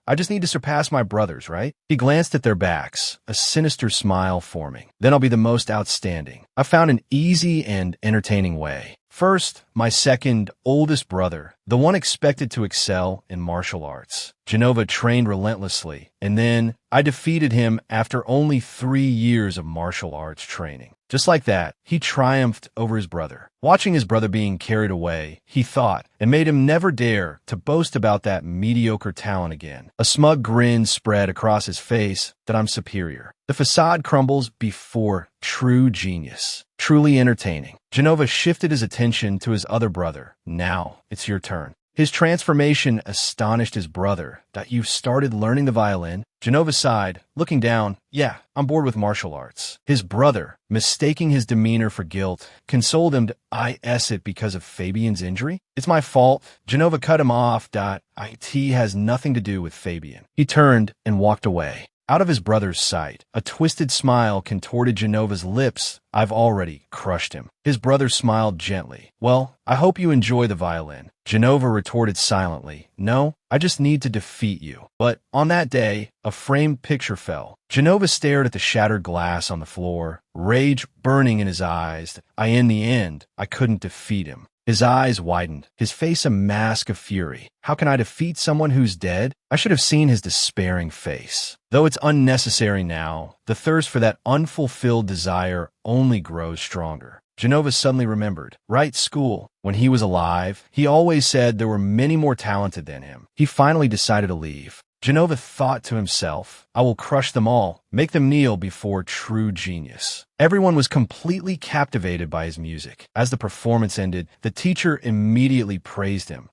I just need to surpass my brothers, right? He glanced at their backs, a sinister smile forming. Then I'll be the most outstanding. I found an easy and entertaining way. First, my second, oldest brother, the one expected to excel in martial arts. Genova trained relentlessly, and then I defeated him after only 3 years of martial arts training. Just like that, he triumphed over his brother. Watching his brother being carried away, he thought, and made him never dare to boast about that mediocre talent again. A smug grin spread across his face that I'm superior. The facade crumbles before true genius. Truly entertaining. Genova shifted his attention to his other brother. Now, it's your turn. His transformation astonished his brother. That you've started learning the violin? Genova sighed, looking down. Yeah, I'm bored with martial arts. His brother, mistaking his demeanor for guilt, consoled him. I it because of Fabian's injury? It's my fault. Genova cut him off. It has nothing to do with Fabian. He turned and walked away. Out of his brother's sight, a twisted smile contorted Genova's lips. I've already crushed him. His brother smiled gently. Well, I hope you enjoy the violin. Genova retorted silently. No, I just need to defeat you. But on that day, a framed picture fell. Genova stared at the shattered glass on the floor, rage burning in his eyes. In the end, I couldn't defeat him. His eyes widened, his face a mask of fury. How can I defeat someone who's dead? I should have seen his despairing face. Though it's unnecessary now, the thirst for that unfulfilled desire only grows stronger. Genova suddenly remembered. Right, school. When he was alive, he always said there were many more talented than him. He finally decided to leave. Genova thought to himself, I will crush them all, make them kneel before true genius. Everyone was completely captivated by his music. As the performance ended, the teacher immediately praised him.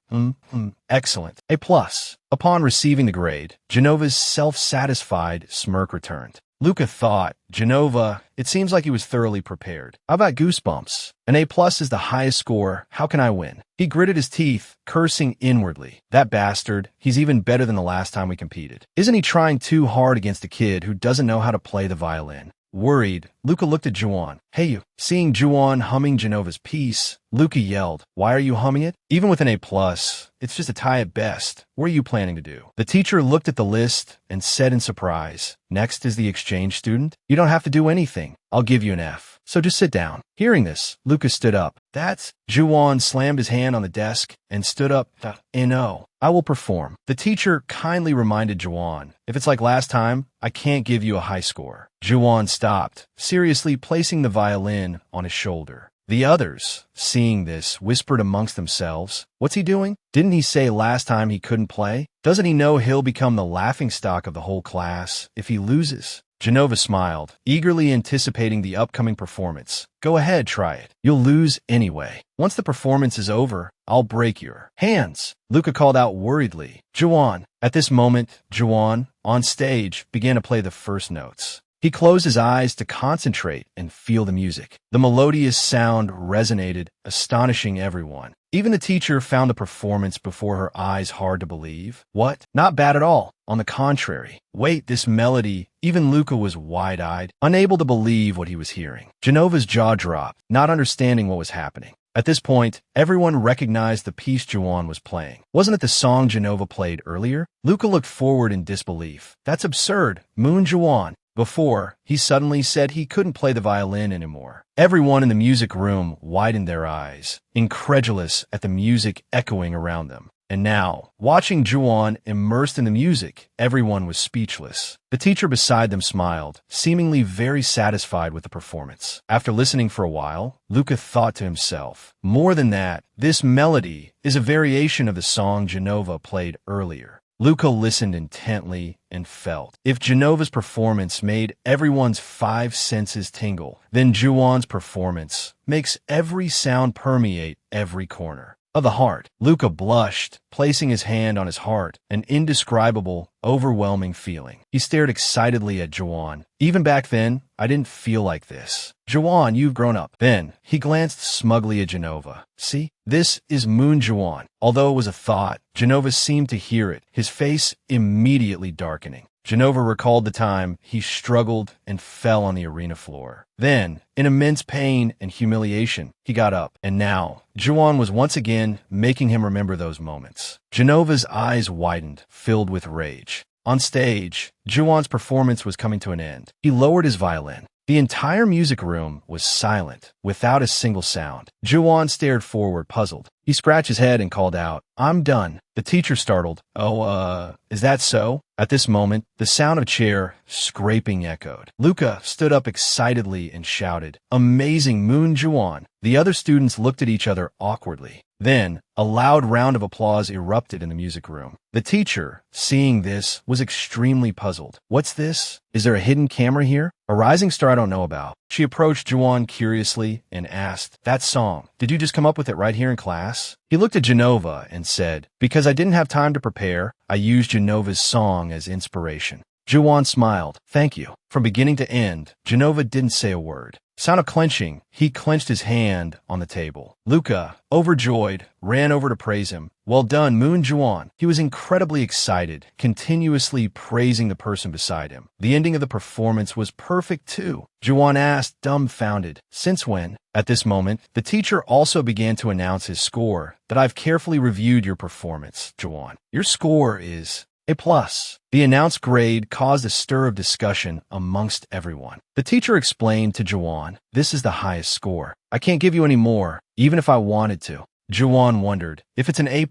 Excellent. A+. Upon receiving the grade, Genova's self-satisfied smirk returned. Luca thought, Genova, it seems like he was thoroughly prepared. How about goosebumps? An A+ is the highest score. How can I win? He gritted his teeth, cursing inwardly. That bastard, he's even better than the last time we competed. Isn't he trying too hard against a kid who doesn't know how to play the violin? Worried, Luca looked at Juan. Hey you. Seeing Juan humming Genova's piece, Luca yelled, Why are you humming it? Even with an A+, it's just a tie at best. What are you planning to do? The teacher looked at the list and said in surprise, Next is the exchange student. You don't have to do anything. I'll give you an F. So just sit down. Hearing this, Luca stood up. That's... Juan slammed his hand on the desk and stood up. No, I will perform. The teacher kindly reminded Juan, if it's like last time, I can't give you a high score. Juan stopped, seriously placing the violin on his shoulder. The others, seeing this, whispered amongst themselves, What's he doing? Didn't he say last time he couldn't play? Doesn't he know he'll become the laughingstock of the whole class if he loses? Genova smiled, eagerly anticipating the upcoming performance. Go ahead, try it. You'll lose anyway. Once the performance is over, I'll break your hands. Luca called out worriedly. Juan. At this moment, Juan, on stage, began to play the first notes. He closed his eyes to concentrate and feel the music. The melodious sound resonated, astonishing everyone. Even the teacher found the performance before her eyes hard to believe. What? Not bad at all. On the contrary. Wait, this melody. Even Luca was wide-eyed, unable to believe what he was hearing. Genova's jaw dropped, not understanding what was happening. At this point, everyone recognized the piece Juan was playing. Wasn't it the song Genova played earlier? Luca looked forward in disbelief. That's absurd. Moon Juan. Before, he suddenly said he couldn't play the violin anymore. Everyone in the music room widened their eyes, incredulous at the music echoing around them. And now, watching Juwon immersed in the music, everyone was speechless. The teacher beside them smiled, seemingly very satisfied with the performance. After listening for a while, Luca thought to himself, more than that, this melody is a variation of the song Genova played earlier. Luca listened intently and felt. If Genova's performance made everyone's 5 senses tingle, then Juwon's performance makes every sound permeate every corner of the heart. Luca blushed, placing his hand on his heart, an indescribable, overwhelming feeling. He stared excitedly at Juwon. Even back then, I didn't feel like this. Juwon, you've grown up. Then, he glanced smugly at Genova. See, this is Moon Juwon. Although it was a thought, Genova seemed to hear it, his face immediately darkening. Genova recalled the time he struggled and fell on the arena floor. Then, in immense pain and humiliation, he got up, and now, Juwon was once again making him remember those moments. Genova's eyes widened, filled with rage. On stage, Juwon's performance was coming to an end. He lowered his violin. The entire music room was silent, without a single sound. Juwon stared forward, puzzled. He scratched his head and called out, "I'm done." The teacher startled. Is that so?" At this moment, the sound of a chair scraping echoed. Luca stood up excitedly and shouted, "Amazing Moon Juwon!" The other students looked at each other awkwardly. Then, a loud round of applause erupted in the music room. The teacher, seeing this, was extremely puzzled. "What's this? Is there a hidden camera here? A rising star I don't know about?" She approached Juwon curiously and asked, "That song, did you just come up with it right here in class?" He looked at Genova and said, "Because I didn't have time to prepare, I used Genova's song as inspiration." Juwon smiled. "Thank you." From beginning to end, Genova didn't say a word. Sound of clenching, he clenched his hand on the table. Luca, overjoyed, ran over to praise him. "Well done, Moon Juwon." He was incredibly excited, continuously praising the person beside him. The ending of the performance was perfect too. Juwon asked, dumbfounded, "Since when?" At this moment, the teacher also began to announce his score, "That I've carefully reviewed your performance, Juwon. Your score is A+. The announced grade caused a stir of discussion amongst everyone. The teacher explained to Juwon, "This is the highest score. I can't give you any more, even if I wanted to." Juwon wondered, if it's an A+,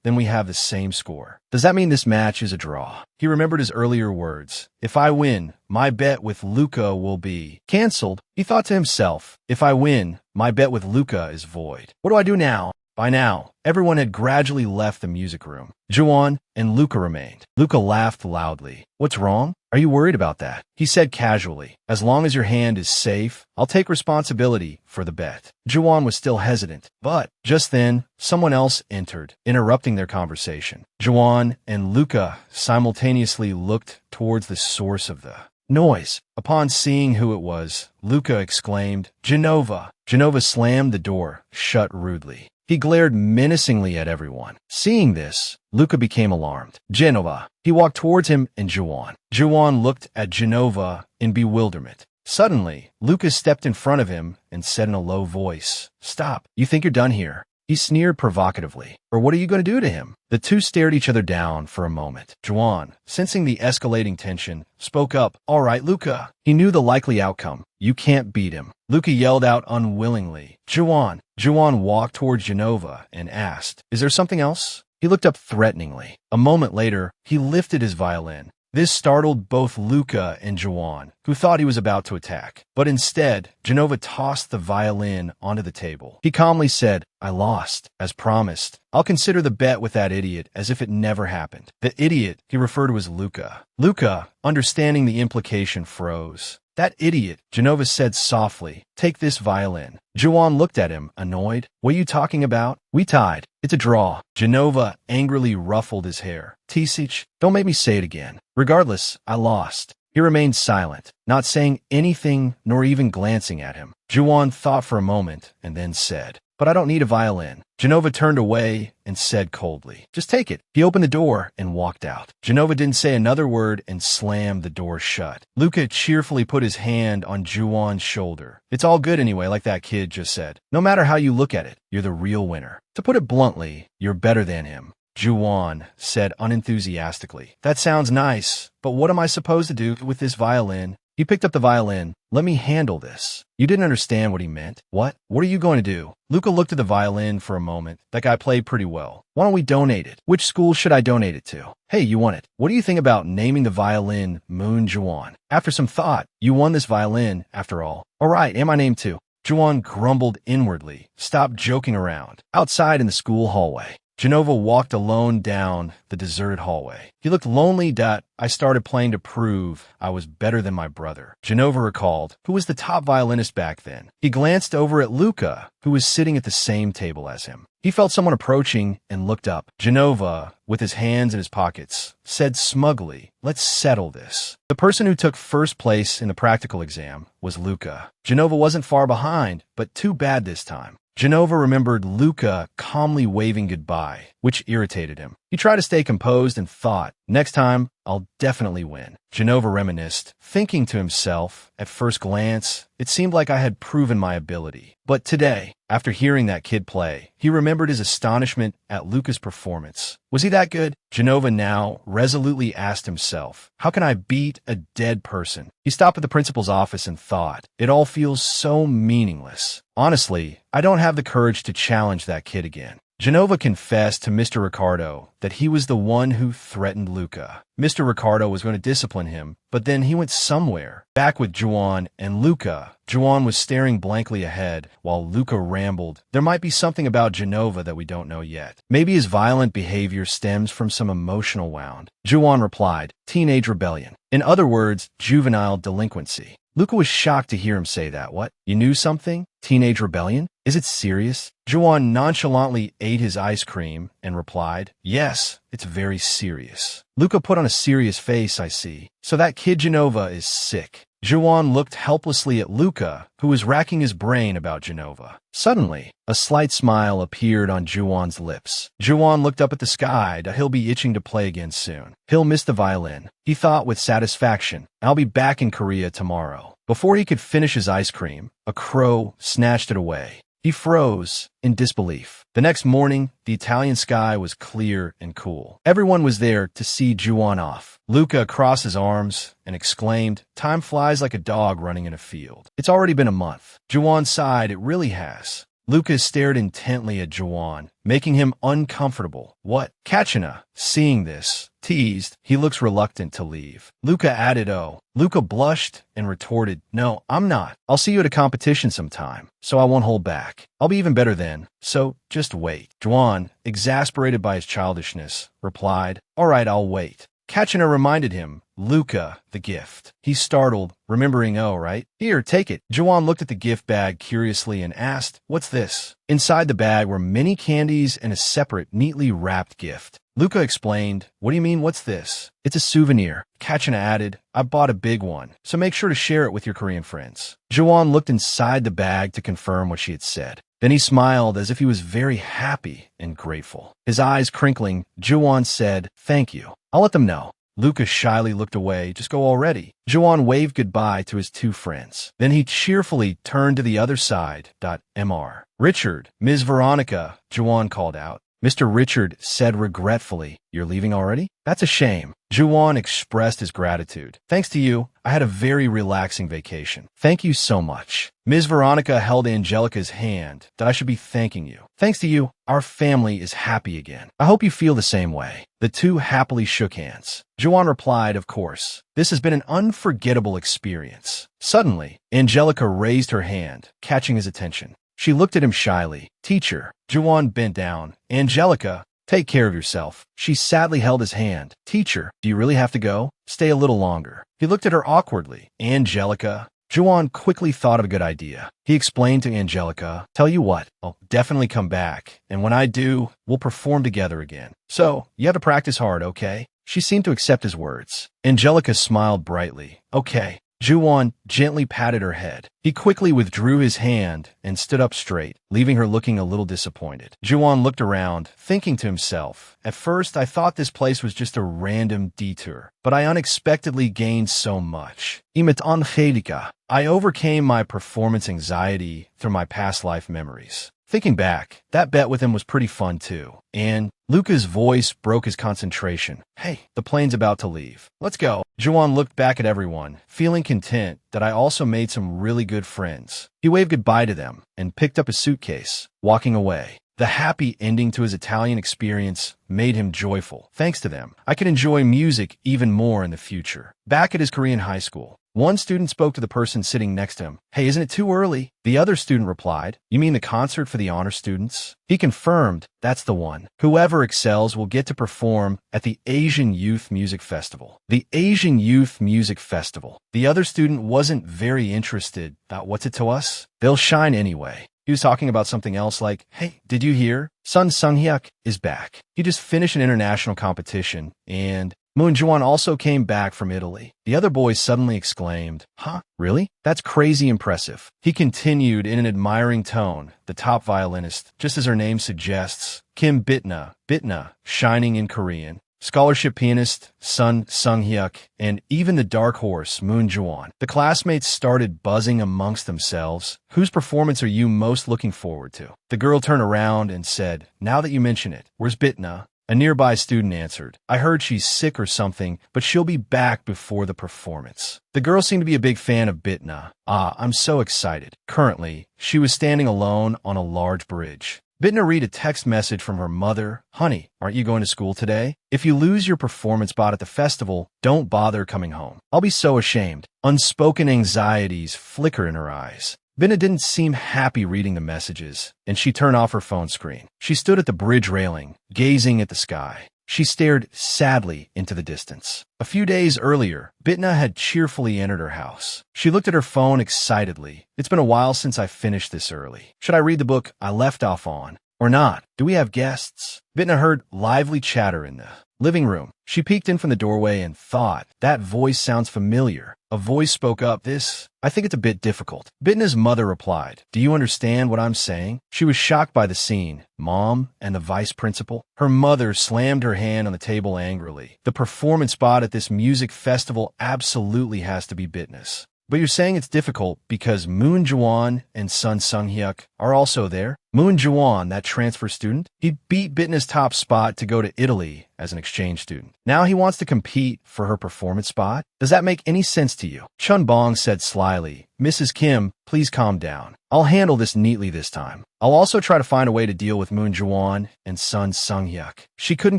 then we have the same score. Does that mean this match is a draw? He remembered his earlier words. If I win, my bet with Luca will be cancelled. He thought to himself, if I win, my bet with Luca is void. What do I do now? By now, everyone had gradually left the music room. Juwon and Luca remained. Luca laughed loudly. "What's wrong? Are you worried about that?" He said casually, "As long as your hand is safe, I'll take responsibility for the bet." Juwon was still hesitant, but just then, someone else entered, interrupting their conversation. Juwon and Luca simultaneously looked towards the source of the noise. Upon seeing who it was, Luca exclaimed, "Genova!" Genova slammed the door shut rudely. He glared menacingly at everyone. Seeing this, Luca became alarmed. "Genova!" He walked towards him and Juwon. Juwon looked at Genova in bewilderment. Suddenly, Luca stepped in front of him and said in a low voice, "Stop. You think you're done here?" He sneered provocatively. "Or what are you going to do to him?" The two stared each other down for a moment. Juwon, sensing the escalating tension, spoke up, "All right, Luca." He knew the likely outcome. "You can't beat him." Luca yelled out unwillingly, "Juwon." Juwon walked towards Genova and asked, "Is there something else?" He looked up threateningly. A moment later, he lifted his violin. This startled both Luca and Juwon, who thought he was about to attack. But instead, Genova tossed the violin onto the table. He calmly said, "I lost, as promised. I'll consider the bet with that idiot as if it never happened." The idiot he referred to as Luca. Luca, understanding the implication, froze. "That idiot," Genova said softly, "take this violin." Juwon looked at him, annoyed. "What are you talking about? We tied. It's a draw." Genova angrily ruffled his hair. "Tisich, don't make me say it again. Regardless, I lost." He remained silent, not saying anything nor even glancing at him. Juwon thought for a moment and then said, "But I don't need a violin." Genova turned away and said coldly, "Just take it." He opened the door and walked out. Genova didn't say another word and slammed the door shut. Luca cheerfully put his hand on Juwon's shoulder. "It's all good anyway, like that kid just said. No matter how you look at it, you're the real winner. To put it bluntly, you're better than him." Juwon said unenthusiastically, "That sounds nice, but what am I supposed to do with this violin?" He picked up the violin. Let me handle this. You didn't understand what he meant. What? What are you going to do? Luca looked at the violin for a moment. That guy played pretty well. Why don't we donate it? Which school should I donate it to? Hey, you won it. What do you think about naming the violin Moon Juan? After some thought, you won this violin after all. All right, and my name too. Juan grumbled inwardly. Stop joking around. Outside in the school hallway, Genova walked alone down the deserted hallway. He looked lonely. I started playing to prove I was better than my brother. Genova recalled, who was the top violinist back then. He glanced over at Luca, who was sitting at the same table as him. He felt someone approaching and looked up. Genova, with his hands in his pockets, said smugly, let's settle this. The person who took first place in the practical exam was Luca. Genova wasn't far behind, but too bad this time. Genova remembered Luca calmly waving goodbye, which irritated him. He tried to stay composed and thought, next time, I'll definitely win. Genova reminisced, thinking to himself, at first glance, it seemed like I had proven my ability. But today, after hearing that kid play, he remembered his astonishment at Luca's performance. Was he that good? Genova now resolutely asked himself, how can I beat a dead person? He stopped at the principal's office and thought, it all feels so meaningless. Honestly, I don't have the courage to challenge that kid again. Genova confessed to Mr. Ricardo that he was the one who threatened Luca. Mr. Ricardo was going to discipline him, but then he went somewhere. Back with Juan and Luca, Juan was staring blankly ahead while Luca rambled. There might be something about Genova that we don't know yet. Maybe his violent behavior stems from some emotional wound. Juan replied, teenage rebellion. In other words, juvenile delinquency. Luca was shocked to hear him say that. What? You knew something? Teenage rebellion? Is it serious? Juan nonchalantly ate his ice cream and replied, yes, it's very serious. Luca put on a serious face, I see. So that kid Genova is sick. Juan looked helplessly at Luca, who was racking his brain about Genova. Suddenly, a slight smile appeared on Juan's lips. Juan looked up at the sky. He'll be itching to play again soon. He'll miss the violin. He thought with satisfaction, I'll be back in Korea tomorrow. Before he could finish his ice cream, a crow snatched it away. He froze in disbelief. The next morning, the Italian sky was clear and cool. Everyone was there to see Juan off. Luca crossed his arms and exclaimed, time flies like a dog running in a field. It's already been a month. Juan sighed, it really has. Luca stared intently at Juan, making him uncomfortable. What? Kachina, seeing this, teased, he looks reluctant to leave. Luca added, oh. Luca blushed and retorted, no, I'm not. I'll see you at a competition sometime, so I won't hold back. I'll be even better then, so just wait. Juan, exasperated by his childishness, replied, all right, I'll wait. Kachina reminded him, Luca, the gift. He startled, remembering, oh, right? Here, take it. Juan looked at the gift bag curiously and asked, what's this? Inside the bag were many candies and a separate, neatly wrapped gift. Luca explained, what do you mean, what's this? It's a souvenir. Kachina added, I bought a big one, so make sure to share it with your Korean friends. Juan looked inside the bag to confirm what she had said. Then he smiled as if he was very happy and grateful. His eyes crinkling, Juan said, thank you. I'll let them know. Luca shyly looked away. Just go already. Juan waved goodbye to his two friends. Then he cheerfully turned to the other side. Mr. Richard, Ms. Veronica, Juan called out. Mr. Richard said regretfully, you're leaving already? That's a shame. Juan expressed his gratitude. Thanks to you, I had a very relaxing vacation. Thank you so much. Ms. Veronica held Angelica's hand. That I should be thanking you. Thanks to you, our family is happy again. I hope you feel the same way. The two happily shook hands. Juan replied, of course. This has been an unforgettable experience. Suddenly, Angelica raised her hand, catching his attention. She looked at him shyly. Teacher. Juan bent down. Angelica, take care of yourself. She sadly held his hand. Teacher, do you really have to go? Stay a little longer. He looked at her awkwardly. Angelica. Juan quickly thought of a good idea. He explained to Angelica, tell you what, I'll definitely come back, and when I do, we'll perform together again. So, you have to practice hard, okay? She seemed to accept his words. Angelica smiled brightly. Okay. Juan gently patted her head. He quickly withdrew his hand and stood up straight, leaving her looking a little disappointed. Juan looked around, thinking to himself, at first I thought this place was just a random detour, but I unexpectedly gained so much. Imit Angelica. I overcame my performance anxiety through my past life memories. Thinking back, that bet with him was pretty fun too. And Luca's voice broke his concentration. Hey, the plane's about to leave. Let's go. Juan looked back at everyone, feeling content that I also made some really good friends. He waved goodbye to them and picked up his suitcase, walking away. The happy ending to his Italian experience made him joyful. Thanks to them, I could enjoy music even more in the future. Back at his Korean high school, one student spoke to the person sitting next to him. Hey, isn't it too early? The other student replied, you mean the concert for the honor students? He confirmed, that's the one. Whoever excels will get to perform at the Asian Youth Music Festival. The Asian Youth Music Festival. The other student wasn't very interested. What's it to us? They'll shine anyway. He was talking about something else like, hey, did you hear? Sun Sung-hyuk is back. He just finished an international competition, and Moon Jae-won also came back from Italy. The other boy suddenly exclaimed, huh, really? That's crazy impressive. He continued in an admiring tone, the top violinist, just as her name suggests, Kim Bitna, shining in Korean. Scholarship pianist Sun Sung-hyuk, and even the dark horse Moon Jae-won. The classmates started buzzing amongst themselves. Whose performance are you most looking forward to? The girl turned around and said, now that you mention it, where's Bitna? A nearby student answered, I heard she's sick or something, but she'll be back before the performance. The girl seemed to be a big fan of Bitna. I'm so excited. Currently, she was standing alone on a large bridge. Bitna read a text message from her mother. Honey, aren't you going to school today? If you lose your performance spot at the festival, don't bother coming home. I'll be so ashamed. Unspoken anxieties flickered in her eyes. Bitna didn't seem happy reading the messages, and she turned off her phone screen. She stood at the bridge railing, gazing at the sky. She stared sadly into the distance. A few days earlier, Bitna had cheerfully entered her house. She looked at her phone excitedly. It's been a while since I finished this early. Should I read the book I left off on? Or not? Do we have guests? Bitna heard lively chatter in the living room. She peeked in from the doorway and thought, that voice sounds familiar. A voice spoke up, I think it's a bit difficult. Bitna's mother replied, do you understand what I'm saying? She was shocked by the scene. Mom and the vice principal? Her mother slammed her hand on the table angrily. The performance spot at this music festival absolutely has to be Bitna's. But you're saying it's difficult because Moon Jae-won and Sun Sung-hyuk are also there? Moon Jae-won, that transfer student, he beat Bitna's top spot to go to Italy as an exchange student. Now he wants to compete for her performance spot? Does that make any sense to you? Chun Bong said slyly, Mrs. Kim, please calm down. I'll handle this neatly this time. I'll also try to find a way to deal with Moon Jae-won and Sun Sung-hyuk. She couldn't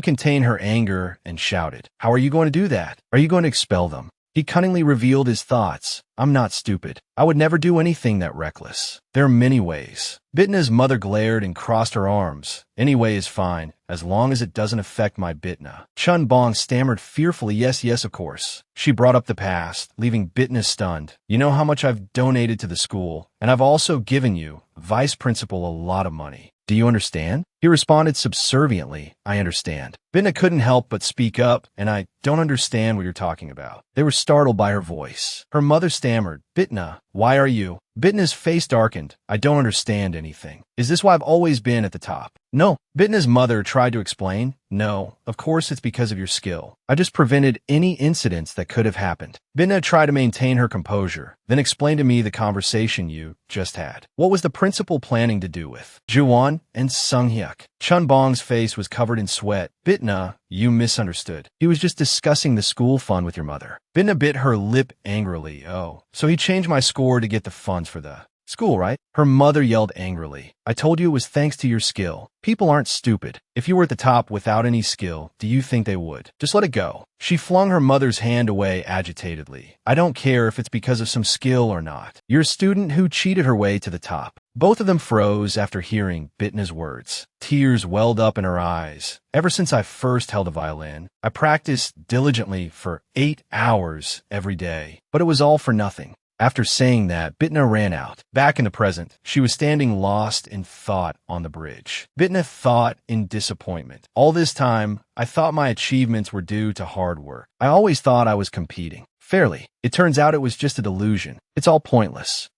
contain her anger and shouted, how are you going to do that? Are you going to expel them? He cunningly revealed his thoughts. I'm not stupid. I would never do anything that reckless. There are many ways. Bitna's mother glared and crossed her arms. Any way is fine, as long as it doesn't affect my Bitna. Chun Bong stammered fearfully, yes, of course. She brought up the past, leaving Bitna stunned. You know how much I've donated to the school, and I've also given you, vice principal, a lot of money. Do you understand? He responded subserviently, I understand. Bitna couldn't help but speak up, and I don't understand what you're talking about. They were startled by her voice. Her mother stammered, Bitna, why are you? Bitna's face darkened. I don't understand anything. Is this why I've always been at the top? No. Bitna's mother tried to explain. No, of course it's because of your skill. I just prevented any incidents that could have happened. Bitna tried to maintain her composure, then explained to me the conversation you just had. What was the principal planning to do with Jae-won and Sung-hyuk? Chun Bong's face was covered in sweat. Bitna, you misunderstood. He was just discussing the school fund with your mother. Bitna bit her lip angrily. Oh, so he changed my score to get the funds for the school, right? Her mother yelled angrily. I told you it was thanks to your skill. People aren't stupid. If you were at the top without any skill, do you think they would? Just let it go. She flung her mother's hand away agitatedly. I don't care if it's because of some skill or not. You're a student who cheated her way to the top. Both of them froze after hearing Bitna's words. Tears welled up in her eyes. Ever since I first held a violin, I practiced diligently for 8 hours every day, but it was all for nothing. After saying that, Bitna ran out. Back in the present, she was standing lost in thought on the bridge. Bitna thought in disappointment. All this time, I thought my achievements were due to hard work. I always thought I was competing. fairly. It turns out it was just a delusion. It's all pointless.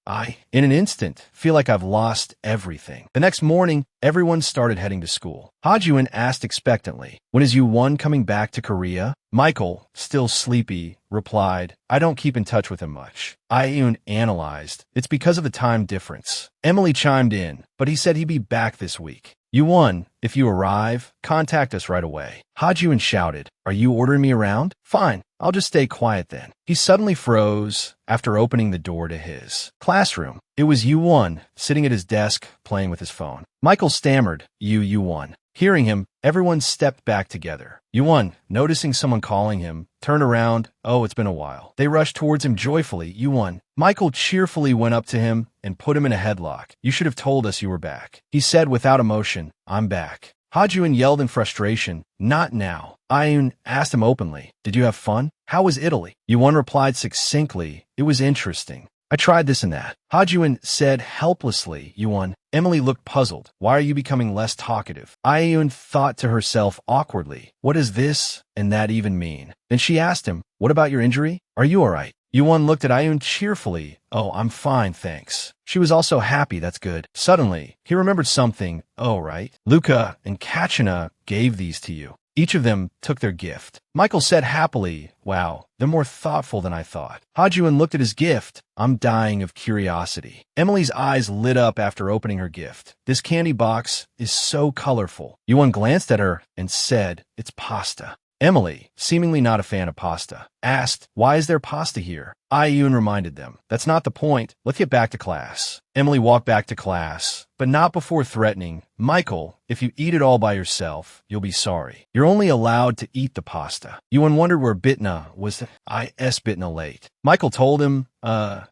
In an instant, feel like I've lost everything. The next morning, everyone started heading to school. Ha-Jun asked expectantly, "When is Yu-won coming back to Korea?" Michael, still sleepy, replied, "I don't keep in touch with him much." Iyun analyzed, "It's because of the time difference." Emily chimed in, "But he said he'd be back this week." "Yu-won, if you arrive, contact us right away." Ha-Jun shouted, "Are you ordering me around? Fine, I'll just stay quiet then." He suddenly froze after opening the door to his classroom. It was Yu-won, sitting at his desk, playing with his phone. Michael stammered, Yu-won. Hearing him, everyone stepped back together. Yu-won, noticing someone calling him, turned around. "Oh, it's been a while." They rushed towards him joyfully. "Yu-won." Michael cheerfully went up to him and put him in a headlock. "You should have told us you were back." He said without emotion, "I'm back." Ha-Jun yelled in frustration, "Not now." Iyun asked him openly, "Did you have fun? How was Italy?" Yu-won replied succinctly, "It was interesting. I tried this and that." Ha-Jun said helplessly, "Yu-won." Emily looked puzzled. "Why are you becoming less talkative?" Iyun thought to herself awkwardly, "What does this and that even mean?" Then she asked him, "What about your injury? Are you all right?" Yu-won looked at Iyun cheerfully. "Oh, I'm fine, thanks." She was also happy, that's good. Suddenly, he remembered something. "Oh, right. Luca and Kachina gave these to you." Each of them took their gift. Michael said happily, "Wow, they're more thoughtful than I thought." Ha-Jun looked at his gift. "I'm dying of curiosity." Emily's eyes lit up after opening her gift. "This candy box is so colorful." Yu-won glanced at her and said, "It's pasta." Emily, seemingly not a fan of pasta, asked, "Why is there pasta here?" Iyun reminded them, "That's not the point. Let's get back to class." Emily walked back to class, but not before threatening, "Michael, if you eat it all by yourself, you'll be sorry. You're only allowed to eat the pasta." Yu-won wondered where Bitna was. Bitna late. Michael told him,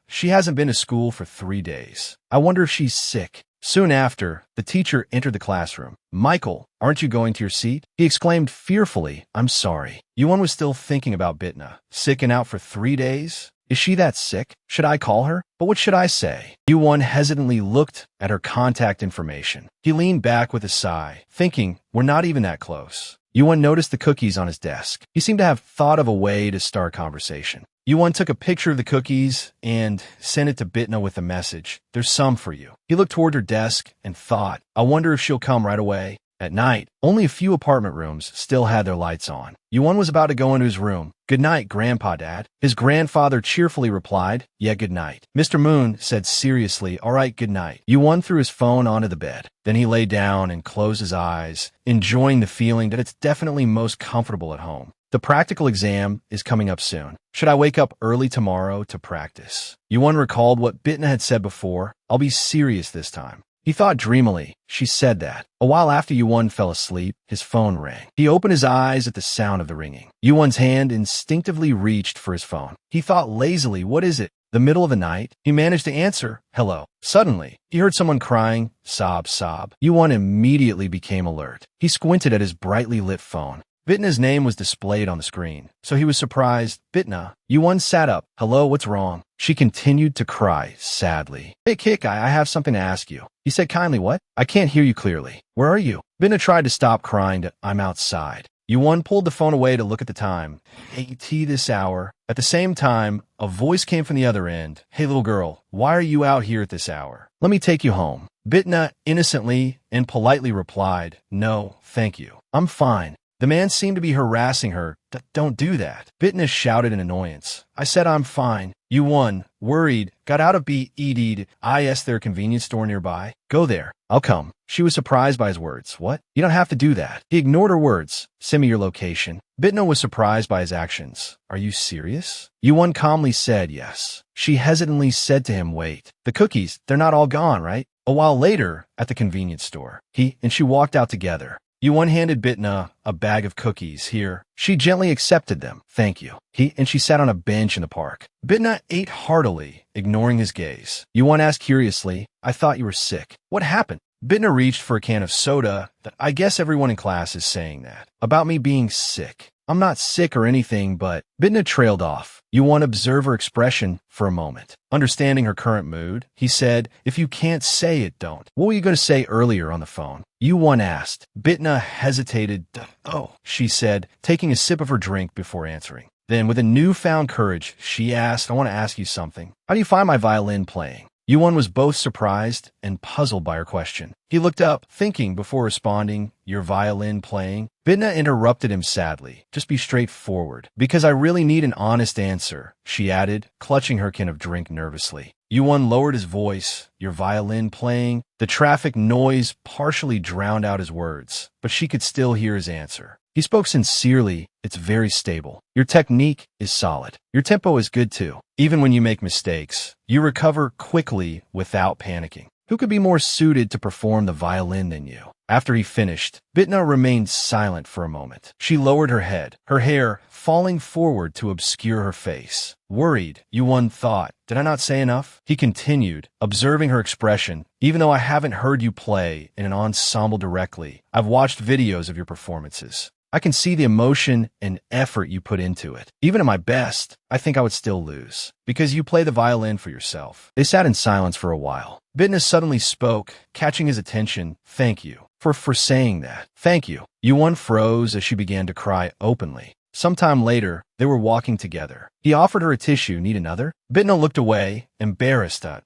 she hasn't been to school for 3 days. I wonder if she's sick." Soon after, the teacher entered the classroom. "Michael, aren't you going to your seat?" He exclaimed fearfully, "I'm sorry." Yu-won was still thinking about Bitna. Sick and out for 3 days? Is she that sick? Should I call her? But what should I say? Yu-won hesitantly looked at her contact information. He leaned back with a sigh, thinking, we're not even that close. Yu-won noticed the cookies on his desk. He seemed to have thought of a way to start conversation. Yu-won took a picture of the cookies and sent it to Bitna with a message. "There's some for you." He looked toward her desk and thought, I wonder if she'll come right away. At night, only a few apartment rooms still had their lights on. Yu-won was about to go into his room. "Good night, Grandpa, Dad." His grandfather cheerfully replied, "Yeah, good night." Mr. Moon said seriously, "All right, good night." Yu-won threw his phone onto the bed. Then he lay down and closed his eyes, enjoying the feeling that it's definitely most comfortable at home. The practical exam is coming up soon. Should I wake up early tomorrow to practice? Yu-won recalled what Bitna had said before. I'll be serious this time. He thought dreamily. She said that. A while after Yu-won fell asleep, his phone rang. He opened his eyes at the sound of the ringing. Yu-won's hand instinctively reached for his phone. He thought lazily, what is it? The middle of the night? He managed to answer, hello. Suddenly, he heard someone crying, sob, sob. Yu-won immediately became alert. He squinted at his brightly lit phone. Bitna's name was displayed on the screen, so he was surprised. Bitna. Yu-won sat up. Hello, what's wrong? She continued to cry, sadly. Hey, Kick, I have something to ask you. He said kindly, what? I can't hear you clearly. Where are you? Bitna tried to stop crying to, I'm outside. Yu-won pulled the phone away to look at the time. 8 this hour. At the same time, a voice came from the other end. Hey, little girl, why are you out here at this hour? Let me take you home. Bitna innocently and politely replied, no, thank you. I'm fine. The man seemed to be harassing her. Don't do that. Bitna shouted in annoyance. I said I'm fine. Yu-won, worried, got out of their convenience store nearby. Go there. I'll come. She was surprised by his words. What? You don't have to do that. He ignored her words. Send me your location. Bitna was surprised by his actions. Are you serious? Yu-won calmly said yes. She hesitantly said to him, wait. The cookies, they're not all gone, right? A while later, at the convenience store, he and she walked out together. Yu-won handed Bitna a bag of cookies. Here. She gently accepted them. Thank you. He and she sat on a bench in the park. Bitna ate heartily, ignoring his gaze. Yu-won asked curiously, I thought you were sick. What happened? Bitna reached for a can of soda. I guess everyone in class is saying that. About me being sick. I'm not sick or anything, but Bitna trailed off. Yu-won observed her expression for a moment. Understanding her current mood, he said, if you can't say it, don't. What were you going to say earlier on the phone? Yu-won asked. Bitna hesitated. Oh, she said, taking a sip of her drink before answering. Then, with a newfound courage, she asked, I want to ask you something. How do you find my violin playing? Yuan was both surprised and puzzled by her question. He looked up, thinking before responding, your violin playing? Bitna interrupted him sadly. Just be straightforward. Because I really need an honest answer, she added, clutching her can of drink nervously. Yuan lowered his voice. Your violin playing? The traffic noise partially drowned out his words, but she could still hear his answer. He spoke sincerely. It's very stable. Your technique is solid. Your tempo is good too. Even when you make mistakes, you recover quickly without panicking. Who could be more suited to perform the violin than you? After he finished, Bitna remained silent for a moment. She lowered her head, her hair falling forward to obscure her face. Worried, Yuan thought, did I not say enough? He continued, observing her expression. Even though I haven't heard you play in an ensemble directly, I've watched videos of your performances. I can see the emotion and effort you put into it. Even at my best, I think I would still lose, because you play the violin for yourself. They sat in silence for a while. Bitna suddenly spoke, catching his attention. Thank you for saying that. Thank you. Yuan froze as she began to cry openly. Sometime later, they were walking together. He offered her a tissue. Need another? Bitna looked away, embarrassed at,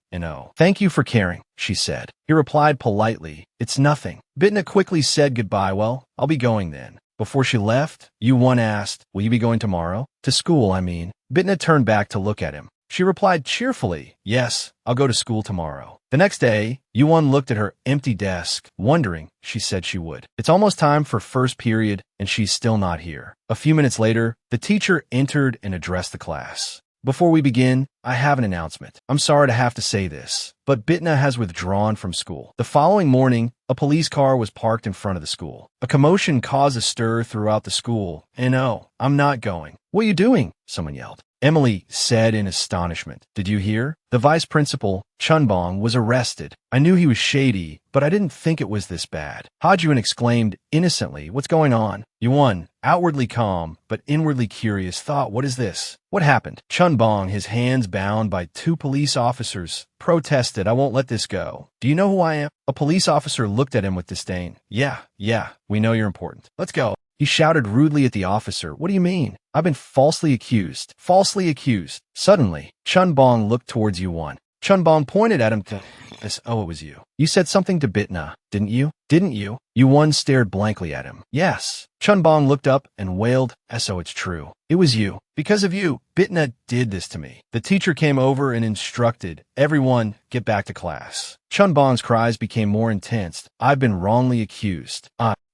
Thank you for caring, she said. He replied politely, it's nothing. Bitna quickly said goodbye. Well, I'll be going then. Before she left, Yuan asked, will you be going tomorrow? To school, I mean. Bitna turned back to look at him. She replied cheerfully, yes, I'll go to school tomorrow. The next day, Yuan looked at her empty desk, wondering, she said she would. It's almost time for first period, and she's still not here. A few minutes later, the teacher entered and addressed the class. Before we begin, I have an announcement. I'm sorry to have to say this, but Bitna has withdrawn from school. The following morning, a police car was parked in front of the school. A commotion caused a stir throughout the school. And no, I'm not going. What are you doing? Someone yelled. Emily said in astonishment. Did you hear? The vice principal, Chunbong, was arrested. I knew he was shady, but I didn't think it was this bad. Hajun exclaimed innocently, what's going on? Yuan, outwardly calm, but inwardly curious, thought, what is this? What happened? Chunbong, his hands bound by two police officers, protested, I won't let this go. Do you know who I am? A police officer looked at him with disdain. Yeah, we know you're important. Let's go. He shouted rudely at the officer. What do you mean? I've been falsely accused. Falsely accused. Suddenly, Chunbong looked towards Yuan. Chunbong pointed at him it was you. You said something to Bitna, didn't you? Didn't you? Yuan stared blankly at him. Yes. Chunbong looked up and wailed, so it's true. It was you. Because of you, Bitna did this to me. The teacher came over and instructed, everyone, get back to class. Chunbong's cries became more intense. I've been wrongly accused.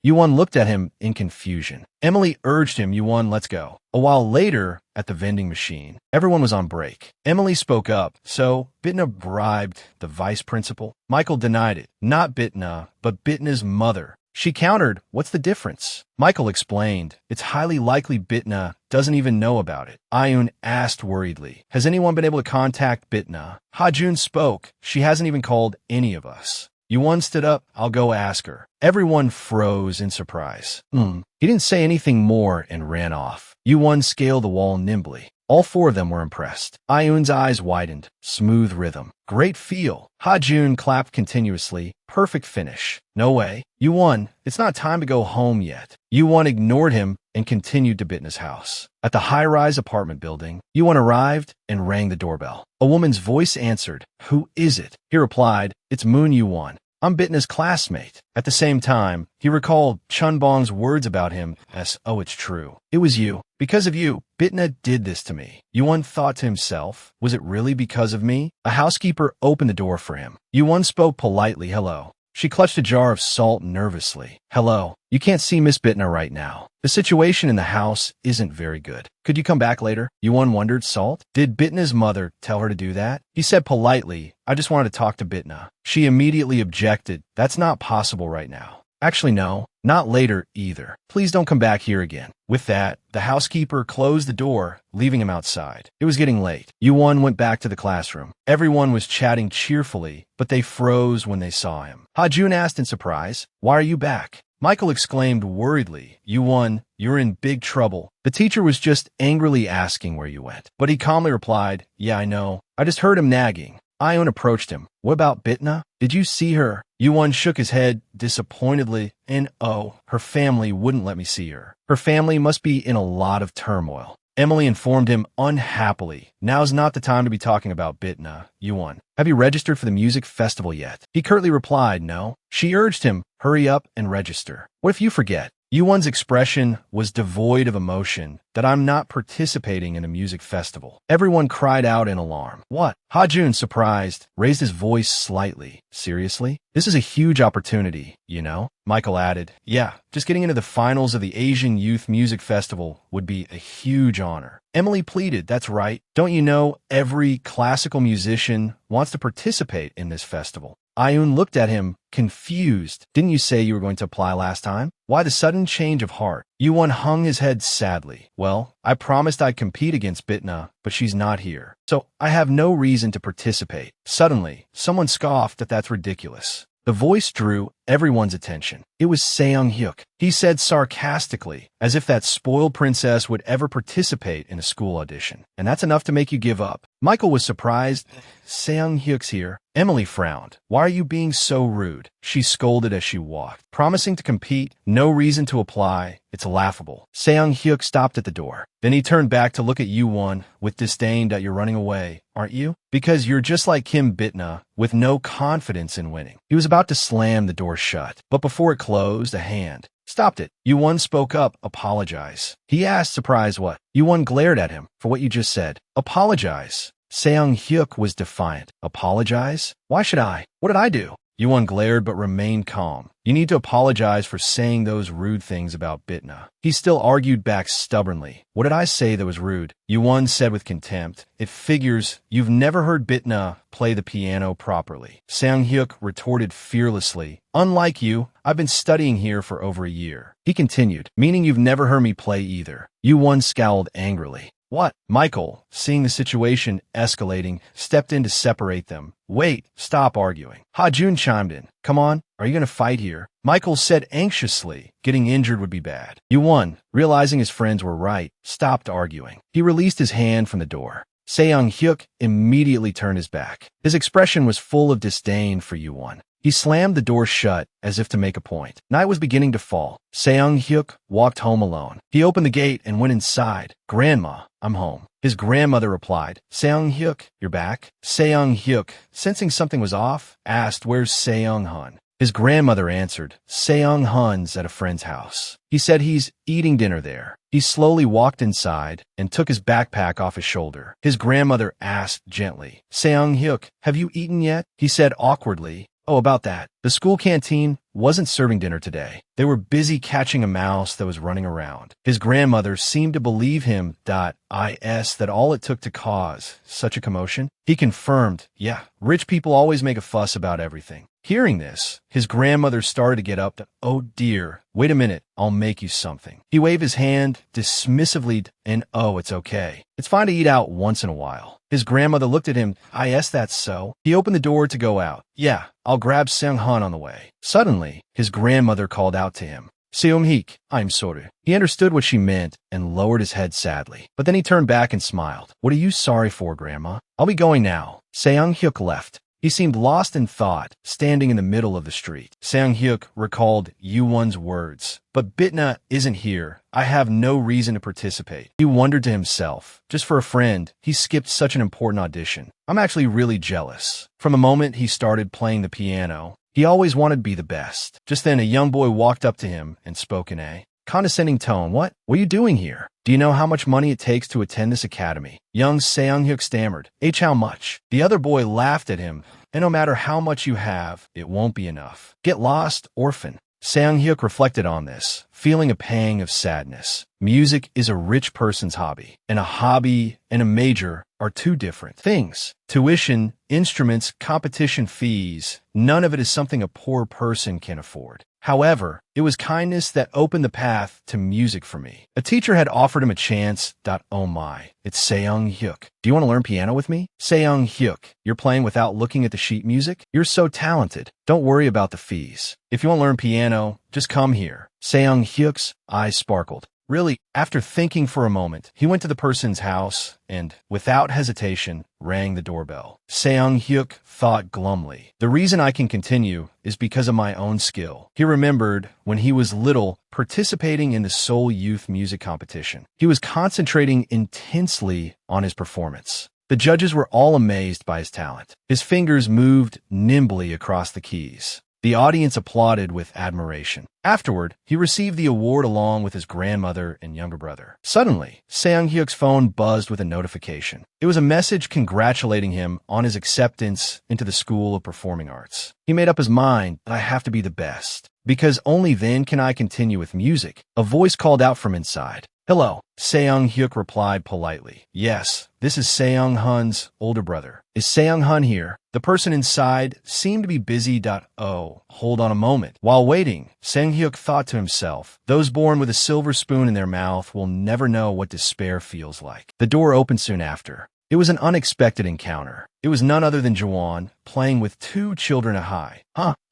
Yuan looked at him in confusion. Emily urged him, Yuan, let's go. A while later, at the vending machine, everyone was on break. Emily spoke up, so Bitna bribed the vice principal. Michael denied it. Not Bitna, but Bitna's mother. She countered, what's the difference? Michael explained, it's highly likely Bitna doesn't even know about it. Ayun asked worriedly, has anyone been able to contact Bitna? Hajun spoke, she hasn't even called any of us. Yuan stood up, I'll go ask her. Everyone froze in surprise. He didn't say anything more and ran off. Yuan scaled the wall nimbly. All four of them were impressed. Ayun's eyes widened. Smooth rhythm. Great feel. Hajun clapped continuously. Perfect finish. No way. Yuan, it's not time to go home yet. Yuan ignored him and continued to Bitna's house. At the high-rise apartment building, Yuan arrived and rang the doorbell. A woman's voice answered. Who is it? He replied, it's Moon Yuan. I'm Bitna's classmate. At the same time, he recalled Chunbong's words about him as, oh, it's true. It was you. Because of you, Bitna did this to me. Yuan thought to himself, was it really because of me? A housekeeper opened the door for him. Yuan spoke politely, hello. She clutched a jar of salt nervously. Hello. You can't see Miss Bitna right now. The situation in the house isn't very good. Could you come back later? Yuan wondered, Salt? Did Bitna's mother tell her to do that? He said politely, I just wanted to talk to Bitna. She immediately objected. That's not possible right now. Actually, no. Not later either. Please don't come back here again. With that, the housekeeper closed the door, leaving him outside. It was getting late. Yuan went back to the classroom. Everyone was chatting cheerfully, but they froze when they saw him. Hajun asked in surprise, why are you back? Michael exclaimed worriedly, Yuan, you're in big trouble. The teacher was just angrily asking where you went. But he calmly replied, yeah, I know. I just heard him nagging. Ayun approached him. What about Bitna? Did you see her? Yuan shook his head disappointedly, and her family wouldn't let me see her. Her family must be in a lot of turmoil. Emily informed him unhappily. Now's not the time to be talking about Bitna, Yuan. Have you registered for the music festival yet? He curtly replied, no. She urged him, hurry up and register. What if you forget? Yuan's expression was devoid of emotion, that I'm not participating in a music festival. Everyone cried out in alarm. What? Ha-jun, surprised, raised his voice slightly. Seriously? This is a huge opportunity, you know? Michael added, yeah, just getting into the finals of the Asian Youth Music Festival would be a huge honor. Emily pleaded, that's right. Don't you know every classical musician wants to participate in this festival? Ayun looked at him, confused. Didn't you say you were going to apply last time? Why the sudden change of heart? Yuan hung his head sadly. Well, I promised I'd compete against Bitna, but she's not here. So I have no reason to participate. Suddenly, someone scoffed that that's ridiculous. The voice drew everyone's attention. It was Seung-hyuk. He said sarcastically, as if that spoiled princess would ever participate in a school audition. And that's enough to make you give up. Michael was surprised. Seung-hyuk's here. Emily frowned. Why are you being so rude? She scolded as she walked. Promising to compete, no reason to apply. It's laughable. Seung-hyuk stopped at the door. Then he turned back to look at Yuan with disdain that you're running away, aren't you? Because you're just like Kim Bitna, with no confidence in winning. He was about to slam the door shut, but before it closed, a hand stopped it. Yuan spoke up, apologize. He asked, surprised, what? Yuan glared at him, for what you just said. Apologize. Seung-hyuk was defiant. Apologize? Why should I? What did I do? Yuan glared but remained calm. You need to apologize for saying those rude things about Bitna. He still argued back stubbornly. What did I say that was rude? Yuan said with contempt. It figures you've never heard Bitna play the piano properly. Seung-hyuk retorted fearlessly. Unlike you, I've been studying here for over a year. He continued, meaning you've never heard me play either. Yuan scowled angrily. What? Michael, seeing the situation escalating, stepped in to separate them. Wait, stop arguing. Ha-jun chimed in. Come on, are you going to fight here? Michael said anxiously, getting injured would be bad. Yuan, realizing his friends were right, stopped arguing. He released his hand from the door. Seung-hyuk immediately turned his back. His expression was full of disdain for Yuan. He slammed the door shut as if to make a point. Night was beginning to fall. Seung-hyuk walked home alone. He opened the gate and went inside. Grandma, I'm home. His grandmother replied, Seung-hyuk, you're back? Seung-hyuk, sensing something was off, asked, where's Seung-hun? His grandmother answered, Seung-hun's at a friend's house. He said he's eating dinner there. He slowly walked inside and took his backpack off his shoulder. His grandmother asked gently, Seung-hyuk, have you eaten yet? He said awkwardly, oh, about that. The school canteen wasn't serving dinner today. They were busy catching a mouse that was running around. His grandmother seemed to believe him. Is that all it took to cause such a commotion? He confirmed, yeah, rich people always make a fuss about everything. Hearing this, his grandmother started to get up. Oh dear, wait a minute, I'll make you something. He waved his hand dismissively and oh, it's okay. It's fine to eat out once in a while. His grandmother looked at him. Yes, that's so. He opened the door to go out. Yeah, I'll grab Seung-hun on the way. Suddenly, his grandmother called out to him. Seung-hyuk, I'm sorry. He understood what she meant and lowered his head sadly. But then he turned back and smiled. What are you sorry for, Grandma? I'll be going now. Seung-hyuk left. He seemed lost in thought, standing in the middle of the street. Seung-hyuk recalled Yuan's words. But Bitna isn't here. I have no reason to participate. He wondered to himself. Just for a friend, he skipped such an important audition. I'm actually really jealous. From the moment he started playing the piano, he always wanted to be the best. Just then, a young boy walked up to him and spoke in a condescending tone. What are you doing here? Do you know how much money it takes to attend this academy? Young Seung-hyuk stammered. How much? The other boy laughed at him. And no matter how much you have, it won't be enough. Get lost, orphan. Seung-hyuk reflected on this, feeling a pang of sadness. Music is a rich person's hobby, and a hobby and a major are two different things. Tuition, instruments, competition fees, none of it is something a poor person can afford. However, it was kindness that opened the path to music for me. A teacher had offered him a chance. Oh my, it's Seung-hyuk. Do you want to learn piano with me? Seung-hyuk, you're playing without looking at the sheet music? You're so talented. Don't worry about the fees. If you want to learn piano, just come here. Seung-hyuk's eyes sparkled. Really, after thinking for a moment, he went to the person's house and, without hesitation, rang the doorbell. Seung-hyuk thought glumly. The reason I can continue is because of my own skill. He remembered, when he was little, participating in the Seoul Youth Music Competition. He was concentrating intensely on his performance. The judges were all amazed by his talent. His fingers moved nimbly across the keys. The audience applauded with admiration. Afterward, he received the award along with his grandmother and younger brother. Suddenly, Seung-hyuk's phone buzzed with a notification. It was a message congratulating him on his acceptance into the School of Performing Arts. He made up his mind that I have to be the best, because only then can I continue with music. A voice called out from inside. Hello, Seung-hyuk replied politely. Yes, this is Seung-hun's older brother. Is Seung-hun here? The person inside seemed to be busy. Oh, hold on a moment. While waiting, Seung-hyuk thought to himself, those born with a silver spoon in their mouth will never know what despair feels like. The door opened soon after. It was an unexpected encounter. It was none other than Jaewon, playing with two children at high.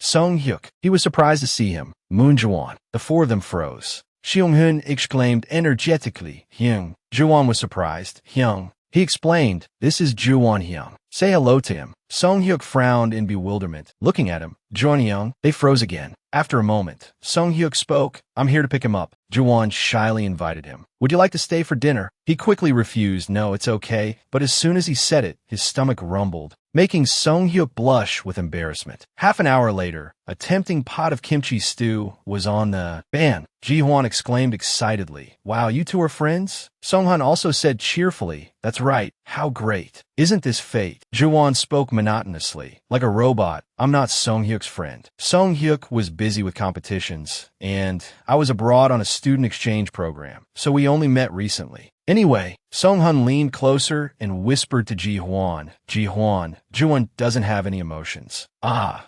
Seung-hyuk. He was surprised to see him. Moon Jaewon. The four of them froze. Seung-hun exclaimed energetically, Hyung. Jaewon was surprised. Hyung. He explained, this is Jaewon Hyung. Say hello to him. Seung-hyuk frowned in bewilderment. Looking at him, Jaewon Hyung, they froze again. After a moment, Seung-hyuk spoke. I'm here to pick him up. Jaewon shyly invited him. Would you like to stay for dinner? He quickly refused. No, it's okay. But as soon as he said it, his stomach rumbled, making Seung-hyuk blush with embarrassment. Half an hour later, a tempting pot of kimchi stew was on the pan. Ji-hwan exclaimed excitedly, wow, you two are friends? Seung-hun also said cheerfully, that's right, how great. Isn't this fate? Jaewon spoke monotonously, like a robot. I'm not Seung-hyuk's friend. Seung-hyuk was busy with competitions, and I was abroad on a student exchange program, so we only met recently. Anyway, Seung-hun leaned closer and whispered to Ji-hwan, Ji-hwan, Jaewon doesn't have any emotions.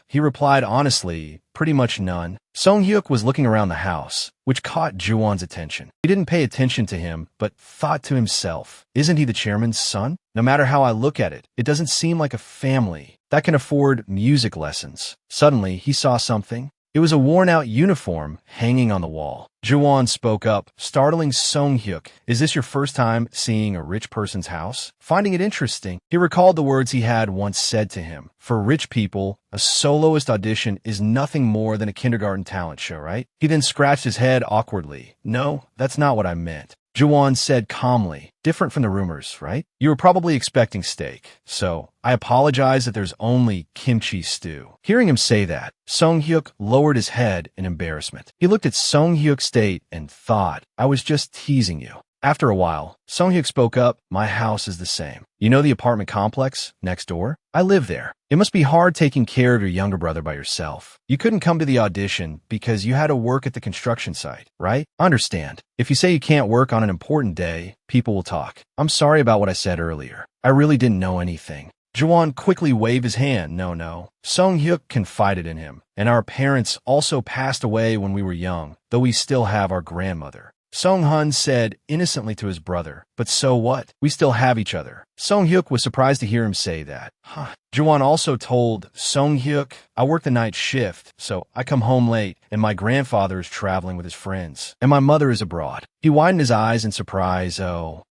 He replied honestly, pretty much none. Seung-hyuk was looking around the house, which caught Jaewon's attention. He didn't pay attention to him, but thought to himself, isn't he the chairman's son? No matter how I look at it, it doesn't seem like a family that can afford music lessons. Suddenly, he saw something. It was a worn-out uniform hanging on the wall. Jaewon spoke up, startling Seung-hyuk. Is this your first time seeing a rich person's house? Finding it interesting, he recalled the words he had once said to him. For rich people, a soloist audition is nothing more than a kindergarten talent show, right? He then scratched his head awkwardly. No, that's not what I meant. Jaewon said calmly, different from the rumors, right? You were probably expecting steak, so I apologize that there's only kimchi stew. Hearing him say that, Seung-hyuk lowered his head in embarrassment. He looked at Seung-hyuk's state and thought, I was just teasing you. After a while, Seung-hyuk spoke up, my house is the same. You know the apartment complex next door? I live there. It must be hard taking care of your younger brother by yourself. You couldn't come to the audition because you had to work at the construction site, right? Understand. If you say you can't work on an important day, people will talk. I'm sorry about what I said earlier. I really didn't know anything. Jaewon quickly waved his hand. No. Seung-hyuk confided in him. And our parents also passed away when we were young, though we still have our grandmother. Seung-hun said innocently to his brother, but so what? We still have each other. Seung-hyuk was surprised to hear him say that. Jaewon also told Seung-hyuk, I work the night shift, so I come home late, and my grandfather is traveling with his friends, and my mother is abroad. He widened his eyes in surprise.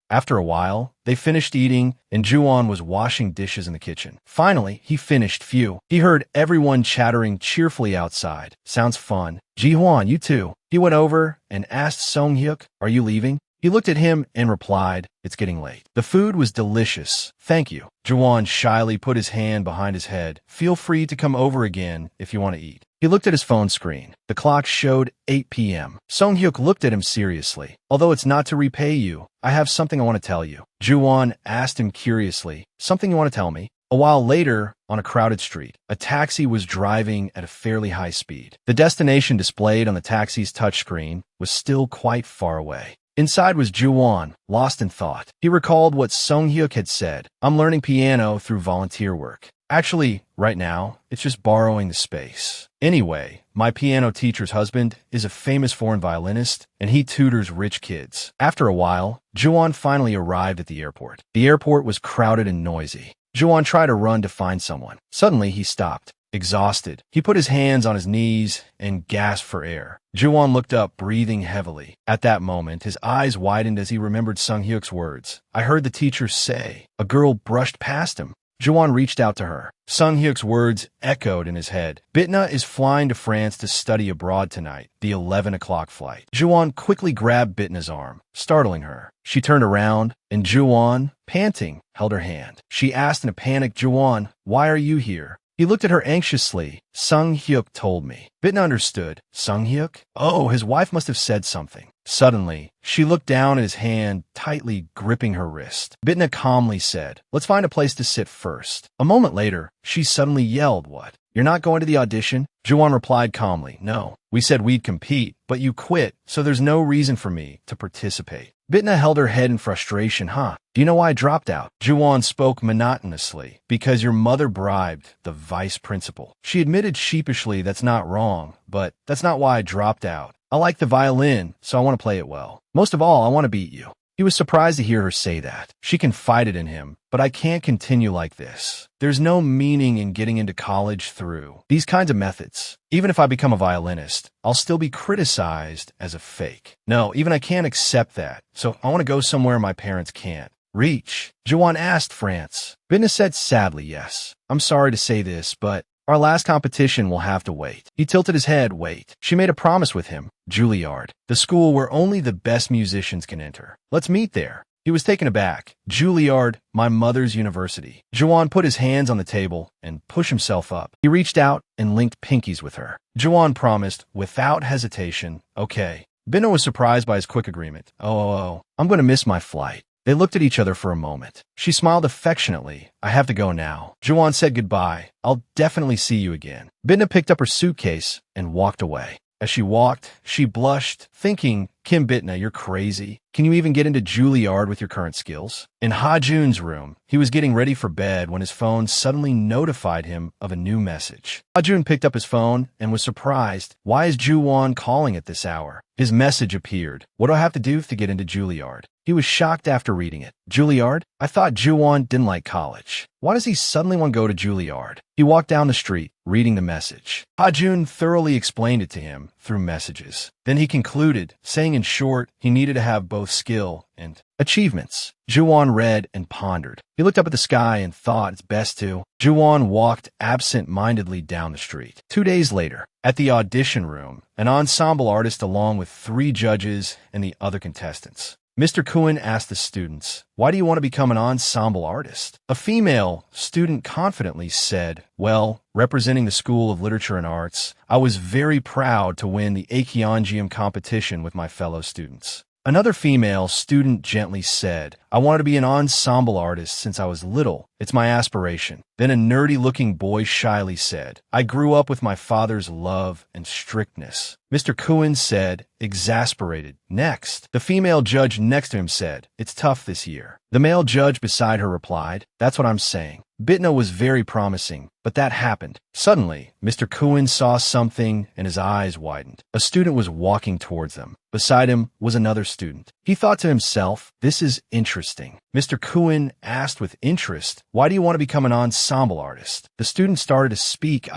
After a while, they finished eating, and Jaewon was washing dishes in the kitchen. Finally, he finished. He heard everyone chattering cheerfully outside. Sounds fun. Ji-hwan, you too. He went over and asked Seung-hyuk, are you leaving? He looked at him and replied, it's getting late. The food was delicious. Thank you. Jaewon shyly put his hand behind his head. Feel free to come over again if you want to eat. He looked at his phone screen. The clock showed 8 p.m. Seung-hyuk looked at him seriously. Although it's not to repay you, I have something I want to tell you. Jaewon asked him curiously, something you want to tell me? A while later, on a crowded street, a taxi was driving at a fairly high speed. The destination displayed on the taxi's touchscreen was still quite far away. Inside was Jaewon, lost in thought. He recalled what Seung-hyuk had said. I'm learning piano through volunteer work. Actually, right now, it's just borrowing the space. Anyway, my piano teacher's husband is a famous foreign violinist, and he tutors rich kids. After a while, Jaewon finally arrived at the airport. The airport was crowded and noisy. Jaewon tried to run to find someone. Suddenly, he stopped. exhausted. He put his hands on his knees and gasped for air. Juwon looked up, breathing heavily. At that moment, his eyes widened as he remembered Sung-hyuk's words. I heard the teacher say. A girl brushed past him. Juwon reached out to her. Sung-hyuk's words echoed in his head. Bitna is flying to France to study abroad tonight, the 11 o'clock flight. Juwon quickly grabbed Bitna's arm, startling her. She turned around, and Juwon, panting, held her hand. She asked in a panic, Juwon, why are you here? He looked at her anxiously. Sung-hyuk told me. Bitna understood. Sung-hyuk? Oh, his wife must have said something. Suddenly, she looked down at his hand, tightly gripping her wrist. Bitna calmly said, let's find a place to sit first. A moment later, she suddenly yelled, what? You're not going to the audition? Juwon replied calmly, no. We said we'd compete, but you quit, so there's no reason for me to participate. Bitna held her head in frustration. Do you know why I dropped out? Juwon spoke monotonously. Because your mother bribed the vice principal. She admitted sheepishly that's not wrong, but that's not why I dropped out. I like the violin, so I want to play it well. Most of all, I want to beat you. He was surprised to hear her say that. She confided in him, but I can't continue like this. There's no meaning in getting into college through these kinds of methods. Even if I become a violinist, I'll still be criticized as a fake. No, even I can't accept that, so I want to go somewhere my parents can't reach. Juwon asked France. Bitna said sadly, yes. I'm sorry to say this, but our last competition will have to wait. He tilted his head, wait. She made a promise with him. Juilliard, the school where only the best musicians can enter. Let's meet there. He was taken aback. Juilliard, my mother's university. Juwon put his hands on the table and pushed himself up. He reached out and linked pinkies with her. Juwon promised, without hesitation, okay. Bitna was surprised by his quick agreement. Oh, I'm going to miss my flight. They looked at each other for a moment. She smiled affectionately. I have to go now. Juwon said goodbye. I'll definitely see you again. Bitna picked up her suitcase and walked away. As she walked, she blushed, thinking, Kim Bitna, you're crazy. Can you even get into Juilliard with your current skills? In Ha-jun's room, he was getting ready for bed when his phone suddenly notified him of a new message. Ha-jun picked up his phone and was surprised. Why is Juwon calling at this hour? His message appeared. What do I have to do to get into Juilliard? He was shocked after reading it. Juilliard? I thought Juwon didn't like college. Why does he suddenly want to go to Juilliard? He walked down the street, reading the message. Ha-jun thoroughly explained it to him through messages. Then he concluded, saying in short, he needed to have both skill and achievements. Juwon read and pondered. He looked up at the sky and thought it's best to. Juwon walked absent-mindedly down the street. 2 days later, at the audition room, an ensemble artist along with 3 judges and the other contestants. Mr. Kuhn asked the students, why do you want to become an ensemble artist? A female student confidently said, well, representing the School of Literature and Arts, I was very proud to win the Acheongium competition with my fellow students. Another female student gently said, I wanted to be an ensemble artist since I was little. It's my aspiration. Then a nerdy-looking boy shyly said, I grew up with my father's love and strictness. Mr. Kuhn said, exasperated. Next, the female judge next to him said, it's tough this year. The male judge beside her replied, that's what I'm saying. Bitna was very promising, but that happened. Suddenly, Mr. Kuhn saw something and his eyes widened. A student was walking towards them. Beside him was another student. He thought to himself, this is interesting. Mr. Kuhn asked with interest, why do you want to become an ensemble artist? The student started to speak.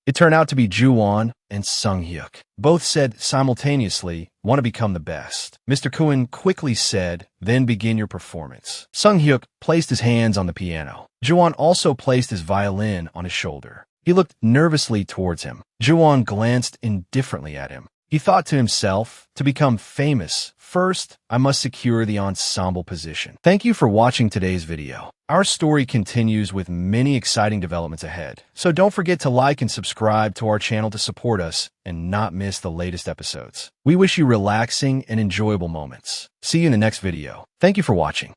It turned out to be Juwon and Sung-hyuk. Both said simultaneously, want to become the best. Mr. Kuhn quickly said, then begin your performance. Sung-hyuk placed his hands on the piano. Juwon also placed his violin on his shoulder. He looked nervously towards him. Juwon glanced indifferently at him. He thought to himself, to become famous, first, I must secure the ensemble position. Thank you for watching today's video. Our story continues with many exciting developments ahead, so don't forget to like and subscribe to our channel to support us and not miss the latest episodes. We wish you relaxing and enjoyable moments. See you in the next video. Thank you for watching.